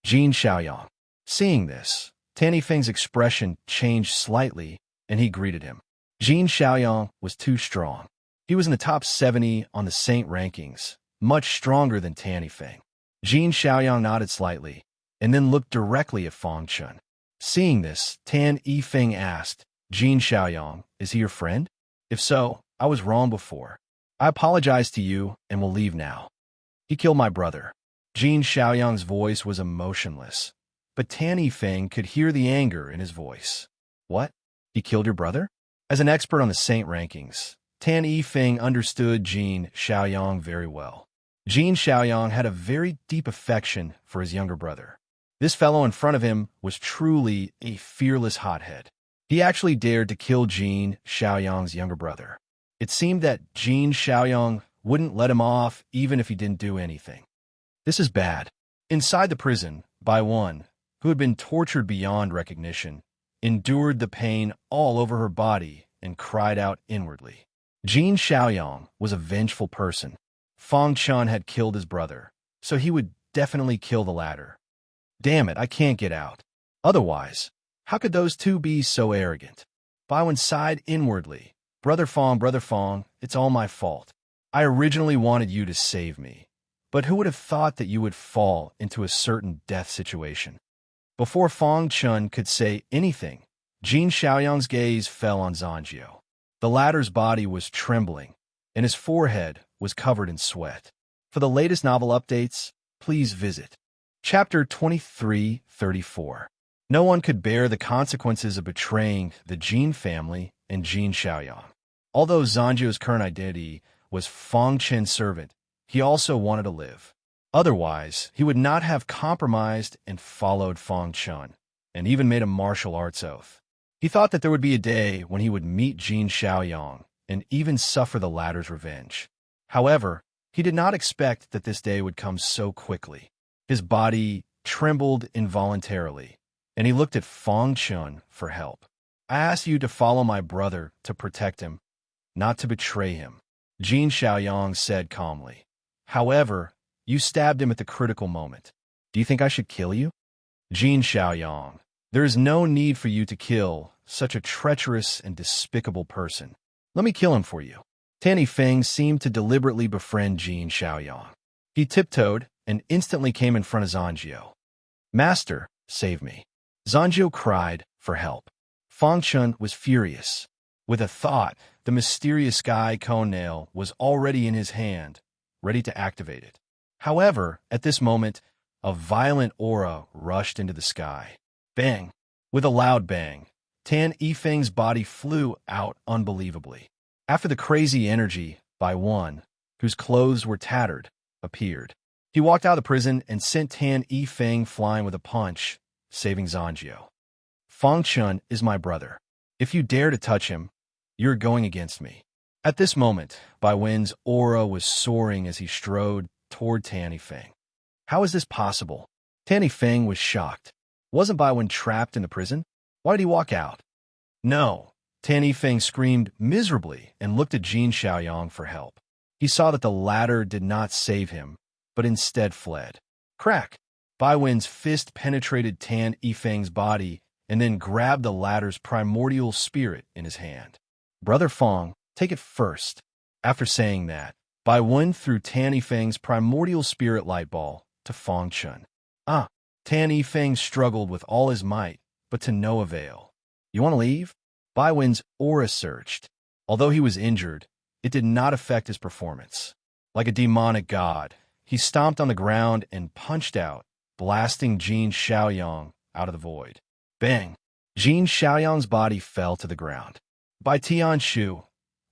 Jin Xiaoyang. Seeing this, Tanny Fing's expression changed slightly, and he greeted him. Jin Xiaoyang was too strong. He was in the top 70 on the Saint rankings, much stronger than Tanny Fing. Jin Xiaoyang nodded slightly, and then looked directly at Fang Chun. Seeing this, Tan Yifeng asked, "Jin Xiaoyang, is he your friend? If so, I was wrong before. I apologize to you and will leave now." "He killed my brother." Jin Xiaoyang's voice was emotionless, but Tan Yifeng could hear the anger in his voice. "What? He killed your brother?" As an expert on the Saint rankings, Tan Yifeng understood Jin Xiaoyang very well. Jin Xiaoyang had a very deep affection for his younger brother. This fellow in front of him was truly a fearless hothead. He actually dared to kill Jin Xiaoyang's younger brother. It seemed that Jin Xiaoyang wouldn't let him off even if he didn't do anything. This is bad. Inside the prison, Bai Wen, who had been tortured beyond recognition, endured the pain all over her body and cried out inwardly. Jin Xiaoyang was a vengeful person. Fang Chun had killed his brother, so he would definitely kill the latter. Damn it, I can't get out. Otherwise, How could those two be so arrogant? Baiwen sighed inwardly. Brother Fong, it's all my fault. I originally wanted you to save me. But who would have thought that you would fall into a certain death situation? Before Fong Chun could say anything, Jin Xiaoyang's gaze fell on Zanjiu. The latter's body was trembling, and his forehead was covered in sweat. For the latest novel updates, please visit Chapter 2334. No one could bear the consequences of betraying the Jin family and Jin Xiaoyang. Although Zanjiu's current identity was Fong Chen's servant, he also wanted to live. Otherwise, he would not have compromised and followed Fong Chun, and even made a martial arts oath. He thought that there would be a day when he would meet Jin Xiaoyang and even suffer the latter's revenge. However, he did not expect that this day would come so quickly. His body trembled involuntarily, and he looked at Fong Chun for help. I asked you to follow my brother to protect him, not to betray him, Jin Xiaoyang said calmly. However, you stabbed him at the critical moment. Do you think I should kill you? Jin Xiaoyang, there is no need for you to kill such a treacherous and despicable person. Let me kill him for you. Tanny Feng seemed to deliberately befriend Jin Xiaoyang. He tiptoed and instantly came in front of Zanjiu. Master, save me. Zanjiu cried for help. Fong Chun was furious. With a thought, the mysterious sky cone nail was already in his hand, ready to activate it. However, at this moment, a violent aura rushed into the sky. Bang! With a loud bang, Tan Yifeng's body flew out unbelievably. After the crazy energy, Baiwen, whose clothes were tattered, appeared. He walked out of the prison and sent Tan Yifeng flying with a punch, saving Zanjiu. Fong Chun is my brother. If you dare to touch him, you're going against me. At this moment, Baiwen's aura was soaring as he strode toward Tan Yifeng. How is this possible? Tan Yifeng was shocked. Wasn't Baiwen trapped in the prison? Why did he walk out? No. Tan Yifeng screamed miserably and looked at Jin Xiaoyang for help. He saw that the latter did not save him, but instead fled. Crack! Baiwen's fist penetrated Tan Yifeng's body and then grabbed the latter's primordial spirit in his hand. Brother Fong, take it first. After saying that, Baiwen threw Tan Yifeng's primordial spirit light ball to Fong Chun. Tan Yifeng struggled with all his might, but to no avail. You want to leave? Baiwen's aura surged. Although he was injured, it did not affect his performance. Like a demonic god, he stomped on the ground and punched out, blasting Jin Xiaoyang out of the void. Bang! Jin Xiaoyang's body fell to the ground. By Tian Shu,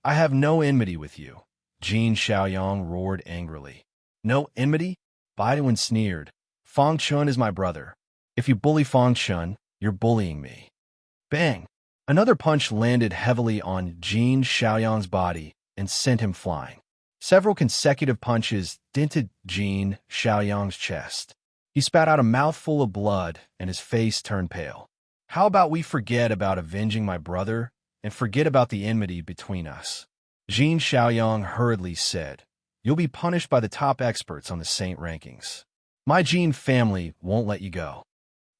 I have no enmity with you, Jin Xiaoyang roared angrily. No enmity? Baiwen sneered. Fong Chun is my brother. If you bully Fong Chun, you're bullying me. Bang! Another punch landed heavily on Jin Xiaoyang's body and sent him flying. Several consecutive punches dented Jin Xiaoyang's chest. He spat out a mouthful of blood and his face turned pale. How about we forget about avenging my brother and forget about the enmity between us? Jin Xiaoyang hurriedly said, You'll be punished by the top experts on the Saint rankings. My Jin family won't let you go.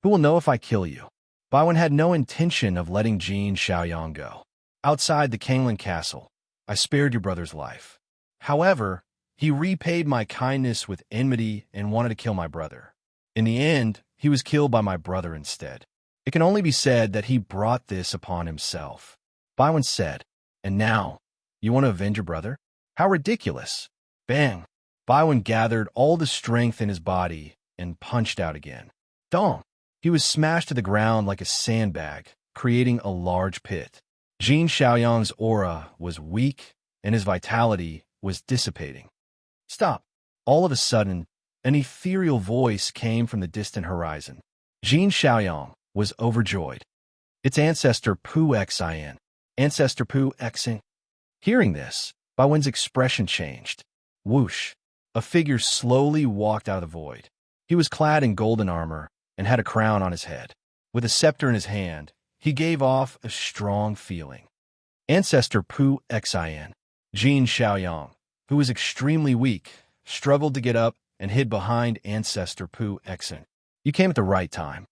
Who will know if I kill you? Baiwen had no intention of letting Jin Xiaoyang go. Outside the Kanglan castle, I spared your brother's life. However, he repaid my kindness with enmity and wanted to kill my brother. In the end, he was killed by my brother instead. It can only be said that he brought this upon himself. Baiwen said, And now, you want to avenge your brother? How ridiculous. Bang! Baiwen gathered all the strength in his body and punched out again. Dong! He was smashed to the ground like a sandbag, creating a large pit. Jin Xiaoyang's aura was weak, and his vitality was dissipating. Stop! All of a sudden, an ethereal voice came from the distant horizon. Jin Xiaoyang was overjoyed. It's Ancestor Pu Xin. Ancestor Pu Xin. Hearing this, Baiwen's expression changed. Whoosh! A figure slowly walked out of the void. He was clad in golden armor and had a crown on his head. With a scepter in his hand, he gave off a strong feeling. Ancestor Pu Xin. Jin Xiaoyang, who was extremely weak, struggled to get up and hid behind Ancestor Pu Xin. You came at the right time.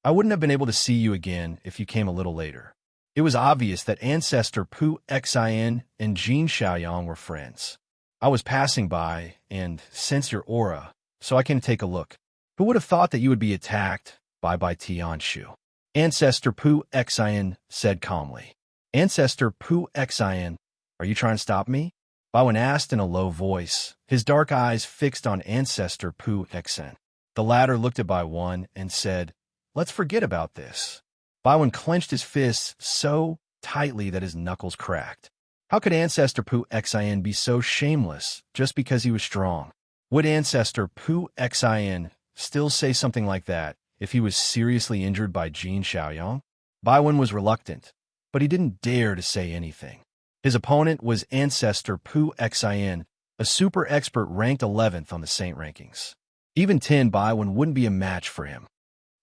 I wouldn't have been able to see you again if you came a little later. It was obvious that Ancestor Pu Xin and Jin Xiaoyang were friends. I was passing by and sensed your aura, so I came to take a look. Who would have thought that you would be attacked by Tianshu? Ancestor Pu Xin said calmly. Ancestor Pu Xin, are you trying to stop me? Baiwen asked in a low voice, his dark eyes fixed on Ancestor Pu Xin. The latter looked at Baiwen and said, let's forget about this. Baiwen clenched his fists so tightly that his knuckles cracked. How could Ancestor Pu Xin be so shameless just because he was strong? Would Ancestor Pu Xin still say something like that if he was seriously injured by Jin Xiaoyang? Baiwen was reluctant, but he didn't dare to say anything. His opponent was Ancestor Pu Xin, a super expert ranked 11th on the Saint rankings. Even 10 Baiwen wouldn't be a match for him.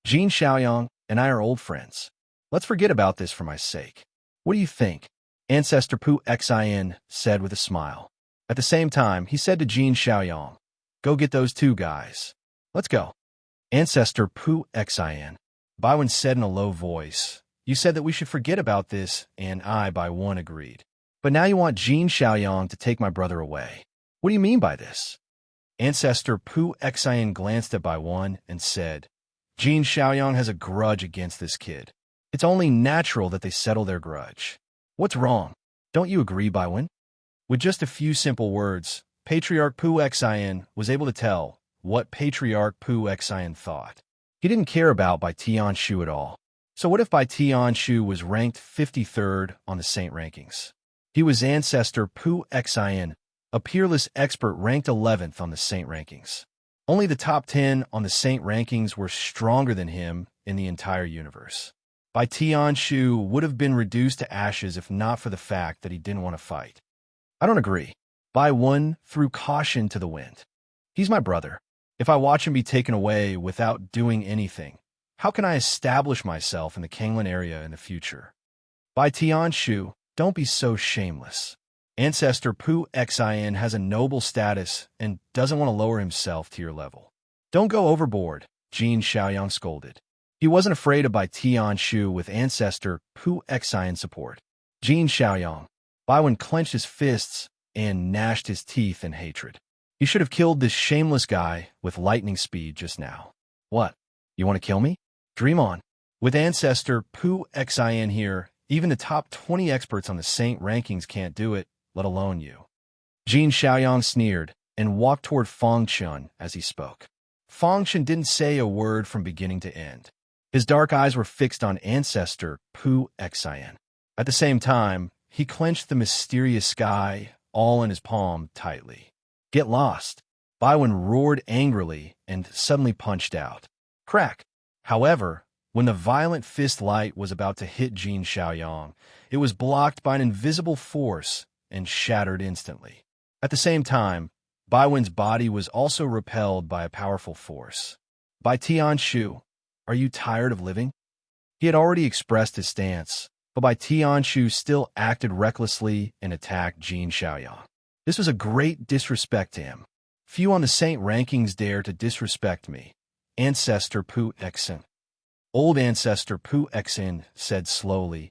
Jin Xiaoyang and I are old friends. Let's forget about this for my sake. What do you think? Ancestor Pu Xin said with a smile. At the same time, he said to Jin Xiaoyang, go get those two guys. Let's go. Ancestor Pu Xin. Baiwen said in a low voice, you said that we should forget about this, and I, Baiwen, agreed. But now you want Jin Xiaoyang to take my brother away. What do you mean by this? Ancestor Pu Xin glanced at Baiwen and said, Jin Xiaoyang has a grudge against this kid. It's only natural that they settle their grudge. What's wrong? Don't you agree, Baiwen? With just a few simple words, Patriarch Pu Xin was able to tell what Patriarch Pu Xin thought. He didn't care about Tianshu at all. So what if Tianshu was ranked 53rd on the Saint rankings? He was Ancestor Pu Xin, a peerless expert ranked 11th on the Saint rankings. Only the top 10 on the Saint rankings were stronger than him in the entire universe. Tianshu would have been reduced to ashes if not for the fact that he didn't want to fight. I don't agree. Baiwen threw caution to the wind. He's my brother. If I watch him be taken away without doing anything, how can I establish myself in the Kanglin area in the future? Tianshu, don't be so shameless. Ancestor Pu Xin has a noble status and doesn't want to lower himself to your level. Don't go overboard, Jin Xiaoyang scolded. He wasn't afraid of Tianshu with Ancestor Pu Xin support. Jin Xiaoyang. Baiwen clenched his fists and gnashed his teeth in hatred. He should have killed this shameless guy with lightning speed just now. What? You want to kill me? Dream on. With Ancestor Pu Xin here, even the top 20 experts on the Saint rankings can't do it, let alone you. Jin Xiaoyang sneered and walked toward Fang Chun as he spoke. Fang Chun didn't say a word from beginning to end. His dark eyes were fixed on Ancestor Pu Xin. At the same time, he clenched the mysterious sky all in his palm tightly. Get lost. Baiwen roared angrily and suddenly punched out. Crack. However, when the violent fist light was about to hit Jin Xiaoyang, it was blocked by an invisible force and shattered instantly. At the same time, Baiwen's body was also repelled by a powerful force. Tianshu, are you tired of living? He had already expressed his stance, but Tianshu still acted recklessly and attacked Jin Xiaoyang. This was a great disrespect to him. Few on the Saint rankings dare to disrespect me. Ancestor Pu Xin. Old Ancestor Pu Xin said slowly,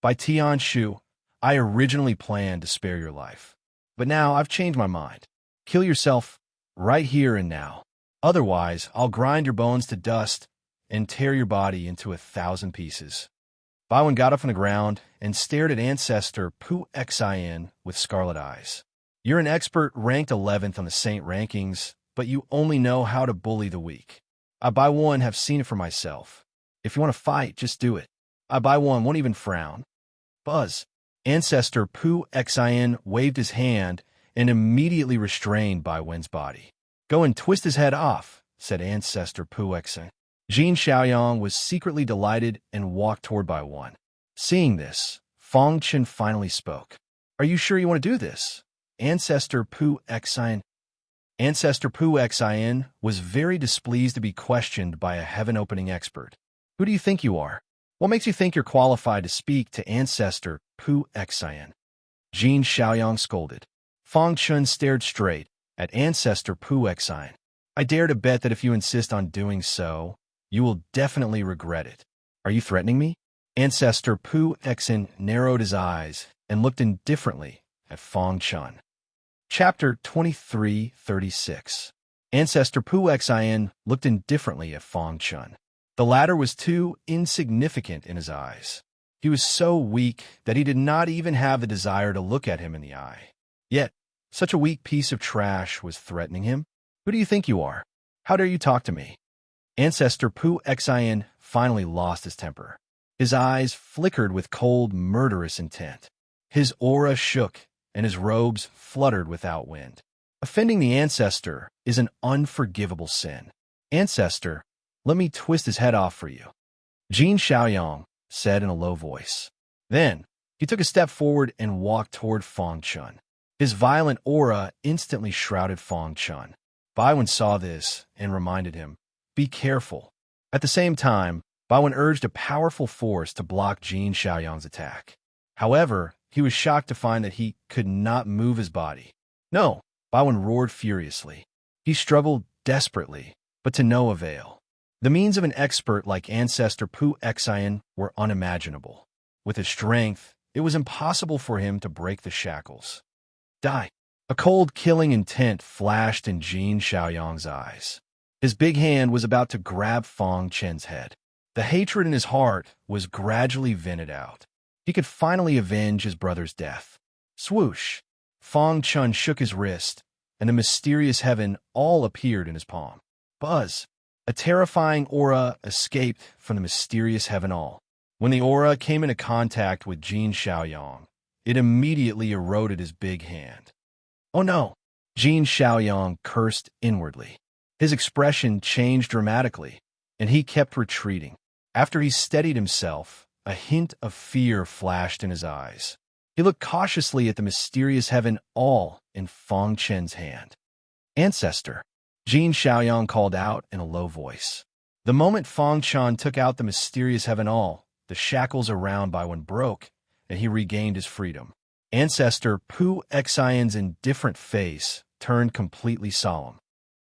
Tianshu, I originally planned to spare your life. But now I've changed my mind. Kill yourself right here and now. Otherwise, I'll grind your bones to dust and tear your body into 1,000 pieces. Baiwen got up from the ground and stared at Ancestor Pu Xin with scarlet eyes. You're an expert ranked 11th on the Saint rankings, but you only know how to bully the weak. I, Baiwen, have seen it for myself. If you want to fight, just do it. I, Baiwen, won't even frown. Buzz. Ancestor Pu Xin waved his hand and immediately restrained Baiwen's body. Go and twist his head off, said Ancestor Pu Xin. Jin Xiaoyang was secretly delighted and walked toward Baiwen. Seeing this, Fang Chun finally spoke. Are you sure you want to do this? Ancestor Pu Xin. Ancestor Pu Xin was very displeased to be questioned by a heaven-opening expert. Who do you think you are? What makes you think you're qualified to speak to Ancestor Pu Xin? Jin Xiaoyang scolded. Fang Chun stared straight at Ancestor Pu Xin. I dare to bet that if you insist on doing so, You will definitely regret it. Are you threatening me? Ancestor Pu Exin narrowed his eyes and looked indifferently at Fong Chun. Chapter 2336. Ancestor Pu Xin looked indifferently at Fong Chun. The latter was too insignificant in his eyes. He was so weak that he did not even have the desire to look at him in the eye. Yet, such a weak piece of trash was threatening him. Who do you think you are? How dare you talk to me? Ancestor Pu Xin finally lost his temper. His eyes flickered with cold, murderous intent. His aura shook, and his robes fluttered without wind. Offending the ancestor is an unforgivable sin. Ancestor, let me twist his head off for you, Jin Xiaoyang said in a low voice. Then, he took a step forward and walked toward Fong Chun. His violent aura instantly shrouded Fong Chun. Baiwen saw this and reminded him, "Be careful." At the same time, Baiwen urged a powerful force to block Jin Xiaoyang's attack. However, he was shocked to find that he could not move his body. No, Baiwen roared furiously. He struggled desperately, but to no avail. The means of an expert like Ancestor Pu Xin were unimaginable. With his strength, it was impossible for him to break the shackles. Die! A cold, killing intent flashed in Jin Xiaoyang's eyes. His big hand was about to grab Fong Chen's head. The hatred in his heart was gradually vented out. He could finally avenge his brother's death. Swoosh! Fong Chun shook his wrist, and a mysterious heaven all appeared in his palm. Buzz! A terrifying aura escaped from the mysterious heaven all. When the aura came into contact with Jin Xiaoyang, it immediately eroded his big hand. Oh no! Jin Xiaoyang cursed inwardly. His expression changed dramatically, and he kept retreating. After he steadied himself, a hint of fear flashed in his eyes. He looked cautiously at the mysterious heaven all in Fong Chen's hand. Ancestor, Jin Xiaoyang called out in a low voice. The moment Fong Chen took out the mysterious heaven all, the shackles around Baiwen broke, and he regained his freedom. Ancestor Pu Xion's indifferent face turned completely solemn.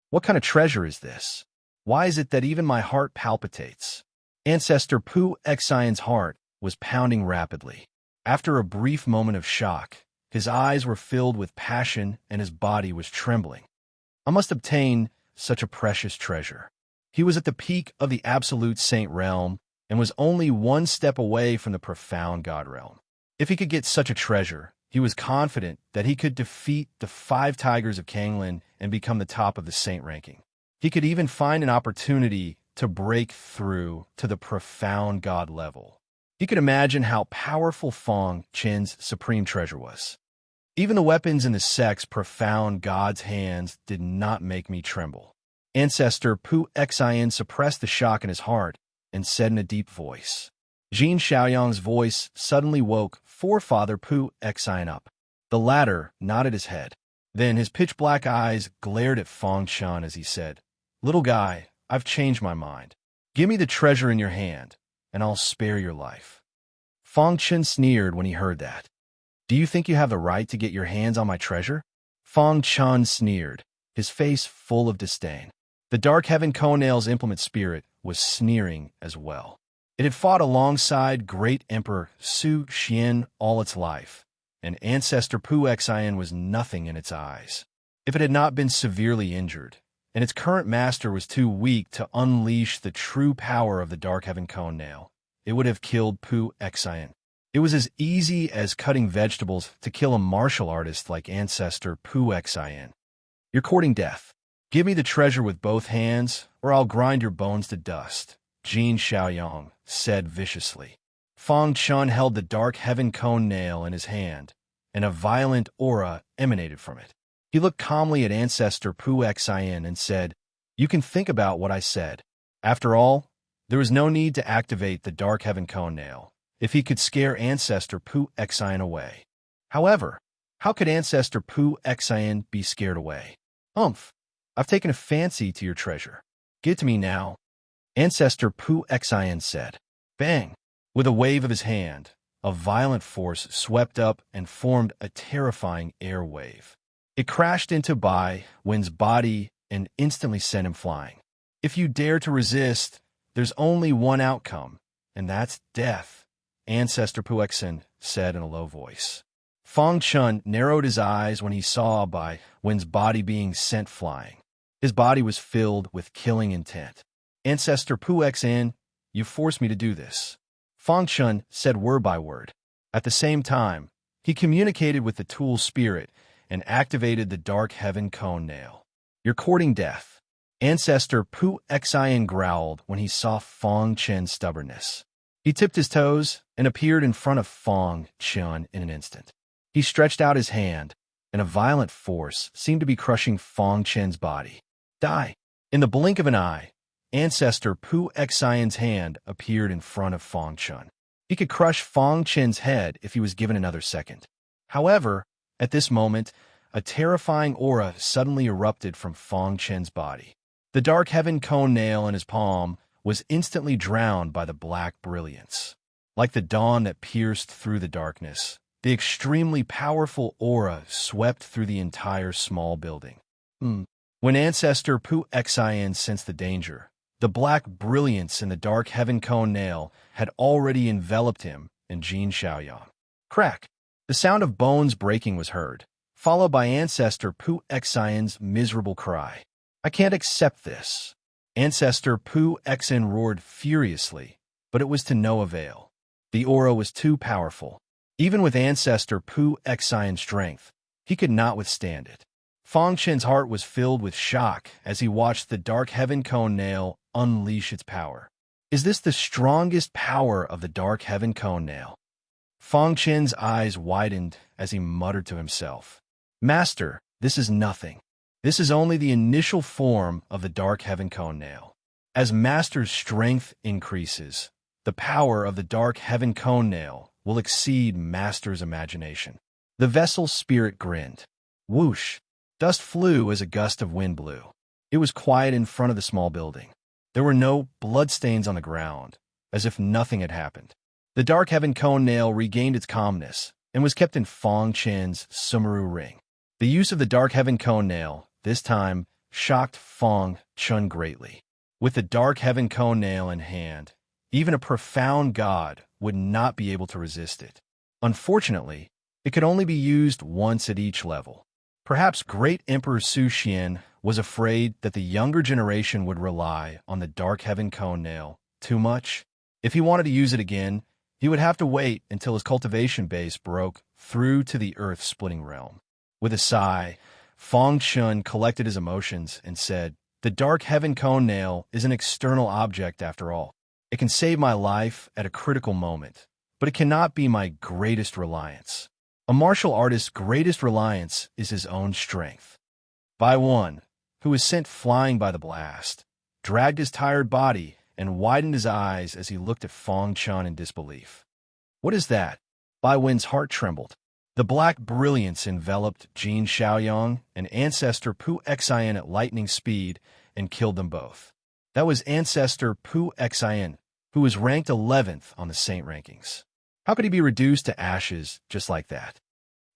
What kind of treasure is this? Why is it that even my heart palpitates? Ancestor Pu Xion's heart was pounding rapidly. After a brief moment of shock, his eyes were filled with passion and his body was trembling. I must obtain such a precious treasure. He was at the peak of the absolute saint realm and was only one step away from the profound god realm. If he could get such a treasure, he was confident that he could defeat the 5 tigers of Kanglin and become the top of the saint ranking. He could even find an opportunity to break through to the profound god level. He could imagine how powerful Fong Chen's supreme treasure was. Even the weapons in the sect's profound god's hands did not make me tremble. Ancestor Pu Xian suppressed the shock in his heart and said in a deep voice. Jin Xiaoyang's voice suddenly woke Forefather Pu Xian up. The latter nodded his head. Then his pitch-black eyes glared at Fong Chen as he said, "Little guy, I've changed my mind. Give me the treasure in your hand, and I'll spare your life." Fong Chen sneered when he heard that. "Do you think you have the right to get your hands on my treasure?" Fong Chen sneered, his face full of disdain. The Dark Heaven Conail's implement spirit was sneering as well. It had fought alongside Great Emperor Su Xian all its life, and Ancestor Pu Xian was nothing in its eyes. If it had not been severely injured, and its current master was too weak to unleash the true power of the Dark Heaven Conail, it would have killed Pu Xian. It was as easy as cutting vegetables to kill a martial artist like Ancestor Pu Xian. You're courting death. Give me the treasure with both hands, or I'll grind your bones to dust, Jin Xiaoyang said viciously. Fong Chen held the Dark Heaven Cone nail in his hand, and a violent aura emanated from it. He looked calmly at Ancestor Pu Xian and said, "You can think about what I said. After all, there was no need to activate the Dark Heaven Cone nail if he could scare Ancestor Pu Xian away. However, how could Ancestor Pu Xian be scared away? Humph! I've taken a fancy to your treasure. Give it to me now," Ancestor Pu Xian said. Bang! With a wave of his hand, a violent force swept up and formed a terrifying air wave. It crashed into Bai Wen's body and instantly sent him flying. "If you dare to resist, there's only one outcome, and that's death, Ancestor Puexin said in a low voice. Fang Chun narrowed his eyes when he saw Bai Wen's body being sent flying. His body was filled with killing intent. Ancestor Puexin, you forced me to do this. Fang Chun said word by word. At the same time, he communicated with the tool spirit and activated the dark heaven cone nail. You're courting death. Ancestor Puexin growled when he saw Fang Chen's stubbornness. He tipped his toes and appeared in front of Fang Chun in an instant. He stretched out his hand, and a violent force seemed to be crushing Fang Chen's body. Die! In the blink of an eye, Ancestor Puexin's hand appeared in front of Fang Chun. He could crush Fang Chen's head if he was given another second. However, at this moment, a terrifying aura suddenly erupted from Fang Chen's body. The dark heaven cone nail in his palm was instantly drowned by the black brilliance. Like the dawn that pierced through the darkness, the extremely powerful aura swept through the entire small building. When Ancestor Puexin sensed the danger, the black brilliance in the dark heaven cone nail had already enveloped him and Jin Xiaoyang. Crack! The sound of bones breaking was heard, followed by Ancestor Puexin's miserable cry. I can't accept this. Ancestor Puexin roared furiously, but it was to no avail. The aura was too powerful. Even with Ancestor Puexin's strength, he could not withstand it. Fang Chen's heart was filled with shock as he watched the dark heaven cone nail unleash its power. Is this the strongest power of the dark heaven cone nail? Fang Chen's eyes widened as he muttered to himself. Master, this is nothing. This is only the initial form of the dark heaven cone nail. As Master's strength increases, the power of the dark heaven cone nail will exceed Master's imagination. The vessel's spirit grinned. Whoosh! Dust flew as a gust of wind blew. It was quiet in front of the small building. There were no bloodstains on the ground, as if nothing had happened. The dark heaven cone nail regained its calmness and was kept in Fang Chen's Sumeru ring. The use of the dark heaven cone nail, this time, shocked Fang Chun greatly. With the dark heaven cone nail in hand, even a profound god would not be able to resist it. Unfortunately, it could only be used once at each level. Perhaps Great Emperor Su Xian was afraid that the younger generation would rely on the dark heaven cone nail too much. If he wanted to use it again, he would have to wait until his cultivation base broke through to the earth-splitting realm. With a sigh, Fang Chun collected his emotions and said, the dark heaven cone nail is an external object after all. It can save my life at a critical moment, but it cannot be my greatest reliance. A martial artist's greatest reliance is his own strength. Bai Wen, who was sent flying by the blast, dragged his tired body and widened his eyes as he looked at Fang Chun in disbelief. What is that? Bai Wen's heart trembled. The black brilliance enveloped Jin Xiaoyang and Ancestor Puexin at lightning speed and killed them both. That was Ancestor Puexin, who was ranked 11th on the Saint rankings. How could he be reduced to ashes just like that?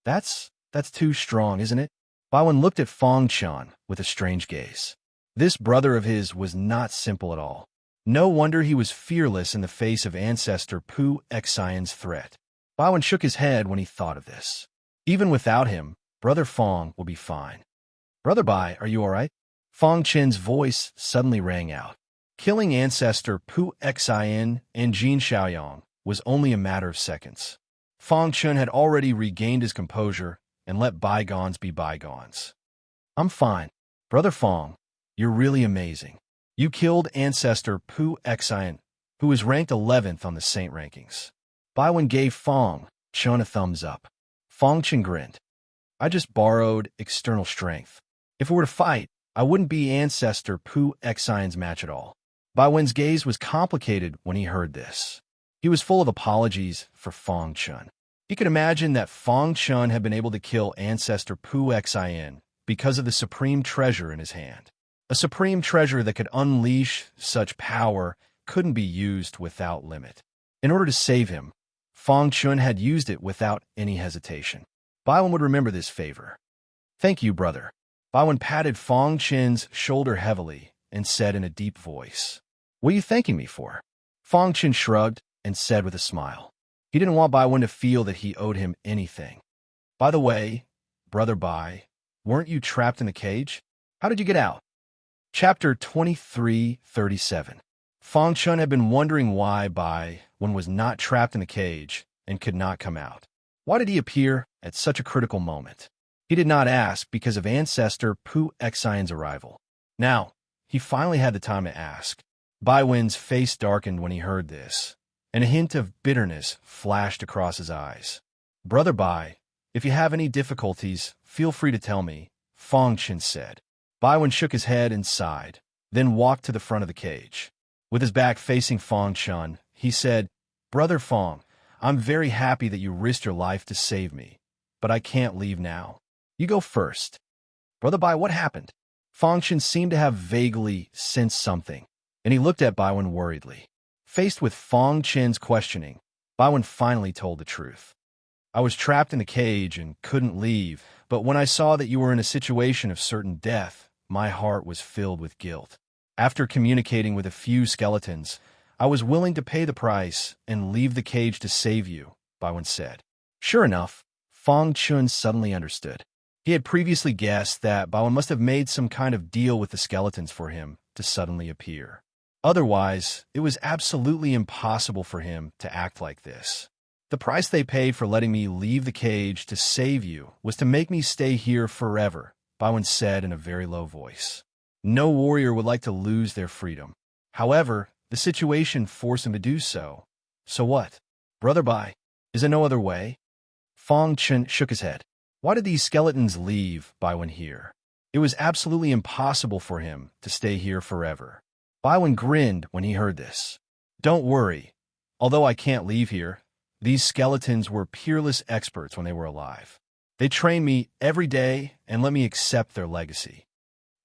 That's too strong, isn't it? Bai Wen looked at Fang Chun with a strange gaze. This brother of his was not simple at all. No wonder he was fearless in the face of Ancestor Puexin's threat. Bai Wen shook his head when he thought of this. Even without him, Brother Fang will be fine. Brother Bai, are you all right? Fang Chen's voice suddenly rang out. Killing Ancestor Puexin and Jin Xiaoyang was only a matter of seconds. Fang Chun had already regained his composure and let bygones be bygones. I'm fine. Brother Fang, you're really amazing. You killed Ancestor Puexin, who was ranked 11th on the Saint rankings. Bai Wen gave Fang Chun a thumbs up. Fang Chun grinned. I just borrowed external strength. If it were to fight, I wouldn't be Ancestor Puexin's match at all. Bai Wen's gaze was complicated when he heard this. He was full of apologies for Fang Chun. He could imagine that Fang Chun had been able to kill Ancestor Puexin because of the supreme treasure in his hand. A supreme treasure that could unleash such power couldn't be used without limit. In order to save him, Fang Chun had used it without any hesitation. Bai Wen would remember this favor. Thank you, brother. Bai Wen patted Fang Chun's shoulder heavily and said in a deep voice, What are you thanking me for? Fong Chen shrugged and said with a smile. He didn't want Bai Wen to feel that he owed him anything. By the way, Brother Bai, weren't you trapped in the cage? How did you get out? Chapter 23:37. Fong Chen had been wondering why Bai Wen was not trapped in the cage and could not come out. Why did he appear at such a critical moment? He did not ask because of ancestor Pu Xian's arrival. Now, he finally had the time to ask. Bai Wen's face darkened when he heard this, and a hint of bitterness flashed across his eyes. Brother Bai, if you have any difficulties, feel free to tell me, Fong Chen said. Bai Wen shook his head and sighed, then walked to the front of the cage. With his back facing Fong Chen, he said, Brother Fong, I'm very happy that you risked your life to save me, but I can't leave now. You go first. Brother Bai, what happened? Fong Chen seemed to have vaguely sensed something, and he looked at Bai Wen worriedly. Faced with Fong Chen's questioning, Bai Wen finally told the truth. I was trapped in the cage and couldn't leave, but when I saw that you were in a situation of certain death, my heart was filled with guilt. After communicating with a few skeletons, I was willing to pay the price and leave the cage to save you, Bai Wen said. Sure enough, Fong Chen suddenly understood. He had previously guessed that Bai Wen must have made some kind of deal with the skeletons for him to suddenly appear. Otherwise, it was absolutely impossible for him to act like this. The price they paid for letting me leave the cage to save you was to make me stay here forever, Bai Wen said in a very low voice. No warrior would like to lose their freedom. However, the situation forced him to do so. So what? Brother Bai, is there no other way? Fong Chen shook his head. Why did these skeletons leave Bai Wen here? It was absolutely impossible for him to stay here forever. Bai Wen grinned when he heard this. Don't worry. Although I can't leave here, these skeletons were peerless experts when they were alive. They trained me every day and let me accept their legacy.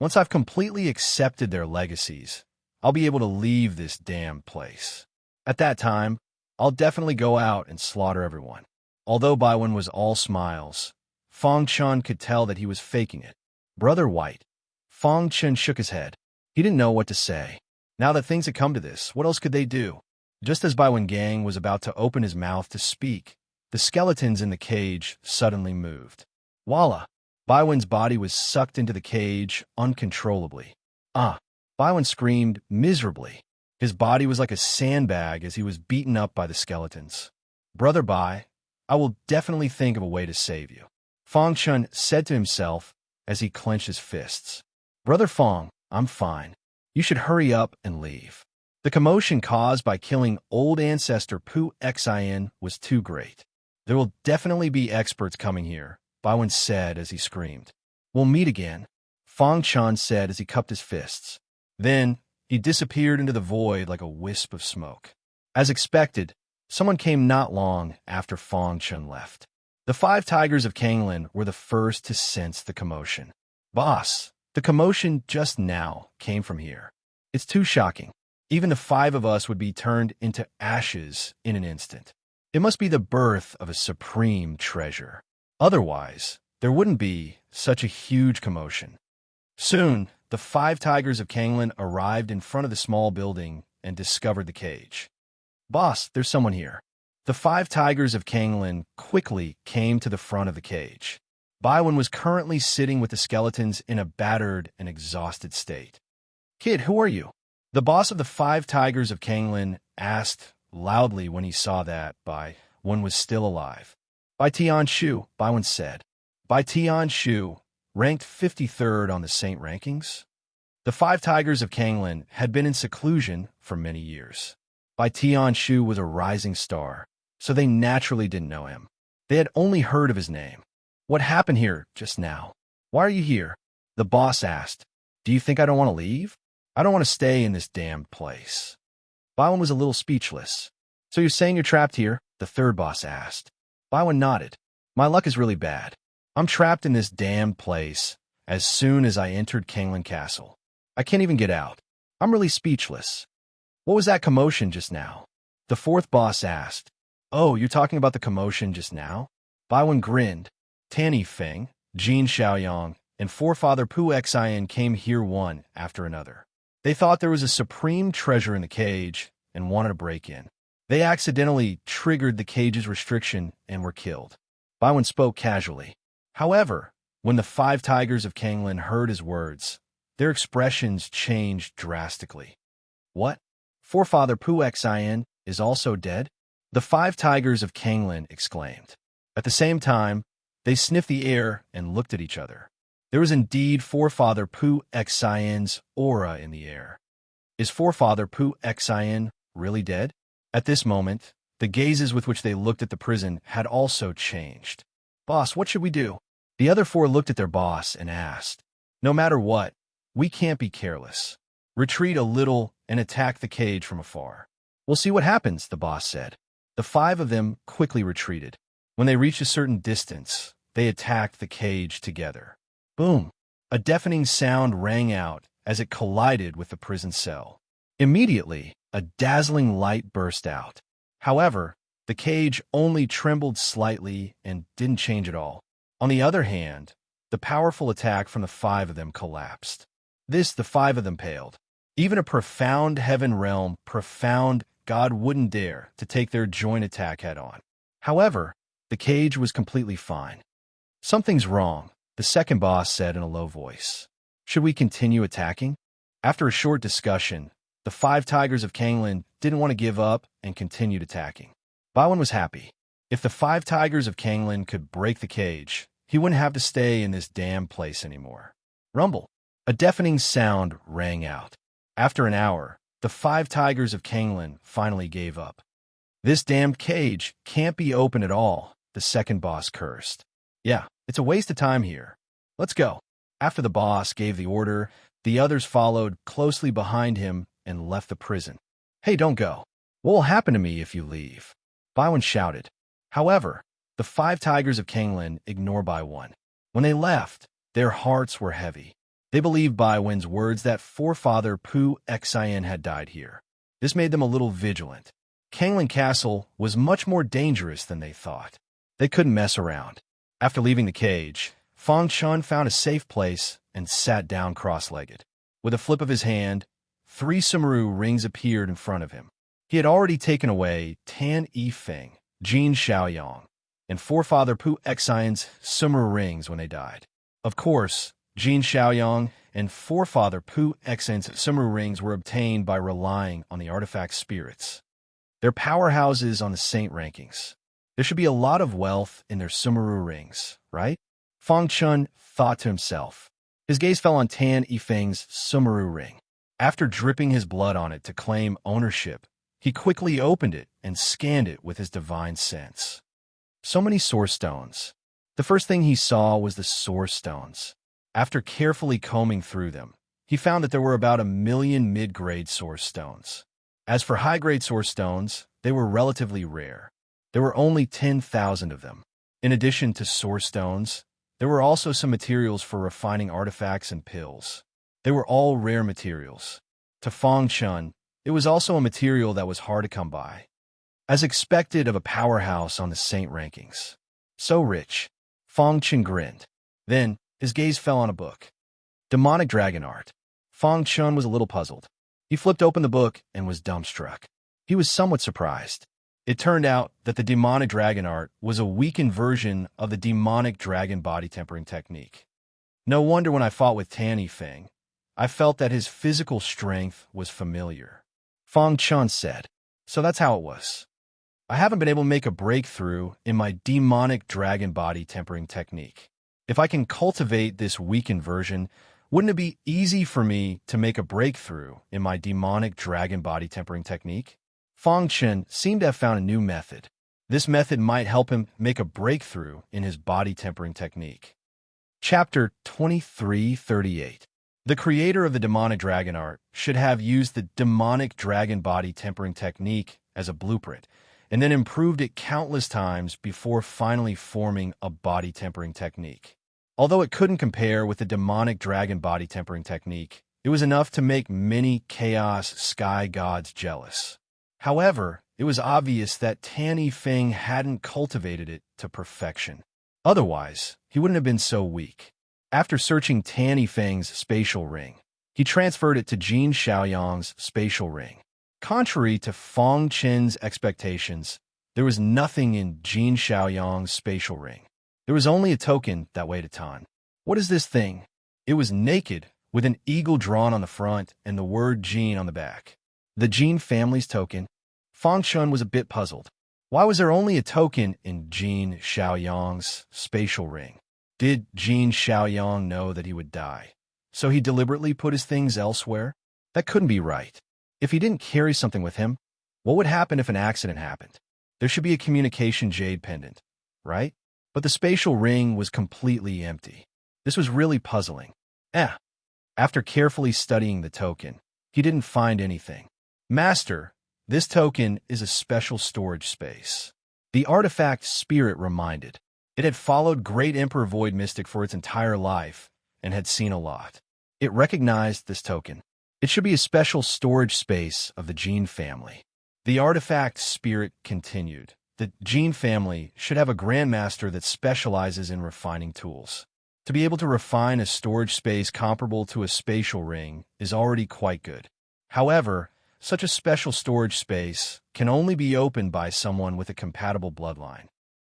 Once I've completely accepted their legacies, I'll be able to leave this damned place. At that time, I'll definitely go out and slaughter everyone. Although Bai Wen was all smiles, Fong Chen could tell that he was faking it. Brother White. Fong Chen shook his head. He didn't know what to say. Now that things had come to this, what else could they do? Just as Bai Wen Gang was about to open his mouth to speak, the skeletons in the cage suddenly moved. Voila! Bai Wen's body was sucked into the cage uncontrollably. Bai Wen screamed miserably. His body was like a sandbag as he was beaten up by the skeletons. Brother Bai, I will definitely think of a way to save you, Fong Chen said to himself as he clenched his fists. Brother Fong, I'm fine. You should hurry up and leave. The commotion caused by killing old ancestor Pu Xian was too great. There will definitely be experts coming here, Bai Wen said as he screamed. We'll meet again, Fong Chen said as he cupped his fists. Then, he disappeared into the void like a wisp of smoke. As expected, someone came not long after Fong Chen left. The 5 tigers of Kanglin were the first to sense the commotion. Boss, the commotion just now came from here. It's too shocking. Even the 5 of us would be turned into ashes in an instant. It must be the birth of a supreme treasure. Otherwise, there wouldn't be such a huge commotion. Soon, the 5 tigers of Kanglin arrived in front of the small building and discovered the cage. Boss, there's someone here. The 5 tigers of Kanglin quickly came to the front of the cage. Bai Wen was currently sitting with the skeletons in a battered and exhausted state. Kid, who are you? The boss of the 5 tigers of Kanglin asked loudly when he saw that Bai Wen was still alive. Bai Tian Shu, Bai Wen said. Bai Tian Shu, ranked 53rd on the Saint rankings. The 5 tigers of Kanglin had been in seclusion for many years. Bai Tian Shu was a rising star, so they naturally didn't know him. They had only heard of his name. What happened here just now? Why are you here? The boss asked. Do you think I don't want to leave? I don't want to stay in this damned place. Bai Wen was a little speechless. So you're saying you're trapped here? The third boss asked. Bai Wen nodded. My luck is really bad. I'm trapped in this damned place as soon as I entered Kanglin Castle. I can't even get out. I'm really speechless. What was that commotion just now? The 4th boss asked. Oh, you're talking about the commotion just now? Bai Wen grinned. Tanny Feng, Jin Xiaoyang, and forefather Pu Xian came here one after another. They thought there was a supreme treasure in the cage and wanted to break in. They accidentally triggered the cage's restriction and were killed. Baiwen spoke casually. However, when the 5 tigers of Kanglin heard his words, their expressions changed drastically. What? Forefather Pu Xin is also dead? The 5 tigers of Kanglin exclaimed. At the same time, they sniffed the air and looked at each other. There was indeed Forefather Pu Xin's aura in the air. Is Forefather Pu Xin really dead? At this moment, the gazes with which they looked at the prison had also changed. Boss, what should we do? The other 4 looked at their boss and asked. No matter what, we can't be careless. Retreat a little and attack the cage from afar. We'll see what happens, the boss said. The 5 of them quickly retreated. When they reached a certain distance, they attacked the cage together. Boom! A deafening sound rang out as it collided with the prison cell. Immediately, a dazzling light burst out. However, the cage only trembled slightly and didn't change at all. On the other hand, the powerful attack from the 5 of them collapsed. The 5 of them paled. Even a profound heaven realm, profound God wouldn't dare to take their joint attack head-on. However, the cage was completely fine. Something's wrong, the second boss said in a low voice. Should we continue attacking? After a short discussion, the 5 tigers of Kanglin didn't want to give up and continued attacking. Baiwen was happy. If the 5 tigers of Kanglin could break the cage, he wouldn't have to stay in this damn place anymore. Rumble. A deafening sound rang out. After an hour, the 5 tigers of Kanglin finally gave up. This damned cage can't be open at all, the second boss cursed. Yeah, it's a waste of time here. Let's go. After the boss gave the order, the others followed closely behind him and left the prison. Hey, don't go. What will happen to me if you leave? Baiwen shouted. However, the 5 tigers of Kanglin ignored Baiwen. When they left, their hearts were heavy. They believed Baiwen's words that Forefather Pu Xin had died here. This made them a little vigilant. Kanglin Castle was much more dangerous than they thought. They couldn't mess around. After leaving the cage, Fang Chun found a safe place and sat down cross-legged. With a flip of his hand, 3 Sumeru rings appeared in front of him. He had already taken away Tan Yifeng, Jin Xiaoyang, and Forefather Pu Xin's Sumeru rings when they died. Of course, Jin Xiaoyang and Forefather Pu Xin's Sumeru rings were obtained by relying on the artifact spirits. They're powerhouses on the saint rankings. There should be a lot of wealth in their Sumeru rings, right? Fang Chun thought to himself. His gaze fell on Tan Yifeng's Sumeru ring. After dripping his blood on it to claim ownership, he quickly opened it and scanned it with his divine sense. So many source stones. The first thing he saw was the source stones. After carefully combing through them, he found that there were about 1 million mid-grade source stones. As for high-grade source stones, they were relatively rare. There were only 10,000 of them. In addition to source stones, there were also some materials for refining artifacts and pills. They were all rare materials. To Fang Chun, it was also a material that was hard to come by. As expected of a powerhouse on the saint rankings. So rich. Fang Chun grinned. Then, his gaze fell on a book. Demonic Dragon Art. Fang Chun was a little puzzled. He flipped open the book and was dumbstruck. He was somewhat surprised. It turned out that the demonic dragon art was a weakened version of the demonic dragon body tempering technique. No wonder when I fought with Tan Yifeng, I felt that his physical strength was familiar. Fang Chun said, so that's how it was. I haven't been able to make a breakthrough in my demonic dragon body tempering technique. If I can cultivate this weakened version, wouldn't it be easy for me to make a breakthrough in my demonic dragon body tempering technique? Fang Chun seemed to have found a new method. This method might help him make a breakthrough in his body tempering technique. Chapter 2338. The creator of the demonic dragon art should have used the demonic dragon body tempering technique as a blueprint, and then improved it countless times before finally forming a body tempering technique. Although it couldn't compare with the demonic dragon body tempering technique, it was enough to make many chaos sky gods jealous. However, it was obvious that Tan Yifeng hadn't cultivated it to perfection. Otherwise, he wouldn't have been so weak. After searching Tan Yifeng's spatial ring, He transferred it to Jin Xiaoyang's spatial ring. Contrary to Fang Chen's expectations, there was nothing in Jin Xiaoyang's spatial ring. There was only a token that weighed a ton. What is this thing? It was naked, with an eagle drawn on the front and the word Jin on the back. The Jin family's token? Fang Chun was a bit puzzled. Why was there only a token in Jin Xiaoyang's spatial ring? Did Jin Xiaoyang know that he would die, so he deliberately put his things elsewhere? That couldn't be right. If he didn't carry something with him, what would happen if an accident happened? There should be a communication jade pendant, right? But the spatial ring was completely empty. This was really puzzling. After carefully studying the token, he didn't find anything. Master, this token is a special storage space. The artifact spirit reminded. It had followed Great Emperor Void Mystic for its entire life and had seen a lot. It recognized this token. It should be a special storage space of the Jin family. The artifact spirit continued. The Jin family should have a grandmaster that specializes in refining tools. To be able to refine a storage space comparable to a spatial ring is already quite good. However, such a special storage space can only be opened by someone with a compatible bloodline.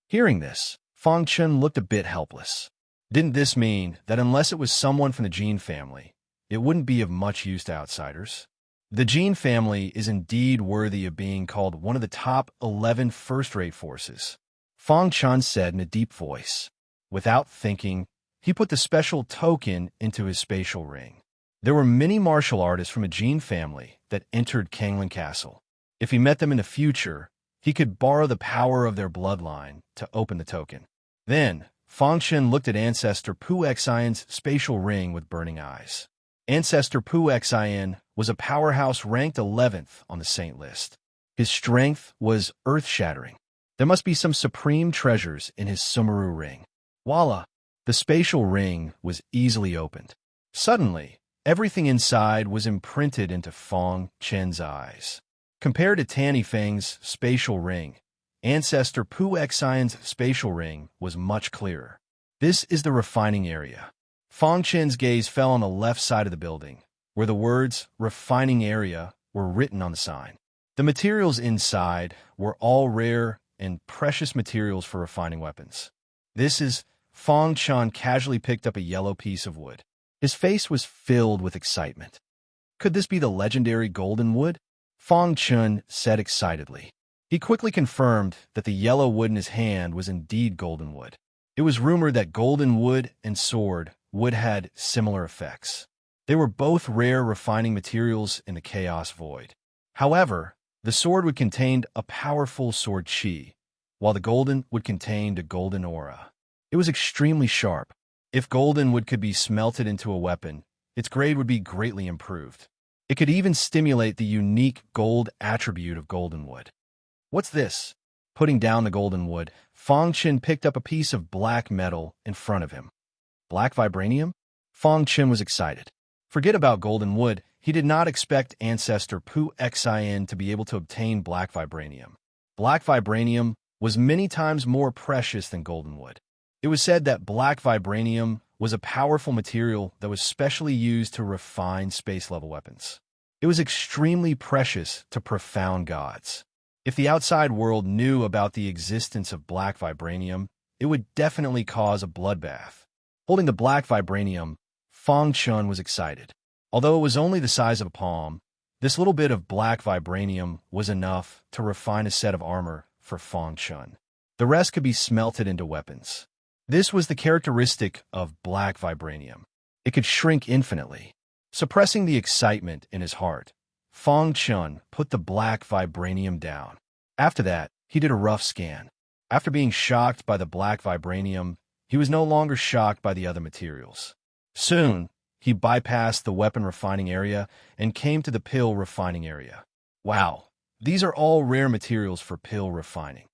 Hearing this, Fang Chun looked a bit helpless. Didn't this mean that unless it was someone from the Jin family, it wouldn't be of much use to outsiders? The Jin family is indeed worthy of being called one of the top 11 first-rate forces, Fang Chun said in a deep voice. Without thinking, he put the special token into his spatial ring. There were many martial artists from a Jin family that entered Kanglin Castle. If he met them in the future, he could borrow the power of their bloodline to open the token. Then, Fang Chun looked at Ancestor Pu Xian's spatial ring with burning eyes. Ancestor Pu Xian was a powerhouse ranked 11th on the saint list. His strength was earth-shattering. There must be some supreme treasures in his Sumeru ring. Voila! The spatial ring was easily opened. Suddenly, everything inside was imprinted into Fang Chen's eyes. Compared to Tanny Feng's spatial ring, Ancestor Pu Xian's spatial ring was much clearer. This is the refining area. Fang Chen's gaze fell on the left side of the building, where the words refining area were written on the sign. The materials inside were all rare and precious materials for refining weapons. Fang Chun casually picked up a yellow piece of wood. His face was filled with excitement. Could this be the legendary golden wood? Fang Chun said excitedly. He quickly confirmed that the yellow wood in his hand was indeed golden wood. It was rumored that golden wood and sword wood had similar effects. They were both rare refining materials in the Chaos Void. However, the sword would contain a powerful sword chi, while the golden would contain a golden aura. It was extremely sharp. If golden wood could be smelted into a weapon, its grade would be greatly improved. It could even stimulate the unique gold attribute of golden wood. What's this? Putting down the golden wood, Fang Chun picked up a piece of black metal in front of him. Black vibranium? Fang Chun was excited. Forget about golden wood. He did not expect Ancestor Pu Xian to be able to obtain black vibranium. Black vibranium was many times more precious than golden wood. It was said that black vibranium was a powerful material that was specially used to refine space-level weapons. It was extremely precious to profound gods. If the outside world knew about the existence of black vibranium, it would definitely cause a bloodbath. Holding the black vibranium, Fang Chun was excited. Although it was only the size of a palm, this little bit of black vibranium was enough to refine a set of armor for Fang Chun. The rest could be smelted into weapons. This was the characteristic of black vibranium. It could shrink infinitely. Suppressing the excitement in his heart, Fang Chun put the black vibranium down. After that, he did a rough scan. After being shocked by the black vibranium, he was no longer shocked by the other materials. Soon, he bypassed the weapon refining area and came to the pill refining area. Wow, these are all rare materials for pill refining.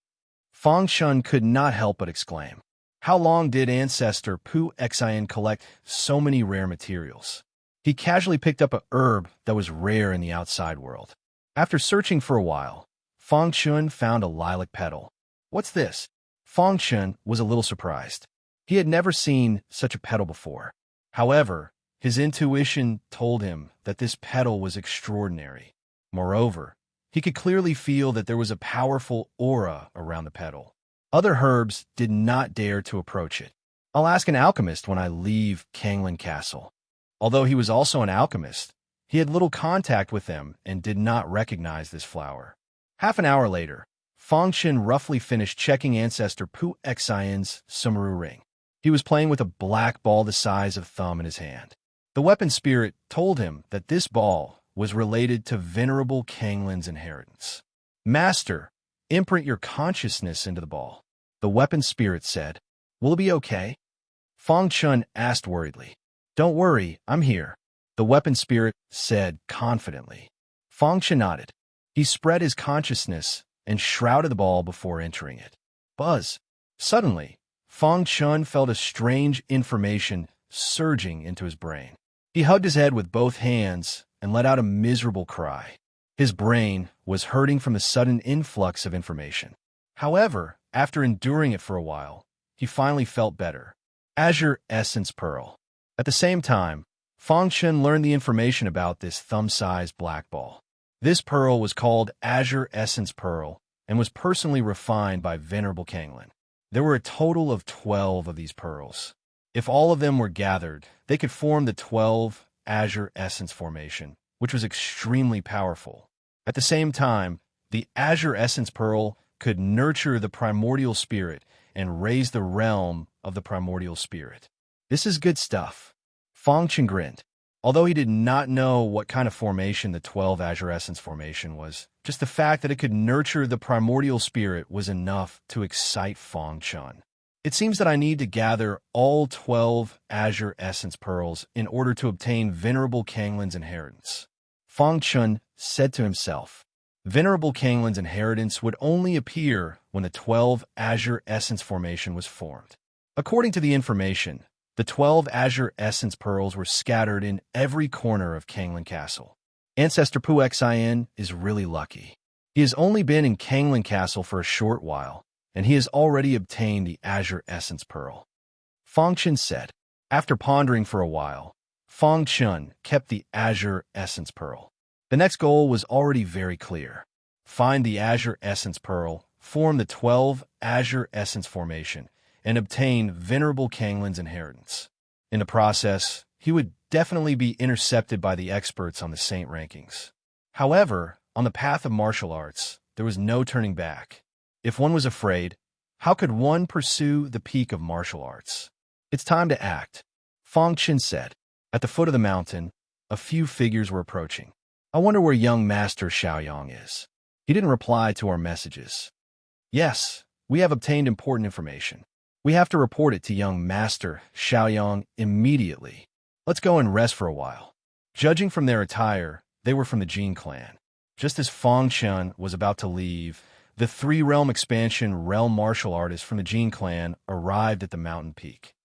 Fang Chun could not help but exclaim. How long did Ancestor Pu Xian collect so many rare materials? He casually picked up a herb that was rare in the outside world. After searching for a while, Fang Chun found a lilac petal. What's this? Fang Chun was a little surprised. He had never seen such a petal before. However, His intuition told him that this petal was extraordinary. Moreover, he could clearly feel that there was a powerful aura around the petal. Other herbs did not dare to approach it. I'll ask an alchemist when I leave Kanglan Castle. Although he was also an alchemist, he had little contact with them and did not recognize this flower. Half an hour later, Fangchen roughly finished checking Ancestor Pu Xian's Sumeru ring. He was playing with a black ball the size of thumb in his hand. The weapon spirit told him that this ball was related to Venerable Kanglan's inheritance. Master, imprint your consciousness into the ball. The weapon spirit said. Will it be okay? Fangchen asked worriedly. Don't worry, I'm here. The weapon spirit said confidently. Fangchen nodded. He spread his consciousness and shrouded the ball before entering it. Buzz. Suddenly, Fangchen felt a strange information surging into his brain. He hugged his head with both hands and let out a miserable cry. His brain was hurting from the sudden influx of information. However, after enduring it for a while, he finally felt better. Azure Essence Pearl. At the same time, Fangchen learned the information about this thumb-sized black ball. This pearl was called Azure Essence Pearl and was personally refined by Venerable Kanglan. There were a total of 12 of these pearls. If all of them were gathered, they could form the 12 Azure Essence Formation, which was extremely powerful. At the same time, the Azure Essence Pearl could nurture the primordial spirit and raise the realm of the primordial spirit. This is good stuff. Fangchen grinned. Although he did not know what kind of formation the 12 Azure Essence Formation was, just the fact that it could nurture the primordial spirit was enough to excite Fangchen. It seems that I need to gather all 12 Azure Essence Pearls in order to obtain Venerable Kanglan's inheritance. Fangchen said to himself. Venerable Kanglan's inheritance would only appear when the 12 Azure Essence Formation was formed. According to the information, the 12 Azure Essence Pearls were scattered in every corner of Kanglan Castle. Ancestor Pu Xian is really lucky. He has only been in Kanglan Castle for a short while, and he has already obtained the Azure Essence Pearl. Fangchen said. After pondering for a while, Fangchen kept the Azure Essence Pearl. The next goal was already very clear. Find the Azure Essence Pearl, form the 12 Azure Essence Formation, and obtain Venerable Kanglan's inheritance. In the process, he would definitely be intercepted by the experts on the Saint rankings. However, on the path of martial arts, there was no turning back. If one was afraid, how could one pursue the peak of martial arts? It's time to act, Fangchen said. At the foot of the mountain, a few figures were approaching. I wonder where young Master Xiaoyang is. He didn't reply to our messages. Yes, we have obtained important information. We have to report it to young Master Xiaoyang immediately. Let's go and rest for a while. Judging from their attire, they were from the Jin clan. Just as Fangchen was about to leave, the three-realm expansion realm martial artists from the Jin clan arrived at the mountain peak.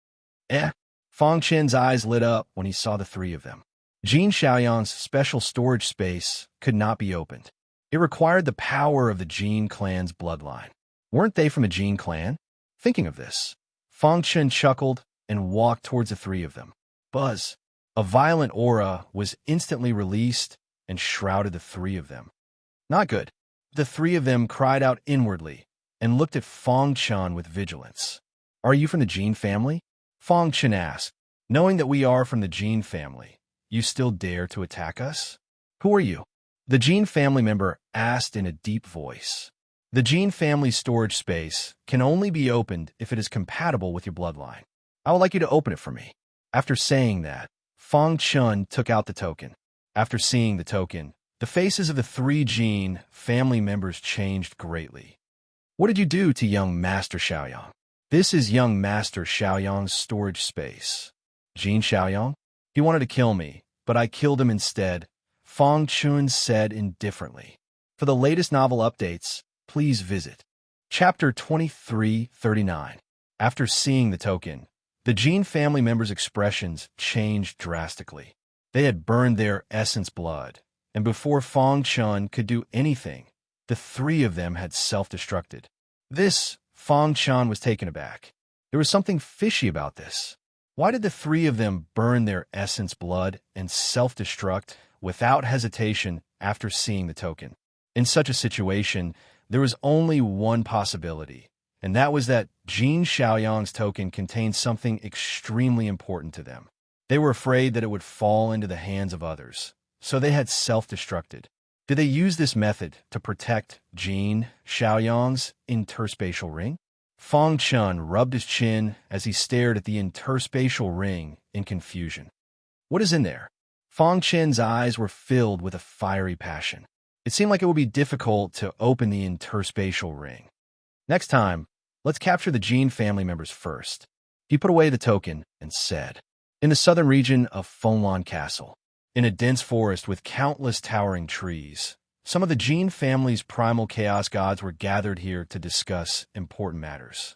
Fangchen's eyes lit up when he saw the three of them. Jin Xiaoyang's special storage space could not be opened. It required the power of the Jin clan's bloodline. Weren't they from the Jin clan? Thinking of this, Fangchen chuckled and walked towards the three of them. Buzz! A violent aura was instantly released and shrouded the three of them. Not good. The three of them cried out inwardly and looked at Fangchen with vigilance. Are you from the Jin family? Fangchen asked. Knowing that we are from the Jin family, you still dare to attack us? Who are you? The Jin family member asked in a deep voice. The Jin family storage space can only be opened if it is compatible with your bloodline. I would like you to open it for me. After saying that, Fangchen took out the token. After seeing the token, the faces of the three Jin family members changed greatly. What did you do to young Master Xiaoyang? This is young Master Xiaoyang's storage space. Jin Xiaoyang? He wanted to kill me, but I killed him instead, Fangchen said indifferently. For the latest novel updates, please visit Chapter 2339. After seeing the token, the Jin family members' expressions changed drastically. They had burned their essence blood, and before Fangchen could do anything, the three of them had self-destructed. This, Fangchen was taken aback. There was something fishy about this. Why did the three of them burn their essence blood and self-destruct without hesitation after seeing the token? In such a situation, there was only one possibility, and that was that Jin Xiaoyang's token contained something extremely important to them. They were afraid that it would fall into the hands of others, so they had self-destructed. Did they use this method to protect Jin Xiaoyang's interspatial ring? Fang Chun rubbed his chin as he stared at the interspatial ring in confusion. What is in there? Fang Chen's eyes were filled with a fiery passion. It seemed like it would be difficult to open the interspatial ring. Next time, let's capture the Jin family members first. He put away the token and said, in the southern region of Fenglan Castle, in a dense forest with countless towering trees, some of the Jin family's primal chaos gods were gathered here to discuss important matters.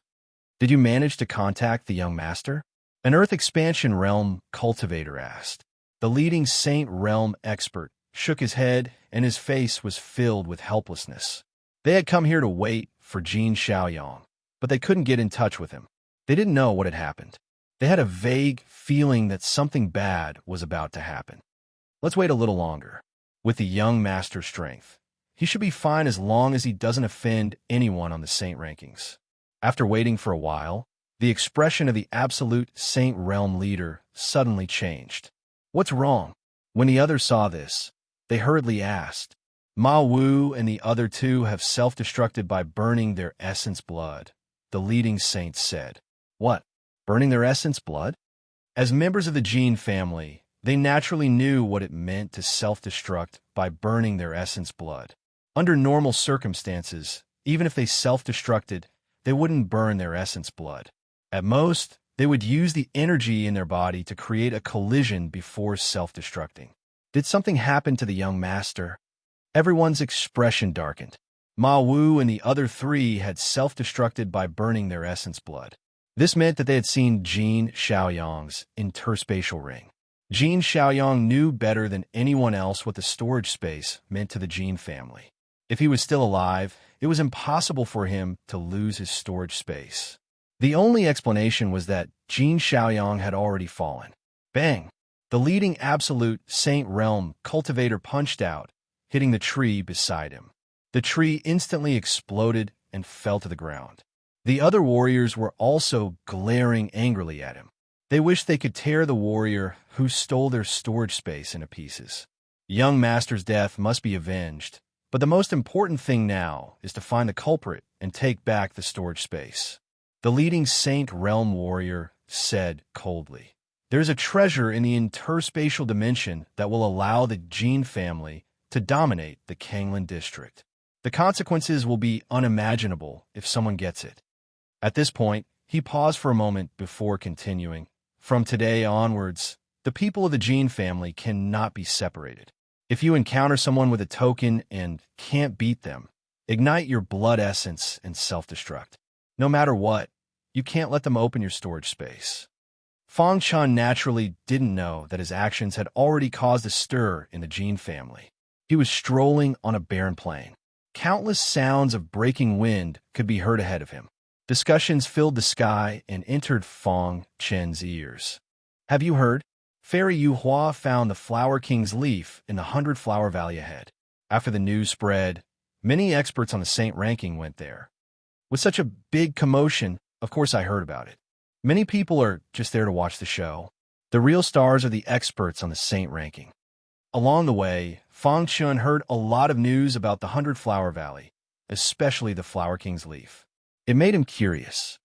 Did you manage to contact the young master? An Earth Expansion Realm cultivator asked. The leading Saint Realm expert shook his head, and his face was filled with helplessness. They had come here to wait for Jin Xiaoyang, but they couldn't get in touch with him. They didn't know what had happened. They had a vague feeling that something bad was about to happen. Let's wait a little longer. With the young master's strength, he should be fine as long as he doesn't offend anyone on the Saint rankings. After waiting for a while, the expression of the absolute Saint Realm leader suddenly changed. What's wrong? When the others saw this, they hurriedly asked. Ma Wu and the other two have self-destructed by burning their essence blood, the leading saint said. What? Burning their essence blood? As members of the Jin family, they naturally knew what it meant to self-destruct by burning their essence blood. Under normal circumstances, even if they self-destructed, they wouldn't burn their essence blood. At most, they would use the energy in their body to create a collision before self-destructing. Did something happen to the young master? Everyone's expression darkened. Ma Wu and the other three had self-destructed by burning their essence blood. This meant that they had seen Jin Xiaoyang's interspatial ring. Jin Xiaoyang knew better than anyone else what the storage space meant to the Jin family. If he was still alive, it was impossible for him to lose his storage space. The only explanation was that Jin Xiaoyang had already fallen. Bang! The leading absolute Saint Realm cultivator punched out, hitting the tree beside him. The tree instantly exploded and fell to the ground. The other warriors were also glaring angrily at him. They wished they could tear the warrior who stole their storage space into pieces. The young master's death must be avenged, but the most important thing now is to find the culprit and take back the storage space. The leading Saint Realm warrior said coldly, "There's a treasure in the interspatial dimension that will allow the Jin family to dominate the Kanglan district. The consequences will be unimaginable if someone gets it." At this point, he paused for a moment before continuing. From today onwards, the people of the Jin family cannot be separated. If you encounter someone with a token and can't beat them, ignite your blood essence and self-destruct. No matter what, you can't let them open your storage space. Fang Chun naturally didn't know that his actions had already caused a stir in the Jin family. He was strolling on a barren plain. Countless sounds of breaking wind could be heard ahead of him. Discussions filled the sky and entered Fang Chen's ears. Have you heard? Fairy Yu Hua found the Flower King's leaf in the 100-flower valley ahead. After the news spread, many experts on the Saint ranking went there. With such a big commotion, of course I heard about it. Many people are just there to watch the show. The real stars are the experts on the Saint ranking. Along the way, Fang Chun heard a lot of news about the 100-flower valley, especially the Flower King's leaf. It made him curious.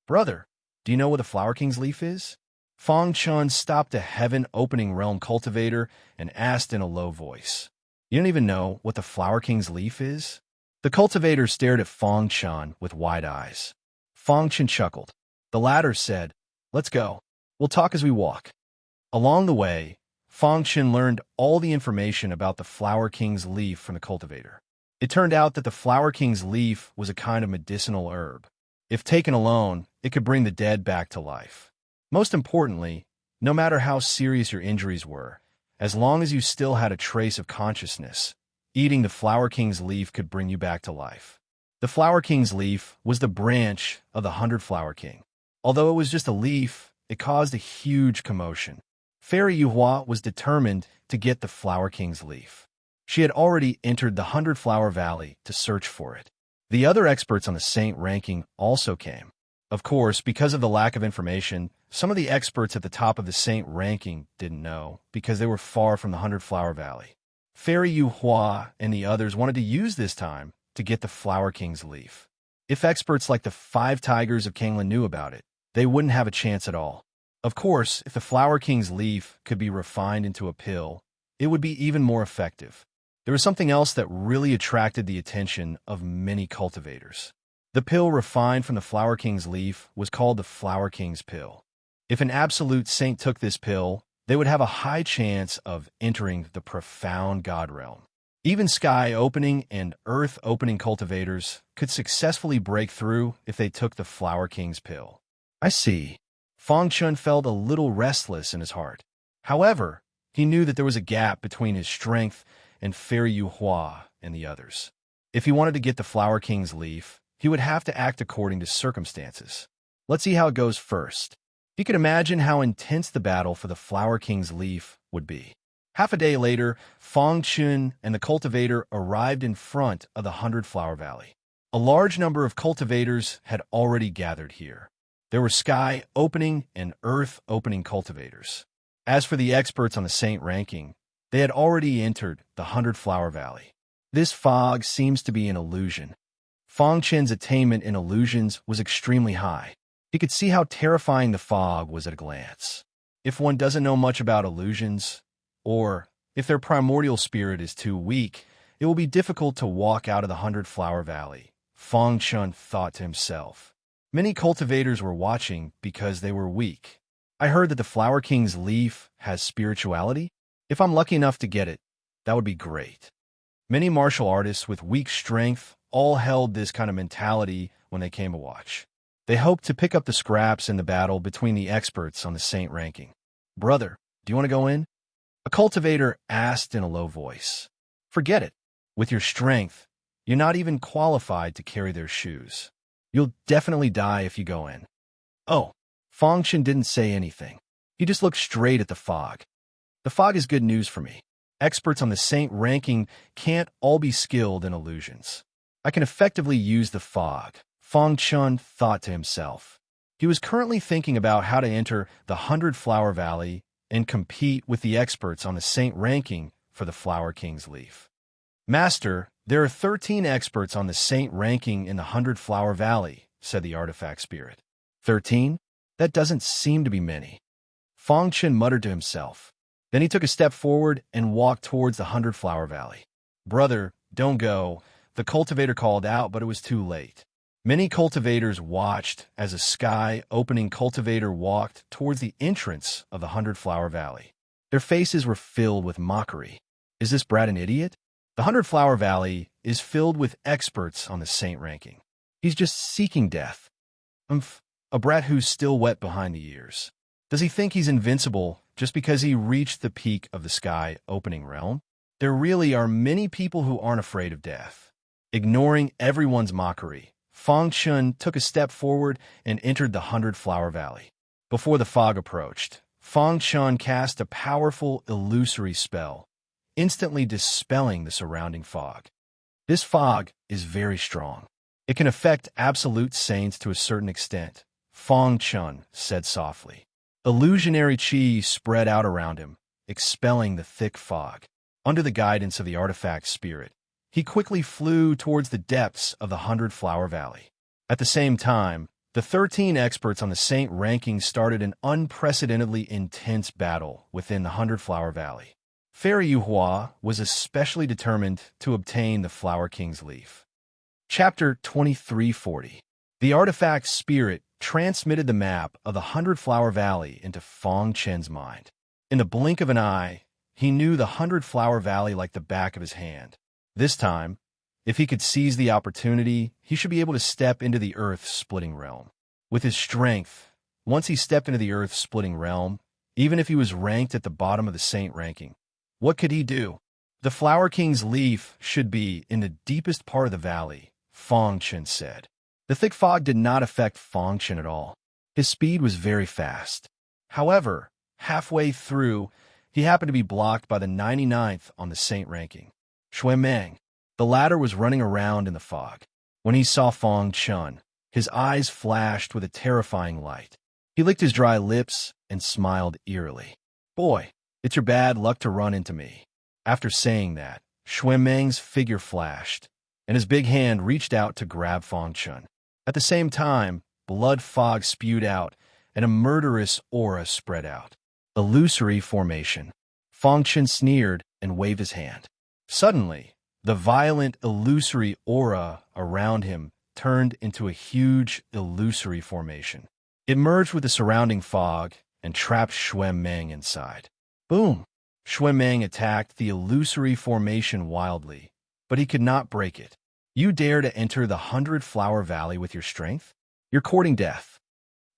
Brother, do you know what the Flower King's leaf is? Fang Chun stopped a heaven-opening realm cultivator and asked in a low voice. You don't even know what the Flower King's leaf is? The cultivator stared at Fang Chun with wide eyes. Fang Chun chuckled. The latter said, "Let's go. We'll talk as we walk." Along the way, Fang Chun learned all the information about the Flower King's leaf from the cultivator. It turned out that the Flower King's leaf was a kind of medicinal herb. If taken alone, it could bring the dead back to life. Most importantly, no matter how serious your injuries were, as long as you still had a trace of consciousness, eating the Flower King's leaf could bring you back to life. The Flower King's leaf was the branch of the 100-Flower King. Although it was just a leaf, it caused a huge commotion. Fairy Yuhua was determined to get the Flower King's leaf. She had already entered the 100-Flower Valley to search for it. The other experts on the Saint ranking also came. Of course, because of the lack of information, some of the experts at the top of the Saint ranking didn't know because they were far from the 100-Flower Valley. Fairy Yuhua and the others wanted to use this time to get the Flower King's leaf. If experts like the 5 Tigers of Kanglan knew about it, they wouldn't have a chance at all. Of course, if the Flower King's leaf could be refined into a pill, it would be even more effective. There was something else that really attracted the attention of many cultivators. The pill refined from the Flower King's leaf was called the Flower King's pill. If an absolute saint took this pill, they would have a high chance of entering the profound God realm. Even sky-opening and earth-opening cultivators could successfully break through if they took the Flower King's pill. I see. Fang Chun felt a little restless in his heart. However, he knew that there was a gap between his strength and Fairy Yuhua and the others. If he wanted to get the Flower King's leaf, he would have to act according to circumstances. Let's see how it goes first. He could imagine how intense the battle for the Flower King's leaf would be. Half a day later, Fang Chun and the cultivator arrived in front of the 100-Flower Valley. A large number of cultivators had already gathered here. There were sky-opening and earth-opening cultivators. As for the experts on the Saint ranking, they had already entered the 100-Flower Valley. This fog seems to be an illusion. Fang Chun's attainment in illusions was extremely high. He could see how terrifying the fog was at a glance. If one doesn't know much about illusions, or if their primordial spirit is too weak, it will be difficult to walk out of the 100-Flower Valley, Fang Chun thought to himself. Many cultivators were watching because they were weak. I heard that the Flower King's leaf has spirituality. If I'm lucky enough to get it, that would be great. Many martial artists with weak strength all held this kind of mentality when they came to watch. They hoped to pick up the scraps in the battle between the experts on the Saint ranking. Brother, do you want to go in? A cultivator asked in a low voice. Forget it. With your strength, you're not even qualified to carry their shoes. You'll definitely die if you go in. Oh, Fang Chun didn't say anything. He just looked straight at the fog. The fog is good news for me. Experts on the Saint ranking can't all be skilled in illusions. I can effectively use the fog, Fang Chun thought to himself. He was currently thinking about how to enter the 100-Flower Valley and compete with the experts on the Saint ranking for the Flower King's leaf. Master, there are 13 experts on the Saint ranking in the 100-Flower Valley, said the artifact spirit. 13? That doesn't seem to be many. Fang Chun muttered to himself. Then he took a step forward and walked towards the 100-Flower Valley. Brother, don't go, the cultivator called out, but it was too late. Many cultivators watched as a sky-opening cultivator walked towards the entrance of the 100-Flower Valley. Their faces were filled with mockery. Is this brat an idiot? The 100-Flower Valley is filled with experts on the Saint ranking. He's just seeking death. A brat who's still wet behind the ears. Does he think he's invincible just because he reached the peak of the sky-opening realm? There really are many people who aren't afraid of death. Ignoring everyone's mockery, Fang Chun took a step forward and entered the 100-Flower Valley. Before the fog approached, Fang Chun cast a powerful, illusory spell, instantly dispelling the surrounding fog. This fog is very strong. It can affect absolute saints to a certain extent, Fang Chun said softly. Illusionary chi spread out around him, expelling the thick fog. Under the guidance of the artifact spirit, he quickly flew towards the depths of the 100-Flower Valley. At the same time, the 13 experts on the Saint ranking started an unprecedentedly intense battle within the 100-Flower Valley. Fairy Yuhua was especially determined to obtain the Flower King's leaf. Chapter 2340. The artifact spirit transmitted the map of the 100-Flower Valley into Fang Chun's mind. In the blink of an eye, he knew the 100-Flower Valley like the back of his hand. This time, if he could seize the opportunity, he should be able to step into the earth-splitting realm. With his strength, once he stepped into the earth-splitting realm, even if he was ranked at the bottom of the Saint ranking, what could he do? The Flower King's leaf should be in the deepest part of the valley, Fang Chun said. The thick fog did not affect Fang Chun at all. His speed was very fast. However, halfway through, he happened to be blocked by the 99th on the saint ranking, Xuemeng. The latter was running around in the fog. When he saw Fang Chun, his eyes flashed with a terrifying light. He licked his dry lips and smiled eerily. "Boy, it's your bad luck to run into me." After saying that, Xuemeng's figure flashed, and his big hand reached out to grab Fang Chun. At the same time, blood fog spewed out, and a murderous aura spread out. Illusory formation. Fang Chun sneered and waved his hand. Suddenly, the violent illusory aura around him turned into a huge illusory formation. It merged with the surrounding fog and trapped Xuemeng inside. Boom! Xuemeng attacked the illusory formation wildly, but he could not break it. "You dare to enter the 100-Flower Valley with your strength? You're courting death."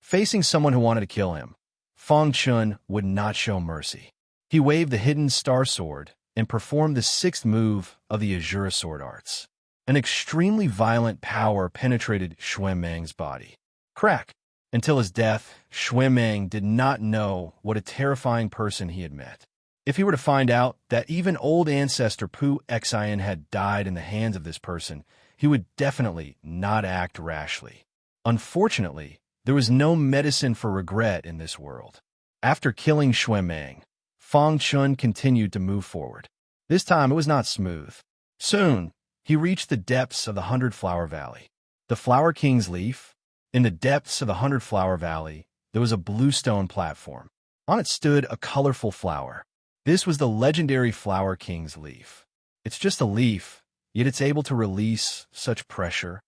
Facing someone who wanted to kill him, Fang Chun would not show mercy. He waved the hidden star sword and performed the 6th move of the Azure sword arts. An extremely violent power penetrated Xuemeng's body. Crack! Until his death, Xuemeng did not know what a terrifying person he had met. If he were to find out that even old ancestor Pu Xian had died in the hands of this person, he would definitely not act rashly. Unfortunately, there was no medicine for regret in this world. After killing Xuemeng, Fang Chun continued to move forward. This time it was not smooth. Soon, he reached the depths of the 100-Flower Valley. The Flower King's leaf? In the depths of the 100-Flower Valley, there was a blue stone platform. On it stood a colorful flower. This was the legendary Flower King's leaf. It's just a leaf, yet it's able to release such pressure.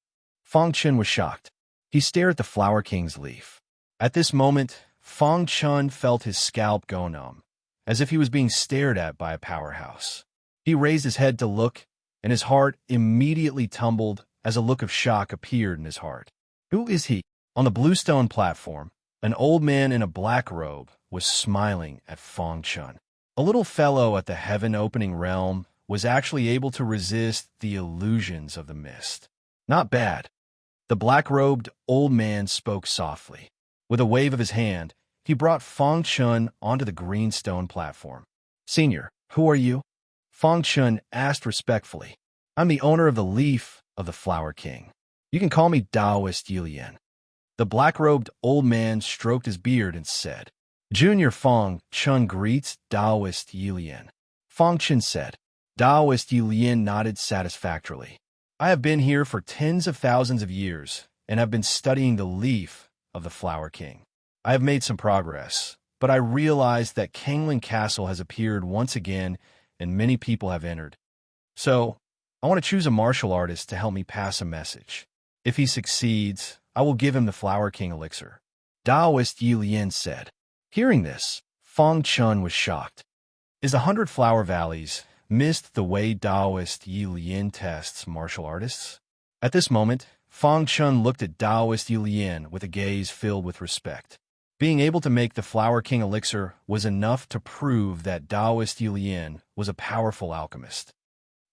Fang Chun was shocked. He stared at the Flower King's leaf. At this moment, Fang Chun felt his scalp go numb, as if he was being stared at by a powerhouse. He raised his head to look, and his heart immediately tumbled as a look of shock appeared in his heart. Who is he? On the blue stone platform, an old man in a black robe was smiling at Fang Chun. A little fellow at the heaven-opening realm was actually able to resist the illusions of the mist. Not bad. The black-robed old man spoke softly. With a wave of his hand, he brought Fang Chun onto the green stone platform. "Senior, who are you?" Fang Chun asked respectfully. "I'm the owner of the leaf of the Flower King. You can call me Taoist Yilian." The black-robed old man stroked his beard and said, "Junior Fang Chun greets Taoist Yilian." Fang Chun said. Taoist Yilian nodded satisfactorily. "I have been here for tens of thousands of years and have been studying the leaf of the Flower King. I have made some progress, but I realized that Kangling Castle has appeared once again and many people have entered. So, I want to choose a martial artist to help me pass a message. If he succeeds, I will give him the Flower King elixir." Taoist Yilian said. Hearing this, Fang Chun was shocked. Is the 100-Flower Valleys missed the way Taoist Yilian tests martial artists? At this moment, Fang Chun looked at Taoist Yilian with a gaze filled with respect. Being able to make the Flower King elixir was enough to prove that Taoist Yilian was a powerful alchemist.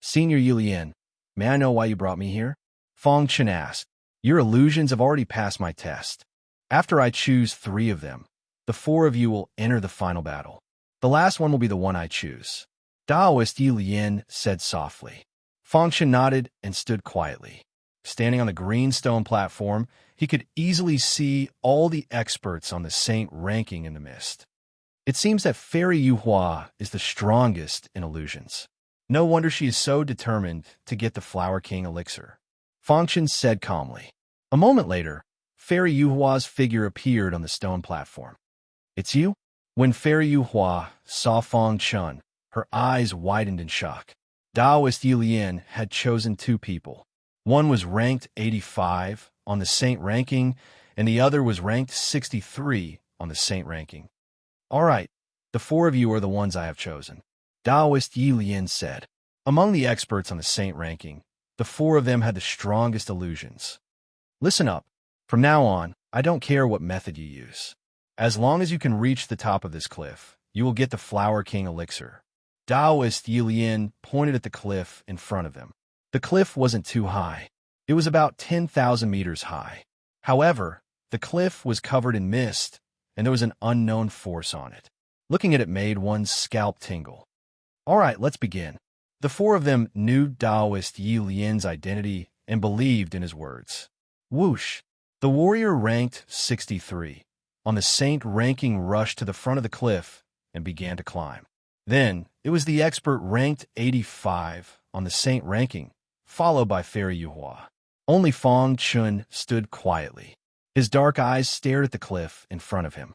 "Senior Yilian, may I know why you brought me here?" Fang Chun asked. "Your illusions have already passed my test. After I choose 3 of them, the 4 of you will enter the final battle. The last one will be the one I choose." Taoist Yilian said softly. Fang Chun nodded and stood quietly. Standing on the green stone platform, he could easily see all the experts on the saint ranking in the mist. It seems that Fairy Yuhua is the strongest in illusions. No wonder she is so determined to get the Flower King elixir. Fang Chun said calmly. A moment later, Fairy Yuhua's figure appeared on the stone platform. "It's you?" When Fairy Yuhua saw Fang Chun, her eyes widened in shock. Taoist Yilian had chosen 2 people. One was ranked 85 on the saint ranking, and the other was ranked 63 on the saint ranking. "All right, the 4 of you are the ones I have chosen," Taoist Yilian said. Among the experts on the saint ranking, the 4 of them had the strongest illusions. "Listen up. From now on, I don't care what method you use. As long as you can reach the top of this cliff, you will get the Flower King elixir." Taoist Yilian pointed at the cliff in front of them. The cliff wasn't too high. It was about 10,000 meters high. However, the cliff was covered in mist, and there was an unknown force on it. Looking at it made one's scalp tingle. All right, let's begin. The four of them knew Taoist Yi Lian's identity and believed in his words. Whoosh! The warrior ranked 63 on the saint ranking rushed to the front of the cliff and began to climb. Then, it was the expert ranked 85 on the saint ranking, followed by Fairy Yuhua. Only Fang Chun stood quietly. His dark eyes stared at the cliff in front of him.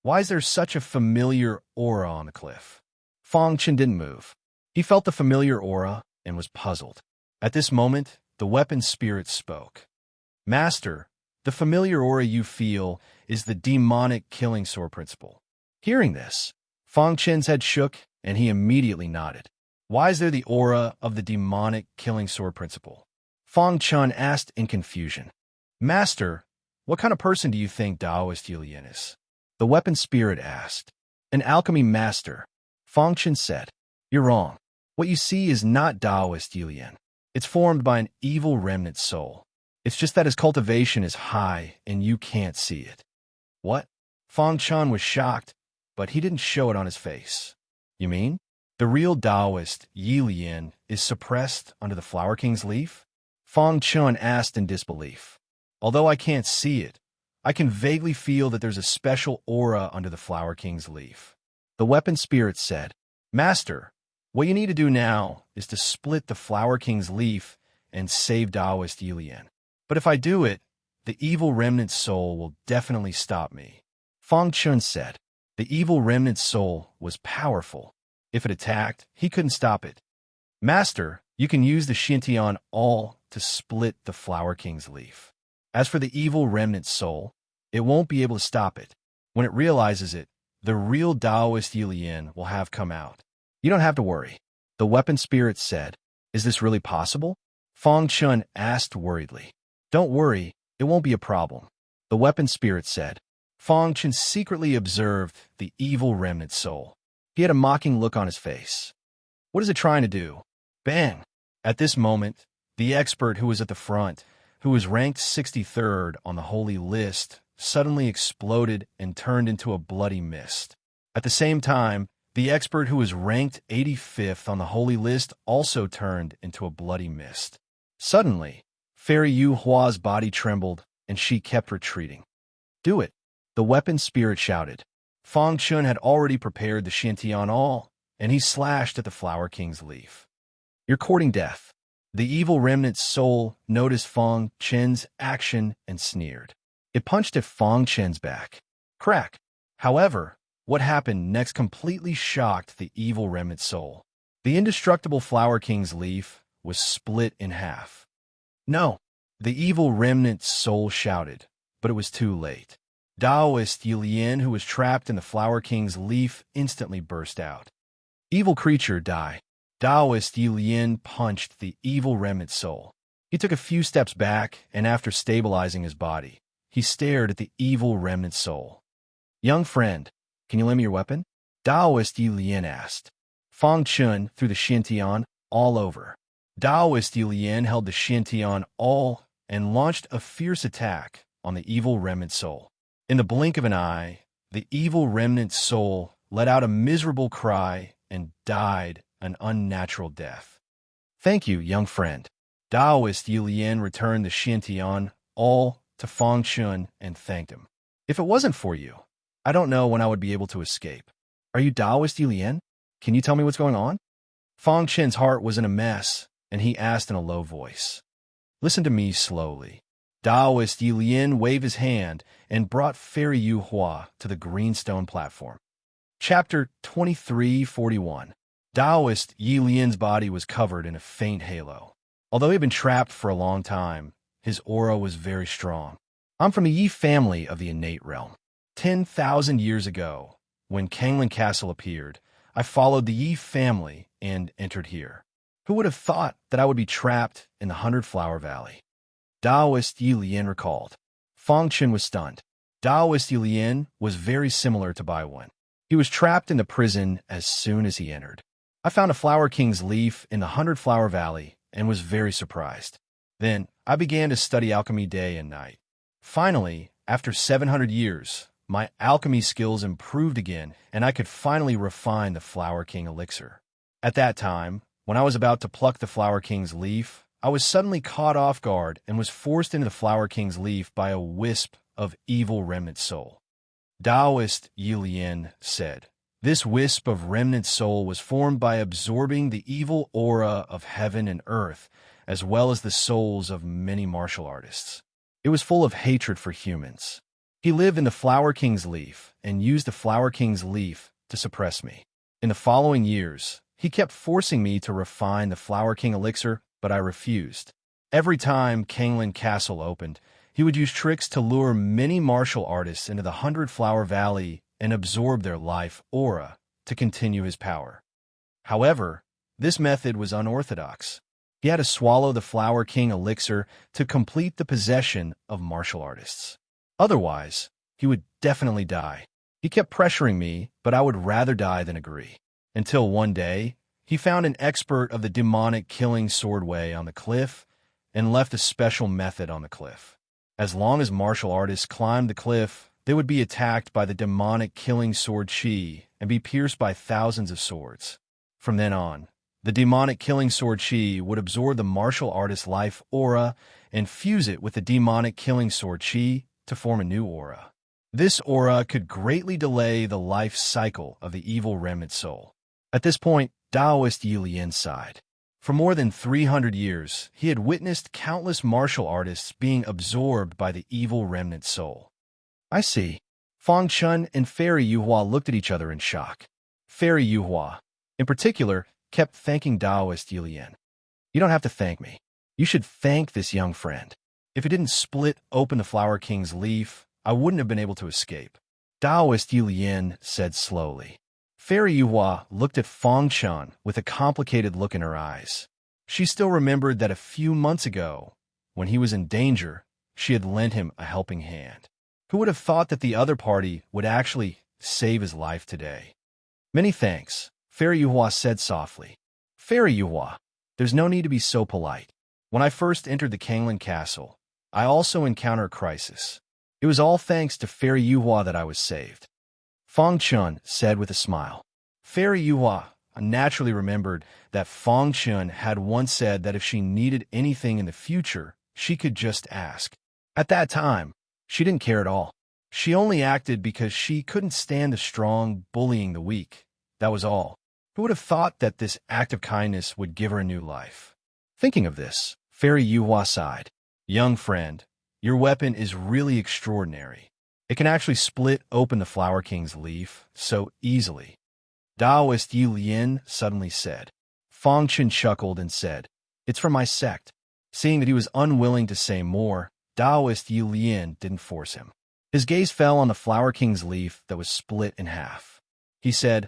Why is there such a familiar aura on the cliff? Fang Chun didn't move. He felt the familiar aura and was puzzled. At this moment, the weapon spirit spoke. Master, the familiar aura you feel is the demonic killing sword principle. Hearing this, Fang Chun's head shook and he immediately nodded. Why is there the aura of the demonic killing sword principle? Fang Chun asked in confusion. Master, what kind of person do you think Taoist Yi Lian is? The weapon spirit asked. An alchemy master. Fang Chun said. You're wrong. What you see is not Taoist Yi Lian. It's formed by an evil remnant soul. It's just that his cultivation is high and you can't see it. What? Fang Chun was shocked, but he didn't show it on his face. You mean? The real Taoist Yi Lian is suppressed under the Flower King's leaf? Fang Chun asked in disbelief. Although I can't see it, I can vaguely feel that there's a special aura under the Flower King's leaf. The weapon spirit said, Master, what you need to do now is to split the Flower King's leaf and save Taoist Yi Lian. But if I do it, the evil remnant soul will definitely stop me. Fang Chun said. The evil remnant soul was powerful. If it attacked, he couldn't stop it. Master, you can use the Xintian all to split the Flower King's leaf. As for the evil remnant soul, it won't be able to stop it. When it realizes it, the real Taoist Yi Lian will have come out. You don't have to worry. The weapon spirit said. Is this really possible? Fang Chun asked worriedly. Don't worry, it won't be a problem. The weapon spirit said. Fang Chun secretly observed the evil remnant soul. He had a mocking look on his face. What is it trying to do? Bang! At this moment, the expert who was at the front, who was ranked 63rd on the holy list, suddenly exploded and turned into a bloody mist. At the same time, the expert who was ranked 85th on the holy list also turned into a bloody mist. Suddenly, Fairy Yu Hua's body trembled, and she kept retreating. Do it! The weapon spirit shouted. Fang Chun had already prepared the Xintian all, and he slashed at the Flower King's leaf. You're courting death. The evil remnant soul noticed Fang Chun's action and sneered. It punched at Fang Chun's back. Crack! However, what happened next completely shocked the evil remnant soul. The indestructible Flower King's leaf was split in half. No! The evil remnant soul shouted, but it was too late. Taoist Yi Lian, who was trapped in the Flower King's leaf, instantly burst out. Evil creature, die. Taoist Yi Lian punched the evil remnant soul. He took a few steps back, and after stabilizing his body, he stared at the evil remnant soul. Young friend, can you lend me your weapon? Taoist Yi Lian asked. Fang Chun threw the Xintian all over. Taoist Yi Lian held the Xintian all and launched a fierce attack on the evil remnant soul. In the blink of an eye, the evil remnant soul let out a miserable cry and died an unnatural death. Thank you, young friend. Taoist Yi Lian returned the Xintian all to Fang Chun and thanked him. If it wasn't for you, I don't know when I would be able to escape. Are you Taoist Yi Lian? Can you tell me what's going on? Fang Chun's heart was in a mess, and he asked in a low voice. Listen to me slowly. Taoist Yi Lian waved his hand and brought Fairy Yu Hua to the green stone platform. Chapter 2341. Taoist Yi Lian's body was covered in a faint halo. Although he had been trapped for a long time, his aura was very strong. I'm from the Yi family of the innate realm. 10,000 years ago, when Kanglin Castle appeared, I followed the Yi family and entered here. Who would have thought that I would be trapped in the 100-Flower Valley? Taoist Yi Lian recalled. Fang Chun was stunned. Taoist Yi Lian was very similar to Bai Wen. He was trapped in the prison as soon as he entered. I found a Flower King's leaf in the 100-Flower Valley and was very surprised. Then I began to study alchemy day and night. Finally, after 700 years, my alchemy skills improved again, and I could finally refine the Flower King elixir. At that time, when I was about to pluck the Flower King's leaf, I was suddenly caught off guard and was forced into the Flower King's leaf by a wisp of evil remnant soul. Taoist Yilian said, "This wisp of remnant soul was formed by absorbing the evil aura of heaven and earth, as well as the souls of many martial artists. It was full of hatred for humans. He lived in the Flower King's leaf and used the Flower King's leaf to suppress me. In the following years, he kept forcing me to refine the Flower King elixir, but I refused. Every time Kanglan Castle opened, he would use tricks to lure many martial artists into the 100-Flower Valley and absorb their life aura to continue his power. However, this method was unorthodox. He had to swallow the Flower King elixir to complete the possession of martial artists. Otherwise, he would definitely die. He kept pressuring me, but I would rather die than agree. Until one day, he found an expert of the demonic killing sword way on the cliff and left a special method on the cliff. As long as martial artists climbed the cliff, they would be attacked by the demonic killing sword chi and be pierced by thousands of swords. From then on, the demonic killing sword chi would absorb the martial artist's life aura and fuse it with the demonic killing sword chi to form a new aura. This aura could greatly delay the life cycle of the evil remnant soul. At this point, Taoist Yilian sighed. For more than 300 years, he had witnessed countless martial artists being absorbed by the evil remnant soul. I see. Fang Chun and Fairy Yuhua looked at each other in shock. Fairy Yuhua, in particular, kept thanking Taoist Yilian. You don't have to thank me. You should thank this young friend. If it didn't split open the Flower King's leaf, I wouldn't have been able to escape. Taoist Yilian said slowly. Fairy Yuhua looked at Fang Chun with a complicated look in her eyes. She still remembered that a few months ago, when he was in danger, she had lent him a helping hand. Who would have thought that the other party would actually save his life today? Many thanks, Fairy Yuhua said softly. Fairy Yuhua, there's no need to be so polite. When I first entered the Kanglan Castle, I also encountered a crisis. It was all thanks to Fairy Yuhua that I was saved. Fang Chun said with a smile. Fairy Yuhua naturally remembered that Fang Chun had once said that if she needed anything in the future, she could just ask. At that time, she didn't care at all. She only acted because she couldn't stand the strong bullying the weak. That was all. Who would have thought that this act of kindness would give her a new life? Thinking of this, Fairy Yuhua sighed. Young friend, your weapon is really extraordinary. It can actually split open the Flower King's leaf so easily. Taoist Yilian suddenly said. Fang Chun chuckled and said, It's from my sect. Seeing that he was unwilling to say more, Taoist Yilian didn't force him. His gaze fell on the Flower King's leaf that was split in half. He said,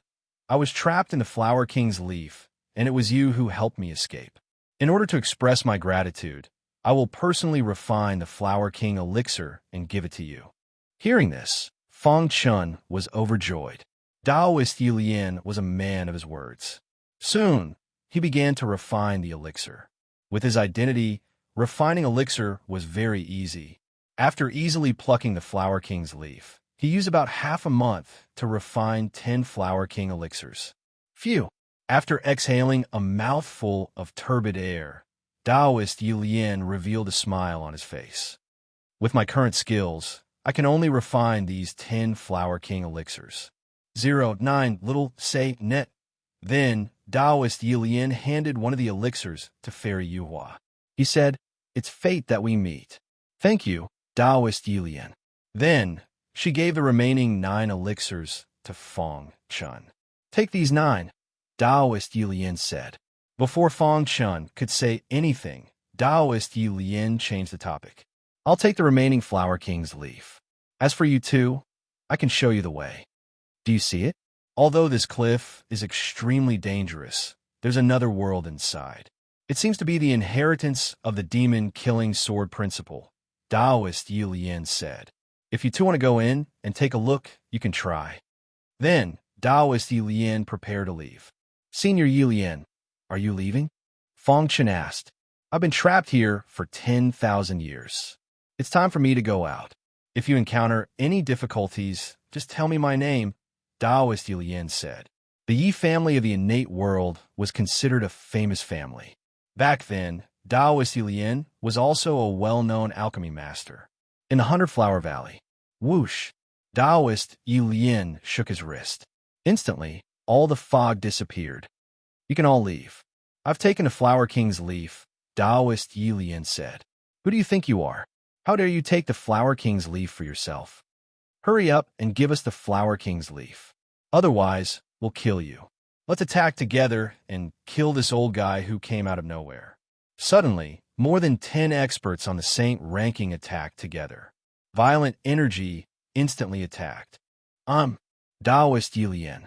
I was trapped in the Flower King's leaf, and it was you who helped me escape. In order to express my gratitude, I will personally refine the Flower King elixir and give it to you. Hearing this, Fang Chun was overjoyed. Taoist Yilian was a man of his words. Soon, he began to refine the elixir. With his identity, refining elixir was very easy. After easily plucking the Flower King's leaf, he used about half a month to refine 10 Flower King elixirs. Phew! After exhaling a mouthful of turbid air, Taoist Yilian revealed a smile on his face. With my current skills, I can only refine these 10 Flower King elixirs. 09 little say net. Then, Taoist Yilian handed one of the elixirs to Fairy Yuhua. He said, It's fate that we meet. Thank you, Taoist Yilian. Then, she gave the remaining 9 elixirs to Fang Chun. Take these 9, Taoist Yilian said. Before Fang Chun could say anything, Taoist Yilian changed the topic. I'll take the remaining Flower King's leaf. As for you two, I can show you the way. Do you see it? Although this cliff is extremely dangerous, there's another world inside. It seems to be the inheritance of the demon-killing sword principle, Taoist Yilian said. If you two want to go in and take a look, you can try. Then, Taoist Yilian prepared to leave. Senior Yilian, are you leaving? Fang Chun asked. I've been trapped here for 10,000 years. It's time for me to go out. If you encounter any difficulties, just tell me my name, Taoist Yilian said. The Yi family of the innate world was considered a famous family. Back then, Taoist Yilian was also a well-known alchemy master. In the Hundred-Flower Valley, whoosh, Taoist Yilian shook his wrist. Instantly, all the fog disappeared. You can all leave. I've taken a Flower King's leaf, Taoist Yilian said. Who do you think you are? How dare you take the Flower King's leaf for yourself? Hurry up and give us the Flower King's leaf. Otherwise, we'll kill you. Let's attack together and kill this old guy who came out of nowhere. Suddenly, more than 10 experts on the Saint ranking attacked together. Violent energy instantly attacked. Taoist Yilian.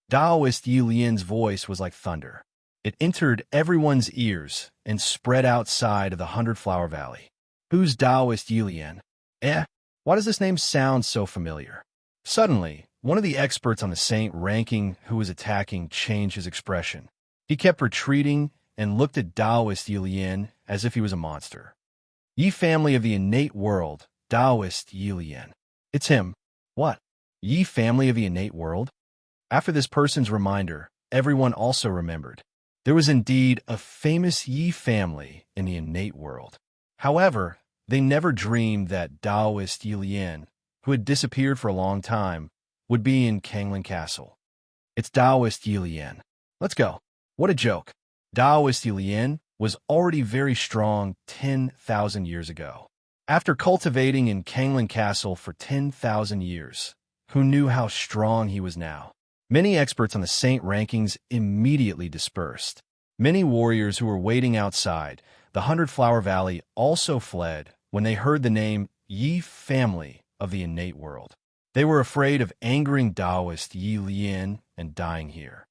Taoist Yilian's voice was like thunder. It entered everyone's ears and spread outside of the Hundred-Flower Valley. Who's Taoist Yilian? Why does this name sound so familiar? Suddenly, one of the experts on the Saint ranking who was attacking changed his expression. He kept retreating and looked at Taoist Yilian as if he was a monster. Yi family of the innate world, Taoist Yilian. It's him. What? Yi family of the innate world? After this person's reminder, everyone also remembered. There was indeed a famous Yi family in the innate world. However, they never dreamed that Taoist Yilian, who had disappeared for a long time, would be in Kanglin Castle. It's Taoist Yilian. Let's go. What a joke. Taoist Yilian was already very strong 10,000 years ago. After cultivating in Kanglin Castle for 10,000 years, who knew how strong he was now? Many experts on the Saint rankings immediately dispersed. Many warriors who were waiting outside the Hundred-Flower Valley also fled when they heard the name Yi family of the innate world. They were afraid of angering Taoist Yilian and dying here.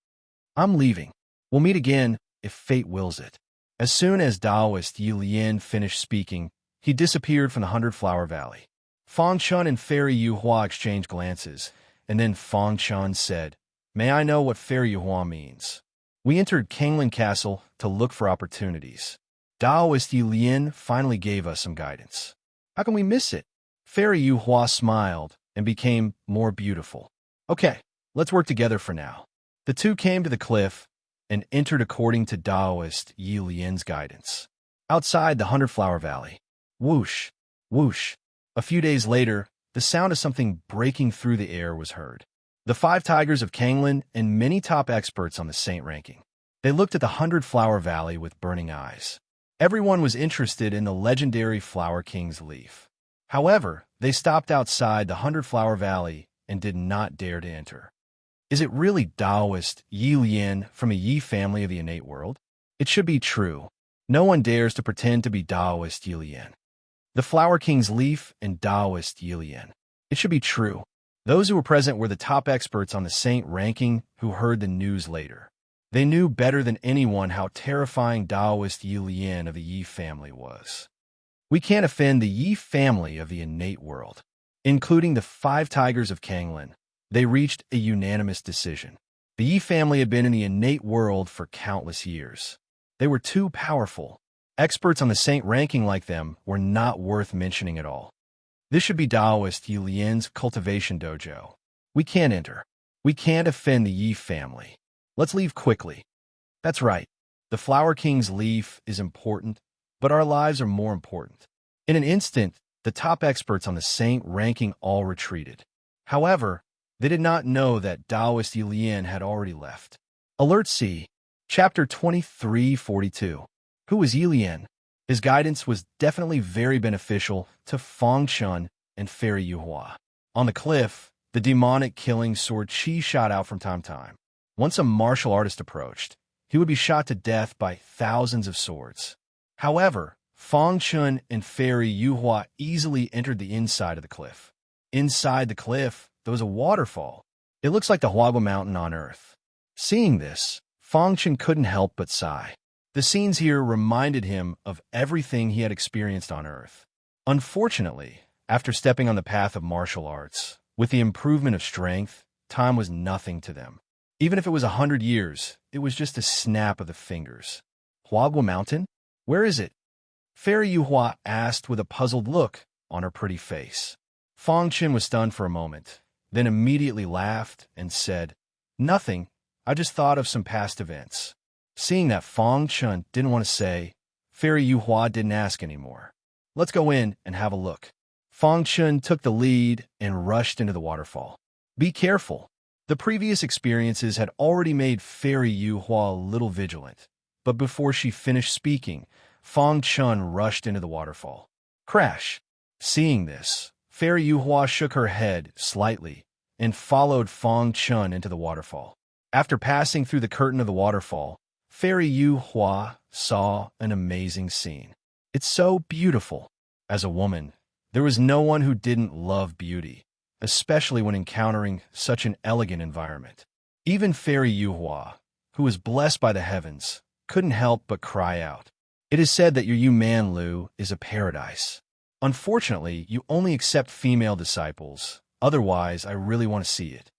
I'm leaving. We'll meet again if fate wills it. As soon as Taoist Yilian finished speaking, he disappeared from the Hundred-Flower Valley. Fang Chun and Fairy Yuhua exchanged glances, and then Fang Chun said, "May I know what Fairy Yuhua means?" We entered Kanglin Castle to look for opportunities. Taoist Yilian finally gave us some guidance. How can we miss it? Fairy Yuhua smiled and became more beautiful. Okay, let's work together for now. The two came to the cliff and entered according to Taoist Yilian's guidance. Outside the Hundred-Flower Valley, whoosh, whoosh. A few days later, the sound of something breaking through the air was heard. The 5 tigers of Kanglin and many top experts on the Saint ranking. They looked at the Hundred-Flower Valley with burning eyes. Everyone was interested in the legendary Flower King's leaf. However, they stopped outside the Hundred-Flower Valley and did not dare to enter. Is it really Taoist Yilian from a Yi family of the innate world? It should be true. No one dares to pretend to be Taoist Yilian. The Flower King's leaf and Taoist Yilian. It should be true. Those who were present were the top experts on the Saint ranking who heard the news later. They knew better than anyone how terrifying Taoist Yilian of the Yi family was. We can't offend the Yi family of the innate world. Including the 5 tigers of Kanglin, they reached a unanimous decision. The Yi family had been in the innate world for countless years. They were too powerful. Experts on the Saint ranking like them were not worth mentioning at all. This should be Taoist Yilian's cultivation dojo. We can't enter. We can't offend the Yi family. Let's leave quickly. That's right. The Flower King's leaf is important, but our lives are more important. In an instant, the top experts on the Saint ranking all retreated. However, they did not know that Taoist Yilian had already left. Alert C. Chapter 2342. Who was Yilian? His guidance was definitely very beneficial to Fang Chun and Fairy Yuhua. On the cliff, the demonic killing sword Qi shot out from time to time. Once a martial artist approached, he would be shot to death by thousands of swords. However, Fang Chun and Fairy Yuhua easily entered the inside of the cliff. Inside the cliff, there was a waterfall. It looks like the Huagua Mountain on Earth. Seeing this, Fang Chun couldn't help but sigh. The scenes here reminded him of everything he had experienced on Earth. Unfortunately, after stepping on the path of martial arts, with the improvement of strength, time was nothing to them. Even if it was 100 years, it was just a snap of the fingers. Huagua Mountain? Where is it? Fairy Yuhua asked with a puzzled look on her pretty face. Fong Chen was stunned for a moment, then immediately laughed and said, "Nothing, I just thought of some past events." Seeing that Fong Chen didn't want to say, Fairy Yu Hua didn't ask anymore. "Let's go in and have a look." Fong Chen took the lead and rushed into the waterfall. "Be careful." The previous experiences had already made Fairy Yu Hua a little vigilant, but before she finished speaking, Fong Chen rushed into the waterfall. Crash! Seeing this, Fairy Yu Hua shook her head slightly and followed Fong Chen into the waterfall. After passing through the curtain of the waterfall, Fairy Yu Hua saw an amazing scene. It's so beautiful. As a woman, there was no one who didn't love beauty, especially when encountering such an elegant environment. Even Fairy Yu Hua, who was blessed by the heavens, couldn't help but cry out. "It is said that your Yu Man Lu is a paradise. Unfortunately, you only accept female disciples. Otherwise, I really want to see it."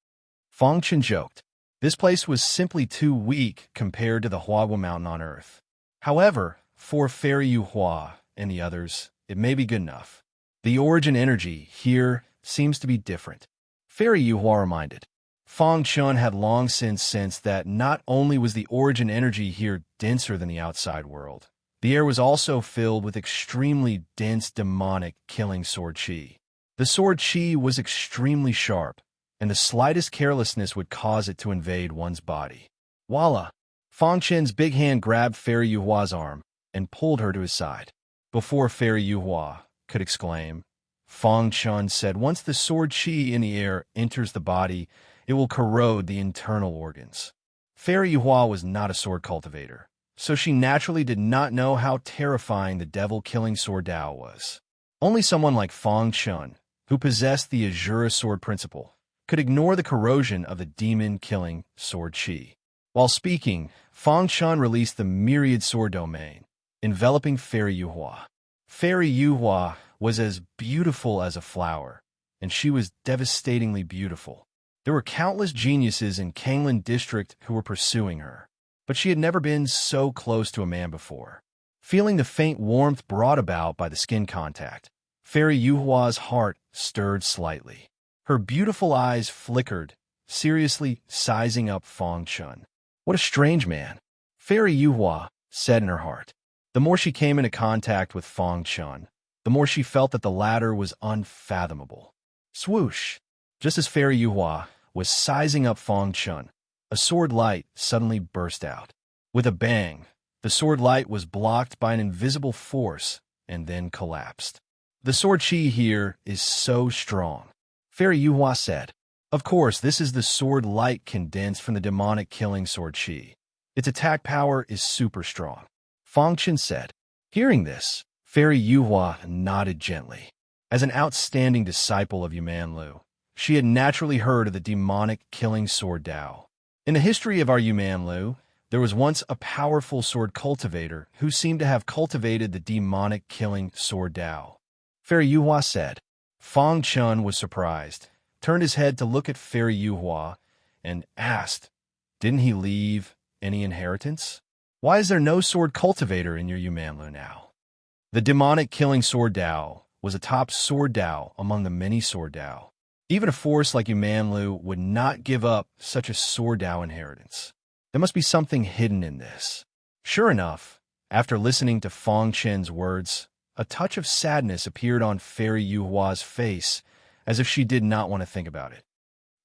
Fong Chen joked. This place was simply too weak compared to the Huawu Mountain on Earth. However, for Fairy Yu Hua and the others, it may be good enough. The origin energy here seems to be different. Fairy Yu Hua reminded. Fong Chen had long since sensed that not only was the origin energy here denser than the outside world, the air was also filled with extremely dense demonic killing sword chi. The sword chi was extremely sharp, and the slightest carelessness would cause it to invade one's body. Voila! Fong Chen's big hand grabbed Fairy Yu Hua's arm and pulled her to his side. Before Fairy Yu Hua could exclaim, Fong Chen said, "Once the sword chi in the air enters the body, it will corrode the internal organs." Fairy Yu Hua was not a sword cultivator, so she naturally did not know how terrifying the devil-killing sword Dao was. Only someone like Fong Chen, who possessed the Azura sword principle, could ignore the corrosion of the demon-killing sword chi. While speaking, Fong Chen released the myriad sword domain, enveloping Fairy Yu Hua. Fairy Yu Hua was as beautiful as a flower, and she was devastatingly beautiful. There were countless geniuses in Kanglin District who were pursuing her, but she had never been so close to a man before. Feeling the faint warmth brought about by the skin contact, Fairy Yu Hua's heart stirred slightly. Her beautiful eyes flickered, seriously sizing up Fong Chen. What a strange man, Fairy Yu Hua said in her heart. The more she came into contact with Fong Chen, the more she felt that the latter was unfathomable. Swoosh! Just as Fairy Yu Hua was sizing up Fong Chen, a sword light suddenly burst out. With a bang, the sword light was blocked by an invisible force and then collapsed. "The sword chi here is so strong," Fairy Yu Hua said. "Of course, this is the sword light condensed from the demonic killing sword chi. Its attack power is super strong," Fong Chen said. Hearing this, Fairy Yu Hua nodded gently. As an outstanding disciple of Yu Man Lu, she had naturally heard of the demonic killing sword Dao. In the history of our Yu Man Lu, there was once a powerful sword cultivator who seemed to have cultivated the demonic killing sword Dao. Fairy Yu Hua said. Fong Chen was surprised, turned his head to look at Fairy Yu Hua, and asked, "Didn't he leave any inheritance? Why is there no sword cultivator in your Yu Man Lu now?" The demonic killing sword Dao was a top sword Dao among the many sword Dao. Even a force like Yu Man Lu would not give up such a sword Dao inheritance. There must be something hidden in this. Sure enough, after listening to Fong Chen's words, a touch of sadness appeared on Fairy Yu Hua's face, as if she did not want to think about it.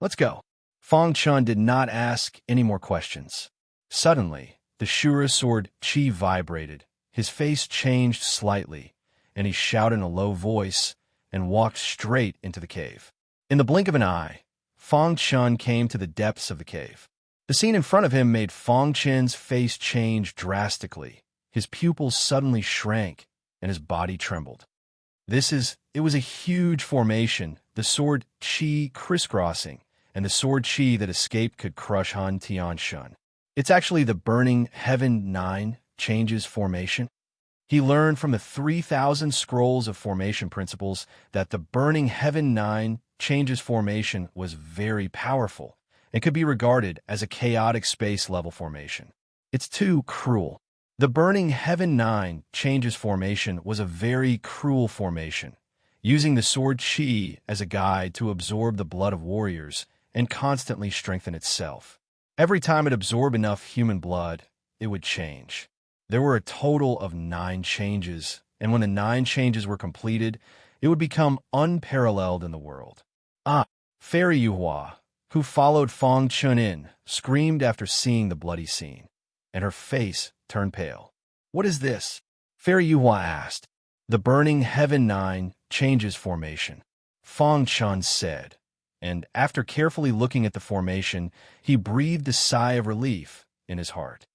"Let's go." Fong Chen did not ask any more questions. Suddenly, the Shura sword chi vibrated, his face changed slightly, and he shouted in a low voice and walked straight into the cave. In the blink of an eye, Fong Chen came to the depths of the cave. The scene in front of him made Fong Chen's face change drastically. His pupils suddenly shrank, and his body trembled. It was a huge formation, the sword chi crisscrossing, and the sword chi that escaped could crush Han Tianshun. It's actually the Burning Heaven 9 changes formation. He learned from the 3,000 scrolls of formation principles that the Burning Heaven 9 changes formation was very powerful and could be regarded as a chaotic space level formation. It's too cruel. The Burning Heaven 9 changes formation was a very cruel formation. using the sword qi as a guide to absorb the blood of warriors and constantly strengthen itself. Every time it absorbed enough human blood, it would change. There were a total of 9 changes, and when the 9 changes were completed, it would become unparalleled in the world. Fairy Yuhua, who followed Fang Chunin, screamed after seeing the bloody scene, and her face turned pale. "What is this?" Fairy Yuhua asked. "The burning heaven 9 changes formation," Fang Chun said, and after carefully looking at the formation, he breathed a sigh of relief in his heart.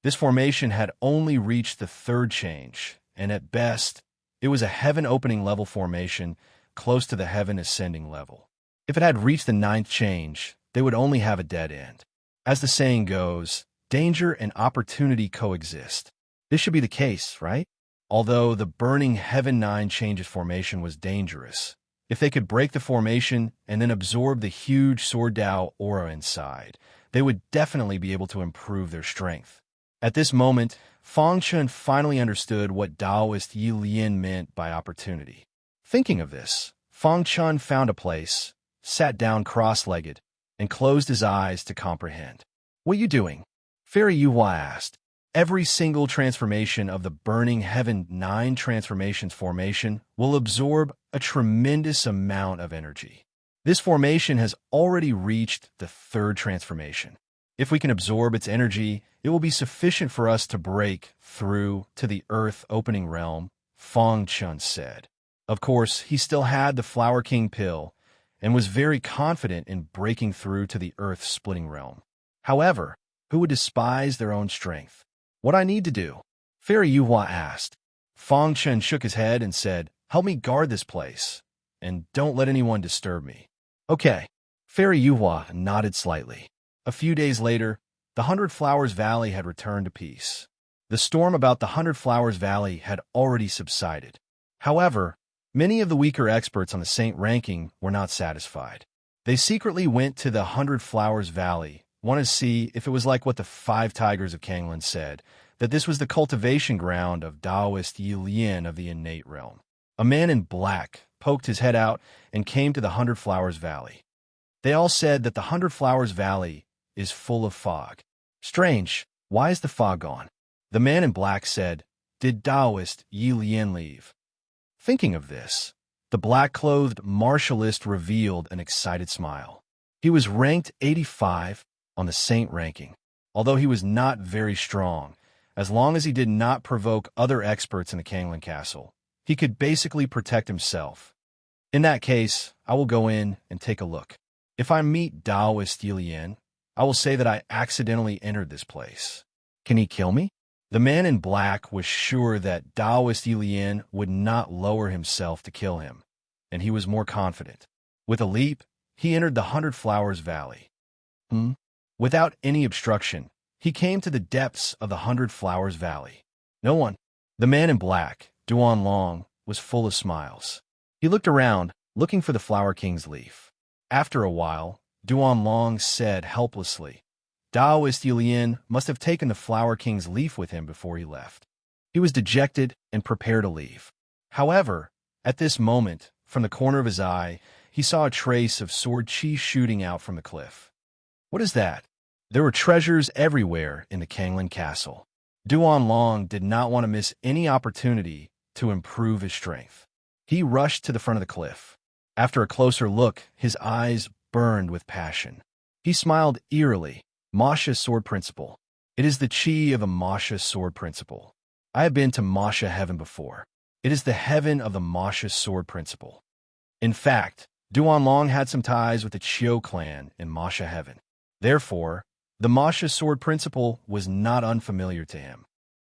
This formation had only reached the 3rd change, and at best, it was a heaven-opening level formation close to the heaven-ascending level. If it had reached the 9th change, they would only have a dead end. As the saying goes, danger and opportunity coexist. This should be the case, right? Although the burning heaven 9 changes formation was dangerous, if they could break the formation and then absorb the huge Sword Dao aura inside, they would definitely be able to improve their strength. At this moment, Fang Chun finally understood what Taoist Yi Lian meant by opportunity. Thinking of this, Fang Chun found a place, sat down cross-legged, and closed his eyes to comprehend. "What are you doing?" Fairy Yuhua asked. "Every single transformation of the burning heaven 9 transformations formation will absorb a tremendous amount of energy. This formation has already reached the 3rd transformation. If we can absorb its energy, it will be sufficient for us to break through to the earth-opening realm," Fang Chun said. Of course, he still had the Flower King pill and was very confident in breaking through to the earth-splitting realm. However, who would despise their own strength? "What I need to do?" Fairy Yuhua asked. Fang Chun shook his head and said, "Help me guard this place, and don't let anyone disturb me." "Okay." Fairy Yuhua nodded slightly. A few days later, the 100 Flowers Valley had returned to peace. The storm about the 100 Flowers Valley had already subsided. However, many of the weaker experts on the Saint ranking were not satisfied. They secretly went to the 100 Flowers Valley, wanted to see if it was like what the 5 Tigers of Kanglan said, that this was the cultivation ground of Taoist Yi Lian of the innate realm. A man in black poked his head out and came to the 100 Flowers Valley. They all said that the 100 Flowers Valley is full of fog. "Strange, why is the fog gone?" The man in black said, "Did Taoist Yi Lian leave?" Thinking of this, the black-clothed martialist revealed an excited smile. He was ranked 85 on the Saint ranking, although he was not very strong. As long as he did not provoke other experts in the Kanglan Castle, he could basically protect himself. "In that case, I will go in and take a look. If I meet Taoist Yi Lian, I will say that I accidentally entered this place. Can he kill me?" The man in black was sure that Taoist Yi Lian would not lower himself to kill him, and he was more confident. With a leap, he entered the 100 Flowers Valley. Without any obstruction, he came to the depths of the 100 Flowers Valley. No one. The man in black, Duan Long, was full of smiles. He looked around, looking for the Flower King's leaf. After a while, Duan Long said helplessly, "Taoist Yi Lian must have taken the Flower King's leaf with him before he left." He was dejected and prepared to leave. However, at this moment, from the corner of his eye, he saw a trace of sword qi shooting out from the cliff. What is that? There were treasures everywhere in the Kanglan Castle. Duan Long did not want to miss any opportunity to improve his strength. He rushed to the front of the cliff. After a closer look, his eyes burned with passion. He smiled eerily. Masha Sword Principle. It is the chi of a Masha Sword Principle. I have been to Masha Heaven before. It is the heaven of the Masha Sword Principle. In fact, Duan Long had some ties with the Chiu clan in Masha Heaven. Therefore, the Masha Sword Principle was not unfamiliar to him.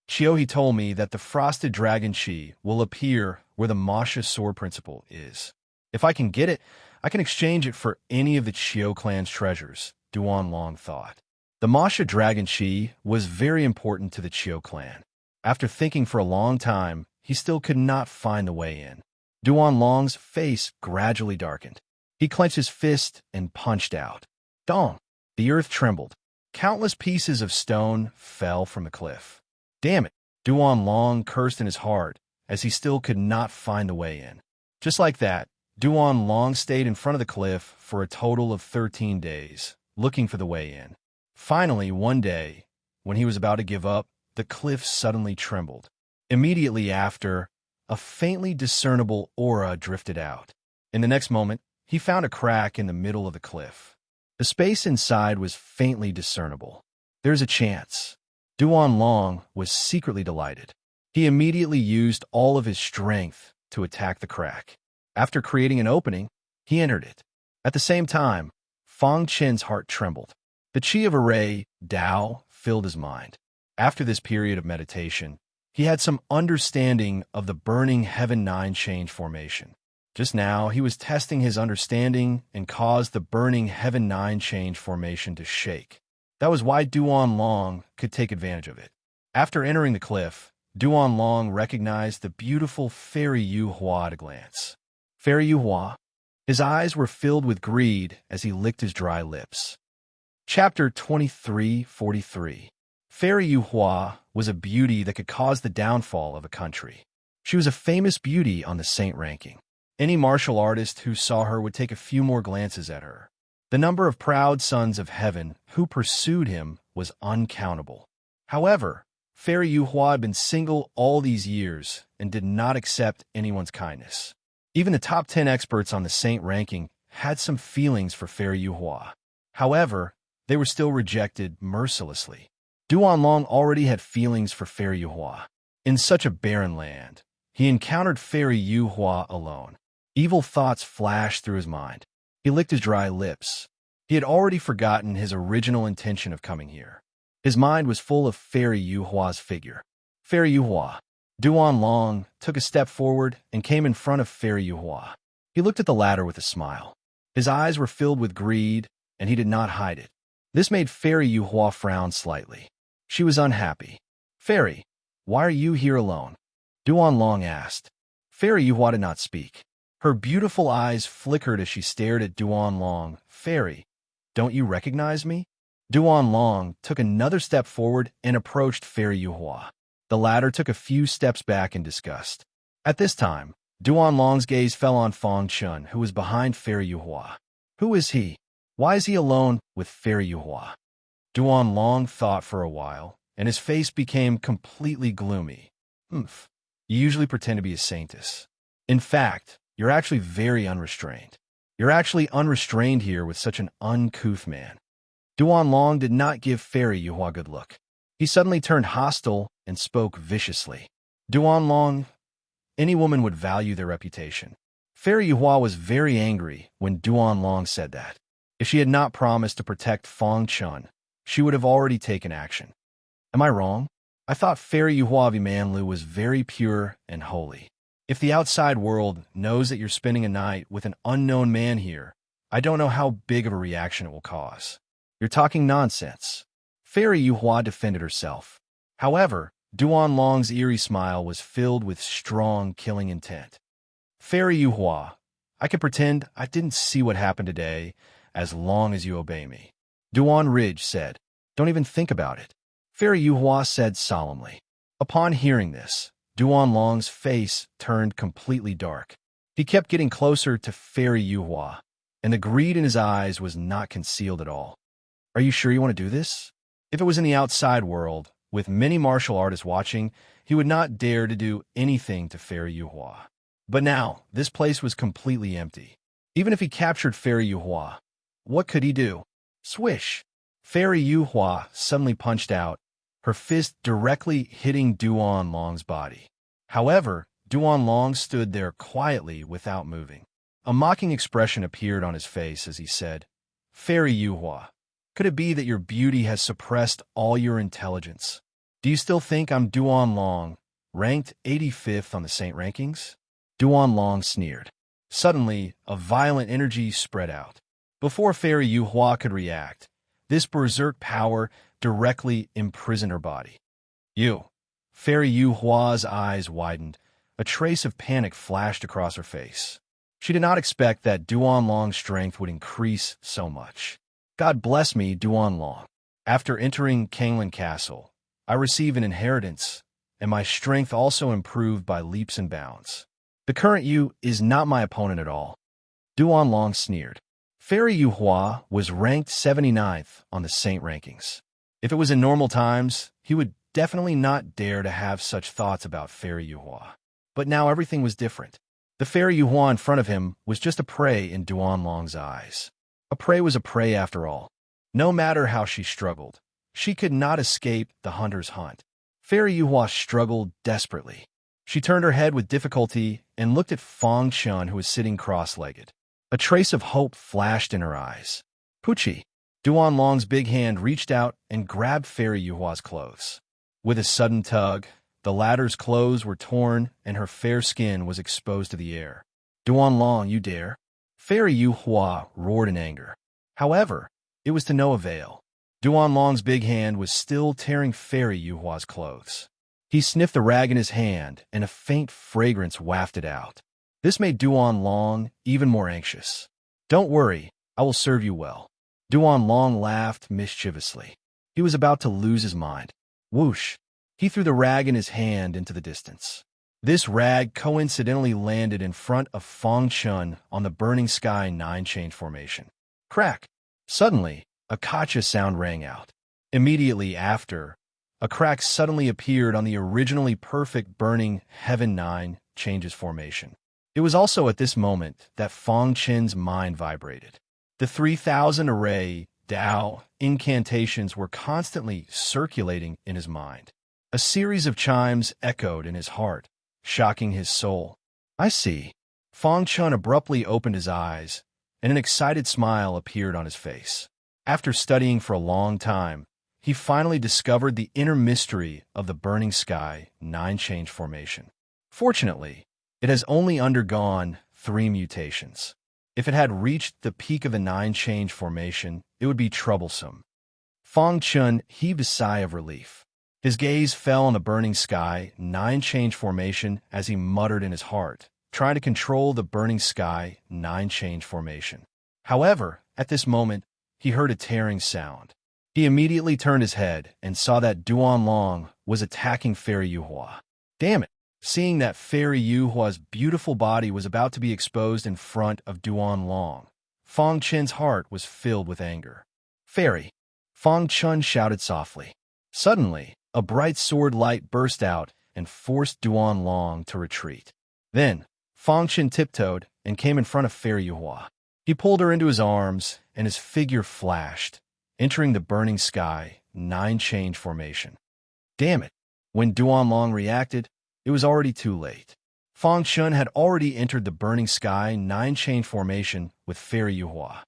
Chiu, he told me that the Frosted Dragon Chi will appear where the Masha Sword Principle is. If I can get it, I can exchange it for any of the Chiu clan's treasures, Duan Long thought. The Masha Dragon Chi was very important to the Chiu clan. After thinking for a long time, he still could not find the way in. Duan Long's face gradually darkened. He clenched his fist and punched out. Dong! The earth trembled. Countless pieces of stone fell from the cliff. Damn it! Duan Long cursed in his heart as he still could not find the way in. Just like that, Duan Long stayed in front of the cliff for a total of 13 days, looking for the way in. Finally, one day, when he was about to give up, the cliff suddenly trembled. Immediately after, a faintly discernible aura drifted out. In the next moment, he found a crack in the middle of the cliff. The space inside was faintly discernible. There's a chance. Duan Long was secretly delighted. He immediately used all of his strength to attack the crack. After creating an opening, he entered it. At the same time, Fang Chen's heart trembled. The chi of array, Dao, filled his mind. After this period of meditation, he had some understanding of the burning Heaven 9 change formation. Just now, he was testing his understanding and caused the burning Heaven 9 change formation to shake. That was why Duan Long could take advantage of it. After entering the cliff, Duan Long recognized the beautiful Fairy Yu Hua at a glance. Fairy Yu Hua? His eyes were filled with greed as he licked his dry lips. Chapter 23:43. Fairy Yu Hua was a beauty that could cause the downfall of a country. She was a famous beauty on the saint ranking. Any martial artist who saw her would take a few more glances at her. The number of proud sons of heaven who pursued him was uncountable. However, Fairy Yu Hua had been single all these years and did not accept anyone's kindness. Even the top 10 experts on the saint ranking had some feelings for Fairy Yu Hua. However, they were still rejected mercilessly. Duan Long already had feelings for Fairy Yu Hua. In such a barren land, he encountered Fairy Yu Hua alone. Evil thoughts flashed through his mind. He licked his dry lips. He had already forgotten his original intention of coming here. His mind was full of Fairy Yu Hua's figure. Fairy Yu Hua. Duan Long took a step forward and came in front of Fairy Yu Hua. He looked at the latter with a smile. His eyes were filled with greed, and he did not hide it. This made Fairy Yu Hua frown slightly. She was unhappy. Fairy, why are you here alone? Duan Long asked. Fairy Yu Hua did not speak. Her beautiful eyes flickered as she stared at Duan Long. Fairy, don't you recognize me? Duan Long took another step forward and approached Fairy Yu Hua. The latter took a few steps back in disgust. At this time, Duan Long's gaze fell on Fang Chun, who was behind Fairy Yu Hua. Who is he? Why is he alone with Fairy Yu Hua? Duan Long thought for a while, and his face became completely gloomy. Humph. You usually pretend to be a saintess. In fact, you're actually very unrestrained. You're actually unrestrained here with such an uncouth man. Duan Long did not give Fairy Yu Hua a good look. He suddenly turned hostile and spoke viciously. Duan Long, any woman would value their reputation. Fairy Yu Hua was very angry when Duan Long said that. If she had not promised to protect Fang Chun, she would have already taken action. Am I wrong? I thought Fairy Yu Hua of Imanlu was very pure and holy. If the outside world knows that you're spending a night with an unknown man here, I don't know how big of a reaction it will cause. You're talking nonsense. Fairy Yu Hua defended herself. However, Duan Long's eerie smile was filled with strong killing intent. Fairy Yu Hua, I can pretend I didn't see what happened today as long as you obey me. Duan Ridge said, Don't even think about it. Fairy Yu Hua said solemnly. Upon hearing this, Duan Long's face turned completely dark. He kept getting closer to Fairy Yu Hua, and the greed in his eyes was not concealed at all. Are you sure you want to do this? If it was in the outside world, with many martial artists watching, he would not dare to do anything to Fairy Yu Hua. But now, this place was completely empty. Even if he captured Fairy Yu Hua, what could he do? Swish! Fairy Yu Hua suddenly punched out, her fist directly hitting Duan Long's body. However, Duan Long stood there quietly without moving. A mocking expression appeared on his face as he said, Fairy Yu Hua, could it be that your beauty has suppressed all your intelligence? Do you still think I'm Duan Long, ranked 85th on the saint rankings? Duan Long sneered. Suddenly, a violent energy spread out. Before Fairy Yu Hua could react, this berserk power directly imprisoned her body. You. Fairy Yu Hua's eyes widened. A trace of panic flashed across her face. She did not expect that Duan Long's strength would increase so much. God bless me, Duan Long. After entering Kanglin Castle, I receive an inheritance, and my strength also improved by leaps and bounds. The current you is not my opponent at all. Duan Long sneered. Fairy Yu Hua was ranked 79th on the Saint rankings. If it was in normal times, he would definitely not dare to have such thoughts about Fairy Yu Hua. But now everything was different. The Fairy Yu Hua in front of him was just a prey in Duan Long's eyes. A prey was a prey after all. No matter how she struggled, she could not escape the hunter's hunt. Fairy Yu Hua struggled desperately. She turned her head with difficulty and looked at Fong Chun, who was sitting cross-legged. A trace of hope flashed in her eyes. Puchi. Duan Long's big hand reached out and grabbed Fairy Yu Hua's clothes. With a sudden tug, the latter's clothes were torn and her fair skin was exposed to the air. Duan Long, you dare? Fairy Yu Hua roared in anger. However, it was to no avail. Duan Long's big hand was still tearing Fairy Yu Hua's clothes. He sniffed the rag in his hand, and a faint fragrance wafted out. This made Duan Long even more anxious. Don't worry, I will serve you well. Duan Long laughed mischievously. He was about to lose his mind. Whoosh! He threw the rag in his hand into the distance. This rag coincidentally landed in front of Fong Chun on the burning sky 9-change formation. Crack! Suddenly, a kacha sound rang out. Immediately after, a crack suddenly appeared on the originally perfect burning heaven 9-changes formation. It was also at this moment that Fong Chen's mind vibrated. The 3,000 array Dao incantations were constantly circulating in his mind. A series of chimes echoed in his heart, shocking his soul. I see. Fong Chun abruptly opened his eyes, and an excited smile appeared on his face. After studying for a long time, he finally discovered the inner mystery of the burning sky 9-change formation. Fortunately, it has only undergone 3 mutations. If it had reached the peak of the 9-change formation, it would be troublesome. Fong Chun heaved a sigh of relief. His gaze fell on the burning sky 9-change formation as he muttered in his heart, trying to control the burning sky 9-change formation. However, at this moment, he heard a tearing sound. He immediately turned his head and saw that Duan Long was attacking Fairy Yu Hua. Damn it! Seeing that Fairy Yu Hua's beautiful body was about to be exposed in front of Duan Long, Fong Chen's heart was filled with anger. Fairy! Fong Chun shouted softly. Suddenly, a bright sword light burst out and forced Duan Long to retreat. Then, Fong Chen tiptoed and came in front of Fairy Yu Hua. He pulled her into his arms, and his figure flashed, entering the burning sky 9-change formation. Damn it! When Duan Long reacted, it was already too late. Fong Chun had already entered the burning sky 9-change formation with Fairy Yu Hua.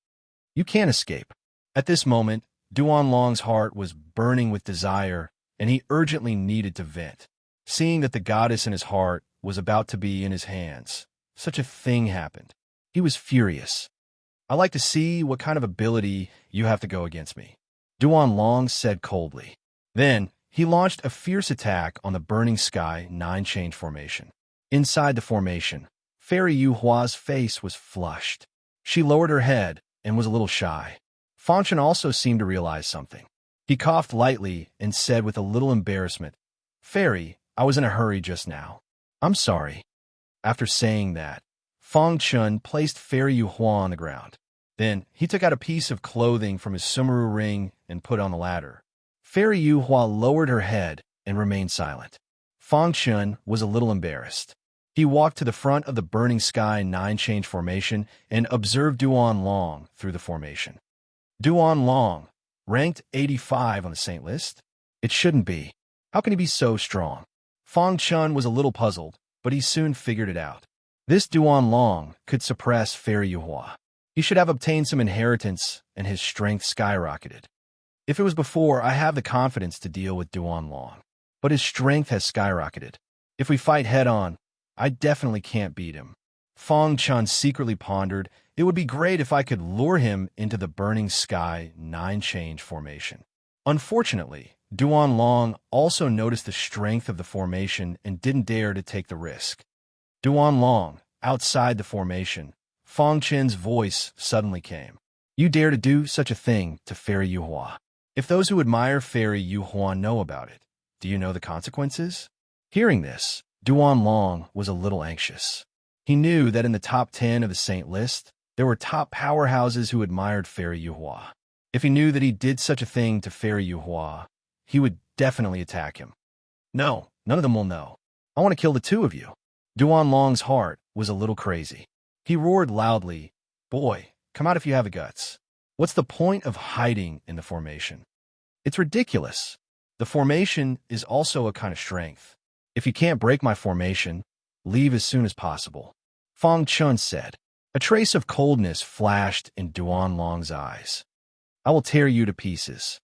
You can't escape. At this moment, Duan Long's heart was burning with desire, and he urgently needed to vent. Seeing that the goddess in his heart was about to be in his hands, such a thing happened. He was furious. I like to see what kind of ability you have to go against me, Duan Long said coldly. Then, he launched a fierce attack on the burning sky 9-change formation. Inside the formation, Fairy Yu Hua's face was flushed. She lowered her head and was a little shy. Fong Chen also seemed to realize something. He coughed lightly and said with a little embarrassment, Fairy, I was in a hurry just now. I'm sorry. After saying that, Fong Chun placed Fairy Yu Hua on the ground. Then, he took out a piece of clothing from his sumaru ring and put on the ladder. Fairy Yu Hua lowered her head and remained silent. Fong Chun was a little embarrassed. He walked to the front of the burning sky 9-change formation and observed Duan Long through the formation. Duan Long, ranked 85 on the Saint list? It shouldn't be. How can he be so strong? Fong Chun was a little puzzled, but he soon figured it out. This Duan Long could suppress Fairy Yu Hua. He should have obtained some inheritance, and his strength skyrocketed. If it was before, I have the confidence to deal with Duan Long, but his strength has skyrocketed. If we fight head-on, I definitely can't beat him. Fong Chun secretly pondered, it would be great if I could lure him into the burning sky 9-change formation. Unfortunately, Duan Long also noticed the strength of the formation and didn't dare to take the risk. Duan Long, outside the formation, Fong Chen's voice suddenly came. You dare to do such a thing to Fairy Yu Hua? If those who admire Fairy Yu Hua know about it, do you know the consequences? Hearing this, Duan Long was a little anxious. He knew that in the top 10 of the Saint list, there were top powerhouses who admired Fairy Yuhua. If he knew that he did such a thing to Fairy Yuhua, he would definitely attack him. No, none of them will know. I want to kill the two of you. Duan Long's heart was a little crazy. He roared loudly, "Boy, come out if you have the guts. What's the point of hiding in the formation? It's ridiculous. The formation is also a kind of strength. If you can't break my formation, leave as soon as possible." Fang Chun said. A trace of coldness flashed in Duan Long's eyes. "I will tear you to pieces."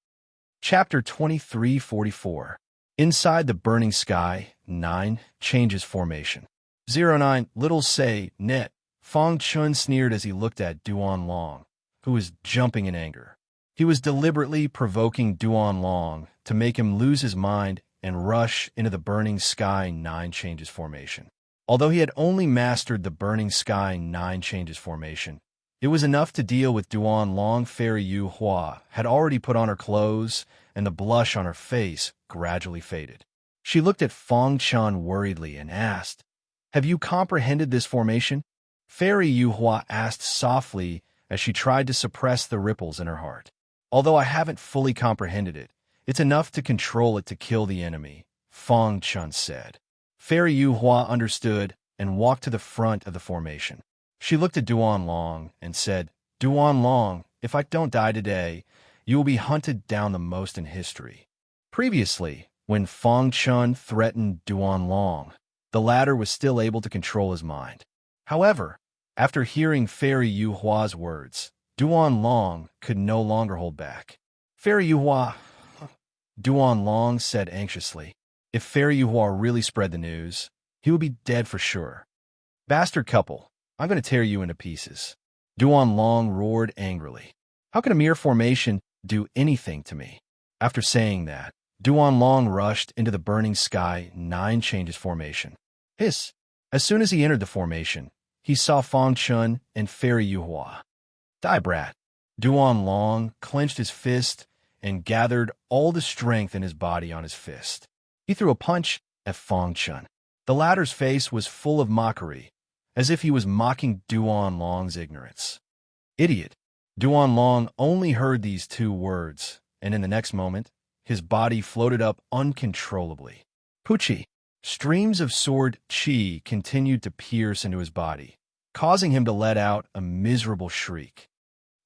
Chapter 2344. Inside the burning sky, 9 changes formation. 09 Little say, net. Fang Chun sneered as he looked at Duan Long, who was jumping in anger. He was deliberately provoking Duan Long to make him lose his mind and rush into the burning sky 9 changes formation. Although he had only mastered the burning sky 9 changes formation, it was enough to deal with Duan Long. Fairy Yu Hua had already put on her clothes, and the blush on her face gradually faded. She looked at Fang Chun worriedly and asked, "Have you comprehended this formation?" Fairy Yu Hua asked softly as she tried to suppress the ripples in her heart. "Although I haven't fully comprehended it, it's enough to control it to kill the enemy," Fang Chun said. Fairy Yu Hua understood and walked to the front of the formation. She looked at Duan Long and said, "Duan Long, if I don't die today, you will be hunted down the most in history." Previously, when Fang Chun threatened Duan Long, the latter was still able to control his mind. However, after hearing Fairy Yu Hua's words, Duan Long could no longer hold back. "Fairy Yu Hua," Duan Long said anxiously. If Fairy Yu Hua really spread the news, he would be dead for sure. "Bastard couple, I'm going to tear you into pieces." Duan Long roared angrily. "How can a mere formation do anything to me?" After saying that, Duan Long rushed into the burning sky 9 changes formation. Hiss! As soon as he entered the formation, he saw Fang Chun and Fairy Yu Hua. "Die, brat!" Duan Long clenched his fist and gathered all the strength in his body on his fist. He threw a punch at Fang Chun. The latter's face was full of mockery, as if he was mocking Duan Long's ignorance. "Idiot!" Duan Long only heard these 2 words, and in the next moment, his body floated up uncontrollably. Puchi! Streams of sword chi continued to pierce into his body, causing him to let out a miserable shriek.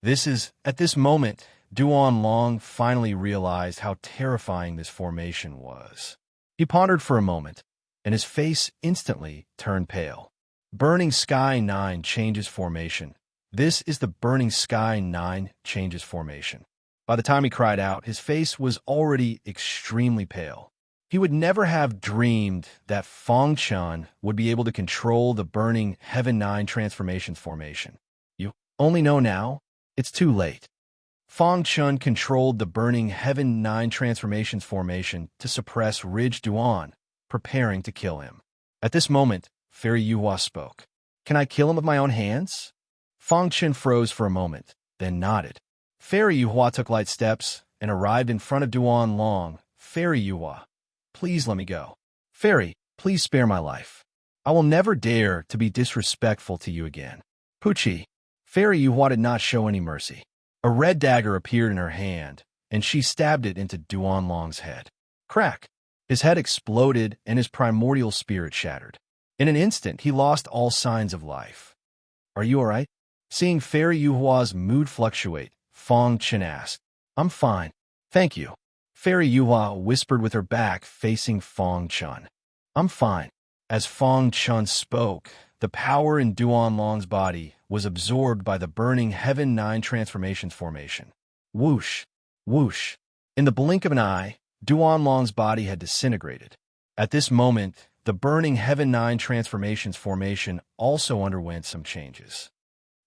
At this moment, Duan Long finally realized how terrifying this formation was. He pondered for a moment, and his face instantly turned pale. Burning Sky 9 changes formation. This is the Burning Sky 9 changes formation. By the time he cried out, his face was already extremely pale. He would never have dreamed that Fang Chun would be able to control the Burning Heaven 9 transformations formation. You only know now? It's too late. Fang Chun controlled the Burning Heaven 9 transformations formation to suppress Ridge Duan, preparing to kill him. At this moment, Fairy Yu Hua spoke. "Can I kill him with my own hands?" Fang Chun froze for a moment, then nodded. Fairy Yu Hua took light steps and arrived in front of Duan Long. "Fairy Yu Hua, please let me go. Fairy, please spare my life. I will never dare to be disrespectful to you again." Puchi! Fairy Yu Hua did not show any mercy. A red dagger appeared in her hand, and she stabbed it into Duan Long's head. Crack! His head exploded and his primordial spirit shattered. In an instant, he lost all signs of life. "Are you all right?" Seeing Fairy Yu Hua's mood fluctuate, Fang Chun asked. "I'm fine, thank you." Fairy Yu Hua whispered with her back facing Fang Chun. "I'm fine." As Fang Chun spoke, the power in Duan Long's body was absorbed by the Burning Heaven 9 transformations formation. Whoosh! Whoosh! In the blink of an eye, Duan Long's body had disintegrated. At this moment, the Burning Heaven 9 transformations formation also underwent some changes.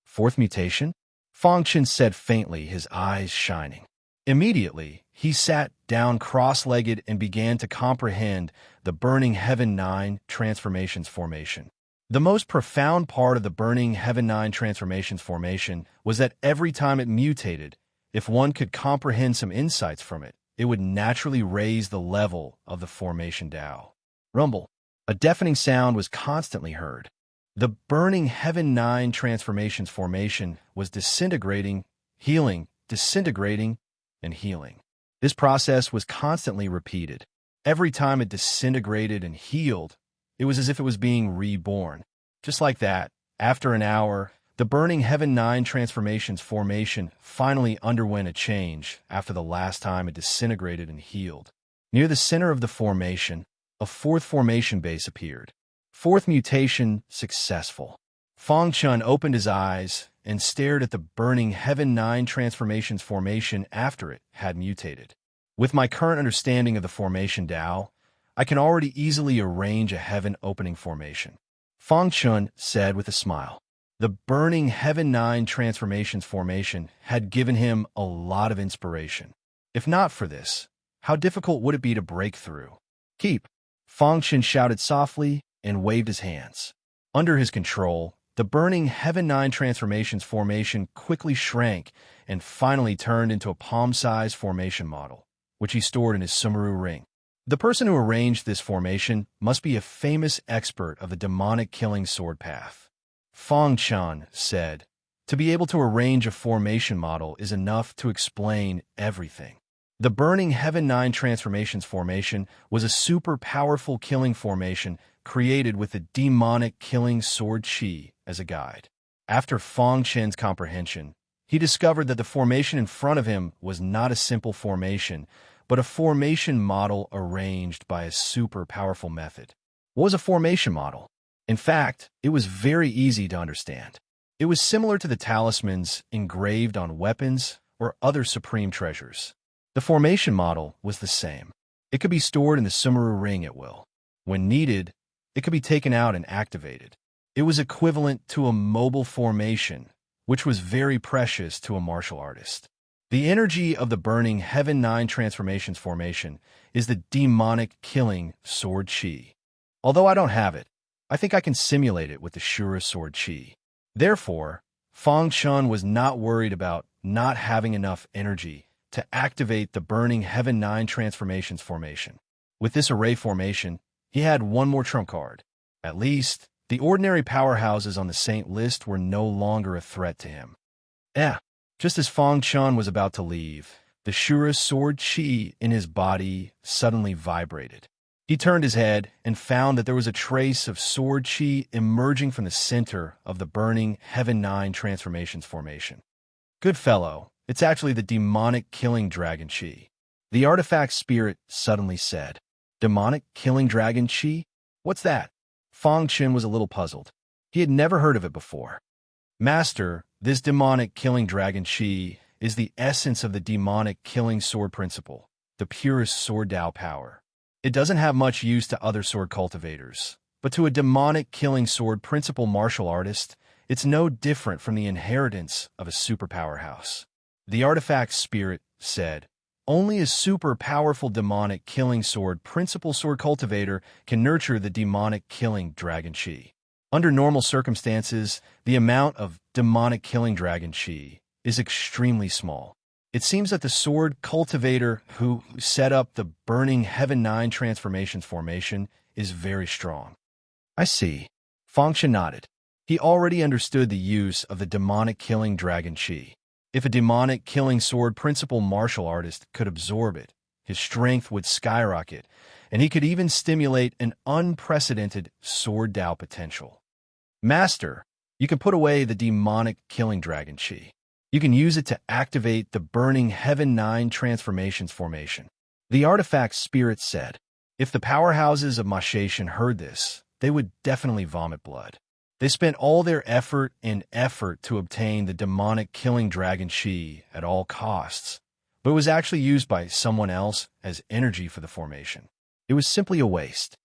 "Fourth mutation?" Fang Chun said faintly, his eyes shining. Immediately, he sat down cross-legged and began to comprehend the Burning Heaven 9 transformations formation. The most profound part of the Burning Heaven 9 transformations formation was that every time it mutated, if one could comprehend some insights from it, it would naturally raise the level of the formation Tao. Rumble. A deafening sound was constantly heard. The burning Heaven 9 transformations formation was disintegrating, healing, disintegrating, and healing. This process was constantly repeated. Every time it disintegrated and healed, it was as if it was being reborn. Just like that, after an hour, the burning Heaven 9 transformations formation finally underwent a change after the last time it disintegrated and healed. Near the center of the formation, a fourth formation base appeared. Fourth mutation successful. Fong Chun opened his eyes and stared at the burning Heaven 9 transformations formation after it had mutated. With my current understanding of the formation Tao, I can already easily arrange a heaven opening formation. Fong Chun said with a smile. The burning Heaven 9 transformations formation had given him a lot of inspiration. If not for this, how difficult would it be to break through? Keep! Fong Chun shouted softly and waved his hands. Under his control, the burning Heaven 9 transformations formation quickly shrank and finally turned into a palm-sized formation model, which he stored in his Sumeru ring. The person who arranged this formation must be a famous expert of the demonic killing sword path. Fong Chun said, to be able to arrange a formation model is enough to explain everything. The burning Heaven 9 transformations formation was a super powerful killing formation created with the demonic killing sword chi as a guide. After Fong Chen's comprehension, he discovered that the formation in front of him was not a simple formation, but a formation model arranged by a super powerful method. What was a formation model? In fact, it was very easy to understand. It was similar to the talismans engraved on weapons or other supreme treasures. The formation model was the same. It could be stored in the Sumeru ring at will. When needed, it could be taken out and activated. It was equivalent to a mobile formation, which was very precious to a martial artist. The energy of the burning Heaven 9 transformations formation is the demonic killing sword chi. Although I don't have it, I think I can simulate it with the Shura sword chi. Therefore, Fong Chun was not worried about not having enough energy to activate the burning Heaven 9 transformations formation. With this array formation, he had one more trump card. At least, the ordinary powerhouses on the saint list were no longer a threat to him. Just as Fong Chun was about to leave, the Shura sword chi in his body suddenly vibrated. He turned his head and found that there was a trace of sword chi emerging from the center of the burning Heaven 9 transformations formation. Good fellow, it's actually the demonic killing dragon chi. The artifact spirit suddenly said. Demonic killing dragon chi? What's that? Fong Chun was a little puzzled. He had never heard of it before. Master, this demonic killing dragon chi is the essence of the demonic killing sword principle, the purest sword Tao power. It doesn't have much use to other sword cultivators, but to a demonic killing sword principle martial artist, it's no different from the inheritance of a superpower house. The artifact spirit said, only a super powerful demonic killing sword principle sword cultivator can nurture the demonic killing dragon chi. Under normal circumstances, the amount of demonic killing dragon chi is extremely small. It seems that the sword cultivator who set up the burning Heaven 9 transformations formation is very strong. I see. Fong Chun nodded. He already understood the use of the demonic killing dragon chi. If a demonic killing sword principle martial artist could absorb it, his strength would skyrocket, and he could even stimulate an unprecedented sword Tao potential. Master, you can put away the demonic killing dragon chi. You can use it to activate the burning Heaven 9 transformations formation. The artifact spirit said. If the powerhouses of Mashation heard this, they would definitely vomit blood. They spent all their effort to obtain the demonic killing dragon chi at all costs, but it was actually used by someone else as energy for the formation. It was simply a waste.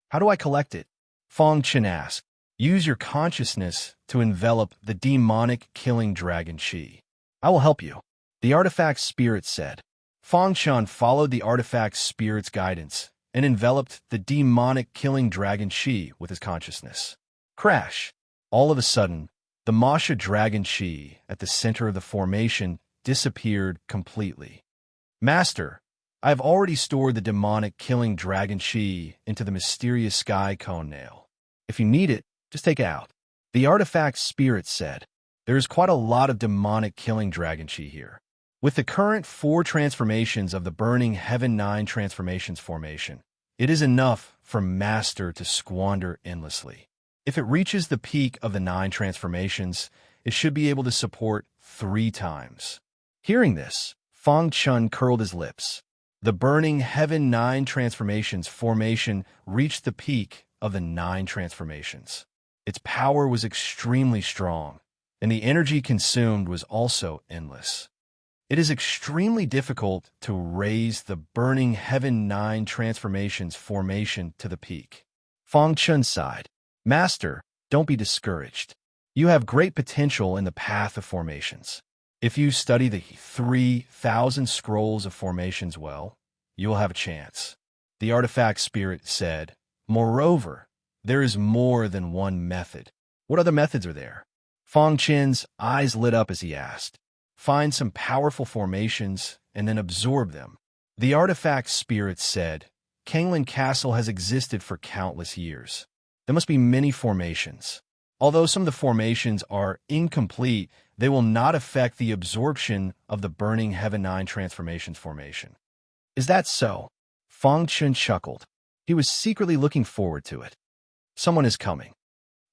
How do I collect it? Fong Chun asked. Use your consciousness to envelop the demonic killing dragon chi. I will help you, the artifact spirit said. Fong Chun followed the artifact spirit's guidance and enveloped the demonic killing dragon chi with his consciousness. Crash! All of a sudden, the Masha dragon chi at the center of the formation disappeared completely. Master, I have already stored the demonic killing dragon chi into the mysterious sky cone nail. If you need it, just take it out. The artifact's spirit said, "There is quite a lot of demonic killing dragon chi here. With the current 4 transformations of the burning Heaven 9 transformations formation, it is enough for Master to squander endlessly. If it reaches the peak of the 9 transformations, it should be able to support 3 times." Hearing this, Fang Chun curled his lips. The burning Heaven 9 transformations formation reached the peak of the 9 transformations. Its power was extremely strong, and the energy consumed was also endless. It is extremely difficult to raise the burning Heaven 9 transformations formation to the peak. Fang Chun sighed. "Master, don't be discouraged. You have great potential in the path of formations. If you study the 3,000 scrolls of formations well, you will have a chance." The artifact spirit said, "Moreover, there is more than one method." "What other methods are there?" Fang Chen's eyes lit up as he asked. "Find some powerful formations and then absorb them." The artifact spirit said, "Kanglan Castle has existed for countless years. There must be many formations. Although some of the formations are incomplete, they will not affect the absorption of the burning Heaven 9 transformations formation." "Is that so?" Fang Chun chuckled. He was secretly looking forward to it. Someone is coming.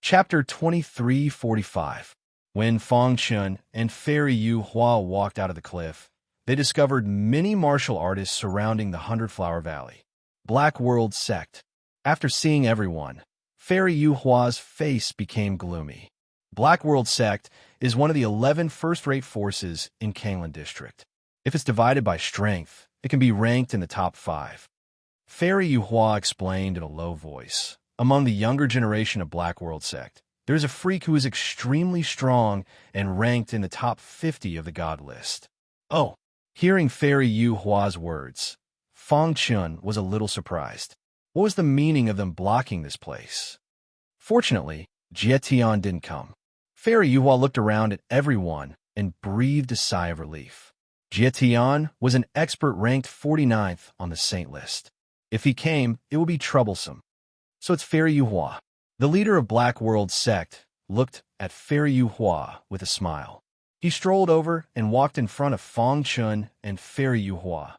Chapter 2345. When Fang Chun and Fairy Yu Hua walked out of the cliff, they discovered many martial artists surrounding the 100-Flower Valley. Black World Sect. After seeing everyone, Fairy Yu Hua's face became gloomy. Black World Sect is one of the 11 first-rate forces in Kanglan District. If it's divided by strength, it can be ranked in the top 5. Fairy Yu Hua explained in a low voice. Among the younger generation of Black World Sect, there is a freak who is extremely strong and ranked in the top 50 of the God list. Oh, hearing Fairy Yu Hua's words, Fang Chun was a little surprised. What was the meaning of them blocking this place? Fortunately, Jie Tian didn't come. Fairy Yu Hua looked around at everyone and breathed a sigh of relief. Jie Tian was an expert ranked 49th on the Saint list. If he came, it would be troublesome. So it's Fairy Yu Hua. The leader of Black World Sect looked at Fairy Yu Hua with a smile. He strolled over and walked in front of Fang Chun and Fairy Yu Hua,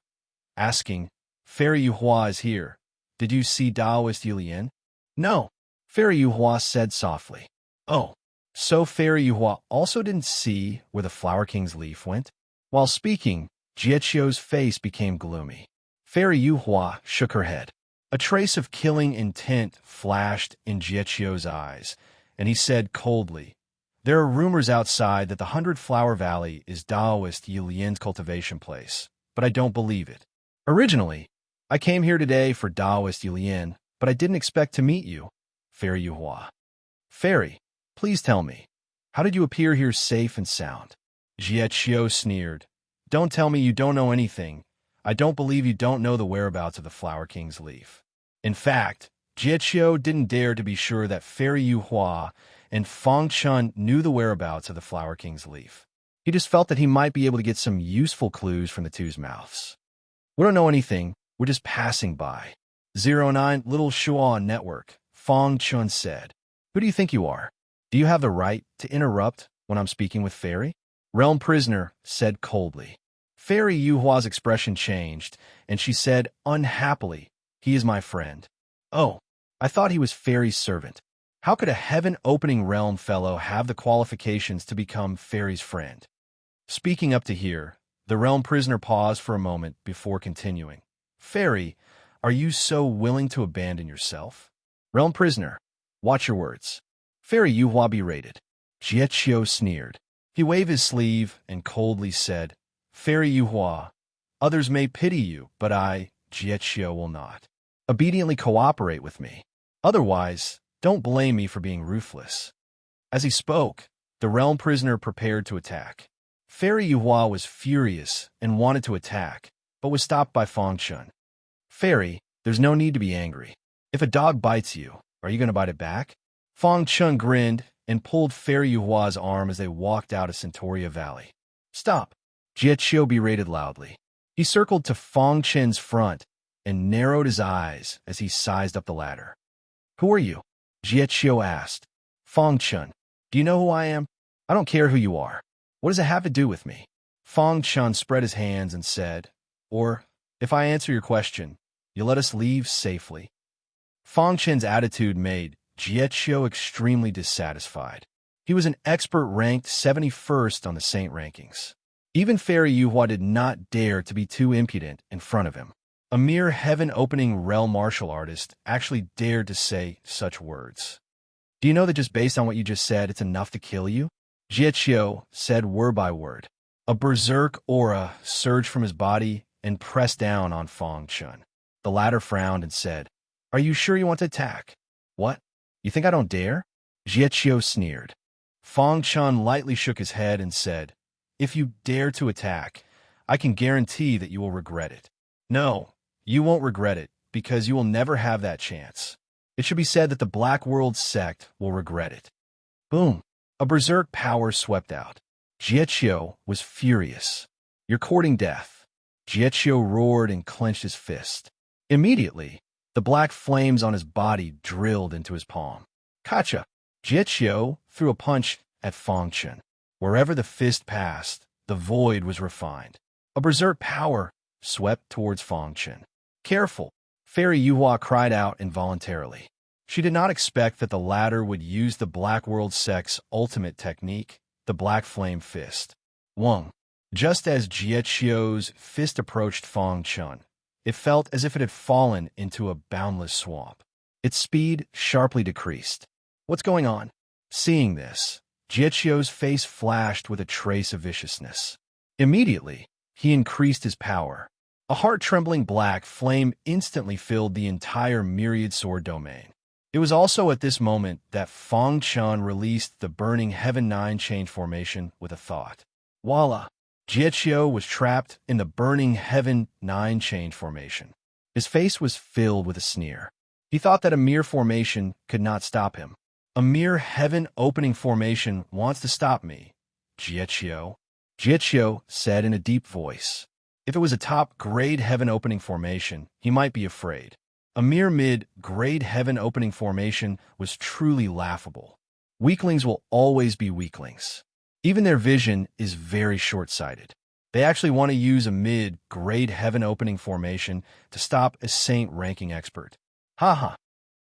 asking, "Fairy Yu Hua is here. Did you see Taoist Yulian?" "No," Fairy Yu Hua said softly. "Oh, so Fairy Yu Hua also didn't see where the Flower King's leaf went?" While speaking, Jiechio's face became gloomy. Fairy Yu Hua shook her head. A trace of killing intent flashed in Jiechio's eyes, and he said coldly, "There are rumors outside that the 100-Flower Valley is Taoist Yulian's cultivation place, but I don't believe it. Originally, I came here today for Taoist Yulian, but I didn't expect to meet you, Fairy Yu Hua. Fairy, please tell me, how did you appear here safe and sound?" Jiechio sneered. "Don't tell me you don't know anything. I don't believe you don't know the whereabouts of the Flower King's leaf." In fact, Jiechio didn't dare to be sure that Fairy Yu Hua and Fang Chun knew the whereabouts of the Flower King's leaf. He just felt that he might be able to get some useful clues from the two's mouths. "We don't know anything. We're just passing by." 09 Little Shuan Network, Fang Chun said. "Who do you think you are? Do you have the right to interrupt when I'm speaking with Fairy?" Realm Prisoner said coldly. Fairy Yu Hua's expression changed, and she said unhappily, "He is my friend." "Oh, I thought he was Fairy's servant. How could a heaven-opening realm fellow have the qualifications to become Fairy's friend?" Speaking up to here, the Realm Prisoner paused for a moment before continuing. "Fairy, are you so willing to abandon yourself?" Realm Prisoner, watch your words. Fairy Yu Hua berated. Jiechio sneered. He waved his sleeve and coldly said, "Fairy Yu Hua, others may pity you, but I, Jiechio, will not. Obediently cooperate with me. Otherwise, don't blame me for being ruthless." As he spoke, the Realm Prisoner prepared to attack. Fairy Yu Hua was furious and wanted to attack, but was stopped by Fang Chun. "Fairy, there's no need to be angry. If a dog bites you, are you going to bite it back?" Fang Chun grinned and pulled Fairy Yu Hua's arm as they walked out of Centauria Valley. "Stop!" Jiechio berated loudly. He circled to Fang Chun's front and narrowed his eyes as he sized up the ladder. "Who are you?" Jiechio asked. Fang Chun. Do you know who I am? I don't care who you are. What does it have to do with me? Fang Chun spread his hands and said, or, if I answer your question, you'll let us leave safely. Fang Chen's attitude made Jietxiu extremely dissatisfied. He was an expert ranked 71st on the Saint rankings. Even Fairy Yuhua did not dare to be too impudent in front of him. A mere heaven-opening realm martial artist actually dared to say such words. Do you know that just based on what you just said, it's enough to kill you? Jietxiu said word by word. A berserk aura surged from his body and pressed down on Fang Chun. The latter frowned and said, "Are you sure you want to attack?" "What? You think I don't dare?" Jietxiu sneered. Fang Chun lightly shook his head and said, "If you dare to attack, I can guarantee that you will regret it." "No, you won't regret it, because you will never have that chance. It should be said that the Black World sect will regret it." Boom! A berserk power swept out. Jietxiu was furious. "You're courting death." Jietxiu roared and clenched his fist. Immediately, the black flames on his body drilled into his palm. Kacha! Jietxiu threw a punch at Fang Chun. Wherever the fist passed, the void was refined. A berserk power swept towards Fang Chun. "Careful!" Fairy Yuhua cried out involuntarily. She did not expect that the latter would use the Black World sect's ultimate technique, the Black Flame Fist. Wong. Just as Jietxiu's fist approached Fang Chun, it felt as if it had fallen into a boundless swamp. Its speed sharply decreased. "What's going on?" Seeing this, Jietxiu's face flashed with a trace of viciousness. Immediately, he increased his power. A heart-trembling black flame instantly filled the entire myriad sword domain. It was also at this moment that Fang Chun released the Burning Heaven 9 change formation with a thought. Voila! Jietxiu was trapped in the Burning Heaven 9 change formation. His face was filled with a sneer. He thought that a mere formation could not stop him. "A mere heaven-opening formation wants to stop me, Jietxiu," Jietxiu said in a deep voice. If it was a top-grade heaven-opening formation, he might be afraid. A mere mid-grade heaven-opening formation was truly laughable. Weaklings will always be weaklings. Even their vision is very short-sighted. They actually want to use a mid-grade heaven-opening formation to stop a saint-ranking expert. "Haha,"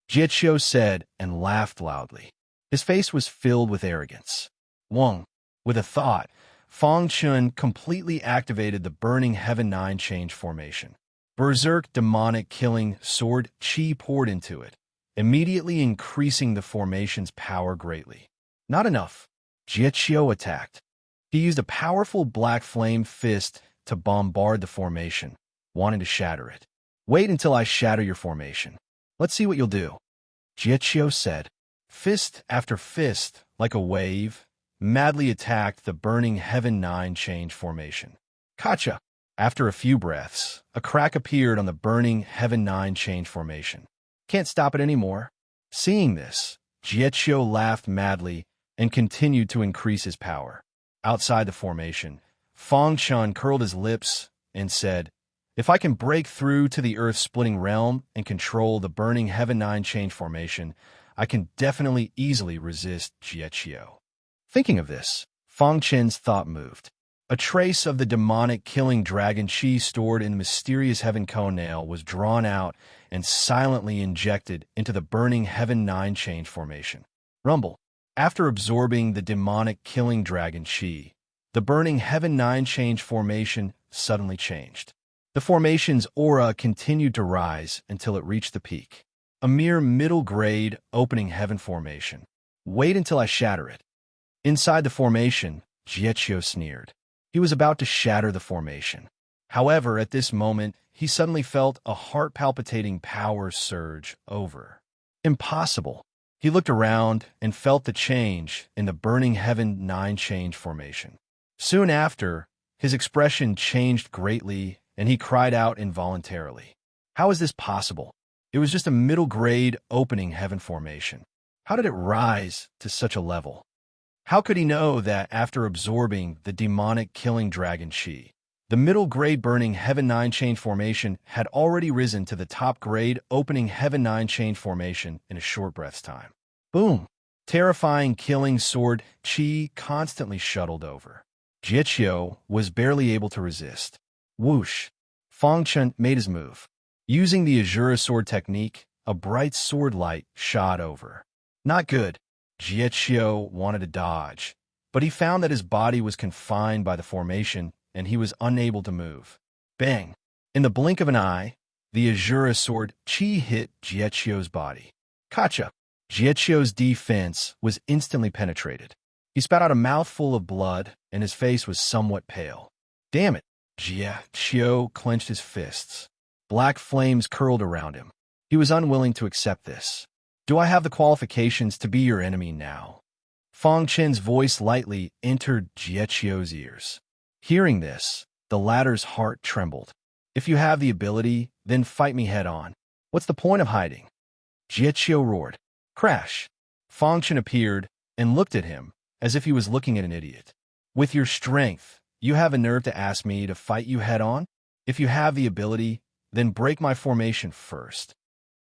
Jietxiu said and laughed loudly. His face was filled with arrogance. Wong. With a thought, Fang Chun completely activated the Burning Heaven 9 change formation. Berserk demonic killing sword chi poured into it, immediately increasing the formation's power greatly. Not enough. Jietxiu attacked. He used a powerful black flame fist to bombard the formation, wanting to shatter it. "Wait until I shatter your formation. Let's see what you'll do," Jietxiu said. Fist after fist, like a wave, madly attacked the Burning Heaven 9 change formation. Kacha! After a few breaths, a crack appeared on the Burning Heaven 9 change formation. "Can't stop it anymore." Seeing this, Jietxiu laughed madly and continued to increase his power. Outside the formation, Fang Chun curled his lips and said, "If I can break through to the earth-splitting realm and control the Burning Heaven 9 change formation, I can definitely easily resist Jietxiu." Thinking of this, Fang Chen's thought moved. A trace of the demonic killing dragon chi stored in the mysterious heaven cone nail was drawn out and silently injected into the Burning Heaven 9 change formation. Rumble. After absorbing the demonic killing dragon chi, the Burning Heaven 9 change formation suddenly changed. The formation's aura continued to rise until it reached the peak. A mere middle-grade opening heaven formation. "Wait until I shatter it." Inside the formation, Jietxiu sneered. He was about to shatter the formation. However, at this moment, he suddenly felt a heart-palpitating power surge over. Impossible. He looked around and felt the change in the Burning Heaven 9 change formation. Soon after, his expression changed greatly and he cried out involuntarily. How is this possible? It was just a middle-grade opening heaven formation. How did it rise to such a level? How could he know that after absorbing the demonic killing dragon chi, the middle-grade Burning Heaven 9 change formation had already risen to the top-grade opening Heaven 9 change formation in a short breath's time? Boom! terrifying killing sword chi constantly shuttled over. Jiechio was barely able to resist. Whoosh! Fang Chen made his move. Using the Azura sword technique, a bright sword light shot over. Not good. Jiechio wanted to dodge, but he found that his body was confined by the formation and he was unable to move. Bang! In the blink of an eye, the Azura sword chi hit Jiechio's body. Kacha! Jiechio's defense was instantly penetrated. He spat out a mouthful of blood, and his face was somewhat pale. Damn it! Jiechio clenched his fists. Black flames curled around him. He was unwilling to accept this. Do I have the qualifications to be your enemy now? Fang Chen's voice lightly entered Jiechio's ears. Hearing this, the latter's heart trembled. If you have the ability, then fight me head-on. What's the point of hiding? Jiechio roared. Crash! Fang Chen appeared and looked at him as if he was looking at an idiot. With your strength, you have a nerve to ask me to fight you head-on? If you have the ability, then break my formation first.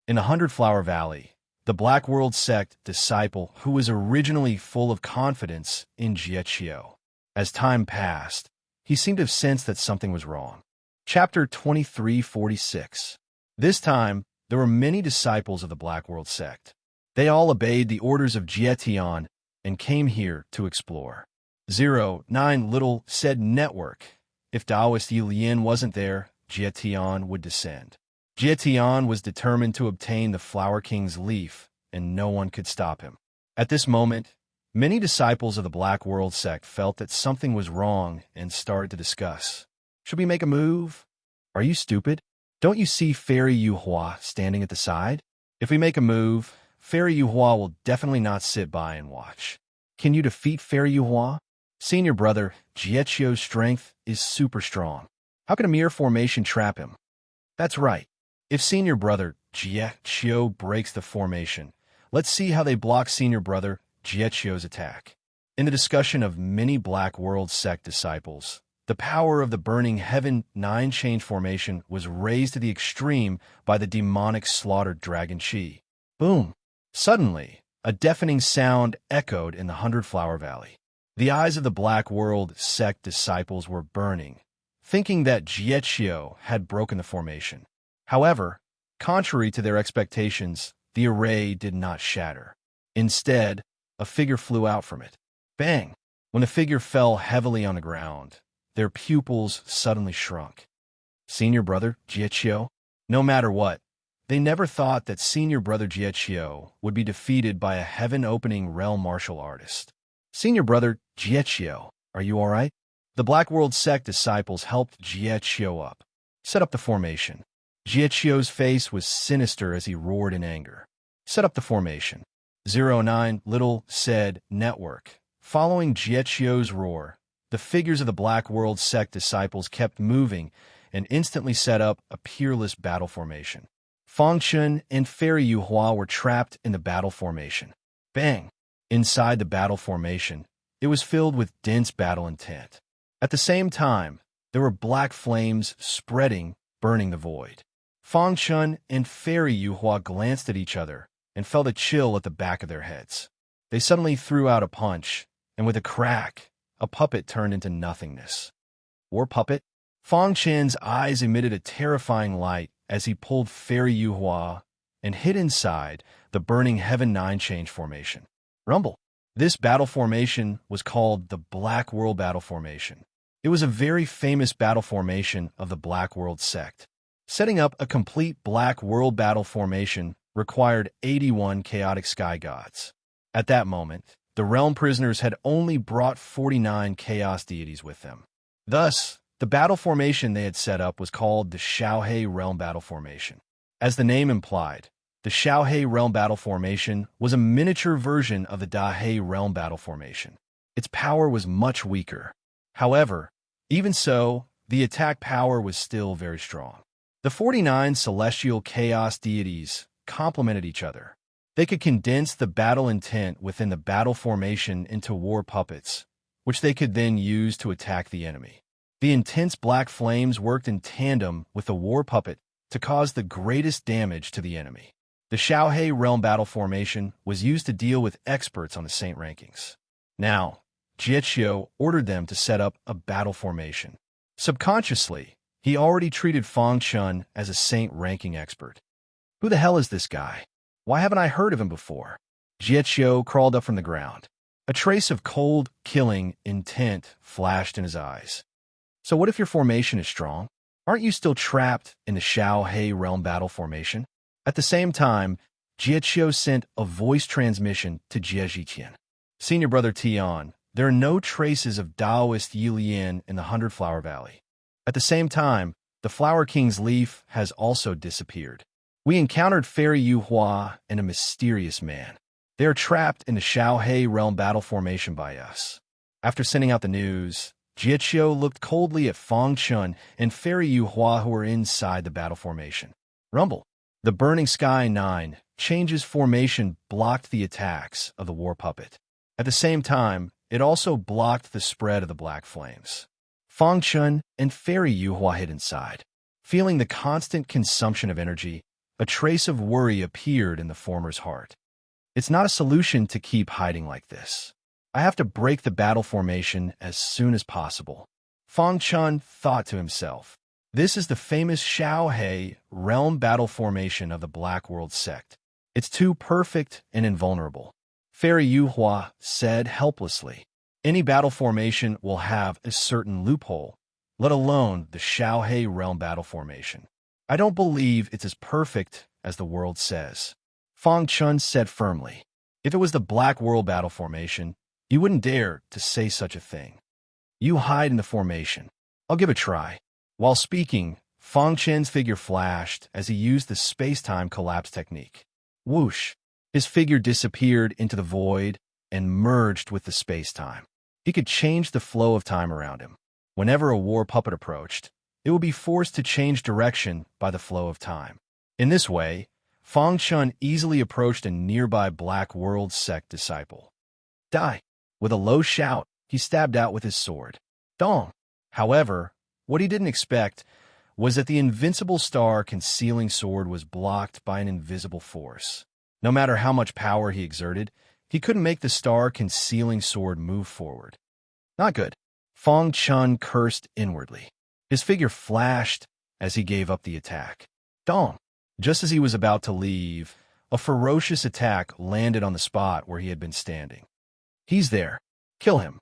In the 100-Flower Valley, the Black World sect disciple who was originally full of confidence in Jiechio. As time passed, he seemed to have sensed that something was wrong. Chapter 2346. This time, there were many disciples of the Black World sect. They all obeyed the orders of Jietian and came here to explore. 09 Little said network. If Taoist Yi Lian wasn't there, Jietian would descend. Jietian was determined to obtain the Flower King's leaf, and no one could stop him. At this moment, many disciples of the Black World sect felt that something was wrong and started to discuss. Should we make a move? Are you stupid? Don't you see Fairy Yuhua standing at the side? If we make a move, Fairy Yuhua will definitely not sit by and watch. Can you defeat Fairy Yuhua? Senior brother, Jiechio's strength is super strong. How can a mere formation trap him? That's right. If senior brother, Jiechio breaks the formation, let's see how they block senior brother, Jiechio's attack. In the discussion of many Black World sect disciples, the power of the Burning Heaven 9-change formation was raised to the extreme by the demonic slaughtered dragon chi. Boom! Suddenly, a deafening sound echoed in the 100-Flower Valley. The eyes of the Black World sect disciples were burning, thinking that Jiechio had broken the formation. However, contrary to their expectations, the array did not shatter. Instead, a figure flew out from it. Bang! When the figure fell heavily on the ground, their pupils suddenly shrunk. Senior brother, Jiechio? No matter what, they never thought that senior brother Jiechio would be defeated by a heaven-opening realm martial artist. Senior brother, Jiechio, are you all right? The Black World sect disciples helped Jiechio up, set up the formation. Jiechio's face was sinister as he roared in anger. Set up the formation. 09 Little said network. Following Jiechio's roar, the figures of the Black World sect disciples kept moving and instantly set up a peerless battle formation. Fang Chen and Fairy Yuhua were trapped in the battle formation. Bang! Inside the battle formation, it was filled with dense battle intent. At the same time, there were black flames spreading, burning the void. Fang Chen and Fairy Yuhua glanced at each other and felt a chill at the back of their heads. They suddenly threw out a punch, and with a crack, a puppet turned into nothingness. War puppet? Fang Chen's eyes emitted a terrifying light as he pulled Fairy Yuhua and hid inside the Burning Heaven 9-change formation. Rumble. This battle formation was called the Black World Battle Formation. It was a very famous battle formation of the Black World sect. Setting up a complete Black World battle formation required 81 chaotic sky gods. At that moment, the realm prisoners had only brought 49 chaos deities with them. Thus, the battle formation they had set up was called the Xiaohe Realm Battle Formation. As the name implied, the Xiaohe Realm Battle Formation was a miniature version of the Dahe Realm Battle Formation. Its power was much weaker. However, even so, the attack power was still very strong. The 49 celestial chaos deities complemented each other. They could condense the battle intent within the battle formation into war puppets, which they could then use to attack the enemy. The intense black flames worked in tandem with the war puppet to cause the greatest damage to the enemy. The Xiaohe realm battle formation was used to deal with experts on the saint rankings. Now, Jiechio ordered them to set up a battle formation. Subconsciously, he already treated Fang Chun as a saint ranking expert. Who the hell is this guy? Why haven't I heard of him before? Jiechio crawled up from the ground. A trace of cold, killing intent flashed in his eyes. So what if your formation is strong? Aren't you still trapped in the Xiaohe realm battle formation? At the same time, Jiechio sent a voice transmission to Jiejiqian. Senior Brother Tian, there are no traces of Taoist Yilian in the Hundred Flower Valley. At the same time, the Flower King's leaf has also disappeared. We encountered Fairy Yuhua and a mysterious man. They are trapped in the Xiaohe realm battle formation by us. After sending out the news, Jiechio looked coldly at Fang Chun and Fairy Yuhua who were inside the battle formation. Rumble. The Burning Sky 9 changes formation blocked the attacks of the war puppet. At the same time, it also blocked the spread of the black flames. Fang Chun and Fairy Yuhua hid inside. Feeling the constant consumption of energy, a trace of worry appeared in the former's heart. It's not a solution to keep hiding like this. I have to break the battle formation as soon as possible. Fang Chun thought to himself. This is the famous Xiaohe realm battle formation of the Black World sect. It's too perfect and invulnerable. Fairy Yuhua said helplessly. Any battle formation will have a certain loophole, let alone the Xiaohe realm battle formation. I don't believe it's as perfect as the world says. Fang Chun said firmly. If it was the Black World battle formation, you wouldn't dare to say such a thing. You hide in the formation. I'll give it a try. While speaking, Fang Chen's figure flashed as he used the space-time collapse technique. Whoosh! His figure disappeared into the void and merged with the space-time. He could change the flow of time around him. Whenever a war puppet approached, it would be forced to change direction by the flow of time. In this way, Fang Chun easily approached a nearby Black World sect disciple. Die! With a low shout, he stabbed out with his sword. Dong! However, what he didn't expect was that the invincible star concealing sword was blocked by an invisible force. No matter how much power he exerted, he couldn't make the star concealing sword move forward. Not good. Fang Chun cursed inwardly. His figure flashed as he gave up the attack. Dong! Just as he was about to leave, a ferocious attack landed on the spot where he had been standing. He's there. Kill him.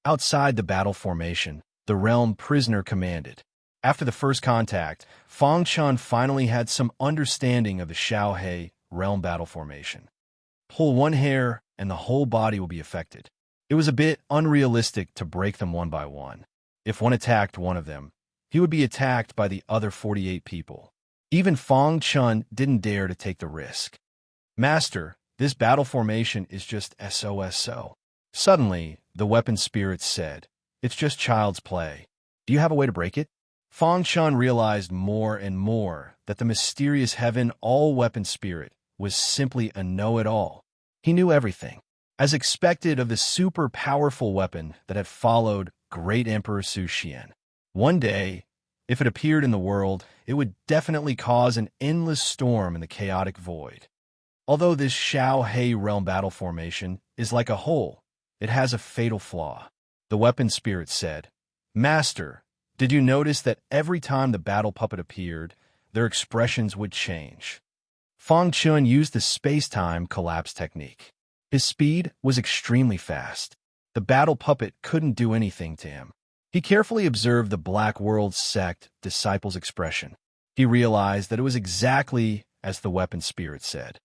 Outside the battle formation, the realm prisoner commanded. After the first contact, Fang Chun finally had some understanding of the Xiaohe realm battle formation. Pull one hair and the whole body will be affected. It was a bit unrealistic to break them one by one. If one attacked one of them, he would be attacked by the other 48 people. Even Fang Chun didn't dare to take the risk. Master, this battle formation is just SOSO. Suddenly, the weapon spirit said, It's just child's play. Do you have a way to break it? Fang Chun realized more and more that the mysterious heaven all-weapon spirit was simply a know-it-all. He knew everything. As expected of the super-powerful weapon that had followed Great Emperor Su Xian. One day, if it appeared in the world, it would definitely cause an endless storm in the chaotic void. Although this Xiaohe realm battle formation is like a hole, it has a fatal flaw. The weapon spirit said, Master, did you notice that every time the battle puppet appeared, their expressions would change? Fang Chun used the space-time collapse technique. His speed was extremely fast. The battle puppet couldn't do anything to him. He carefully observed the Black World sect disciple's expression. He realized that it was exactly as the weapon spirit said.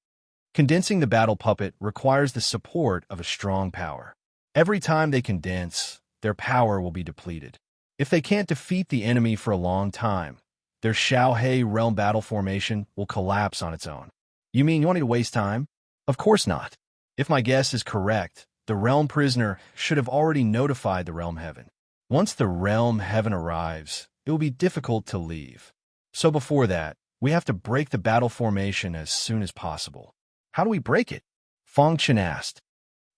Condensing the battle puppet requires the support of a strong power. Every time they condense, their power will be depleted. If they can't defeat the enemy for a long time, their Xiaohe realm battle formation will collapse on its own. You mean you want me to waste time? Of course not. If my guess is correct, the realm prisoner should have already notified the realm heaven. Once the realm heaven arrives, it will be difficult to leave. So before that, we have to break the battle formation as soon as possible. How do we break it? Fang Chun asked.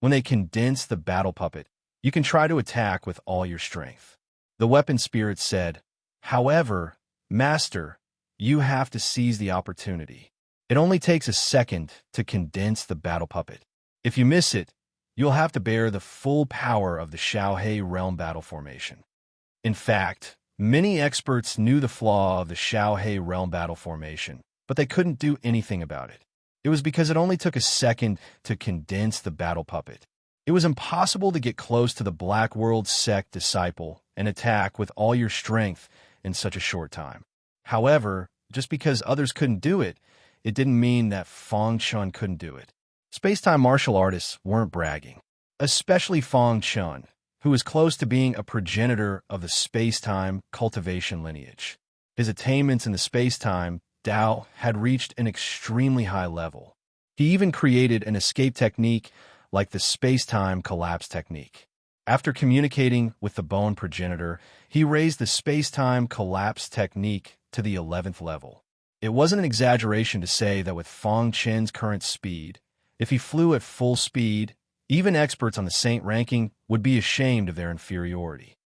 When they condense the battle puppet, you can try to attack with all your strength. The weapon spirit said, However, Master, you have to seize the opportunity. It only takes a second to condense the battle puppet. If you miss it, you'll have to bear the full power of the Xiaohe realm battle formation. In fact, many experts knew the flaw of the Xiaohe realm battle formation, but they couldn't do anything about it. It was because it only took a second to condense the battle puppet. It was impossible to get close to the Black World sect disciple and attack with all your strength in such a short time. However, just because others couldn't do it, it didn't mean that Fang Chun couldn't do it. Space-time martial artists weren't bragging, especially Fang Chun, who was close to being a progenitor of the space-time cultivation lineage. His attainments in the space-time Tao had reached an extremely high level. He even created an escape technique like the space-time collapse technique. After communicating with the bone progenitor, he raised the space-time collapse technique to the 11th level. It wasn't an exaggeration to say that with Fang Chen's current speed, if he flew at full speed, even experts on the Saint ranking would be ashamed of their inferiority.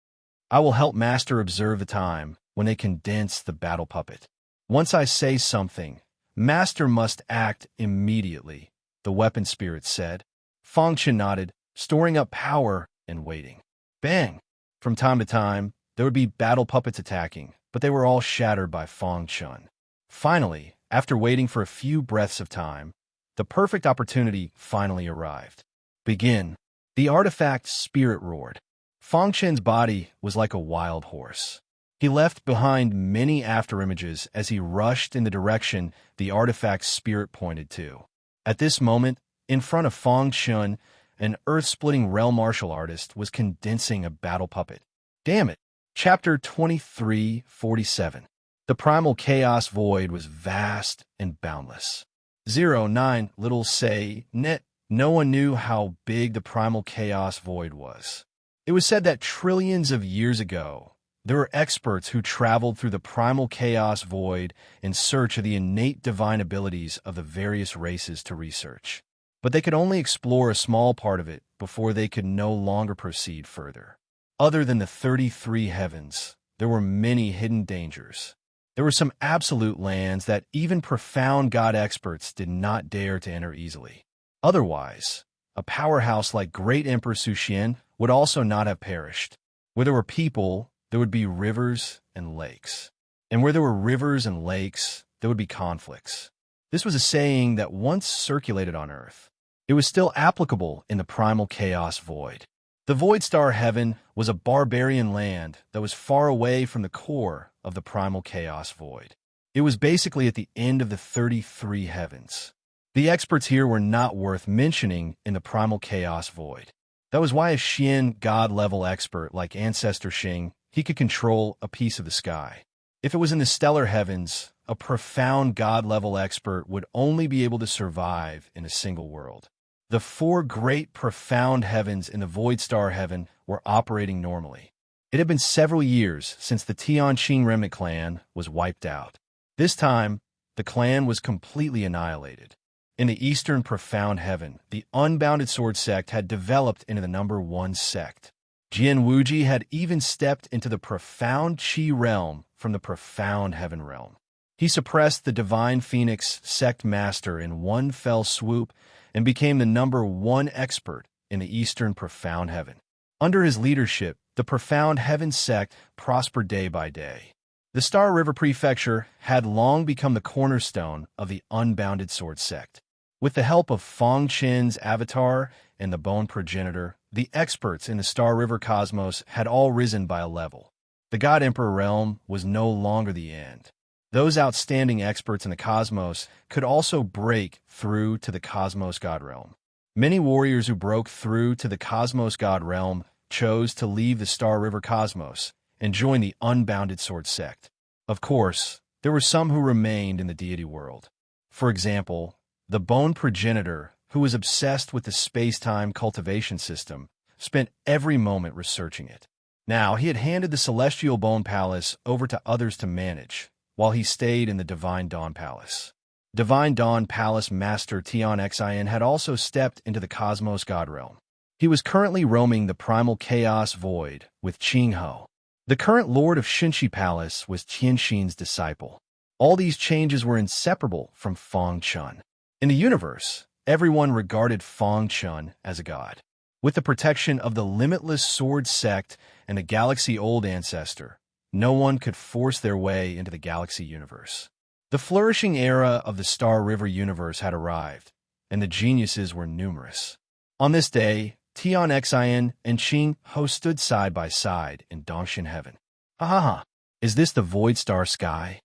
I will help Master observe the time when they condense the battle puppet. Once I say something, Master must act immediately, the weapon spirit said. Fang Chen nodded, storing up power and waiting. Bang! From time to time, there would be battle puppets attacking, but they were all shattered by Fang Chun. Finally, after waiting for a few breaths of time, the perfect opportunity finally arrived. Begin. The artifact spirit roared. Fang Chen's body was like a wild horse. He left behind many afterimages as he rushed in the direction the artifact's spirit pointed to. At this moment, in front of Fang Chun, an earth-splitting realm martial artist was condensing a battle puppet. Damn it! Chapter 2347. The primal chaos void was vast and boundless. 09 little say net. No one knew how big the primal chaos void was. It was said that trillions of years ago, there were experts who traveled through the primal chaos void in search of the innate divine abilities of the various races to research. But they could only explore a small part of it before they could no longer proceed further. Other than the 33 heavens, there were many hidden dangers. There were some absolute lands that even profound god experts did not dare to enter easily. Otherwise, a powerhouse like Great Emperor Suxian would also not have perished. Where there were people, there would be rivers and lakes. And where there were rivers and lakes, there would be conflicts. This was a saying that once circulated on Earth. It was still applicable in the primal chaos void. The Void Star Heaven was a barbarian land that was far away from the core of the primal chaos void. It was basically at the end of the 33 heavens. The experts here were not worth mentioning in the primal chaos void. That was why a Xian god-level expert like Ancestor Xing, he could control a piece of the sky. If it was in the stellar heavens, a profound god-level expert would only be able to survive in a single world. The 4 great profound heavens in the Void Star Heaven were operating normally. It had been several years since the Tianqing Remnant clan was wiped out. This time, the clan was completely annihilated. In the Eastern Profound Heaven, the Unbounded Sword sect had developed into the number 1 sect. Jian Wuji had even stepped into the Profound Qi realm from the Profound Heaven realm. He suppressed the Divine Phoenix sect master in one fell swoop and became the number 1 expert in the Eastern Profound Heaven. Under his leadership, the Profound Heaven sect prospered day by day. The Star River Prefecture had long become the cornerstone of the Unbounded Sword sect. With the help of Fang Chen's avatar and the Bone Progenitor, the experts in the Star River cosmos had all risen by a level. The God Emperor realm was no longer the end. Those outstanding experts in the cosmos could also break through to the Cosmos God realm. Many warriors who broke through to the Cosmos God realm chose to leave the Star River cosmos and join the Unbounded Sword sect. Of course, there were some who remained in the deity world. For example, the Bone Progenitor, who was obsessed with the space-time cultivation system, spent every moment researching it. Now, he had handed the Celestial Bone Palace over to others to manage, while he stayed in the Divine Dawn Palace. Divine Dawn Palace Master Tian Xin had also stepped into the Cosmos God realm. He was currently roaming the Primal Chaos Void with Qing Ho. The current Lord of Shinshi Palace was Tianxin's disciple. All these changes were inseparable from Feng Chun. In the universe, everyone regarded Feng Chun as a god. With the protection of the limitless sword sect and a galaxy-old ancestor, no one could force their way into the galaxy universe. The flourishing era of the Star River universe had arrived, and the geniuses were numerous. On this day, Tian Xin and Qing Ho stood side by side in Dongshin heaven. Ha ha ha! Is this the void star sky?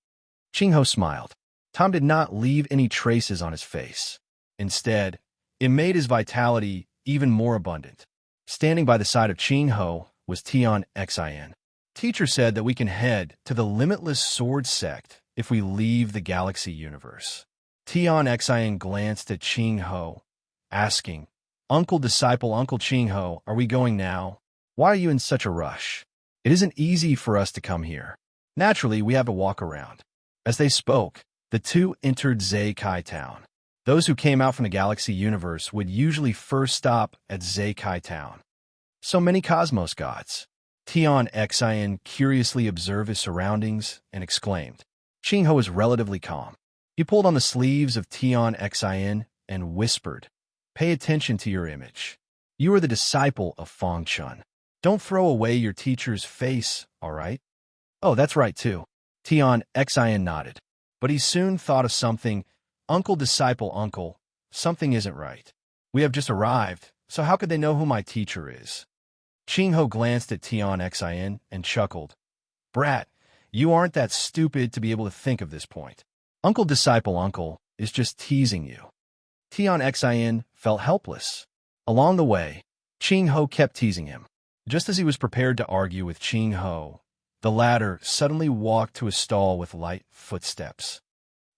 Qing Ho smiled. Tom did not leave any traces on his face. Instead, it made his vitality even more abundant. Standing by the side of Qing Ho was Tian Xin. Teacher said that we can head to the limitless sword sect if we leave the galaxy universe. Tian Xin glanced at Qing Ho, asking, Uncle disciple Uncle Qing Ho, are we going now? Why are you in such a rush? It isn't easy for us to come here. Naturally, we have to walk around. As they spoke, the two entered Zaikai Town. Those who came out from the galaxy universe would usually first stop at Zaikai Town. So many cosmos gods. Tian Xin curiously observed his surroundings and exclaimed. Qing Ho was relatively calm. He pulled on the sleeves of Tian Xin and whispered, Pay attention to your image. You are the disciple of Feng Chun. Don't throw away your teacher's face, all right? Oh, that's right, too. Tian Xin nodded. But he soon thought of something. Uncle disciple uncle, something isn't right. We have just arrived, so how could they know who my teacher is? Qing Ho glanced at Tian Xin and chuckled. Brat, you aren't that stupid to be able to think of this point. Uncle disciple uncle is just teasing you. Tian Xin felt helpless. Along the way, Qing Ho kept teasing him. Just as he was prepared to argue with Qing Ho, the latter suddenly walked to a stall with light footsteps.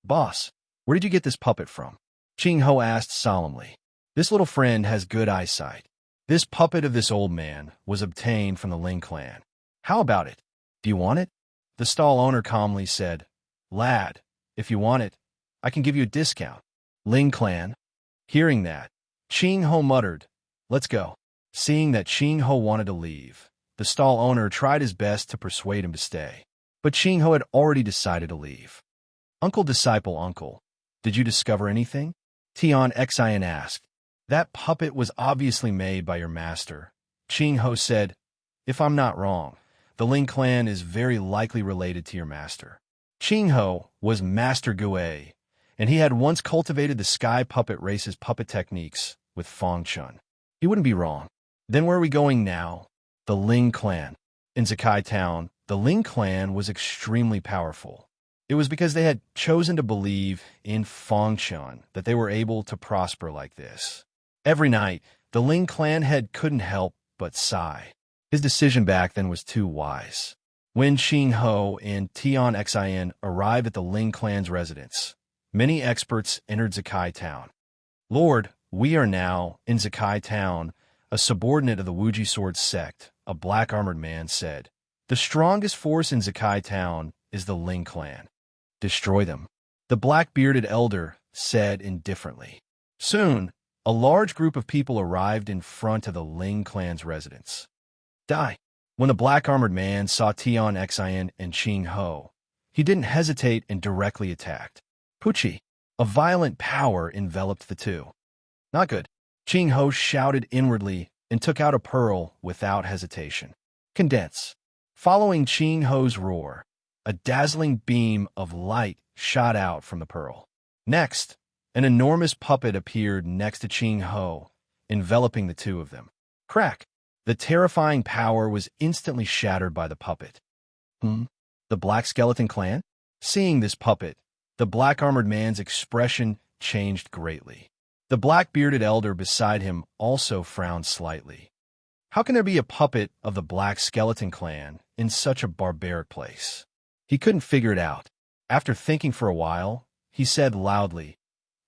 Boss, where did you get this puppet from? Qing Ho asked solemnly. This little friend has good eyesight. This puppet of this old man was obtained from the Ling clan. How about it? Do you want it? The stall owner calmly said, Lad, if you want it, I can give you a discount. Ling clan. Hearing that, Qing Ho muttered, Let's go. Seeing that Qing Ho wanted to leave, the stall owner tried his best to persuade him to stay. But Qing Ho had already decided to leave. Uncle disciple uncle, did you discover anything? Tian Xin asked. That puppet was obviously made by your master. Qing Ho said, If I'm not wrong, the Ling clan is very likely related to your master. Qing Ho was Master Gue, and he had once cultivated the sky puppet race's puppet techniques with Feng Chun. He wouldn't be wrong. Then where are we going now? The Ling clan. In Zaikai Town, the Ling clan was extremely powerful. It was because they had chosen to believe in Feng Chun that they were able to prosper like this. Every night, the Ling clan head couldn't help but sigh. His decision back then was too wise. When Qing Ho and Tian Xin arrived at the Ling clan's residence, many experts entered Zaikai Town. Lord, we are now in Zaikai Town, a subordinate of the Wuji Sword sect, a black-armored man said. The strongest force in Zaikai Town is the Ling clan. Destroy them. The black-bearded elder said indifferently. Soon, a large group of people arrived in front of the Ling clan's residence. Die. When the black-armored man saw Tian Xin and Qing Ho, he didn't hesitate and directly attacked. Puchi. A violent power enveloped the two. Not good. Qing Ho shouted inwardly and took out a pearl without hesitation. Condense. Following Qing Ho's roar, a dazzling beam of light shot out from the pearl. Next, an enormous puppet appeared next to Qing Ho, enveloping the two of them. Crack! The terrifying power was instantly shattered by the puppet. The Black Skeleton Clan? Seeing this puppet, the black-armored man's expression changed greatly. The black-bearded elder beside him also frowned slightly. How can there be a puppet of the Black Skeleton Clan in such a barbaric place? He couldn't figure it out. After thinking for a while, he said loudly,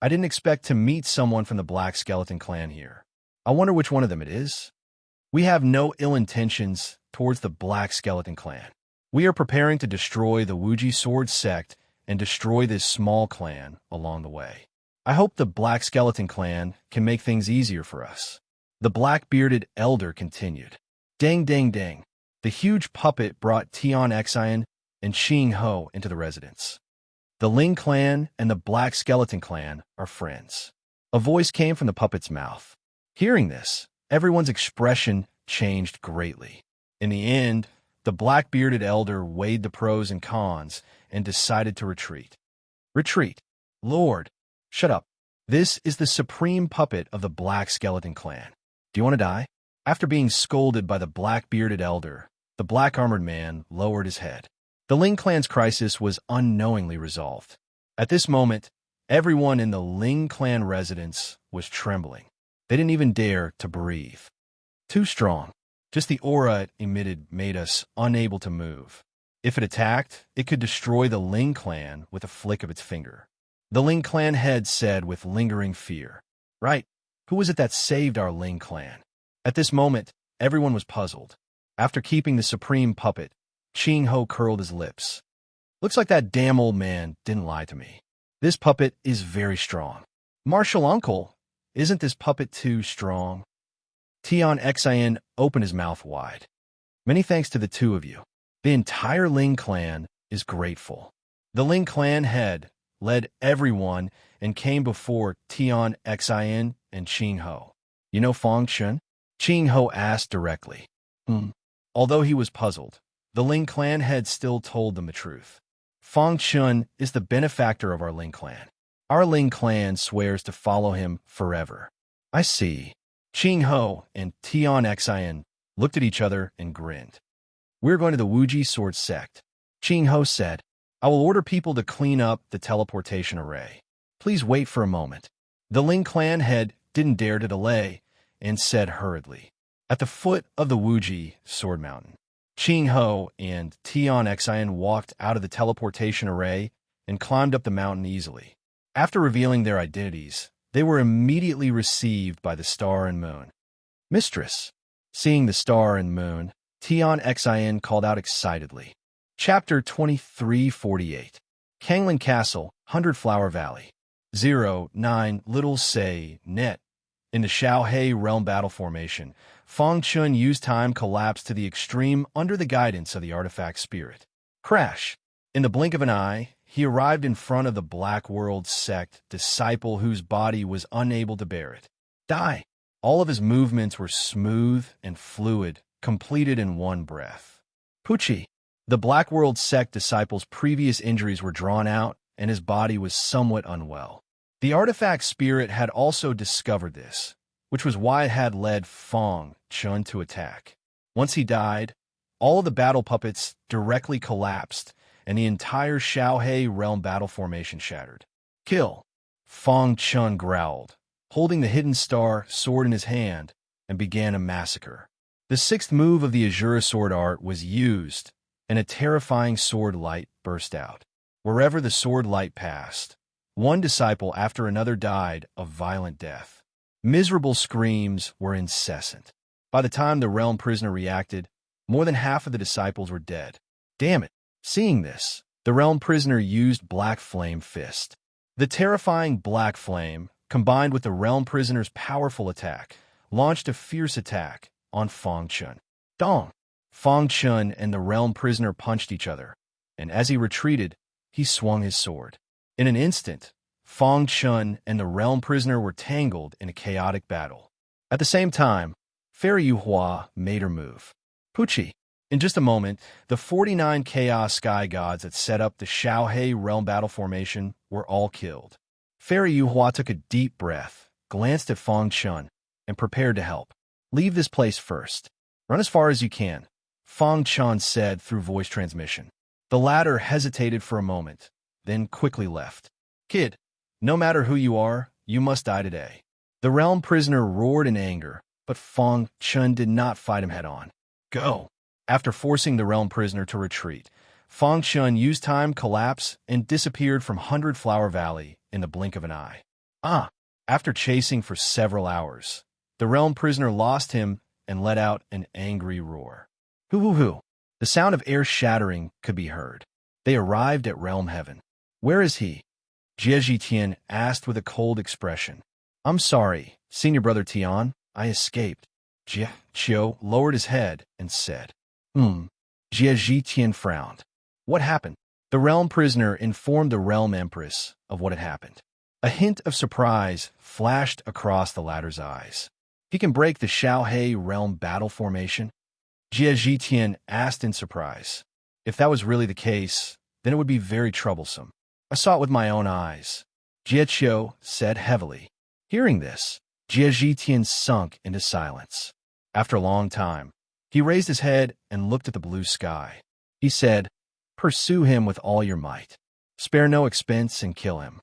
I didn't expect to meet someone from the Black Skeleton Clan here. I wonder which one of them it is. We have no ill intentions towards the Black Skeleton Clan. We are preparing to destroy the Wuji Sword sect and destroy this small clan along the way. I hope the Black Skeleton Clan can make things easier for us. The black-bearded elder continued. Dang, dang, dang. The huge puppet brought Tian Xin and Qing Ho into the residence. The Ling clan and the Black Skeleton clan are friends. A voice came from the puppet's mouth. Hearing this, everyone's expression changed greatly. In the end, the black-bearded elder weighed the pros and cons and decided to retreat. Retreat. Lord, shut up. This is the supreme puppet of the Black Skeleton clan. Do you want to die? After being scolded by the black-bearded elder, the black-armored man lowered his head. The Ling clan's crisis was unknowingly resolved. At this moment, everyone in the Ling clan residence was trembling. They didn't even dare to breathe. Too strong. Just the aura it emitted made us unable to move. If it attacked, it could destroy the Ling clan with a flick of its finger. The Ling clan head said with lingering fear. Right, who was it that saved our Ling clan? At this moment, everyone was puzzled. After keeping the supreme puppet, Ching Ho curled his lips. Looks like that damn old man didn't lie to me. This puppet is very strong. Martial uncle, isn't this puppet too strong? Tian Xin opened his mouth wide. Many thanks to the two of you. The entire Ling clan is grateful. The Ling clan head led everyone and came before Tian Xin and Ching Ho. You know Fong Chun? Ching Ho asked directly. Although he was puzzled, the Ling clan head still told them the truth. Fong Chun is the benefactor of our Ling clan. Our Ling clan swears to follow him forever. I see. Ching Ho and Tian Xin looked at each other and grinned. We're going to the Wuji Sword Sect. Ching Ho said, I will order people to clean up the teleportation array. Please wait for a moment. The Ling clan head didn't dare to delay and said hurriedly. At the foot of the Wuji Sword Mountain, Ching Ho and Tian Xin walked out of the teleportation array and climbed up the mountain easily. After revealing their identities, they were immediately received by the star and moon. Mistress. Seeing the star and moon, Tian Xin called out excitedly. Chapter 2348. Kanglin Castle, 100 Flower Valley. 09 Little Say, Net. In the Shaohei Realm Battle Formation, Fong Chun used time collapsed to the extreme under the guidance of the artifact spirit. Crash. In the blink of an eye, he arrived in front of the Black World sect disciple whose body was unable to bear it. Die. All of his movements were smooth and fluid, completed in one breath. Pucci. The Black World sect disciple's previous injuries were drawn out, and his body was somewhat unwell. The artifact spirit had also discovered this, which was why it had led Fong Chun to attack. Once he died, all of the battle puppets directly collapsed, and the entire Shaohei Realm Battle Formation shattered. Kill. Fong Chun growled, holding the hidden star sword in his hand, and began a massacre. The sixth move of the Azura sword art was used, and a terrifying sword light burst out. Wherever the sword light passed, one disciple after another died a violent death. Miserable screams were incessant. By the time the realm prisoner reacted, more than half of the disciples were dead. Damn it. Seeing this, the realm prisoner used Black Flame Fist. The terrifying Black Flame, combined with the realm prisoner's powerful attack, launched a fierce attack on Fong Chun. Dong! Fong Chun and the realm prisoner punched each other, and as he retreated, he swung his sword. In an instant, Fong Chun and the realm prisoner were tangled in a chaotic battle. At the same time, Fairy Yuhua made her move. Pucci. In just a moment, the 49 Chaos Sky Gods that set up the Shaohei Realm Battle Formation were all killed. Fairy Yuhua took a deep breath, glanced at Fong Chun, and prepared to help. Leave this place first. Run as far as you can, Fong Chun said through voice transmission. The latter hesitated for a moment, then quickly left. Kid, no matter who you are, you must die today. The realm prisoner roared in anger, but Fong Chun did not fight him head-on. Go! After forcing the realm prisoner to retreat, Fong Chun used time collapse and disappeared from 100 Flower Valley in the blink of an eye. After chasing for several hours, the realm prisoner lost him and let out an angry roar. Hoo-hoo-hoo! The sound of air shattering could be heard. They arrived at Realm Heaven. Where is he? Jie Tian asked with a cold expression. I'm sorry, senior brother Tian, I escaped. Jie Chio lowered his head and said, Jie Tian frowned. What happened? The realm prisoner informed the realm empress of what had happened. A hint of surprise flashed across the latter's eyes. He can break the Xiaohe realm battle formation? Jie Zhitian asked in surprise. If that was really the case, then it would be very troublesome. I saw it with my own eyes, Jie Qiu said heavily. Hearing this, Jie Zhitian sunk into silence. After a long time, he raised his head and looked at the blue sky. He said, "Pursue him with all your might. Spare no expense and kill him."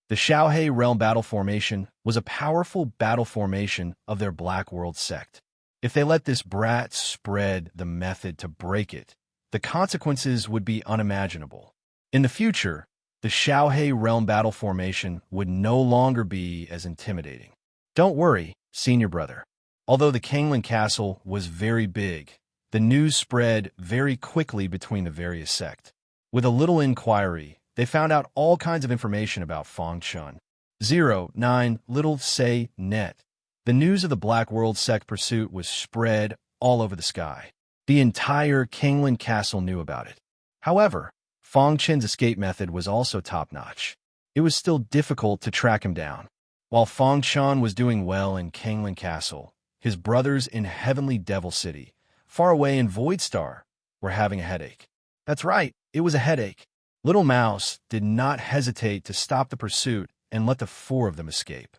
The Xiaohe realm battle formation was a powerful battle formation of their Black World sect. If they let this brat spread the method to break it, the consequences would be unimaginable. In the future, the Xiaohe realm battle formation would no longer be as intimidating. Don't worry, senior brother. Although the Kanglan castle was very big, the news spread very quickly between the various sects. With a little inquiry, they found out all kinds of information about Fangchun. 09 Little Say Net. The news of the Black World sect pursuit was spread all over the sky. The entire Kanglan castle knew about it. However, Fangchun's escape method was also top-notch. It was still difficult to track him down. While Fangchun was doing well in Kanglan castle, his brothers in Heavenly Devil City, far away in Void Star, were having a headache. That's right, it was a headache. Little Mouse did not hesitate to stop the pursuit and let the four of them escape.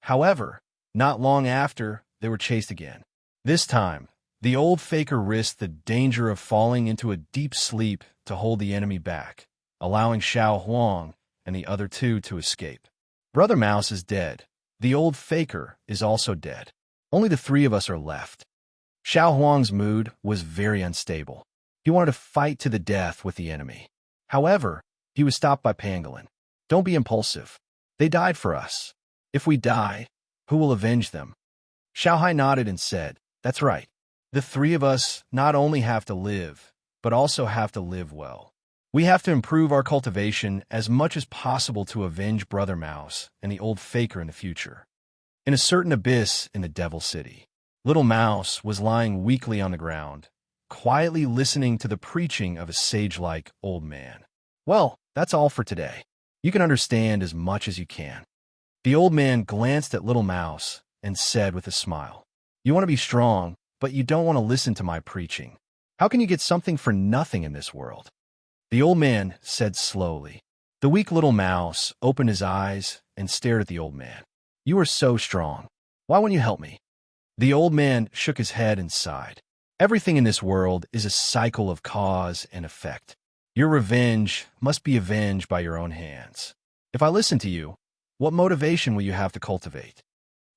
However, not long after, they were chased again. This time, the old faker risked the danger of falling into a deep sleep to hold the enemy back, allowing Xiao Huang and the other two to escape. Brother Mouse is dead. The old faker is also dead. Only the three of us are left. Xiao Huang's mood was very unstable. He wanted to fight to the death with the enemy. However, he was stopped by Pangolin. Don't be impulsive. They died for us. If we die, who will avenge them? Xiaohai nodded and said, That's right. The three of us not only have to live, but also have to live well. We have to improve our cultivation as much as possible to avenge Brother Mouse and the old faker in the future. In a certain abyss in the Devil City, Little Mouse was lying weakly on the ground, quietly listening to the preaching of a sage-like old man. Well, that's all for today. You can understand as much as you can. The old man glanced at Little Mouse and said with a smile, You want to be strong, but you don't want to listen to my preaching. How can you get something for nothing in this world? The old man said slowly. The weak Little Mouse opened his eyes and stared at the old man. You are so strong. Why won't you help me? The old man shook his head and sighed. Everything in this world is a cycle of cause and effect. Your revenge must be avenged by your own hands. If I listen to you, what motivation will you have to cultivate?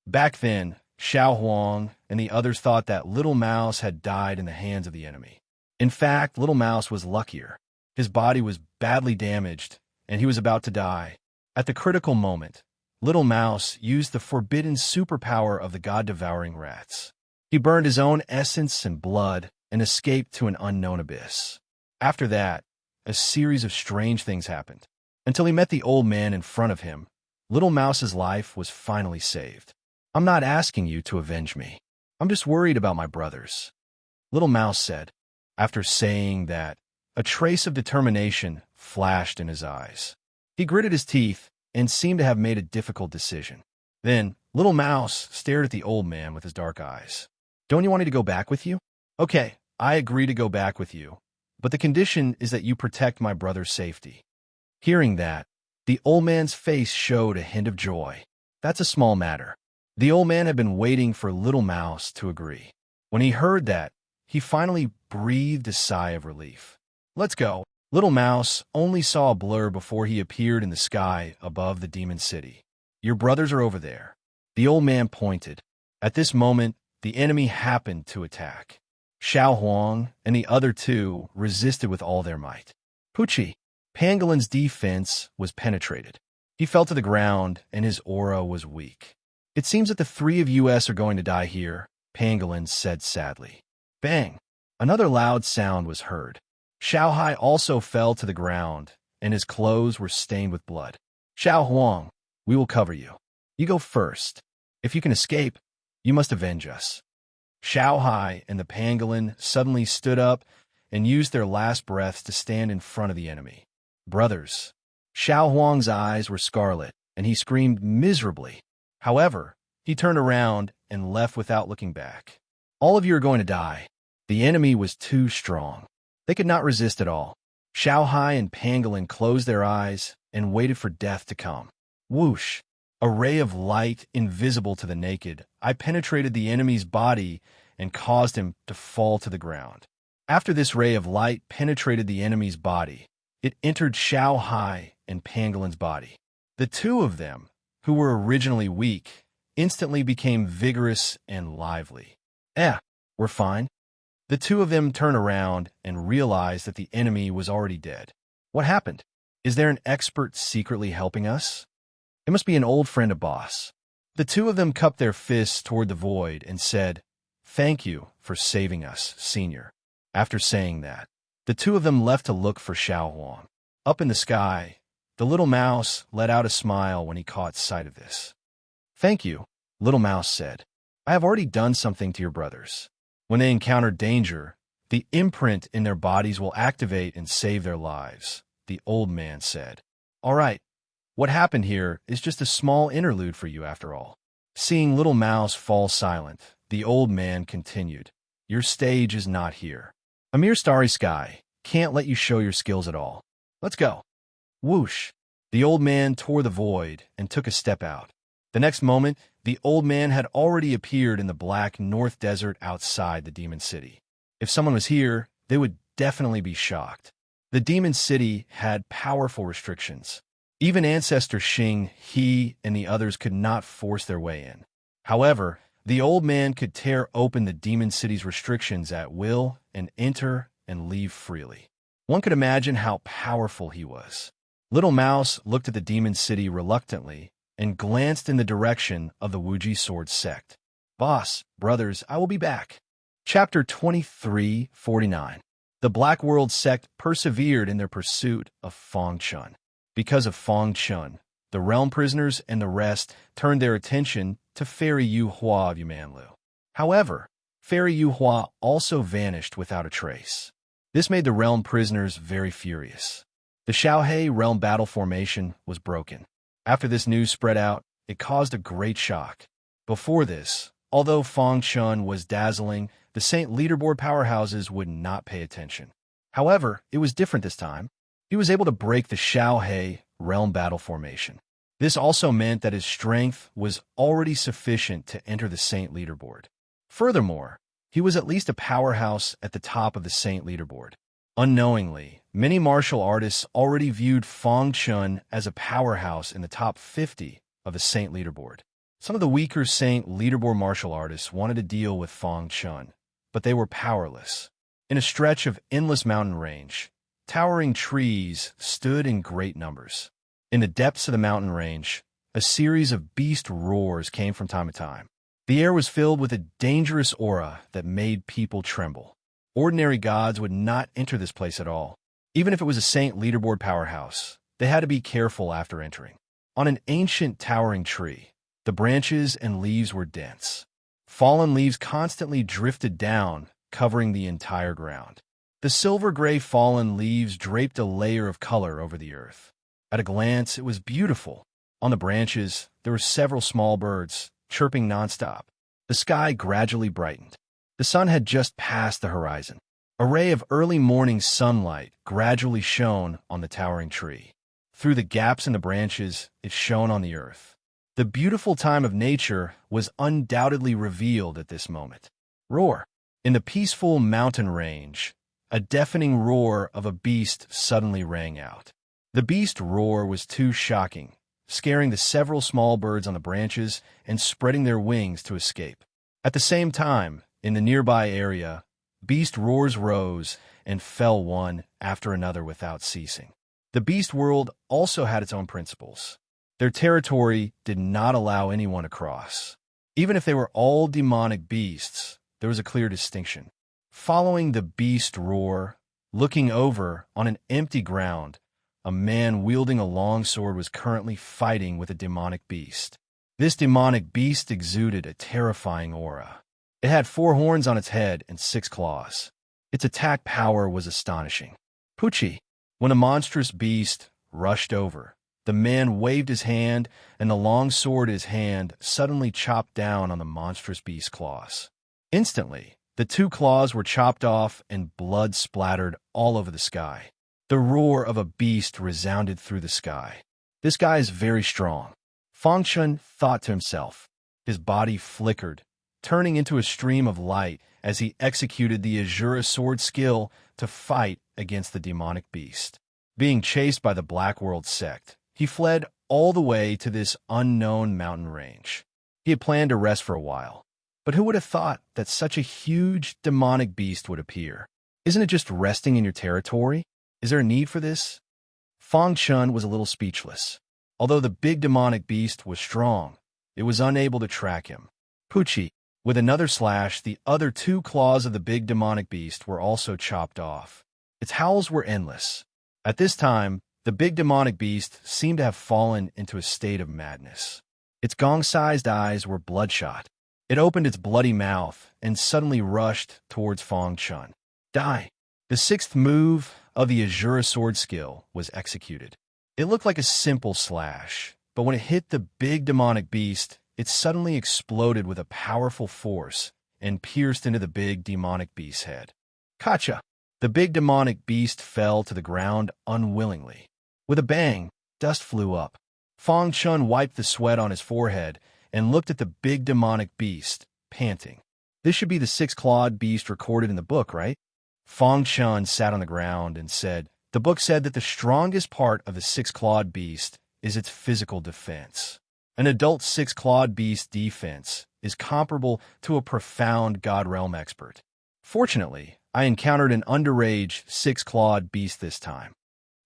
Back then, Xiao Huang and the others thought that Little Mouse had died in the hands of the enemy. In fact, Little Mouse was luckier. His body was badly damaged, and he was about to die. At the critical moment, Little Mouse used the forbidden superpower of the god-devouring rats. He burned his own essence and blood and escaped to an unknown abyss. After that, a series of strange things happened. Until he met the old man in front of him, Little Mouse's life was finally saved. I'm not asking you to avenge me. I'm just worried about my brothers. Little Mouse said. After saying that, a trace of determination flashed in his eyes. He gritted his teeth and seemed to have made a difficult decision. Then, Little Mouse stared at the old man with his dark eyes. Don't you want me to go back with you? Okay, I agree to go back with you, but the condition is that you protect my brother's safety. Hearing that, the old man's face showed a hint of joy. That's a small matter. The old man had been waiting for Little Mouse to agree. When he heard that, he finally breathed a sigh of relief. Let's go. Little Mouse only saw a blur before he appeared in the sky above the demon city. Your brothers are over there. The old man pointed. At this moment, the enemy happened to attack. Xiao Huang and the other two resisted with all their might. Pucci, Pangolin's defense was penetrated. He fell to the ground and his aura was weak. It seems that the three of us are going to die here, Pangolin said sadly. Bang! Another loud sound was heard. Xiao Hai also fell to the ground, and his clothes were stained with blood. Xiao Huang, we will cover you. You go first. If you can escape, you must avenge us. Xiao Hai and the pangolin suddenly stood up and used their last breaths to stand in front of the enemy. brothers. Xiao Huang's eyes were scarlet, and he screamed miserably. However, he turned around and left without looking back. All of you are going to die. The enemy was too strong. They could not resist at all. Xiao Hai and Pangolin closed their eyes and waited for death to come. Whoosh! A ray of light invisible to the naked eye penetrated the enemy's body and caused him to fall to the ground. After this ray of light penetrated the enemy's body, it entered Xiao Hai and Pangolin's body. The two of them, who were originally weak, instantly became vigorous and lively. We're fine. The two of them turned around and realized that the enemy was already dead. What happened? Is there an expert secretly helping us? It must be an old friend of Boss. The two of them cupped their fists toward the void and said, "Thank you for saving us, Senior." After saying that, the two of them left to look for Xiao Huang. Up in the sky, the little mouse let out a smile when he caught sight of this. "Thank you," Little Mouse said. "I have already done something to your brothers. When they encounter danger, the imprint in their bodies will activate and save their lives," the old man said. "All right, what happened here is just a small interlude for you after all." Seeing Little Mouse fall silent, the old man continued, "Your stage is not here. A mere starry sky can't let you show your skills at all. Let's go." Whoosh! The old man tore the void and took a step out. The next moment, the old man had already appeared in the black North Desert outside the Demon City. If someone was here, they would definitely be shocked. The Demon City had powerful restrictions. Even Ancestor Xing, he, and the others could not force their way in. However, the old man could tear open the Demon City's restrictions at will and enter and leave freely. One could imagine how powerful he was. Little Mouse looked at the Demon City reluctantly and glanced in the direction of the Wuji Sword sect. "Boss, brothers, I will be back." Chapter 23:49. The Black World sect persevered in their pursuit of Feng Chun. Because of Feng Chun, the realm prisoners and the rest turned their attention to Fairy Yu Hua of Yumanlu. However, Fairy Yu Hua also vanished without a trace. This made the realm prisoners very furious. The Xiaohe realm battle formation was broken. After this news spread out, it caused a great shock. Before this, although Feng Chun was dazzling, the Saint leaderboard powerhouses would not pay attention. However, it was different this time. He was able to break the Xiaohe realm battle formation. This also meant that his strength was already sufficient to enter the Saint leaderboard. Furthermore, he was at least a powerhouse at the top of the Saint leaderboard. Unknowingly, many martial artists already viewed Feng Chun as a powerhouse in the top 50 of the Saint leaderboard. Some of the weaker Saint leaderboard martial artists wanted to deal with Feng Chun, but they were powerless. In a stretch of endless mountain range, towering trees stood in great numbers. In the depths of the mountain range, a series of beast roars came from time to time. The air was filled with a dangerous aura that made people tremble. Ordinary gods would not enter this place at all. Even if it was a Saint leaderboard powerhouse, they had to be careful after entering. On an ancient towering tree, the branches and leaves were dense. Fallen leaves constantly drifted down, covering the entire ground. The silver-gray fallen leaves draped a layer of color over the earth. At a glance, it was beautiful. On the branches, there were several small birds, chirping nonstop. The sky gradually brightened. The sun had just passed the horizon. A ray of early morning sunlight gradually shone on the towering tree. Through the gaps in the branches, it shone on the earth. The beautiful time of nature was undoubtedly revealed at this moment. Roar! In the peaceful mountain range, a deafening roar of a beast suddenly rang out. The beast roar was too shocking, scaring the several small birds on the branches and spreading their wings to escape. At the same time, in the nearby area, beast roars rose and fell one after another without ceasing. The beast world also had its own principles. Their territory did not allow anyone to cross. Even if they were all demonic beasts, there was a clear distinction. Following the beast roar, looking over on an empty ground, a man wielding a long sword was currently fighting with a demonic beast. This demonic beast exuded a terrifying aura. It had 4 horns on its head and 6 claws. Its attack power was astonishing. Pucci! When the monstrous beast rushed over, the man waved his hand, and the long sword in his hand suddenly chopped down on the monstrous beast's claws. Instantly, the two claws were chopped off and blood splattered all over the sky. The roar of a beast resounded through the sky. This guy is very strong, Fang Chun thought to himself. His body flickered, turning into a stream of light as he executed the Azura sword skill to fight against the demonic beast. Being chased by the Black World sect, he fled all the way to this unknown mountain range. He had planned to rest for a while, but who would have thought that such a huge demonic beast would appear? Isn't it just resting in your territory? Is there a need for this? Fang Chun was a little speechless. Although the big demonic beast was strong, it was unable to track him. Pucci, with another slash, the other two claws of the big demonic beast were also chopped off. Its howls were endless. At this time, the big demonic beast seemed to have fallen into a state of madness. Its gong-sized eyes were bloodshot. It opened its bloody mouth and suddenly rushed towards Fang Chun. Die! The sixth move of the Azura sword skill was executed. It looked like a simple slash, but when it hit the big demonic beast, it suddenly exploded with a powerful force and pierced into the big demonic beast's head. Kacha! The big demonic beast fell to the ground unwillingly. With a bang, dust flew up. Fang Chun wiped the sweat on his forehead and looked at the big demonic beast, panting. This should be the six-clawed beast recorded in the book, right? Fang Chun sat on the ground and said, "The book said that the strongest part of the six-clawed beast is its physical defense. An adult six-clawed beast defense is comparable to a profound God Realm expert. Fortunately, I encountered an underage six-clawed beast this time.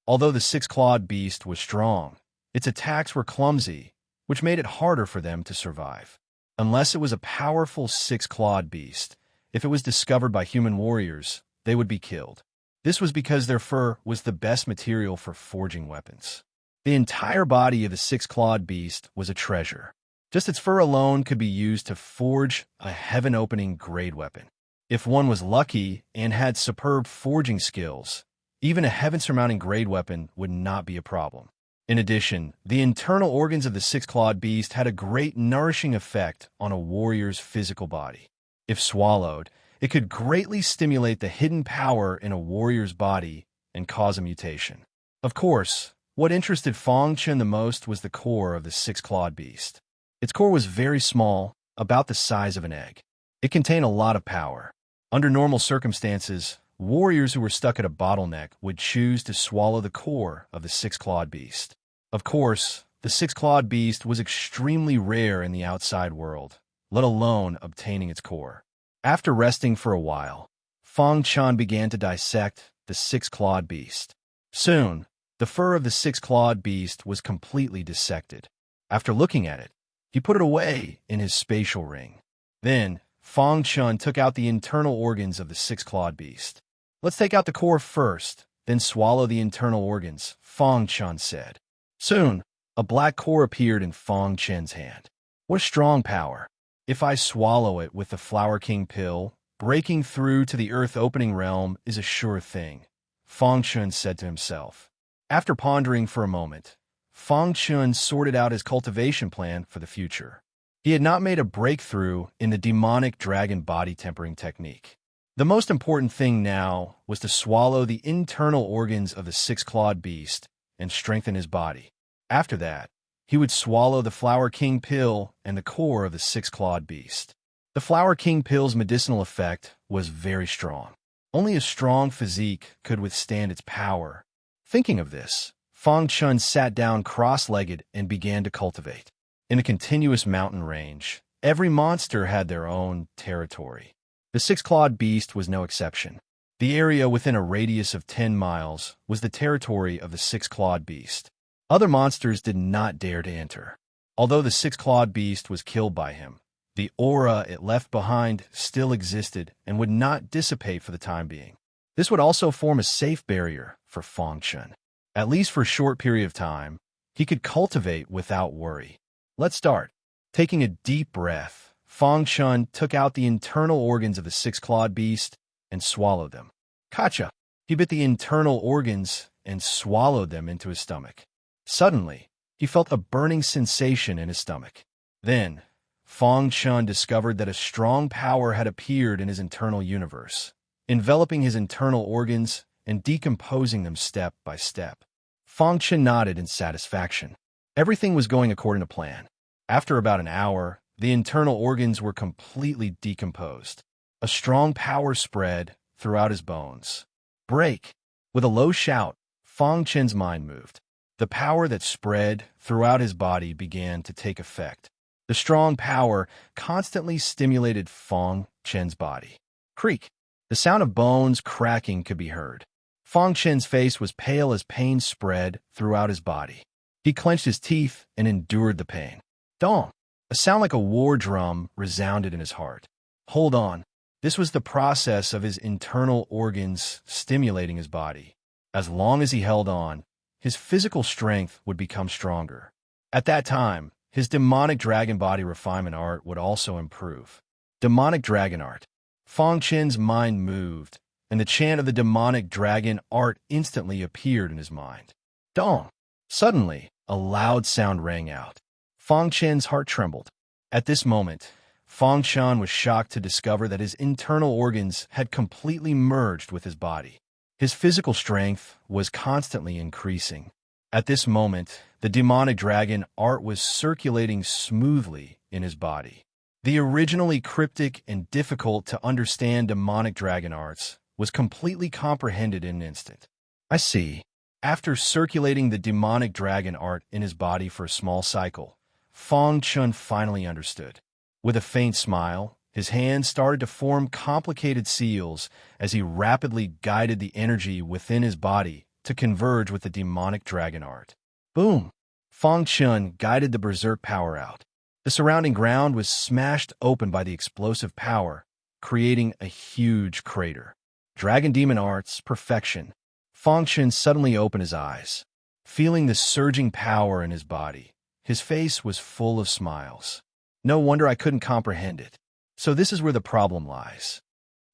Although the six-clawed beast was strong, its attacks were clumsy, which made it harder for them to survive. Unless it was a powerful six-clawed beast, if it was discovered by human warriors, they would be killed. This was because their fur was the best material for forging weapons. The entire body of the six-clawed beast was a treasure. Just its fur alone could be used to forge a heaven-opening grade weapon. If one was lucky and had superb forging skills, even a heaven-surmounting grade weapon would not be a problem. In addition, the internal organs of the six-clawed beast had a great nourishing effect on a warrior's physical body. If swallowed, it could greatly stimulate the hidden power in a warrior's body and cause a mutation. Of course, what interested Fang Chun the most was the core of the six-clawed beast. Its core was very small, about the size of an egg. It contained a lot of power. Under normal circumstances, warriors who were stuck at a bottleneck would choose to swallow the core of the six-clawed beast. Of course, the six-clawed beast was extremely rare in the outside world, let alone obtaining its core. After resting for a while, Fang Chun began to dissect the six-clawed beast. Soon, the fur of the six-clawed beast was completely dissected. After looking at it, he put it away in his spatial ring. Then, Fang Chun took out the internal organs of the six-clawed beast. "Let's take out the core first, then swallow the internal organs," Fang Chun said. Soon, a black core appeared in Fang Chun's hand. What strong power! If I swallow it with the Flower King pill, breaking through to the earth-opening realm is a sure thing, Fang Chun said to himself. After pondering for a moment, Fang Chun sorted out his cultivation plan for the future. He had not made a breakthrough in the demonic dragon body tempering technique. The most important thing now was to swallow the internal organs of the six-clawed beast and strengthen his body. After that, he would swallow the Flower King pill and the core of the six-clawed beast. The Flower King pill's medicinal effect was very strong. Only a strong physique could withstand its power. Thinking of this, Fang Chun sat down cross-legged and began to cultivate. In a continuous mountain range, every monster had their own territory. The six-clawed beast was no exception. The area within a radius of 10 miles was the territory of the six-clawed beast. Other monsters did not dare to enter. Although the six-clawed beast was killed by him, the aura it left behind still existed and would not dissipate for the time being. This would also form a safe barrier for Fang Chun. At least for a short period of time, he could cultivate without worry. Let's start. Taking a deep breath, Fang Chun took out the internal organs of the six-clawed beast and swallowed them. Kacha! He bit the internal organs and swallowed them into his stomach. Suddenly, he felt a burning sensation in his stomach. Then, Fang Chun discovered that a strong power had appeared in his internal universe, enveloping his internal organs and decomposing them step by step. Fang Chun nodded in satisfaction. Everything was going according to plan. After about an hour, the internal organs were completely decomposed. A strong power spread throughout his bones. Break! With a low shout, Fang Chen's mind moved. The power that spread throughout his body began to take effect. The strong power constantly stimulated Fang Chen's body. Creak! The sound of bones cracking could be heard. Fang Chen's face was pale as pain spread throughout his body. He clenched his teeth and endured the pain. Dong! A sound like a war drum resounded in his heart. Hold on. This was the process of his internal organs stimulating his body. As long as he held on, his physical strength would become stronger. At that time, his demonic dragon body refinement art would also improve. Demonic dragon art. Fang Chen's mind moved, and the chant of the demonic dragon art instantly appeared in his mind. Dong! Suddenly, a loud sound rang out. Fang Chen's heart trembled. At this moment, Fang Chen was shocked to discover that his internal organs had completely merged with his body. His physical strength was constantly increasing. At this moment, the demonic dragon art was circulating smoothly in his body. The originally cryptic and difficult to understand demonic dragon arts was completely comprehended in an instant. I see. After circulating the demonic dragon art in his body for a small cycle, Fang Chun finally understood. With a faint smile, his hands started to form complicated seals as he rapidly guided the energy within his body to converge with the demonic dragon art. Boom! Fang Chun guided the berserk power out. The surrounding ground was smashed open by the explosive power, creating a huge crater. Dragon Demon Arts, perfection. Fang Chun suddenly opened his eyes. Feeling the surging power in his body, his face was full of smiles. No wonder I couldn't comprehend it. So this is where the problem lies.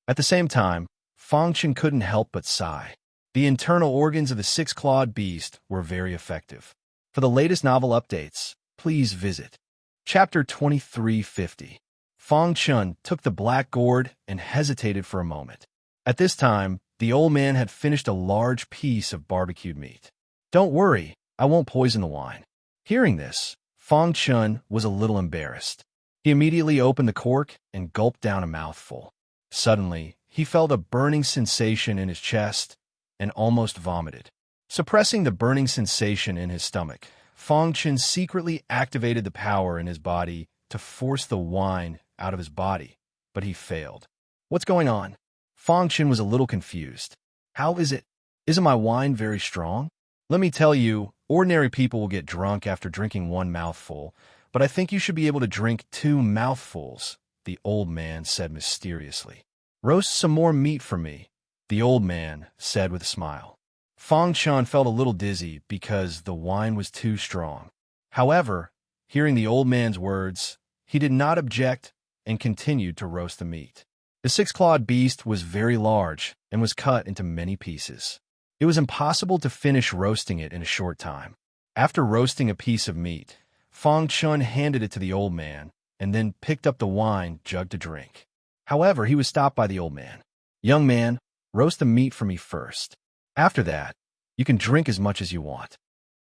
At the same time, Fang Chun couldn't help but sigh. The internal organs of the six-clawed beast were very effective. For the latest novel updates, please visit Chapter 2350. Fang Chun took the black gourd and hesitated for a moment. At this time, the old man had finished a large piece of barbecued meat. Don't worry, I won't poison the wine. Hearing this, Fang Chun was a little embarrassed. He immediately opened the cork and gulped down a mouthful. Suddenly, he felt a burning sensation in his chest and almost vomited. Suppressing the burning sensation in his stomach, Fang Chun secretly activated the power in his body to force the wine out of his body, but he failed. What's going on? Fang Chun was a little confused. How is it? Isn't my wine very strong? Let me tell you, ordinary people will get drunk after drinking one mouthful, but I think you should be able to drink 2 mouthfuls, the old man said mysteriously. Roast some more meat for me, the old man said with a smile. Fang Chun felt a little dizzy because the wine was too strong. However, hearing the old man's words, he did not object and continued to roast the meat. The six-clawed beast was very large and was cut into many pieces. It was impossible to finish roasting it in a short time. After roasting a piece of meat, Fang Chun handed it to the old man and then picked up the wine jug to drink. However, he was stopped by the old man. Young man, roast the meat for me first. After that, you can drink as much as you want.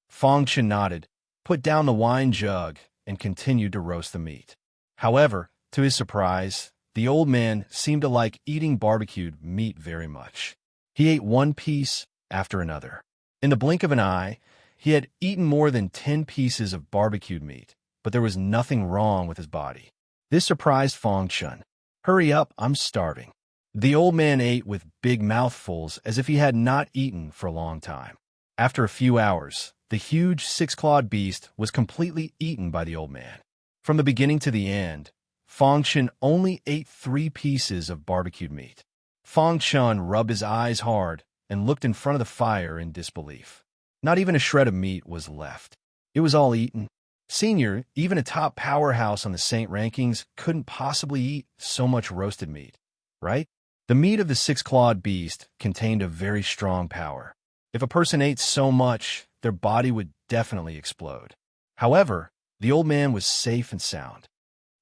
Fang Chun nodded, put down the wine jug, and continued to roast the meat. However, to his surprise, the old man seemed to like eating barbecued meat very much. He ate one piece after another. In the blink of an eye, he had eaten more than 10 pieces of barbecued meat, but there was nothing wrong with his body. This surprised Fang Chun. Hurry up, I'm starving. The old man ate with big mouthfuls as if he had not eaten for a long time. After a few hours, the huge six-clawed beast was completely eaten by the old man. From the beginning to the end, Fang Chun only ate 3 pieces of barbecued meat. Fang Chun rubbed his eyes hard and looked in front of the fire in disbelief. Not even a shred of meat was left. It was all eaten. Senior, even a top powerhouse on the Saint rankings, couldn't possibly eat so much roasted meat, right? The meat of the six-clawed beast contained a very strong power. If a person ate so much, their body would definitely explode. However, the old man was safe and sound.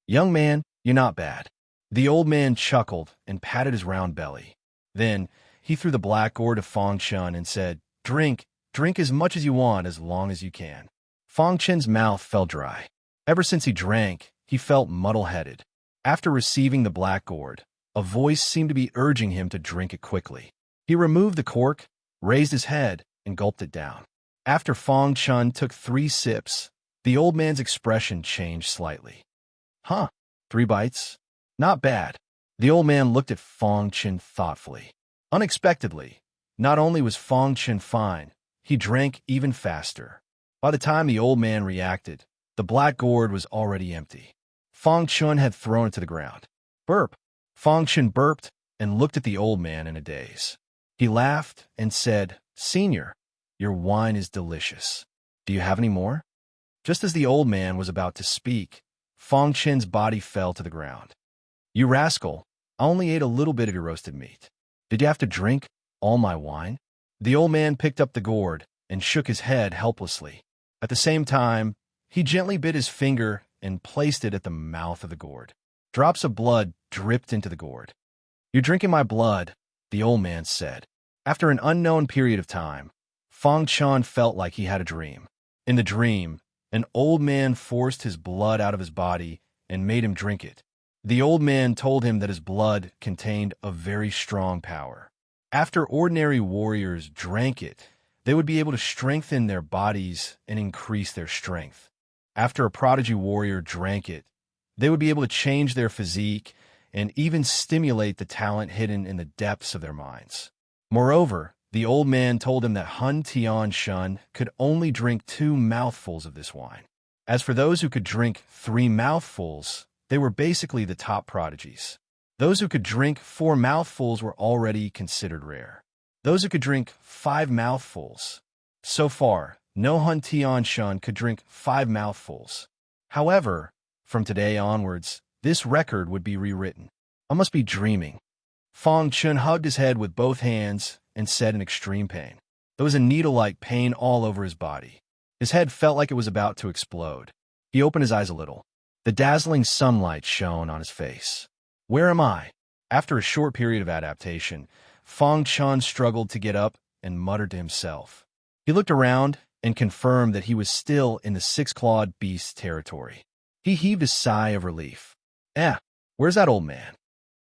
Young man, you're not bad. The old man chuckled and patted his round belly. Then, he threw the black gourd to Fong Chun and said, drink as much as you want as long as you can. Fong Chen's mouth felt dry. Ever since he drank, he felt muddle-headed. After receiving the black gourd, a voice seemed to be urging him to drink it quickly. He removed the cork, raised his head, and gulped it down. After Fong Chun took 3 sips, the old man's expression changed slightly. Huh, 3 bites? Not bad. The old man looked at Fong Chun thoughtfully. Unexpectedly, not only was Fong Chun fine, he drank even faster. By the time the old man reacted, the black gourd was already empty. Fong Chun had thrown it to the ground. Burp. Fong Chun burped and looked at the old man in a daze. He laughed and said, Senior, your wine is delicious. Do you have any more? Just as the old man was about to speak, Fong Chun's body fell to the ground. You rascal, I only ate a little bit of your roasted meat. Did you have to drink all my wine? The old man picked up the gourd and shook his head helplessly. At the same time, he gently bit his finger and placed it at the mouth of the gourd. Drops of blood dripped into the gourd. You're drinking my blood, the old man said. After an unknown period of time, Fong Chun felt like he had a dream. In the dream, an old man forced his blood out of his body and made him drink it. The old man told him that his blood contained a very strong power. After ordinary warriors drank it, they would be able to strengthen their bodies and increase their strength. After a prodigy warrior drank it, they would be able to change their physique and even stimulate the talent hidden in the depths of their minds. Moreover, the old man told him that Hun Tian Shun could only drink 2 mouthfuls of this wine. As for those who could drink 3 mouthfuls, they were basically the top prodigies. Those who could drink 4 mouthfuls were already considered rare. Those who could drink 5 mouthfuls. So far, no Hun Tian Shun could drink 5 mouthfuls. However, from today onwards, this record would be rewritten. I must be dreaming. Fong Chun hugged his head with both hands and said in extreme pain. There was a needle-like pain all over his body. His head felt like it was about to explode. He opened his eyes a little. The dazzling sunlight shone on his face. Where am I? After a short period of adaptation, Fong Chun struggled to get up and muttered to himself. He looked around and confirmed that he was still in the 6-clawed beast territory. He heaved a sigh of relief. Where's that old man?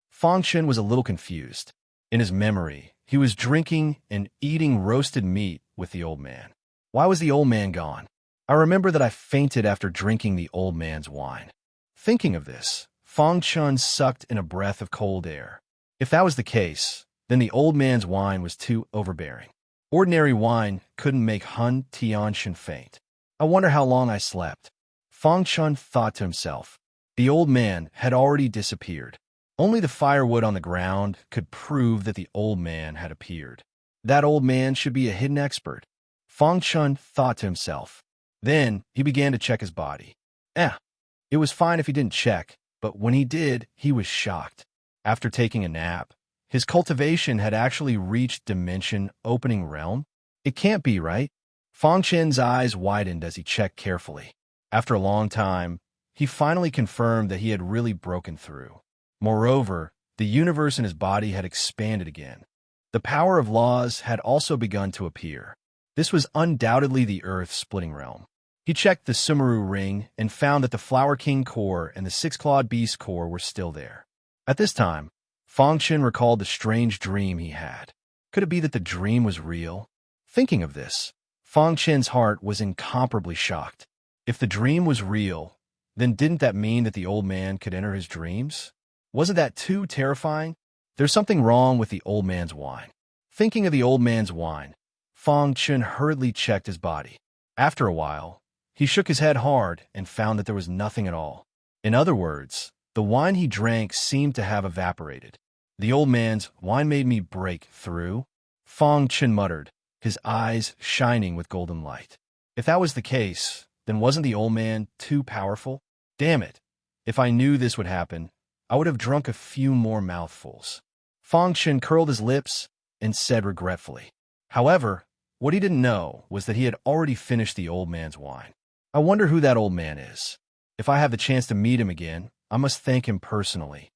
Fong Chun was a little confused. In his memory, he was drinking and eating roasted meat with the old man. Why was the old man gone? I remember that I fainted after drinking the old man's wine. Thinking of this, Fong Chun sucked in a breath of cold air. If that was the case, then the old man's wine was too overbearing. Ordinary wine couldn't make Hun Tianxian faint. I wonder how long I slept. Fong Chun thought to himself. The old man had already disappeared. Only the firewood on the ground could prove that the old man had appeared. That old man should be a hidden expert. Fong Chun thought to himself. Then he began to check his body. It was fine if he didn't check, but when he did, he was shocked. After taking a nap, his cultivation had actually reached dimension opening realm. It can't be, right? Fong Chen's eyes widened as he checked carefully. After a long time, he finally confirmed that he had really broken through. Moreover, the universe in his body had expanded again. The power of laws had also begun to appear. This was undoubtedly the earth-splitting realm. He checked the Sumeru ring and found that the Flower King core and the 6-clawed beast core were still there. At this time, Fong Chen recalled the strange dream he had. Could it be that the dream was real? Thinking of this, Fong Chen's heart was incomparably shocked. If the dream was real, then didn't that mean that the old man could enter his dreams? Wasn't that too terrifying? There's something wrong with the old man's wine. Thinking of the old man's wine, Fong Chen hurriedly checked his body. After a while, he shook his head hard and found that there was nothing at all. In other words, the wine he drank seemed to have evaporated. The old man's wine made me break through, Fong Chen muttered, his eyes shining with golden light. If that was the case, then wasn't the old man too powerful? Damn it. If I knew this would happen, I would have drunk a few more mouthfuls. Fong Chen curled his lips and said regretfully. However, What he didn't know was that he had already finished the old man's wine. I wonder who that old man is. If I have the chance to meet him again, I must thank him personally.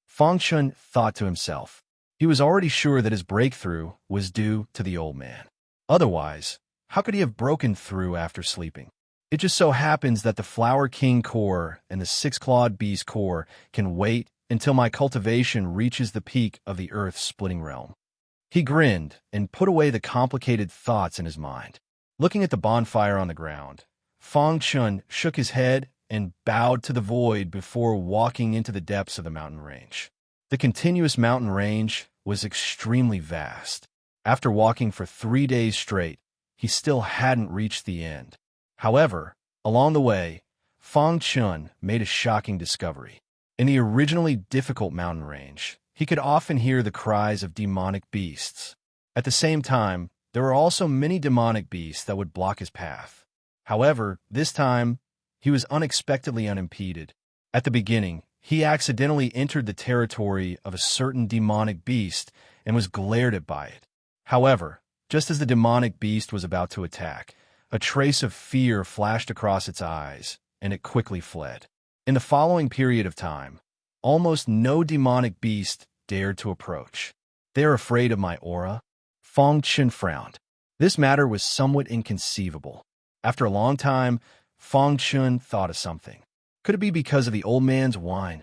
Fang Chun thought to himself. He was already sure that his breakthrough was due to the old man. Otherwise, how could he have broken through after sleeping? It just so happens that the Flower King core and the Six-Clawed Beast core can wait until my cultivation reaches the peak of the earth-splitting realm. He grinned and put away the complicated thoughts in his mind. Looking at the bonfire on the ground, Fang Chun shook his head and bowed to the void before walking into the depths of the mountain range. The continuous mountain range was extremely vast. After walking for 3 days straight, he still hadn't reached the end. However, along the way, Fang Chun made a shocking discovery. In the originally difficult mountain range, he could often hear the cries of demonic beasts. At the same time, there were also many demonic beasts that would block his path. However, this time, he was unexpectedly unimpeded. At the beginning, he accidentally entered the territory of a certain demonic beast and was glared at by it. However, just as the demonic beast was about to attack, a trace of fear flashed across its eyes, and it quickly fled. In the following period of time, almost no demonic beast dared to approach. They are afraid of my aura? Fang Chun frowned. This matter was somewhat inconceivable. After a long time, Fang Chun thought of something. Could it be because of the old man's wine?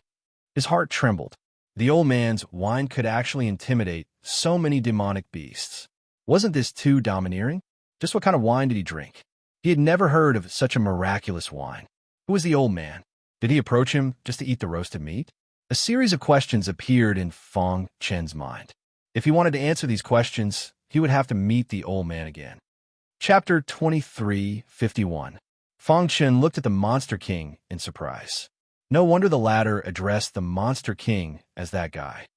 His heart trembled. The old man's wine could actually intimidate so many demonic beasts. Wasn't this too domineering? Just what kind of wine did he drink? He had never heard of such a miraculous wine. Who was the old man? Did he approach him just to eat the roasted meat? A series of questions appeared in Fang Chun's mind. If he wanted to answer these questions, he would have to meet the old man again. Chapter 23:51. Fang Chun looked at the Monster King in surprise. No wonder the latter addressed the Monster King as that guy.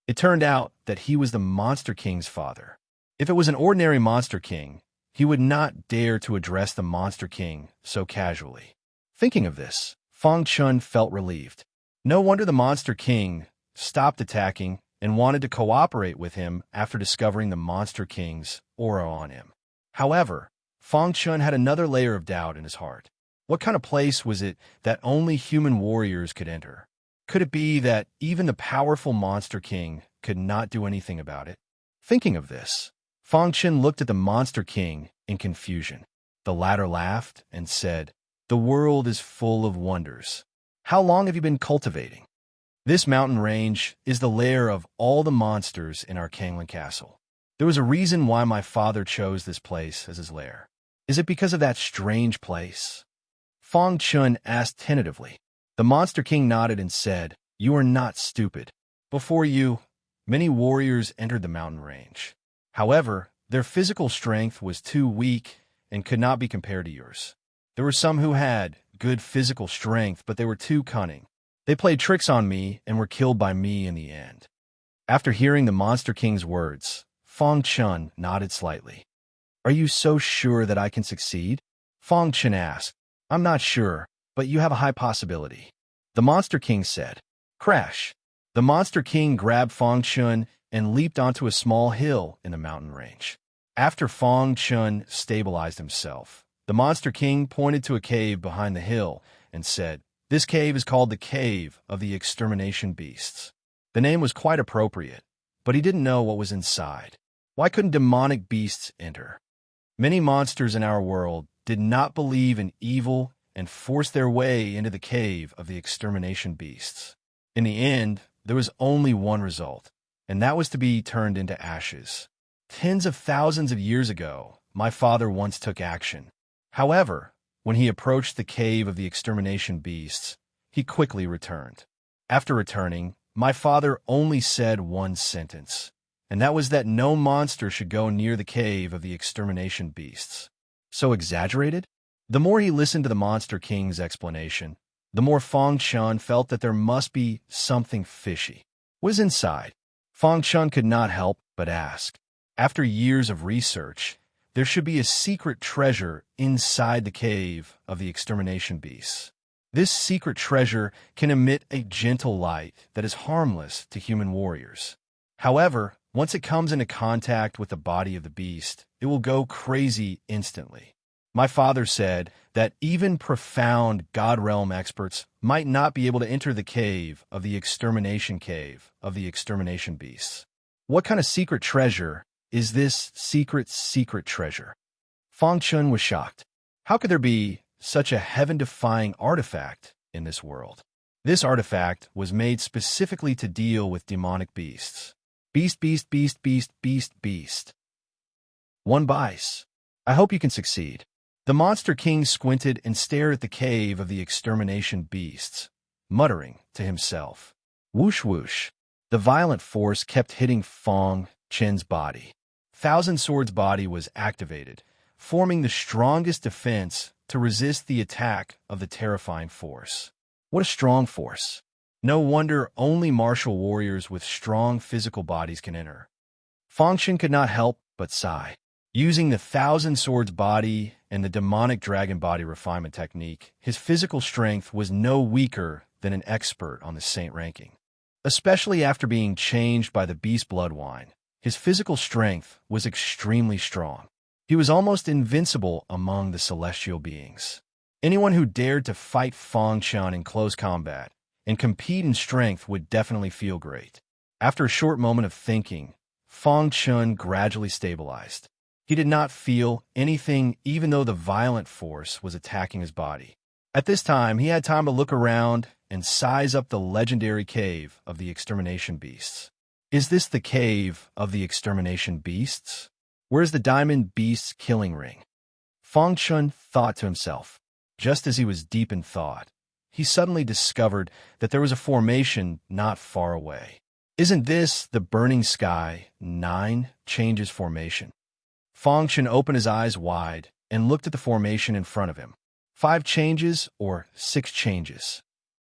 It turned out that he was the Monster King's father. If it was an ordinary Monster King, he would not dare to address the Monster King so casually. Thinking of this, Fang Chun felt relieved. No wonder the Monster King stopped attacking and wanted to cooperate with him after discovering the Monster King's aura on him. However, Fang Chun had another layer of doubt in his heart. What kind of place was it that only human warriors could enter? Could it be that even the powerful Monster King could not do anything about it? Thinking of this, Fang Chun looked at the Monster King in confusion. The latter laughed and said, "The world is full of wonders. How long have you been cultivating?" This mountain range is the lair of all the monsters in our Kanglan Castle. There was a reason why my father chose this place as his lair. Is it because of that strange place? Fang Chun asked tentatively. The Monster King nodded and said, "You are not stupid. Before you, many warriors entered the mountain range. However, their physical strength was too weak and could not be compared to yours. There were some who had good physical strength, but they were too cunning. They played tricks on me and were killed by me in the end." After hearing the Monster King's words, Fang Chun nodded slightly. "Are you so sure that I can succeed?" Fang Chun asked. "I'm not sure, but you have a high possibility." The Monster King said. Crash! The Monster King grabbed Fang Chun and leaped onto a small hill in the mountain range. After Fang Chun stabilized himself, the Monster King pointed to a cave behind the hill and said, "This cave is called the Cave of the Extermination Beasts." The name was quite appropriate, but he didn't know what was inside. Why couldn't demonic beasts enter? Many monsters in our world did not believe in evil and forced their way into the Cave of the Extermination Beasts. In the end, there was only one result, and that was to be turned into ashes. Tens of thousands of years ago, my father once took action. However, when he approached the Cave of the Extermination Beasts, he quickly returned. After returning, my father only said one sentence, and that was that no monster should go near the Cave of the Extermination Beasts. So exaggerated? The more he listened to the Monster King's explanation, the more Fang Chun felt that there must be something fishy. What is inside? Fang Chun could not help but ask. After years of research, there should be a secret treasure inside the Cave of the Extermination Beasts. This secret treasure can emit a gentle light that is harmless to human warriors. However, once it comes into contact with the body of the beast, it will go crazy instantly. My father said that even profound God realm experts might not be able to enter the cave of the extermination beasts. What kind of secret treasure is this secret treasure? Fang Chun was shocked. How could there be such a heaven-defying artifact in this world? This artifact was made specifically to deal with demonic beasts. Beast. One bice. I hope you can succeed. The Monster King squinted and stared at the cave of the extermination beasts, muttering to himself. Whoosh whoosh. The violent force kept hitting Fang Chen's body. Thousand Sword's body was activated, forming the strongest defense to resist the attack of the terrifying force. What a strong force. No wonder only martial warriors with strong physical bodies can enter. Fang Chen could not help but sigh. Using the Thousand Swords body and the demonic dragon body refinement technique, his physical strength was no weaker than an expert on the saint ranking. Especially after being changed by the beast blood wine, his physical strength was extremely strong. He was almost invincible among the celestial beings. Anyone who dared to fight Fang Chen in close combat and compete in strength would definitely feel great. After a short moment of thinking, Fang Chen gradually stabilized. He did not feel anything even though the violent force was attacking his body. At this time, he had time to look around and size up the legendary cave of the extermination beasts. Is this the cave of the extermination beasts? Where's the diamond beast's killing ring? Fang Chen thought to himself. Just as he was deep in thought, he suddenly discovered that there was a formation not far away. Isn't this the Burning Sky 9 Changes formation? Fang Chen opened his eyes wide and looked at the formation in front of him. 5 changes or 6 changes?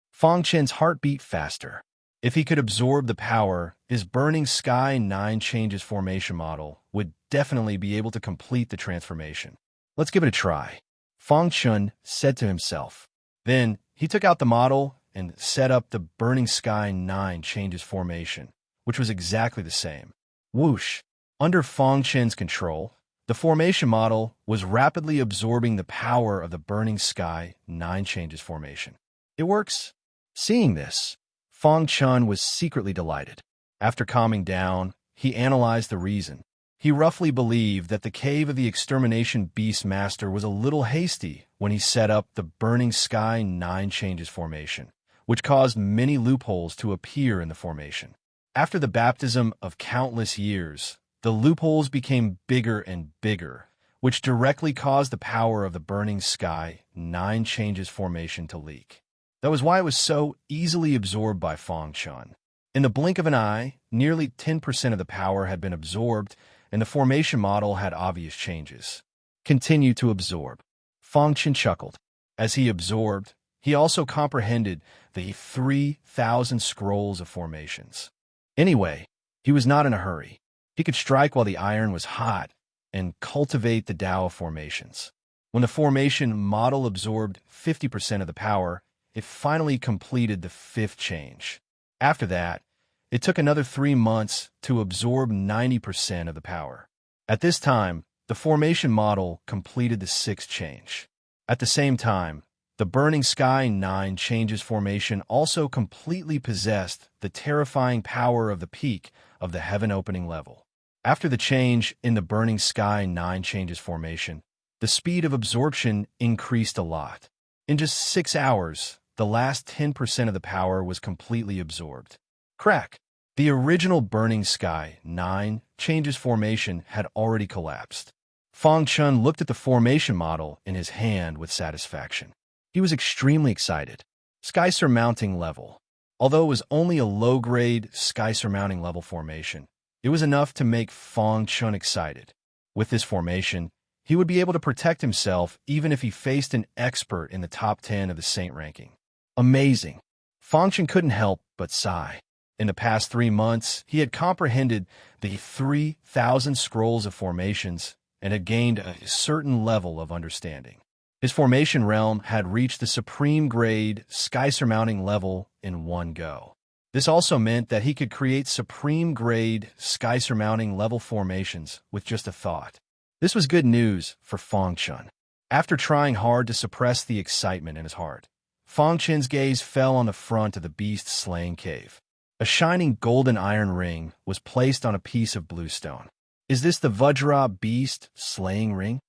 Fang Chen's heart beat faster. If he could absorb the power, his Burning Sky 9 Changes formation model would definitely be able to complete the transformation. Let's give it a try, Fang Chen said to himself. Then he took out the model and set up the Burning Sky 9 Changes formation, which was exactly the same. Whoosh! Under Fang Chen's control, the formation model was rapidly absorbing the power of the Burning Sky 9 Changes formation. It works. Seeing this, Fang Chen was secretly delighted. After calming down, he analyzed the reason. He roughly believed that the cave of the extermination beast master was a little hasty when he set up the Burning Sky 9 Changes formation, which caused many loopholes to appear in the formation. After the baptism of countless years, the loopholes became bigger and bigger, which directly caused the power of the Burning Sky 9 Changes formation to leak. That was why it was so easily absorbed by Fang Chen. In the blink of an eye, nearly 10% of the power had been absorbed, and the formation model had obvious changes. Continue to absorb. Fang Chen chuckled. As he absorbed, he also comprehended the 3,000 scrolls of formations. Anyway, he was not in a hurry. He could strike while the iron was hot and cultivate the Tao of formations. When the formation model absorbed 50% of the power, it finally completed the 5th change. After that, it took another 3 months to absorb 90% of the power. At this time, the formation model completed the 6th change. At the same time, the Burning Sky 9 Changes formation also completely possessed the terrifying power of the peak of the heaven-opening level. After the change in the Burning Sky 9 Changes formation, the speed of absorption increased a lot. In just 6 hours, the last 10% of the power was completely absorbed. Crack! The original Burning Sky 9 Changes formation had already collapsed. Fang Chen looked at the formation model in his hand with satisfaction. He was extremely excited. Sky Surmounting Level. Although it was only a low-grade Sky Surmounting Level formation, it was enough to make Fang Chen excited. With this formation, he would be able to protect himself even if he faced an expert in the top 10 of the Saint ranking. Amazing! Fang Chen couldn't help but sigh. In the past 3 months, he had comprehended the 3,000 scrolls of formations and had gained a certain level of understanding. His formation realm had reached the supreme grade Sky Surmounting level in one go. This also meant that he could create supreme grade Sky Surmounting level formations with just a thought. This was good news for Fang Chun. After trying hard to suppress the excitement in his heart, Fang Chun's gaze fell on the front of the beast-slaying cave. A shining golden iron ring was placed on a piece of blue stone. Is this the Vajra beast-slaying ring?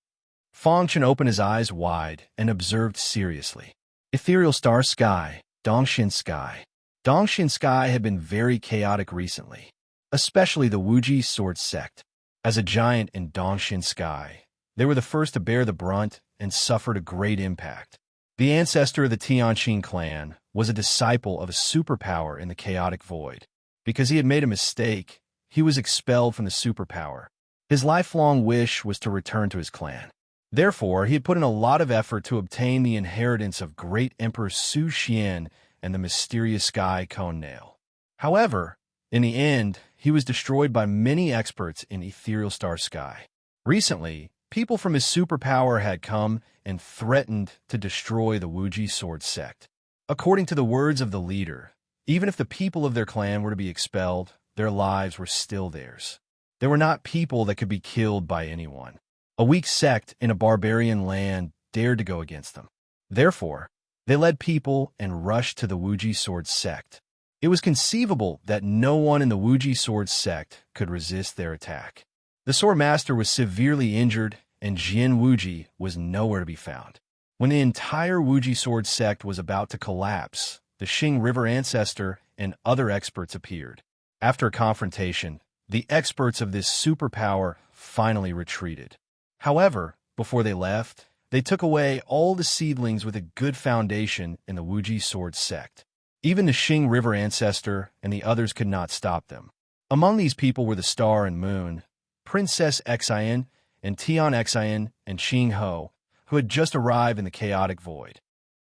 Fang Chun opened his eyes wide and observed seriously. Ethereal star sky, Dongshin sky. Dongshin sky had been very chaotic recently, especially the Wuji sword sect. As a giant in Dongshin sky, they were the first to bear the brunt and suffered a great impact. The ancestor of the Tianqing clan was a disciple of a superpower in the chaotic void. Because he had made a mistake, he was expelled from the superpower. His lifelong wish was to return to his clan. Therefore, he had put in a lot of effort to obtain the inheritance of great Emperor Su Xian and the mysterious sky cone nail. However, in the end, he was destroyed by many experts in ethereal star sky. Recently, people from his superpower had come and threatened to destroy the Wuji sword sect. According to the words of the leader, even if the people of their clan were to be expelled, their lives were still theirs. They were not people that could be killed by anyone. A weak sect in a barbarian land dared to go against them. Therefore, they led people and rushed to the Wuji sword sect. It was conceivable that no one in the Wuji sword sect could resist their attack. The sword master was severely injured, and Jin Wuji was nowhere to be found. When the entire Wuji sword sect was about to collapse, the Xing River ancestor and other experts appeared. After a confrontation, the experts of this superpower finally retreated. However, before they left, they took away all the seedlings with a good foundation in the Wuji sword sect. Even the Xing River ancestor and the others could not stop them. Among these people were the Star and Moon, Princess Xian, and Tian Xian and Qing Ho, who had just arrived in the chaotic void.